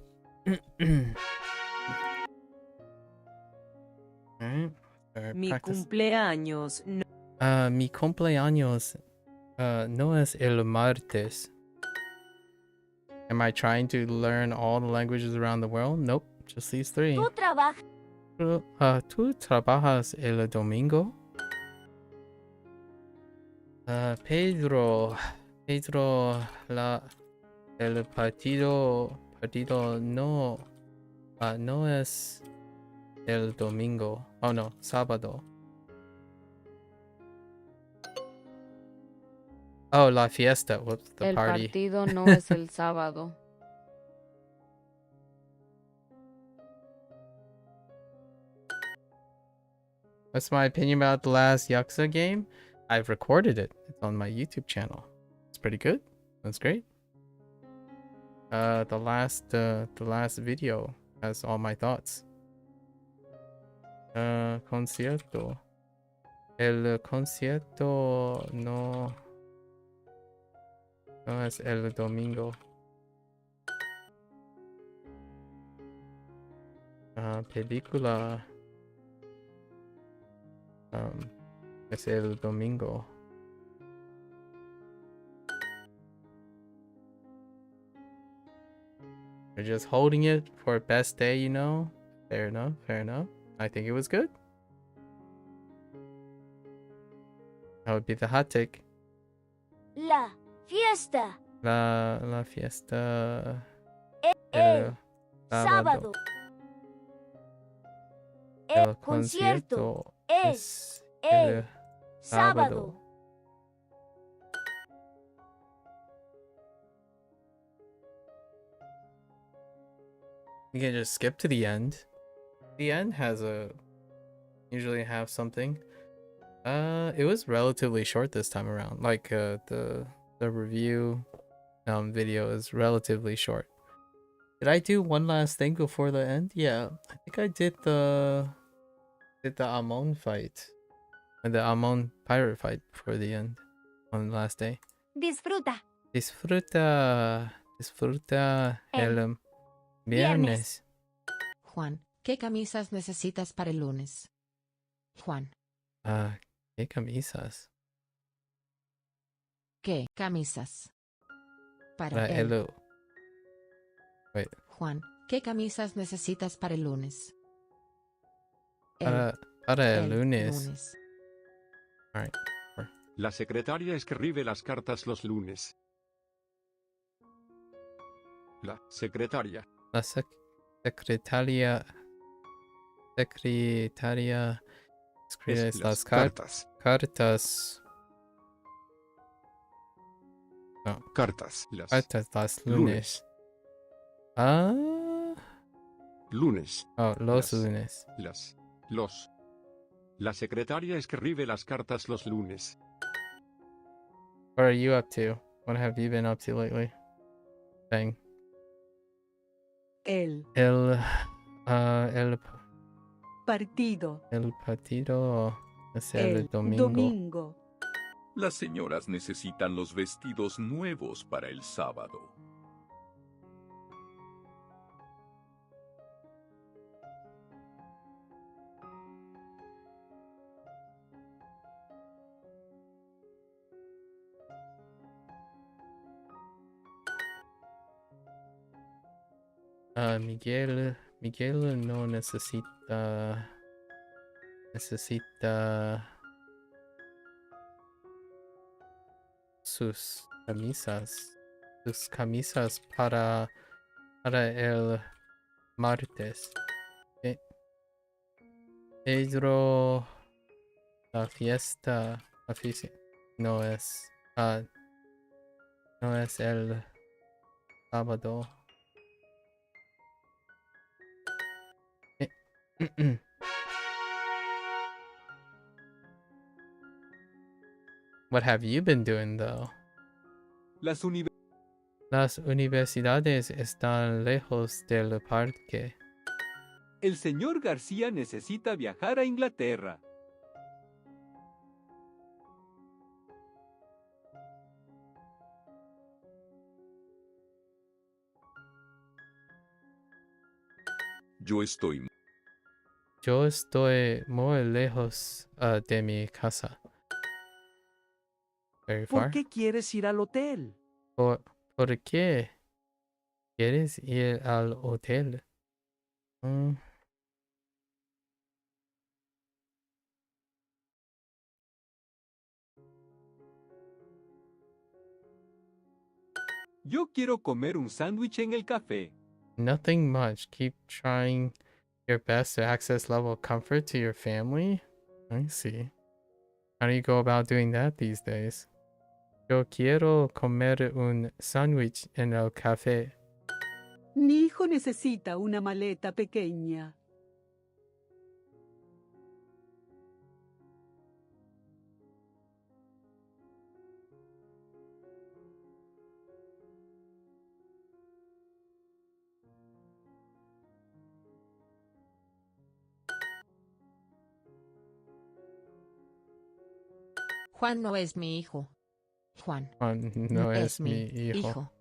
Mi cumpleaños no. Mi cumpleaños no es el martes. Am I trying to learn all the languages around the world? Nope, just these three. ¿Tú trabajas el domingo? Pedro. Pedro, el partido no, no es el domingo. Oh no, sábado. Oh, la fiesta. Whoops, the El party. partido no es el sábado. What's my opinion about the last Yakuza game? I've recorded it. It's on my YouTube channel. It's pretty good. That's great. The last video has all my thoughts. Concierto. El concierto no es el domingo. Película es el domingo. We're just holding it for best day, you know? Fair enough, fair enough. I think it was good. That would be the hot take. La fiesta. La fiesta. El sábado. El concierto es el sábado. You can just skip to the end. The end has usually have something. It was relatively short this time around. Like the review video is relatively short. Did I do one last thing before the end? Yeah, I think I did the Amon fight and the Amon pirate fight before the end on the last day. Disfruta. Disfruta el viernes. Juan, ¿qué camisas necesitas para el lunes? Juan, ¿Qué camisas? ¿qué camisas? Para él. el... Wait. Juan, ¿qué camisas necesitas para el lunes? Para el lunes. All right. La secretaria escribe las cartas los lunes. La secretaria. La secretaria escribe las cartas. No. Cartas. Cartas los lunes. Ah. Lunes. Oh, los lunes. La secretaria escribe las cartas los lunes. What are you up to? What have you been up to lately? Dang. El partido. El partido es el domingo. Las señoras necesitan los vestidos nuevos para el sábado. Miguel no necesita sus camisas para el martes. Pedro, la fiesta no es el sábado. What have you been doing though? Las universidades están lejos del parque. El señor García necesita viajar a Inglaterra. Yo estoy muy lejos de mi casa. Very far. ¿Por qué quieres ir al hotel? ¿Por qué quieres ir al hotel? Yo quiero comer un sándwich en el café. Nothing much. Keep trying your best to access level of comfort to your family. I see. How do you go about doing that these days? Yo quiero comer un sándwich en el café. Mi hijo necesita una maleta pequeña. Juan no es mi hijo. Juan No es mi hijo.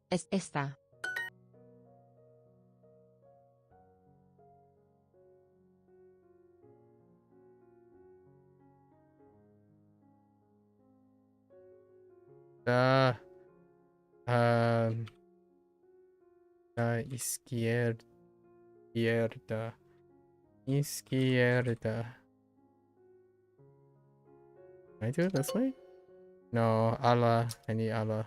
Es esta. La izquierda. Izquierda. Can I do it this way? No, ala. I need ala.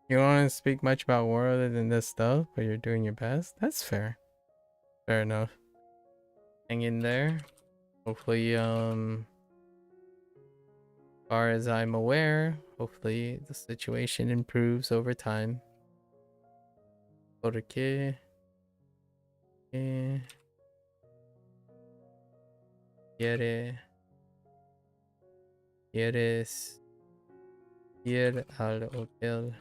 You don't want to speak much about war other than this stuff, but you're doing your best? That's fair. Fair enough. Hang in there. Hopefully, far as I'm aware, hopefully the situation improves over time. Porque quieres ir al hotel.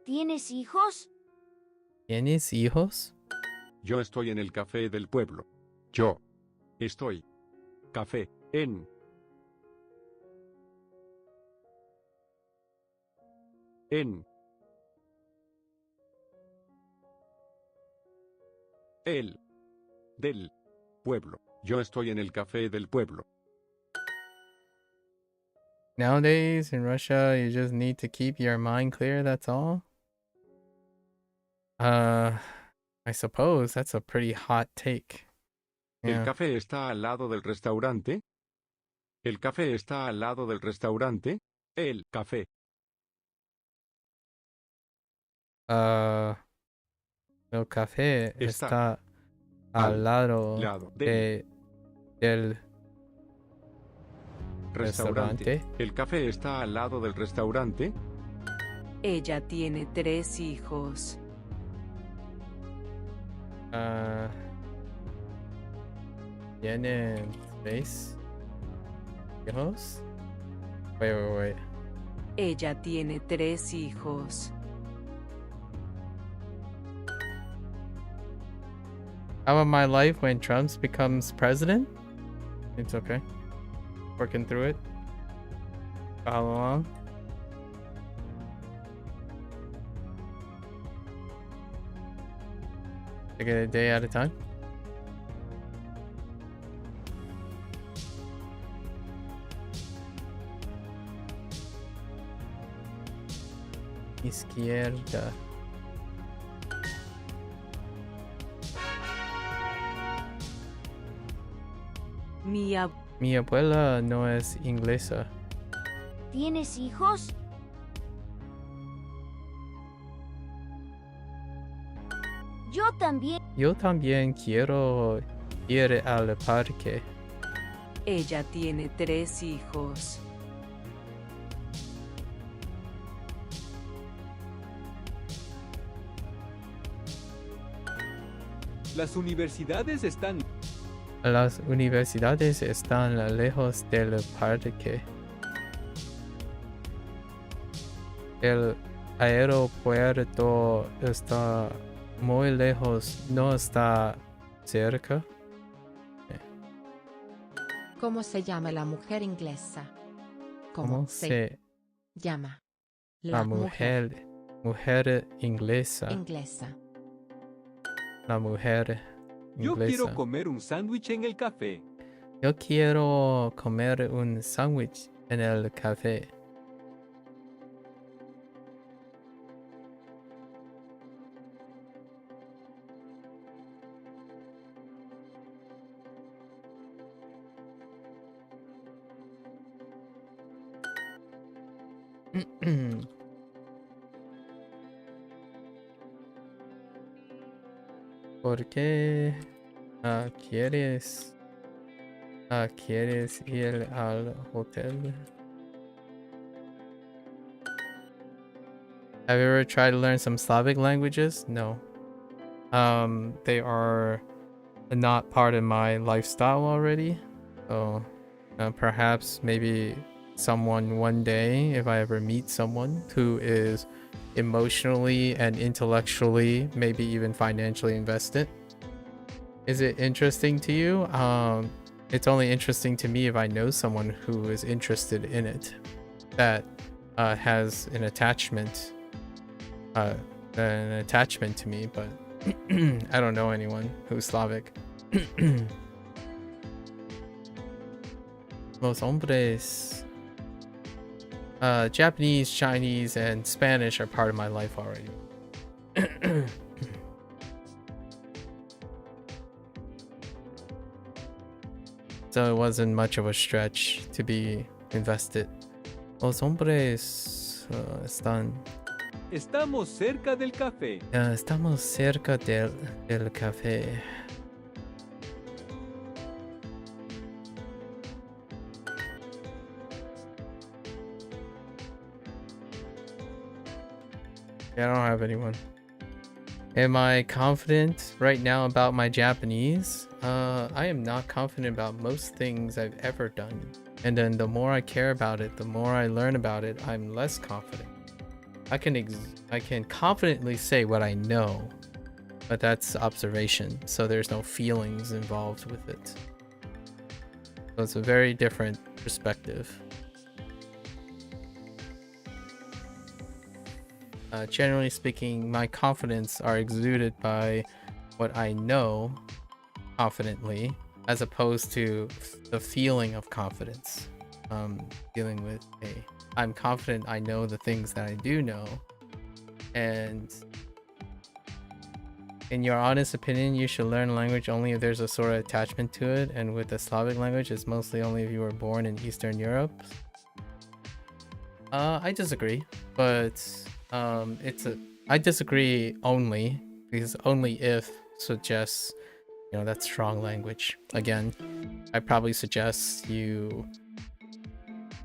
¿Tienes hijos? ¿Tienes hijos? Yo estoy en el café del pueblo. Yo estoy. Café en. En. El. Del. Pueblo. Yo estoy en el café del pueblo. Nowadays in Russia, you just need to keep your mind clear, that's all? I suppose that's a pretty hot take. ¿El Yeah. café está al lado del restaurante? ¿El café está al lado del restaurante? El café. El café está al lado del restaurante. ¿El café está al lado del restaurante? Ella tiene 3 hijos. ¿Tienen 3 hijos? Wait. Ella tiene 3 hijos. How about my life when Trump becomes president? It's okay. Working through it. Follow along. Take it a day at a time. Izquierda. Mi abuela no es inglesa. ¿Tienes hijos? Yo también quiero ir al parque. Ella tiene 3 hijos. Las universidades están lejos del parque. El aeropuerto está muy lejos, no está cerca. ¿Cómo se llama la mujer inglesa? ¿Cómo se llama la mujer inglesa? La mujer inglesa. Yo quiero comer un sándwich en el café. Yo quiero comer un sándwich en el café. ¿Por qué quieres ir al hotel? Have you ever tried to learn some Slavic languages? No. They are not part of my lifestyle already. So perhaps maybe someone one day, if I ever meet someone who is emotionally and intellectually, maybe even financially invested. Is it interesting to you? It's only interesting to me if I know someone who is interested in it, that has an attachment to me, but I don't know anyone who's Slavic. Los hombres. Japanese, Chinese, and Spanish are part of my life already. So it wasn't much of a stretch to be invested. Los hombres están... Estamos cerca del café. Estamos cerca del café. Yeah, I don't have anyone. Am I confident right now about my Japanese? I am not confident about most things I've ever done. And then the more I care about it, the more I learn about it, I'm less confident. I can confidently say what I know, but that's observation, so there's no feelings involved with it. So it's a very different perspective. Generally speaking, my confidence are exuded by what I know confidently, as opposed to the feeling of confidence. Dealing with I'm confident I know the things that I do know, and in your honest opinion, you should learn a language only if there's a sort of attachment to it, and with the Slavic language, it's mostly only if you were born in Eastern Europe. I disagree, but I disagree only because only if suggests, you know, that's strong language. Again, I probably suggest you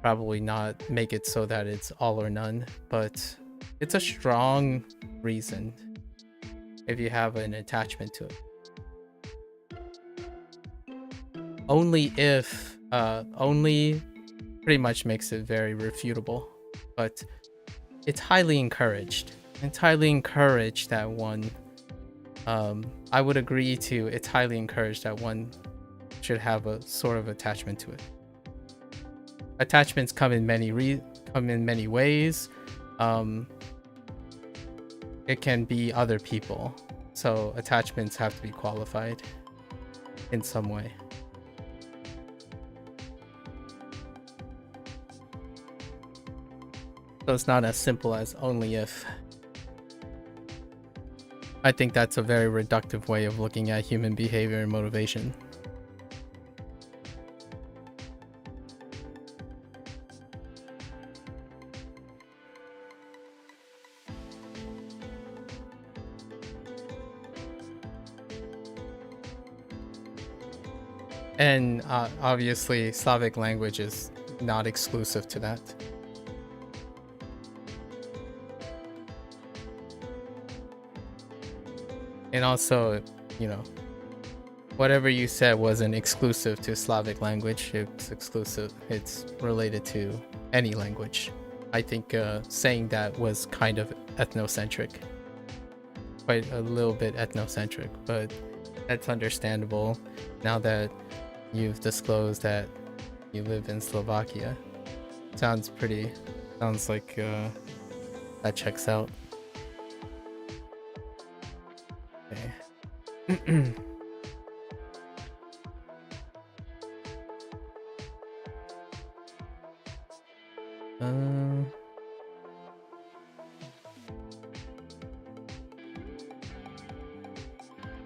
probably not make it so that it's all or none, but it's a strong reason if you have an attachment to it. Only if, only pretty much makes it very refutable, but it's highly encouraged. It's highly encouraged that one, I would agree to, it's highly encouraged that one should have a sort of attachment to it. Attachments come in many ways. It can be other people, so attachments have to be qualified in some way. So it's not as simple as only if. I think that's a very reductive way of looking at human behavior and motivation. And obviously, Slavic language is not exclusive to that. And also, you know, whatever you said wasn't exclusive to Slavic language. It's exclusive. It's related to any language. I think saying that was kind of ethnocentric. Quite a little bit ethnocentric, but that's understandable now that you've disclosed that you live in Slovakia. Sounds like that checks out. Okay.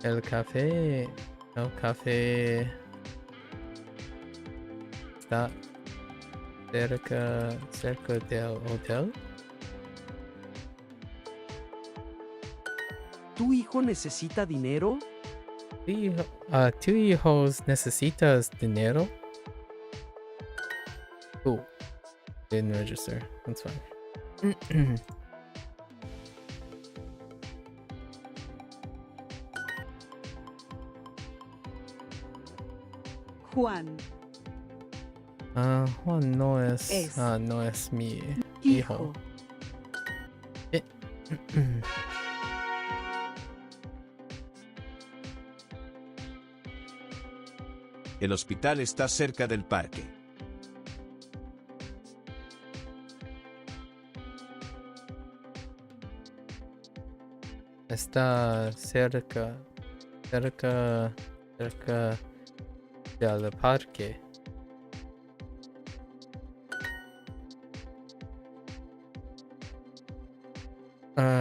El café está cerca del hotel. ¿Tu hijo necesita dinero? ¿Tu hijos necesitas dinero? Cool. Didn't register. That's fine. Juan. Juan no es mi hijo. El hospital está cerca del parque. Está cerca del parque.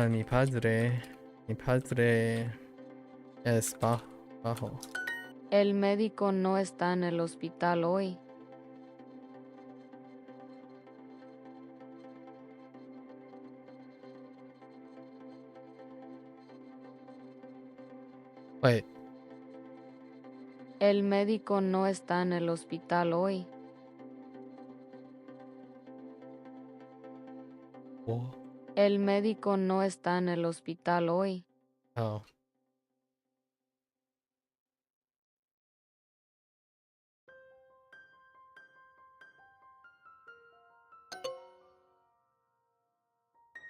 Mi padre es bajo. El médico no está en el hospital hoy. Wait. El médico no está en el hospital hoy. What? El médico no está en el hospital hoy. Oh.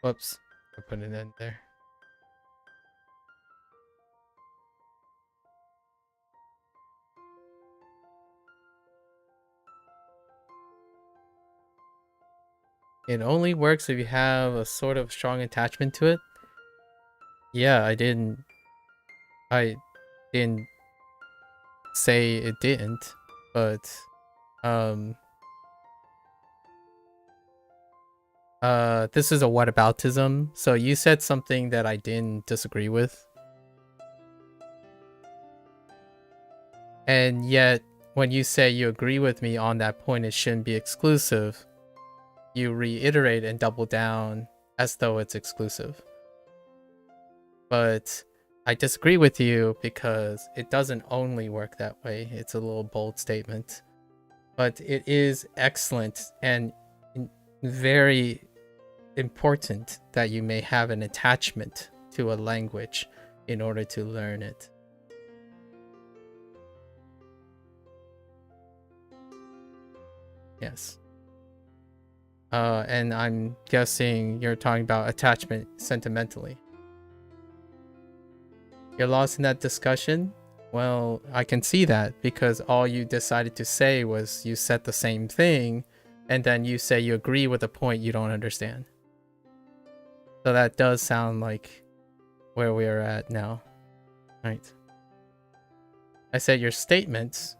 Whoops. I put it in there. It only works if you have a sort of strong attachment to it. Yeah, I didn't say it didn't, but this is a whataboutism. So you said something that I didn't disagree with. And yet when you say you agree with me on that point, it shouldn't be exclusive. You reiterate and double down as though it's exclusive. But I disagree with you because it doesn't only work that way. It's a little bold statement. But it is excellent and very important that you may have an attachment to a language in order to learn it. Yes. And I'm guessing you're talking about attachment sentimentally. You're lost in that discussion? Well, I can see that because all you decided to say was you said the same thing and then you say you agree with a point you don't understand. So that does sound like where we are at now. Right. I said your statement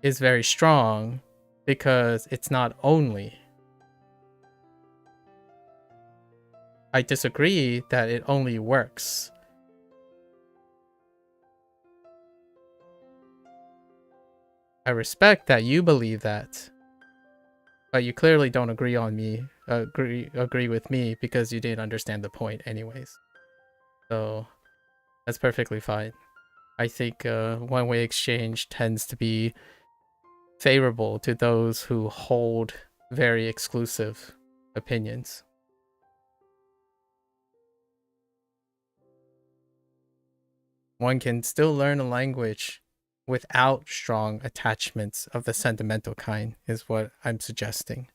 is very strong because it's not only. I disagree that it only works. I respect that you believe that, but you clearly don't agree with me because you didn't understand the point anyways. So that's perfectly fine. I think one-way exchange tends to be favorable to those who hold very exclusive opinions. One can still learn a language without strong attachments of the sentimental kind, is what I'm suggesting.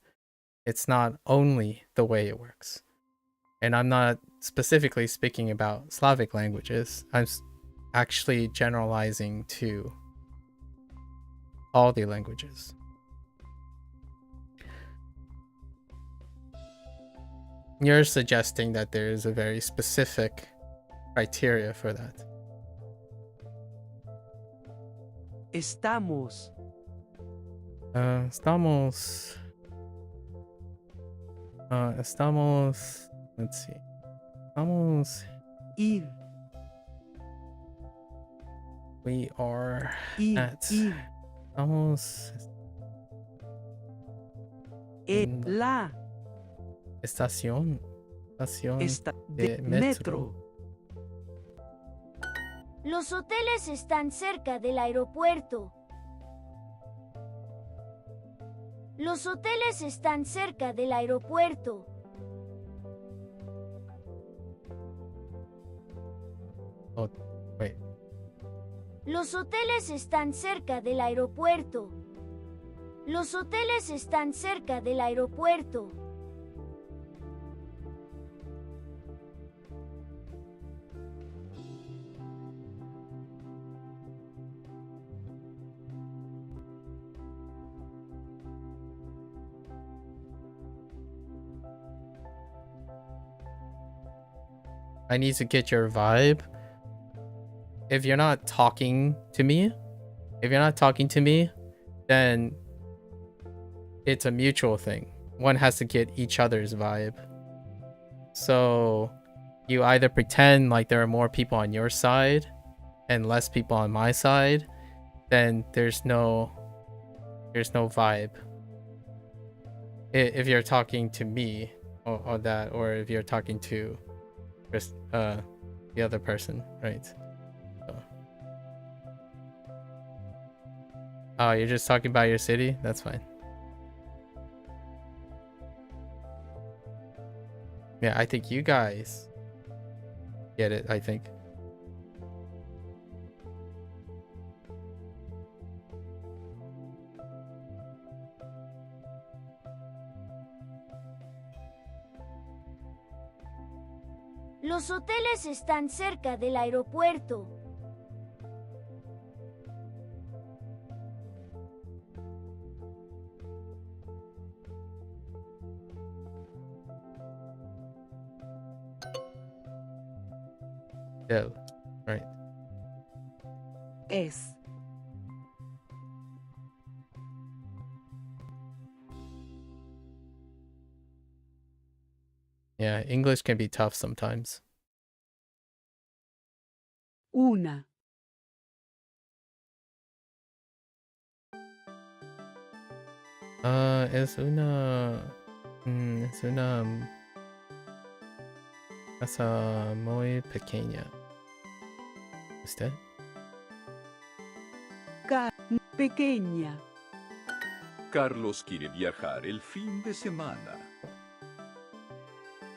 It's not only the way it works. And I'm not specifically speaking about Slavic languages. I'm actually generalizing to all the languages. You're suggesting that there is a very specific criteria for that. Estamos. Estamos. Let's see. Estamos. Ir. We are Ir, at. ir. Estamos. La Estación. Estación de metro. Los hoteles están cerca del aeropuerto. Los hoteles están cerca del aeropuerto. Oh, wait. Los hoteles están cerca del aeropuerto. Los hoteles están cerca del aeropuerto. I need to get your vibe. If you're not talking to me, then it's a mutual thing. One has to get each other's vibe. So you either pretend like there are more people on your side and less people on my side, then there's no vibe. If you're talking to me or that, or if you're talking to the other person, right? So. Oh, you're just talking about your city? That's fine. Yeah, I think you guys get it, I think. Los hoteles están cerca del aeropuerto. Yeah, right. Es. Yeah, English can be tough sometimes. Una. Es una casa muy pequeña. ¿Usted? Pequeña. Carlos quiere viajar el fin de semana.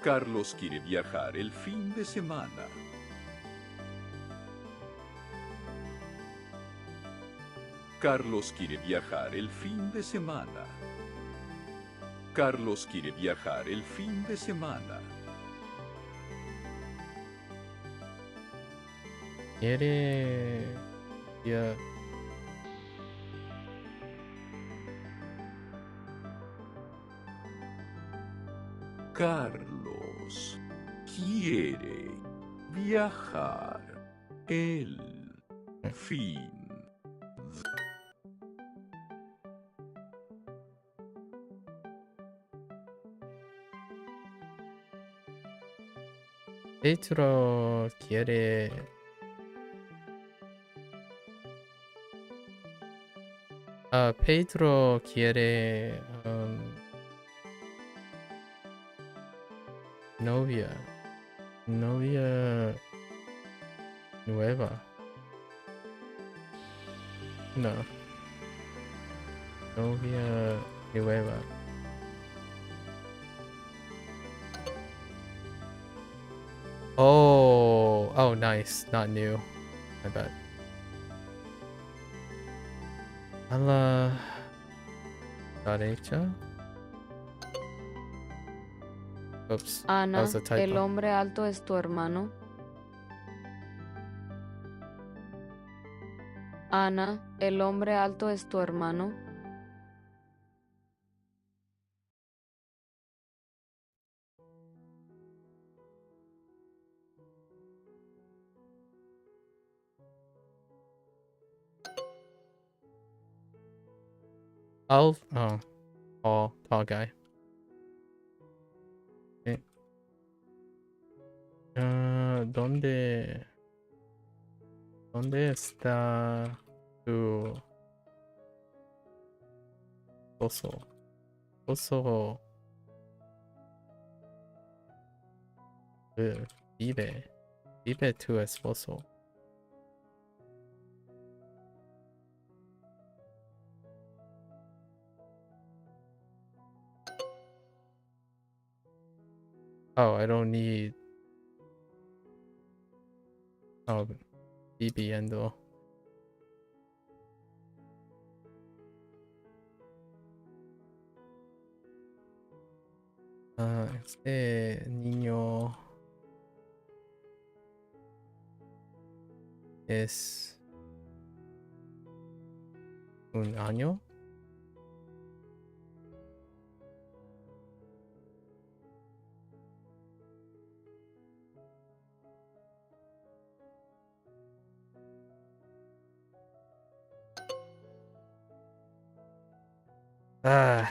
Carlos quiere viajar el fin de semana. Carlos quiere viajar el fin de semana. Carlos quiere viajar el fin de semana. Quiere... Ya... Carlos quiere viajar el fin. Pedro quiere... Pedro quiere... novia nueva. No. Novia nueva. Oh, nice. Not new. I bet. A la derecha. Oops. Ana, that was a typo. ¿el hombre alto es tu hermano? Ana, ¿el hombre alto es tu hermano? Tall guy. Okay. ¿Dónde está tu esposo? esposo vive. Vive tu esposo. Oh, I don't need. Oh, viviendo. Este niño es 1 año.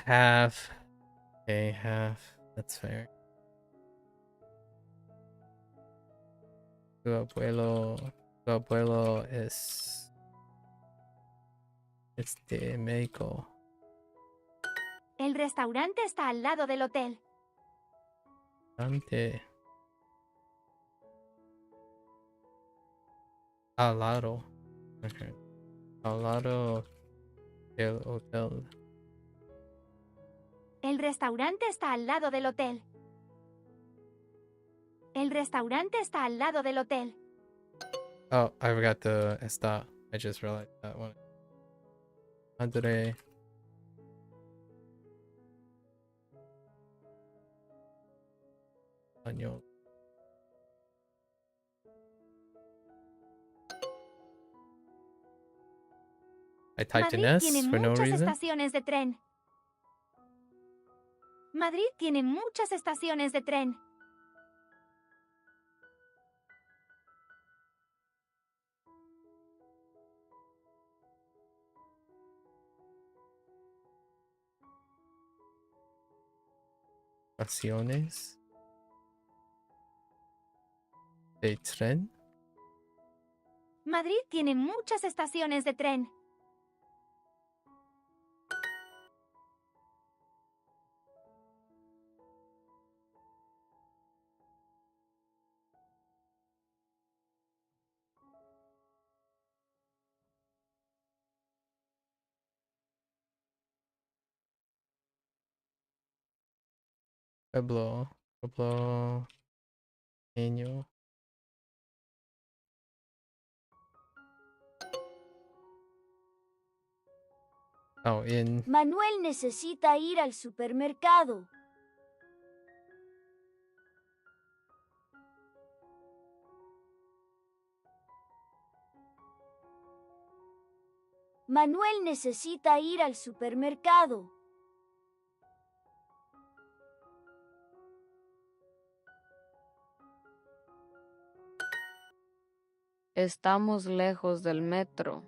Half. Okay, half. That's fair. Tu abuelo es de México. El restaurante está al lado del hotel. Ante. Al lado. Okay. Al lado del hotel. El restaurante está al lado del hotel. El restaurante está al lado del hotel. Oh, I forgot the está. I just realized that one. Andre. Año. I typed in Madrid S tiene for no muchas reason. estaciones de tren. Madrid tiene muchas estaciones de tren. Estaciones de tren. Madrid tiene muchas estaciones de tren. Pueblo pequeño. Oh, in. Manuel necesita ir al supermercado. Manuel necesita ir al supermercado. Estamos lejos del metro.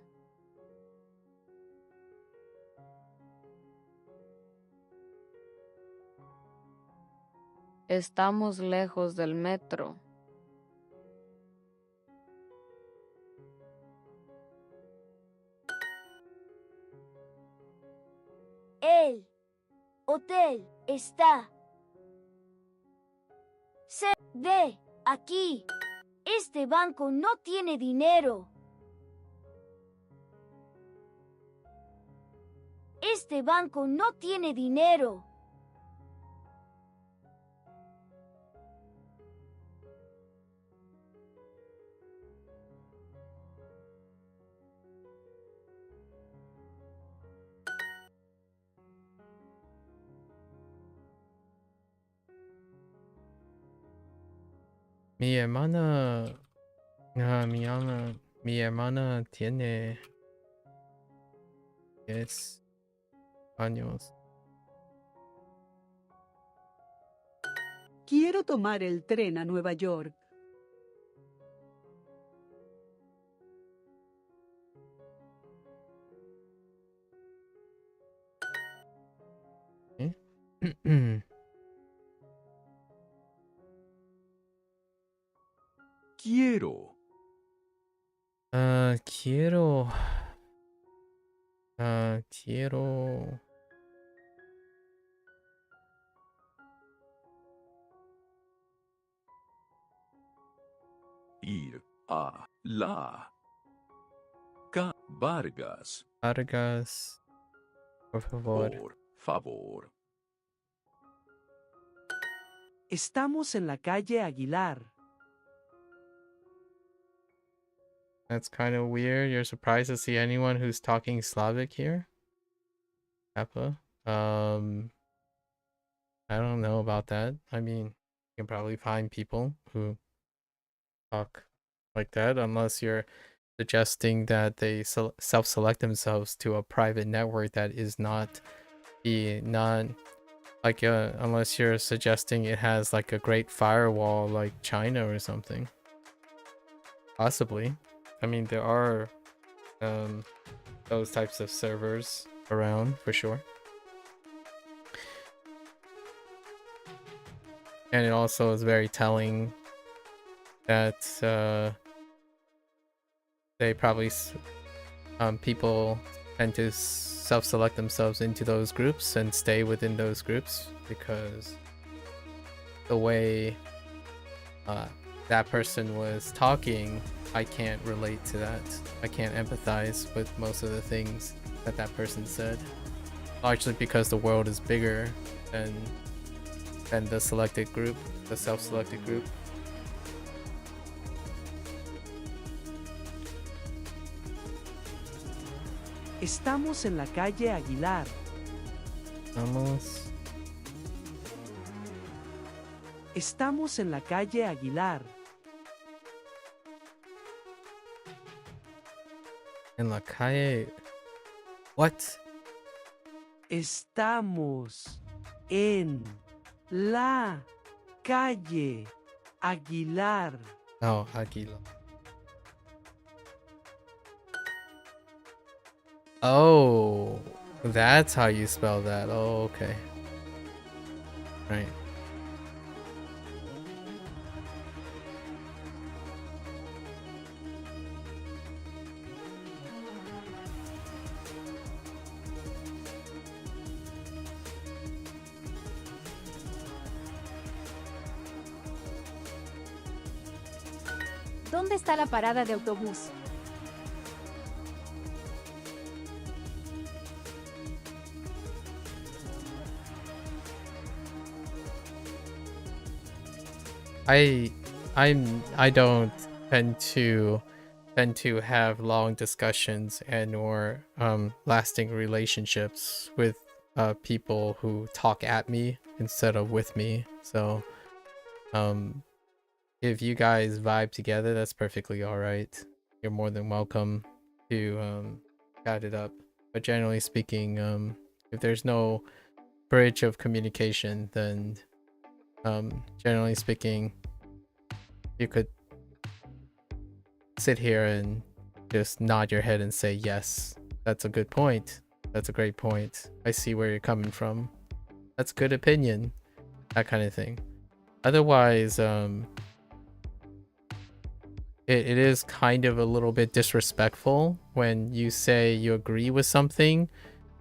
Estamos lejos del metro. El hotel está. Se ve aquí. Este banco no tiene dinero. Este banco no tiene dinero. Mi hermana tiene 10 años. Quiero tomar el tren a Nueva York. Quiero. Quiero. Ir a la Vargas. Vargas. Por favor. Por favor. Estamos en la calle Aguilar. That's kind of weird. You're surprised to see anyone who's talking Slavic here? Kappa? I don't know about that. I mean, you can probably find people who talk like that, unless you're suggesting that they self-select themselves to a private network that is not like unless you're suggesting it has like a great firewall like China or something. Possibly. I mean, there are those types of servers around for sure. And it also is very telling that they probably people tend to self-select themselves into those groups and stay within those groups because the way that person was talking, I can't relate to that. I can't empathize with most of the things that that person said, largely because the world is bigger than the selected group, the self-selected group. Estamos en la calle Aguilar. Estamos en la calle Aguilar. En la calle. What? Estamos en la calle Aguilar. Oh, Aguilar. Oh, that's how you spell that. Oh, okay. Right. ¿Dónde está la parada de autobús? I don't tend to have long discussions and or lasting relationships with people who talk at me instead of with me. So if you guys vibe together, that's perfectly all right. You're more than welcome to chat it up. But generally speaking, if there's no bridge of communication, then generally speaking, you could sit here and just nod your head and say, yes, that's a good point. That's a great point. I see where you're coming from. That's a good opinion. That kind of thing. Otherwise, it is kind of a little bit disrespectful when you say you agree with something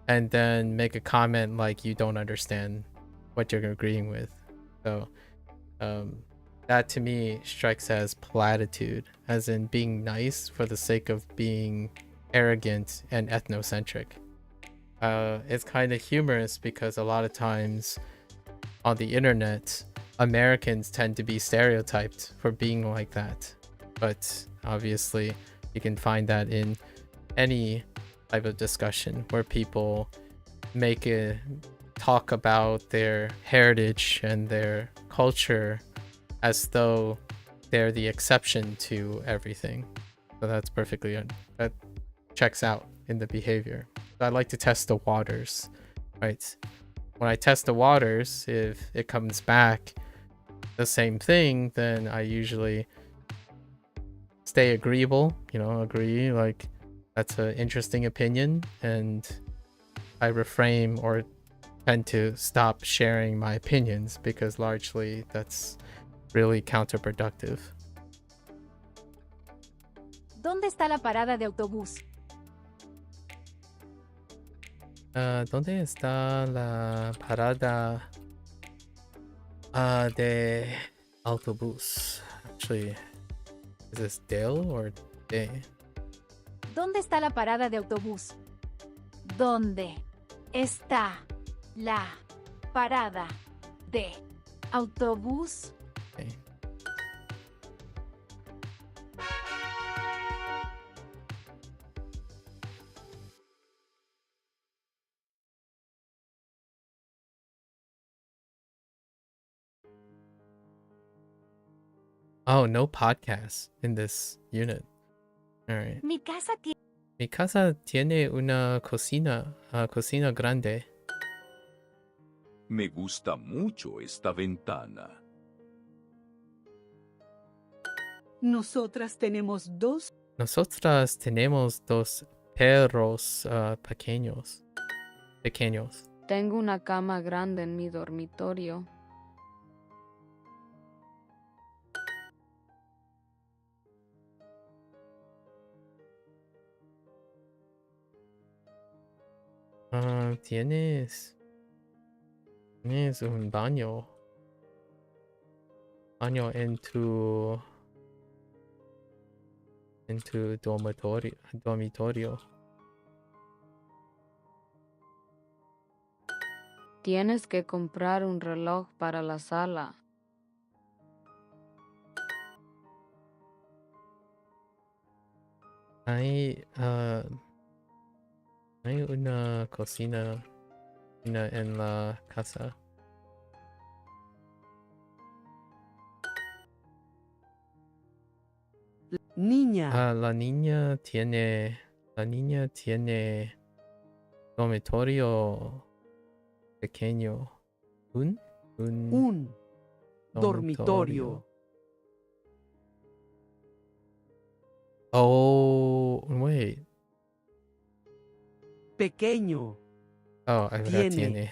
and then make a comment like you don't understand what you're agreeing with. So that to me strikes as platitude, as in being nice for the sake of being arrogant and ethnocentric. It's kind of humorous because a lot of times on the internet, Americans tend to be stereotyped for being like that. But obviously you can find that in any type of discussion where people talk about their heritage and their culture as though they're the exception to everything. So that's perfectly, that checks out in the behavior. So I like to test the waters, right? When I test the waters, if it comes back the same thing, then I usually stay agreeable, agree, like that's an interesting opinion, and I refrain or tend to stop sharing my opinions because largely that's really counterproductive. ¿Dónde está la parada de autobús? ¿Dónde está la parada de autobús? Actually, Is this Dale or Day? ¿Dónde está la parada de autobús? ¿Dónde está la parada de autobús? Okay. Oh, no podcasts in this unit. All right. Mi casa tiene... Mi casa tiene una cocina grande. Me gusta mucho esta ventana. Nosotras tenemos dos perros pequeños. Tengo una cama grande en mi dormitorio. Tienes un baño en tu dormitorio. Tienes que comprar un reloj para la sala. Hay una cocina en la casa. Niña. La niña tiene dormitorio pequeño. Un dormitorio. Oh, wait. Pequeño. Oh, ahora tiene.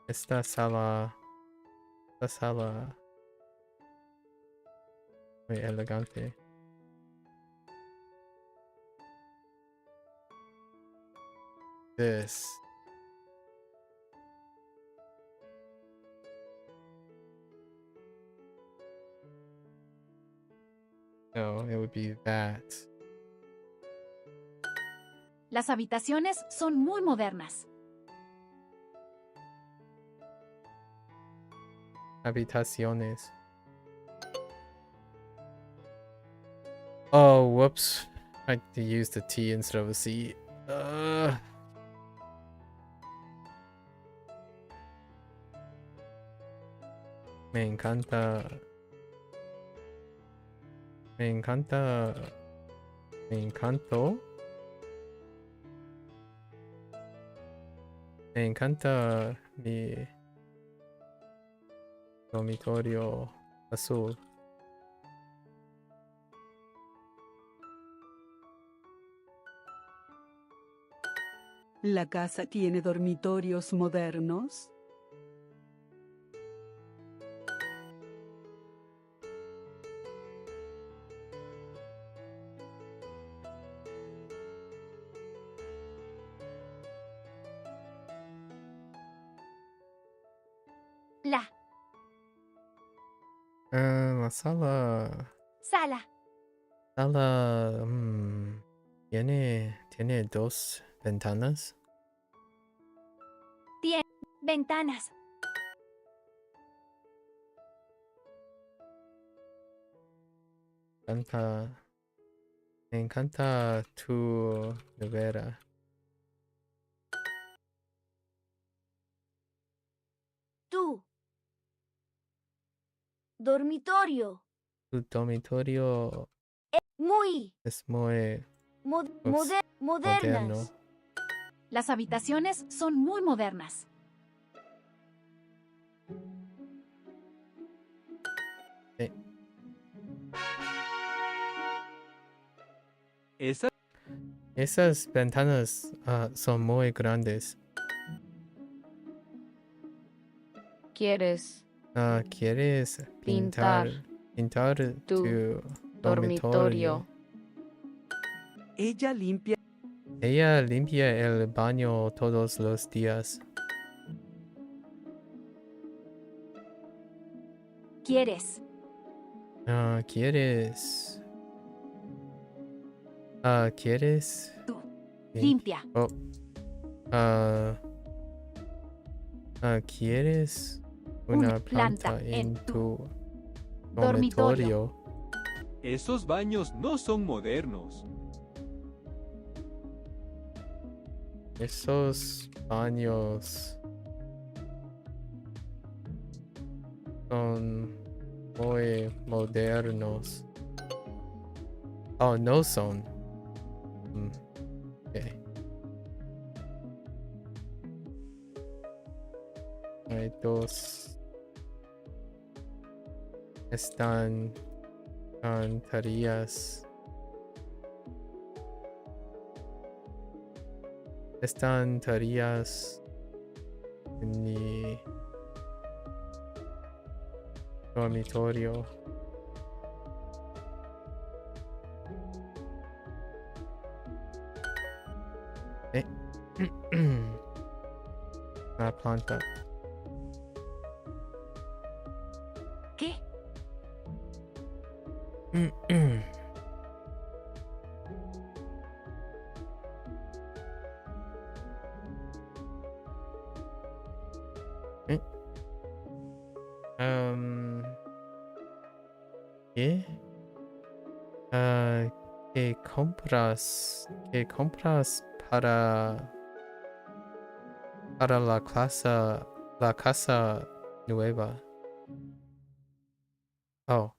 Esta sala muy elegante. This. No, it would be that. Las habitaciones son muy modernas. Habitaciones. Oh, whoops. I used a T instead of a C. Me encanta. Me encanta mi dormitorio azul. ¿La casa tiene dormitorios modernos? La sala. Sala. Tiene dos ventanas. Tiene ventanas. Me encanta tu nevera. Tú. Dormitorio. Tu dormitorio Muy. es muy Modernas. moderno. Las habitaciones son muy modernas. Sí. Esa Esas ventanas son muy grandes. ¿Quieres ¿Quieres pintar tu dormitorio? Ella limpia. Ella limpia el baño todos los días. ¿Quieres? ¿Quieres? ¿Quieres? Tú. Limpia. Oh. ¿Quieres una planta en tu dormitorio? Esos baños no son modernos. Esos baños son muy modernos. Oh, no son. Okay. Hay dos estanterías. Estanterías en mi dormitorio. La planta. ¿Qué? ¿Qué? ¿Qué compras? ¿Qué compras para la casa nueva? Oh,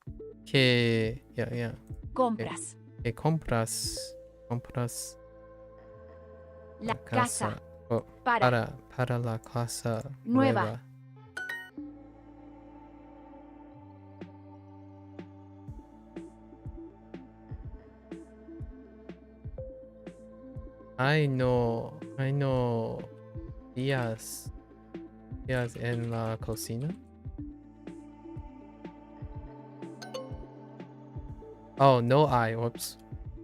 yeah. Compras. ¿Qué compras? Compras La casa. Oh, para la casa nueva. Hay no días en la cocina. Oh, no hay. Whoops.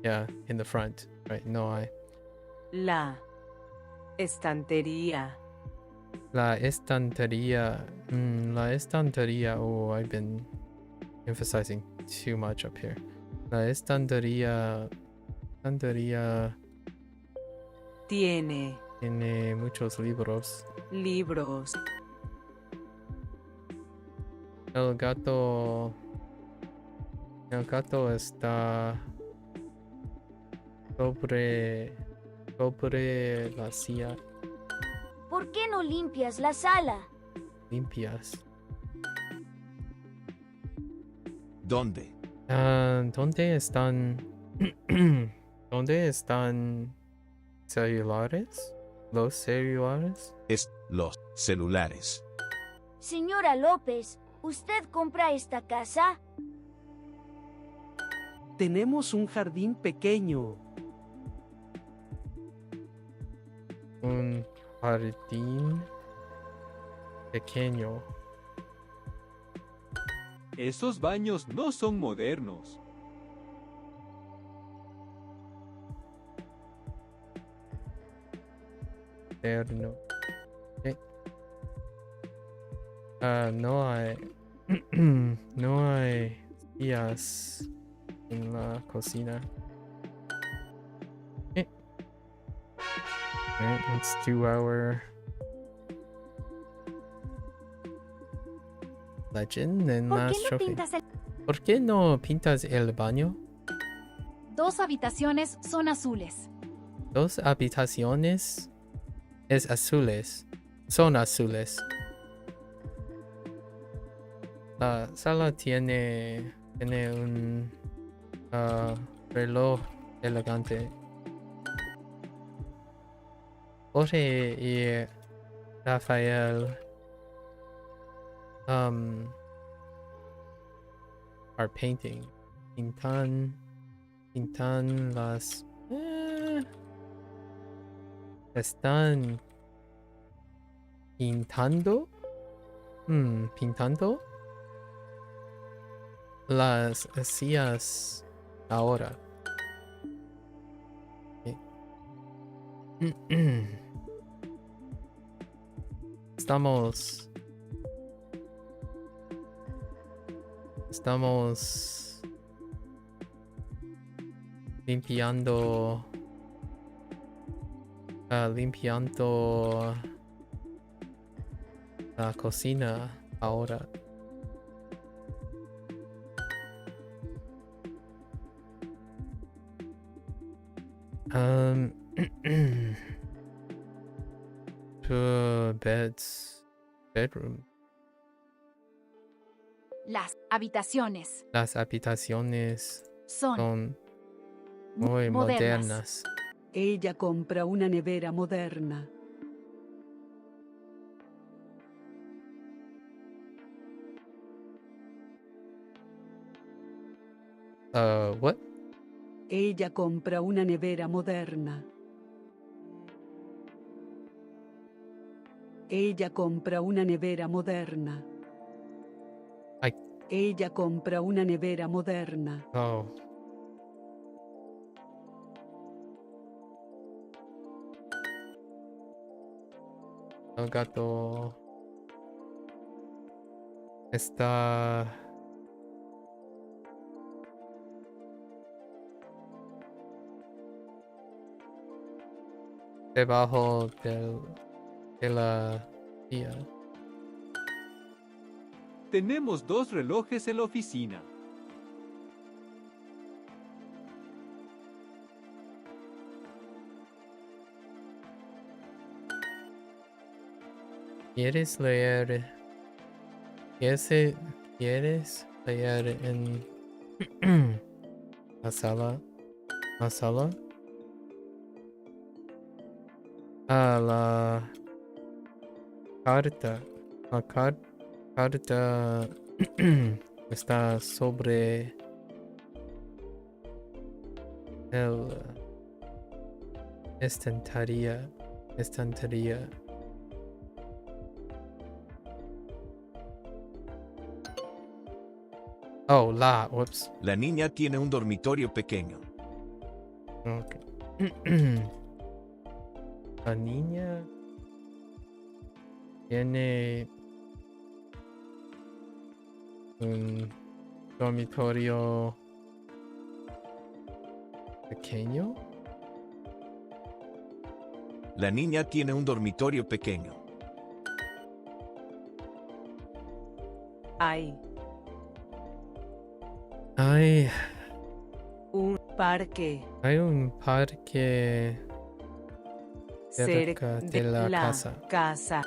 Yeah, in the front. Right, no hay. La estantería. La estantería. La estantería. Oh, I've been emphasizing too much up here. La estantería. Tiene muchos libros. El gato está sobre la silla. ¿Por qué no limpias la sala? Limpias. ¿Dónde? ¿Dónde están celulares? ¿Los celulares? Los celulares. Señora López, ¿usted compra esta casa? Tenemos un jardín pequeño. Un jardín pequeño. Esos baños no son modernos. No hay no hay sillas en la cocina. Alright, let's do our legend and last trophy. ¿Por qué no pintas el baño? 2 habitaciones son azules. 2 habitaciones son azules. La sala tiene un reloj elegante. Jorge y Rafael are painting. Pintan las están pintando Pintando las sillas ahora. Okay. Estamos limpiando la cocina ahora. Two bedroom. Las habitaciones Las habitaciones son muy modernas. Ella compra una nevera moderna. What? Ella compra una nevera moderna. Ella compra una nevera moderna. Ella compra una nevera moderna. Oh. El gato está debajo de la silla. Tenemos 2 relojes en la oficina. ¿Quieres leer en la sala? ¿La sala? La carta. La carta está sobre el estantería. Oh, whoops. La niña tiene un dormitorio pequeño. Okay. La niña tiene un dormitorio pequeño. La niña tiene un dormitorio pequeño. Hay un parque Hay un parque cerca de la casa.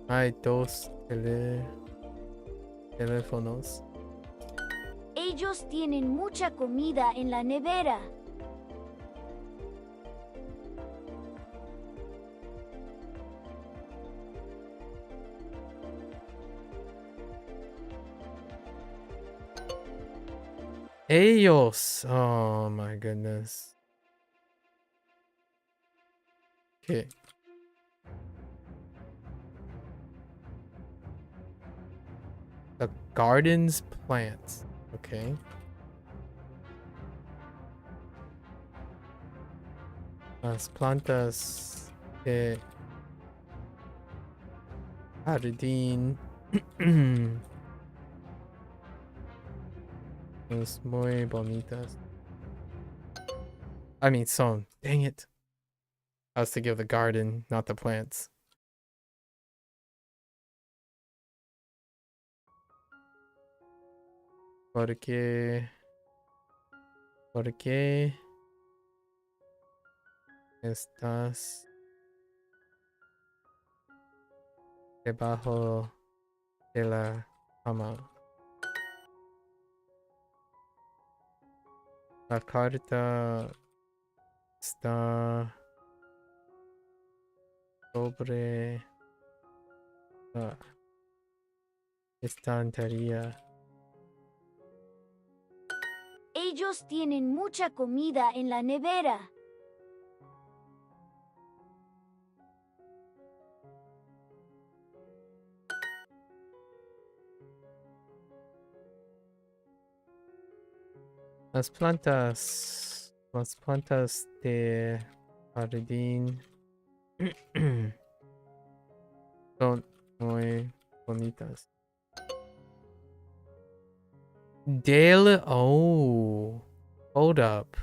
Hay 2 teléfonos. Ellos tienen mucha comida en la nevera. Ellos. Oh my goodness. Okay. The garden's plants. Okay. Las plantas de jardín. Es muy bonitas. I mean, son. Dang it. I was thinking of the garden, not the plants. ¿Por qué estás debajo de la cama? La carta está sobre la estantería. Ellos tienen mucha comida en la nevera. Las plantas de jardín son muy bonitas. Oh, hold up.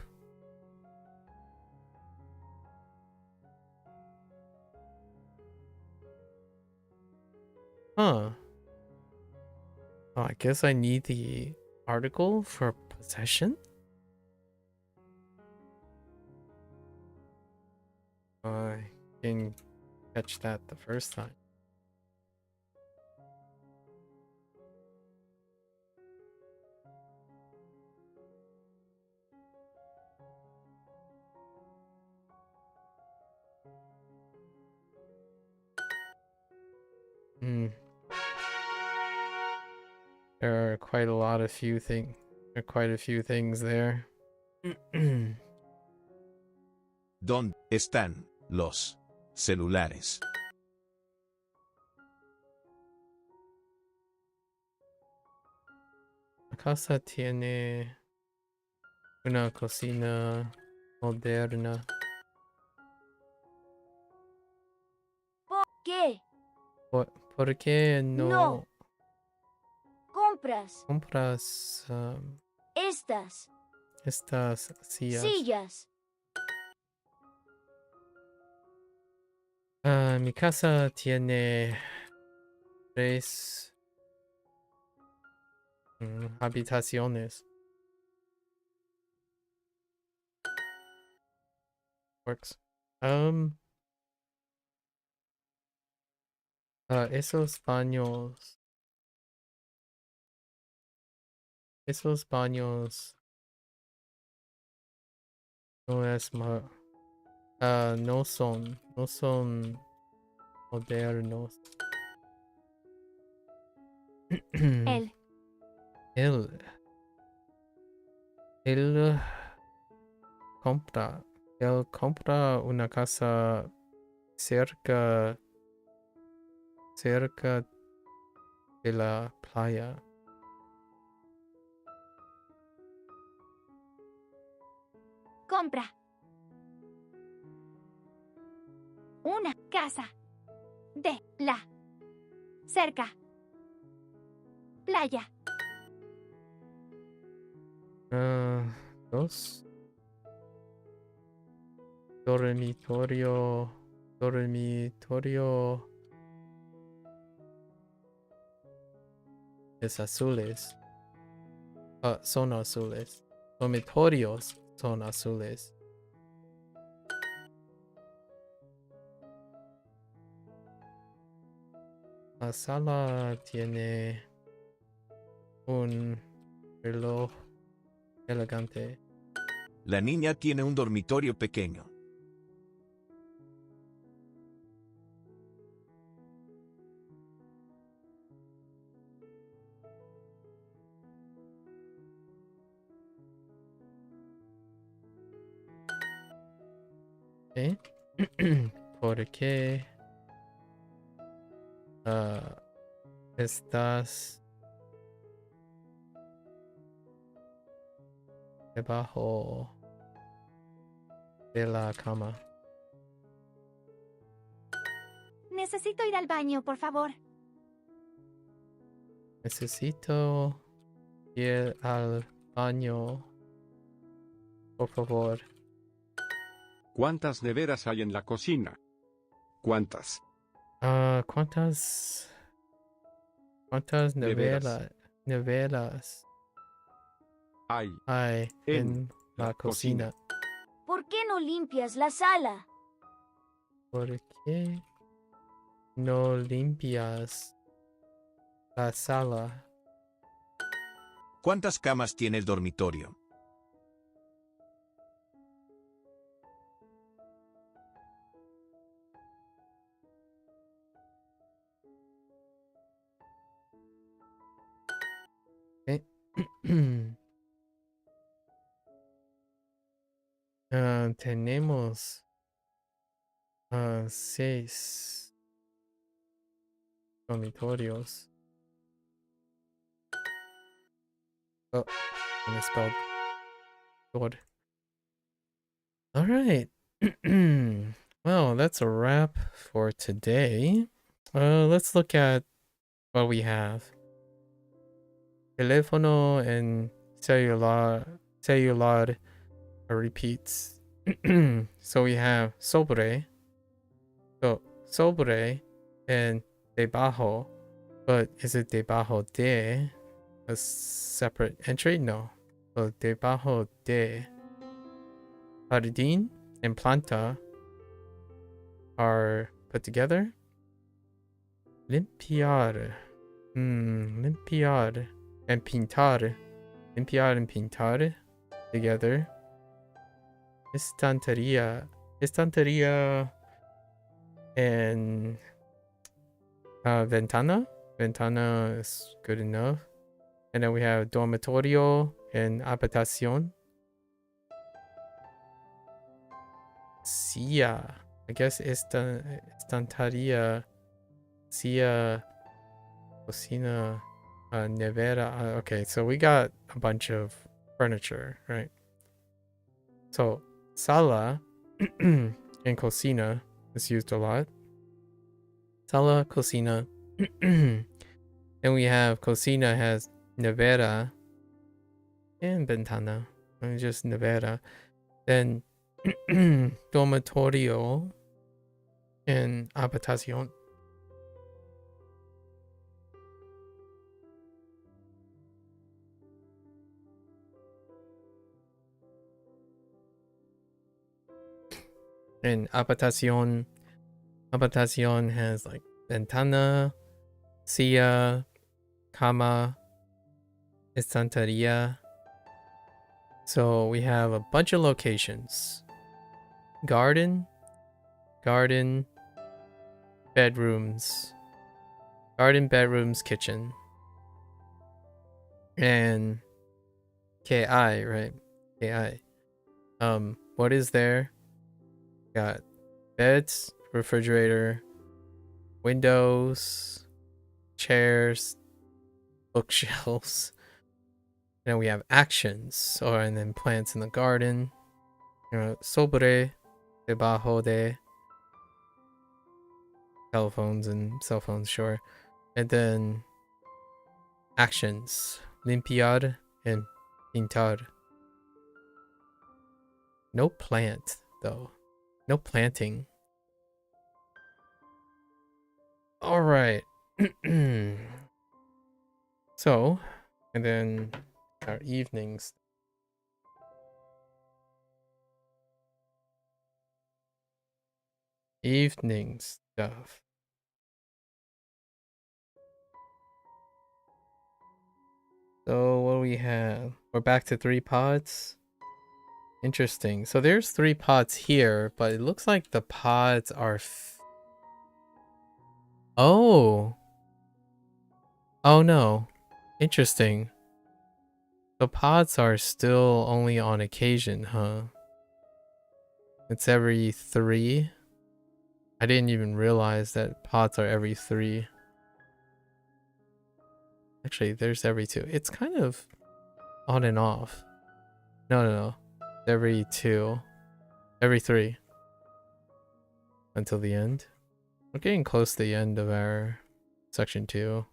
Huh. Oh, I guess I need the article for possession? I didn't catch that the first time. Hmm. There are quite a few things there. ¿Dónde están los celulares? La casa tiene una cocina moderna. ¿Por qué? ¿Por qué no Compras compras estas estas sillas. Mi casa tiene 3 habitaciones. Works. Esos baños no es no son modernos. Él Él compra una casa cerca de la playa. compra una casa de la cerca playa. 2 dormitorio es azules. Son azules. Dormitorios son azules. La sala tiene un reloj elegante. La niña tiene un dormitorio pequeño. ¿Eh? ¿Por qué estás debajo de la cama? Necesito ir al baño, por favor. Necesito ir al baño, por favor. ¿Cuántas neveras hay en la cocina? ¿Cuántas? ¿Cuántas Neveras. neveras Hay en la cocina? ¿Por qué no limpias la sala? ¿Por qué no limpias la sala? ¿Cuántas camas tiene el dormitorio? Tenemos 6 dormitorios. Oh, misspelled. Good. All right. Well, that's a wrap for today. Let's look at what we have. Telefono and cellular repeats. So we have sobre. So sobre and debajo, but is it debajo de a separate entry? No. So debajo de. Jardín and planta are put together. Limpiar. Limpiar and pintar. Limpiar and pintar together. Estantería. Estantería and ventana. Ventana is good enough. And then we have dormitorio and habitación. Silla. I guess estantería. Silla. Cocina. Nevera. Okay, so we got a bunch of furniture, right? So, sala and cocina is used a lot. Sala, cocina. Then we have cocina has nevera and ventana. And just nevera. Then dormitorio and habitación. And habitación has like ventana, silla, cama, estantería. So we have a bunch of locations. Garden, bedrooms, kitchen. And KI, right? KI. What is there? Got beds, refrigerator, windows, chairs, bookshelves. Then we have actions, and then plants in the garden. Sobre, debajo de. Telephones and cell phones, sure. And then actions, limpiar and pintar. No plant, though. No planting. All right. So, and then our evenings. Evening stuff. So what do we have? We're back to 3 pods. Interesting. So there's 3 pods here, but it looks like the pods are Oh no. Interesting. The pods are still only on occasion, huh? It's every 3. I didn't even realize that pods are every 3. Actually, there's every 2. It's kind of on and off. No. Every 2. Every 3. Until the end. We're getting close to the end of our section 2.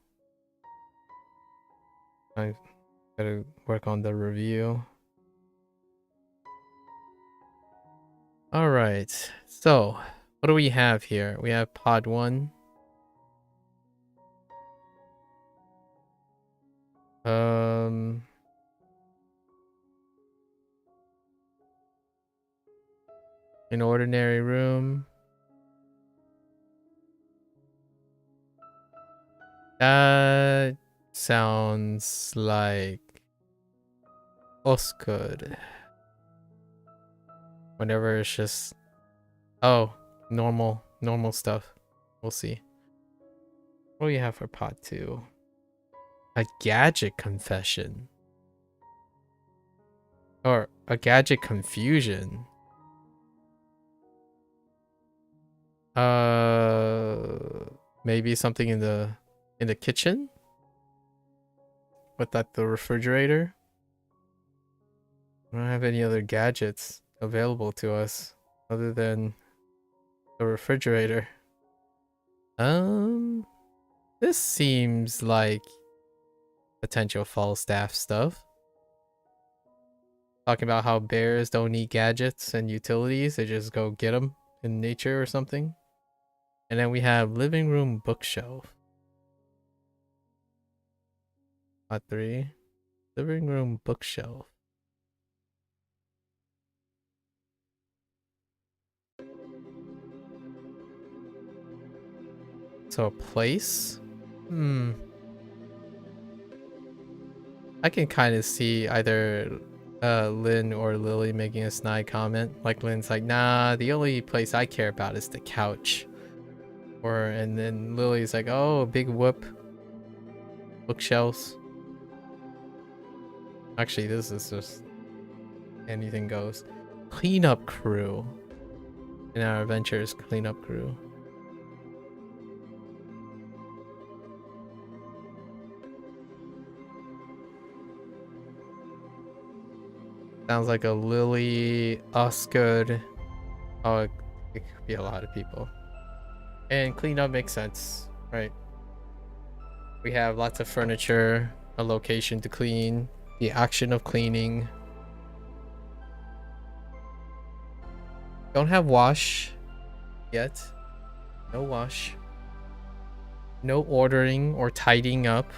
I gotta work on the review. Alright, so what do we have here? We have pod 1. An ordinary room. That sounds like Oscar. Whenever it's just normal stuff. We'll see. What do we have for pot 2? A gadget confession. Or a gadget confusion. Maybe something in the kitchen? With the refrigerator? We don't have any other gadgets available to us other than the refrigerator. This seems like potential Falstaff stuff. Talking about how bears don't need gadgets and utilities, they just go get them in nature or something. And then we have living room bookshelf. Part 3. Living room bookshelf. So a place? I can kind of see either Lynn or Lily making a snide comment. Like Lynn's like, nah, the only place I care about is the couch. And then Lily's like, oh, big whoop. Bookshelves. Actually, this is just anything goes. Cleanup crew. In our adventures, cleanup crew. Sounds like a Lily, Osgood. Oh, it could be a lot of people. And cleanup makes sense, right? We have lots of furniture, a location to clean, the action of cleaning. Don't have wash yet. No wash. No ordering or tidying up,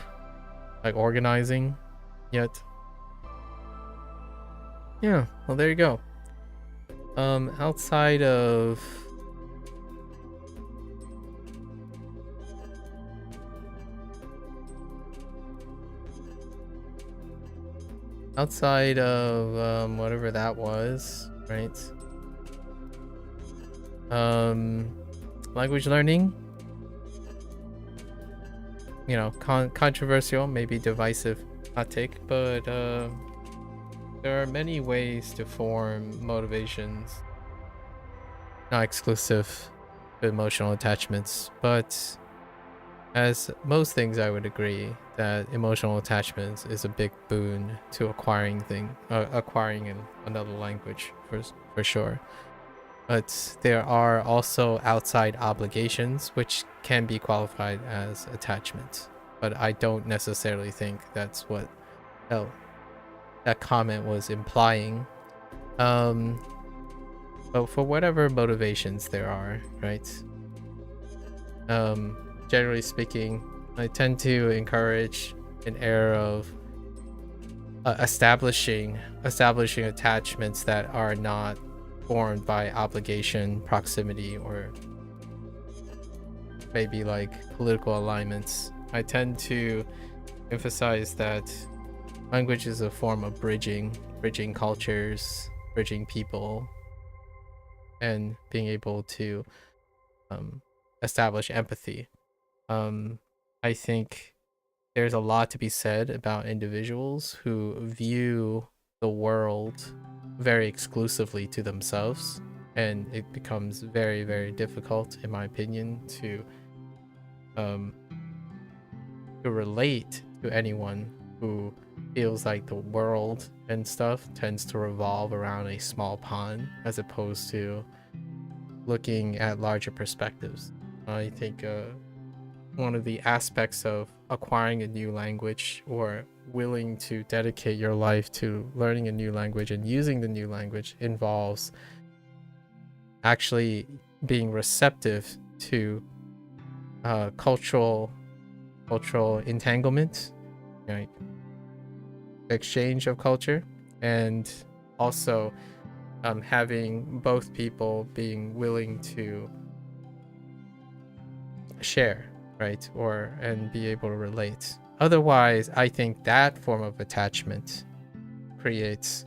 like organizing yet. Yeah, well, there you go. Outside of whatever that was, right? Language learning, you know, controversial, maybe divisive hot take, but there are many ways to form motivations, not exclusive to emotional attachments, but as most things, I would agree that emotional attachments is a big boon to acquiring another language for sure. But there are also outside obligations which can be qualified as attachment. But I don't necessarily think that's what that comment was implying. But for whatever motivations there are, right? Generally speaking, I tend to encourage an era of establishing attachments that are not formed by obligation, proximity, or maybe like political alignments. I tend to emphasize that language is a form of bridging cultures, bridging people, and being able to establish empathy. I think there's a lot to be said about individuals who view the world very exclusively to themselves, and it becomes very, very difficult, in my opinion, to relate to anyone who feels like the world and stuff tends to revolve around a small pond as opposed to looking at larger perspectives. I think one of the aspects of acquiring a new language or willing to dedicate your life to learning a new language and using the new language involves actually being receptive to cultural entanglement, right? Exchange of culture, and also having both people being willing to share, right, and be able to relate. Otherwise, I think that form of attachment creates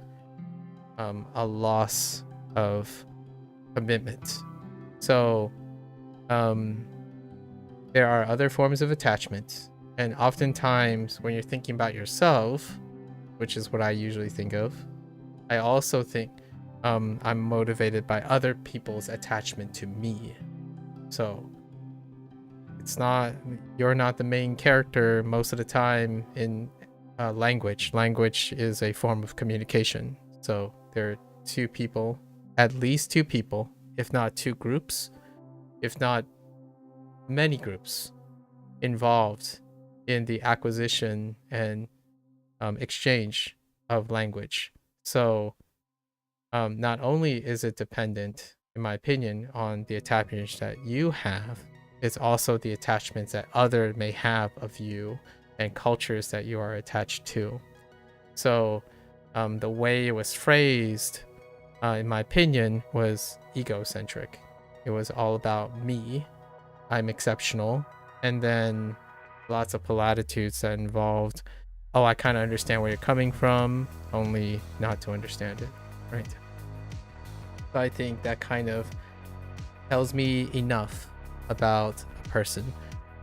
a loss of commitment. So there are other forms of attachment, and oftentimes when you're thinking about yourself, which is what I usually think of, I also think I'm motivated by other people's attachment to me. So you're not the main character most of the time in language. Language is a form of communication. So there are two people, at least two people, if not two groups, if not many groups involved in the acquisition and exchange of language. So not only is it dependent, in my opinion, on the attachments that you have, it's also the attachments that others may have of you and cultures that you are attached to. So the way it was phrased, in my opinion, was egocentric. It was all about me. I'm exceptional. And then lots of platitudes that involved, oh, I kind of understand where you're coming from, only not to understand it, right? So I think that kind of tells me enough about a person.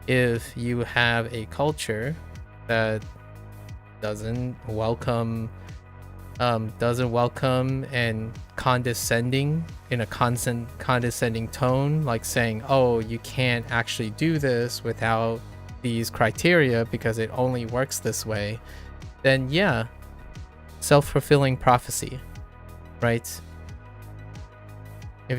If you have a culture that doesn't welcome and condescending in a condescending tone, like saying, oh, you can't actually do this without these criteria because it only works this way, then yeah, self-fulfilling prophecy, right? If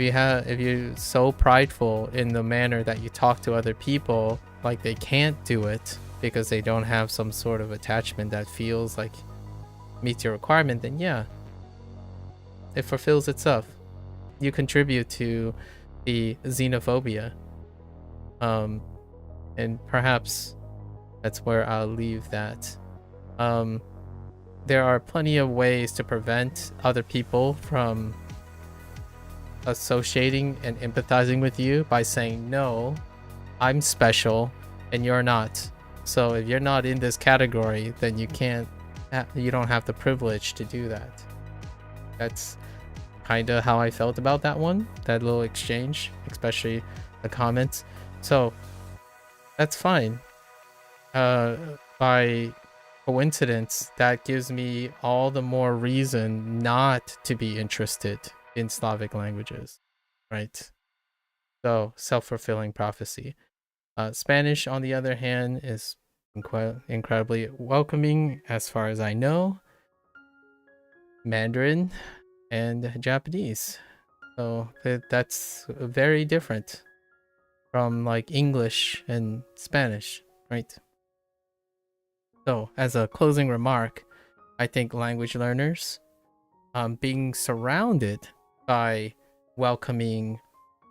you're so prideful in the manner that you talk to other people like they can't do it because they don't have some sort of attachment that feels like meets your requirement, then yeah, it fulfills itself. You contribute to the xenophobia. And perhaps that's where I'll leave that. There are plenty of ways to prevent other people from associating and empathizing with you by saying, no, I'm special and you're not. So if you're not in this category, then you don't have the privilege to do that. That's kind of how I felt about that one, that little exchange, especially the comments. So that's fine. By coincidence, that gives me all the more reason not to be interested in Slavic languages, right? So self-fulfilling prophecy. Spanish, on the other hand, is incredibly welcoming as far as I know. Mandarin and Japanese. So that's very different from like English and Spanish, right? So as a closing remark, I think language learners being surrounded by welcoming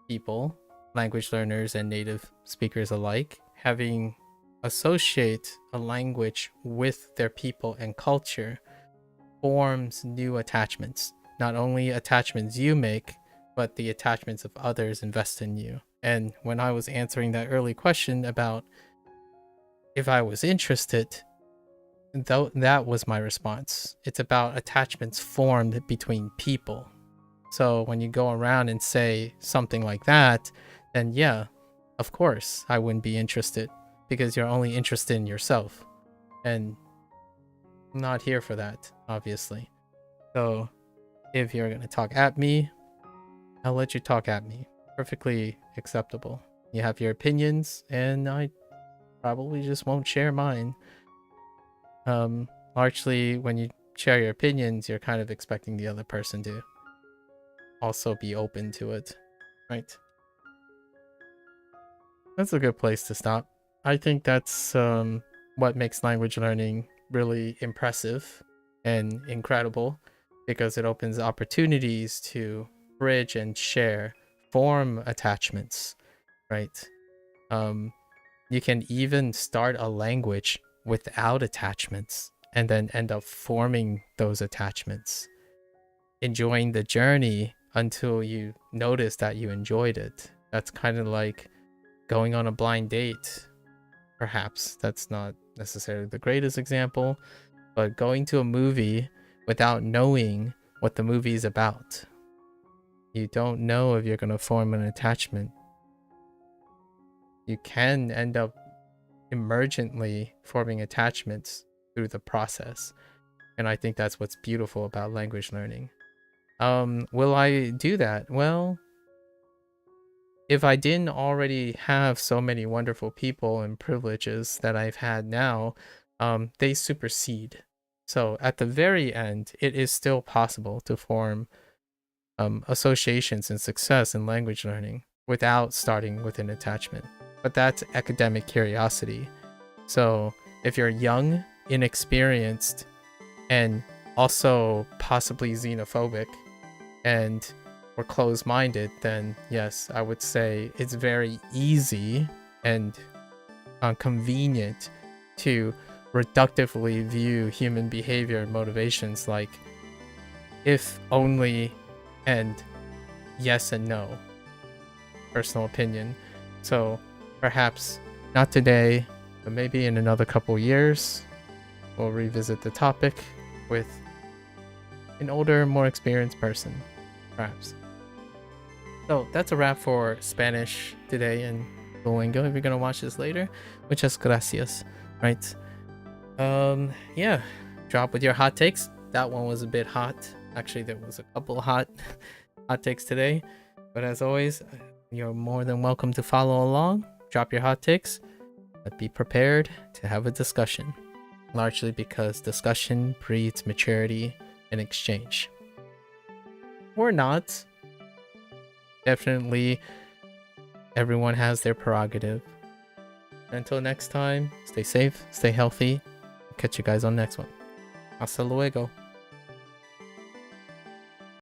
people, language learners and native speakers alike, having associate a language with their people and culture forms new attachments. Not only attachments you make, but the attachments of others invest in you. And when I was answering that early question about if I was interested, that was my response. It's about attachments formed between people. So when you go around and say something like that, then yeah, of course I wouldn't be interested, because you're only interested in yourself. And I'm not here for that, obviously. So if you're going to talk at me, I'll let you talk at me. Perfectly acceptable. You have your opinions, and I probably just won't share mine. Largely, when you share your opinions, you're kind of expecting the other person to also be open to it, right? That's a good place to stop. I think that's what makes language learning really impressive and incredible, because it opens opportunities to bridge and share, form attachments, right? You can even start a language without attachments and then end up forming those attachments, enjoying the journey until you notice that you enjoyed it. That's kind of like going on a blind date. Perhaps that's not necessarily the greatest example, but going to a movie without knowing what the movie is about. You don't know if you're going to form an attachment. You can end up emergently forming attachments through the process. And I think that's what's beautiful about language learning. Will I do that? Well, if I didn't already have so many wonderful people and privileges that I've had now, they supersede So at the very end, it is still possible to form associations and success in language learning without starting with an attachment. But that's academic curiosity. So if you're young, inexperienced, and also possibly xenophobic and or closed-minded, then yes, I would say it's very easy and convenient to reductively view human behavior and motivations like if only and yes and no. Personal opinion. So perhaps not today, but maybe in another couple years, we'll revisit the topic with an older, more experienced person, perhaps. So that's a wrap for Spanish today in Duolingo. If you're gonna watch this later, muchas gracias, right? Yeah, drop with your hot takes. That one was a bit hot. Actually, there was a couple hot takes today. But as always, you're more than welcome to follow along. Drop your hot takes, but be prepared to have a discussion. Largely because discussion breeds maturity and exchange. Or not. Definitely, everyone has their prerogative. Until next time, stay safe, stay healthy. Catch you guys on next one. Hasta luego.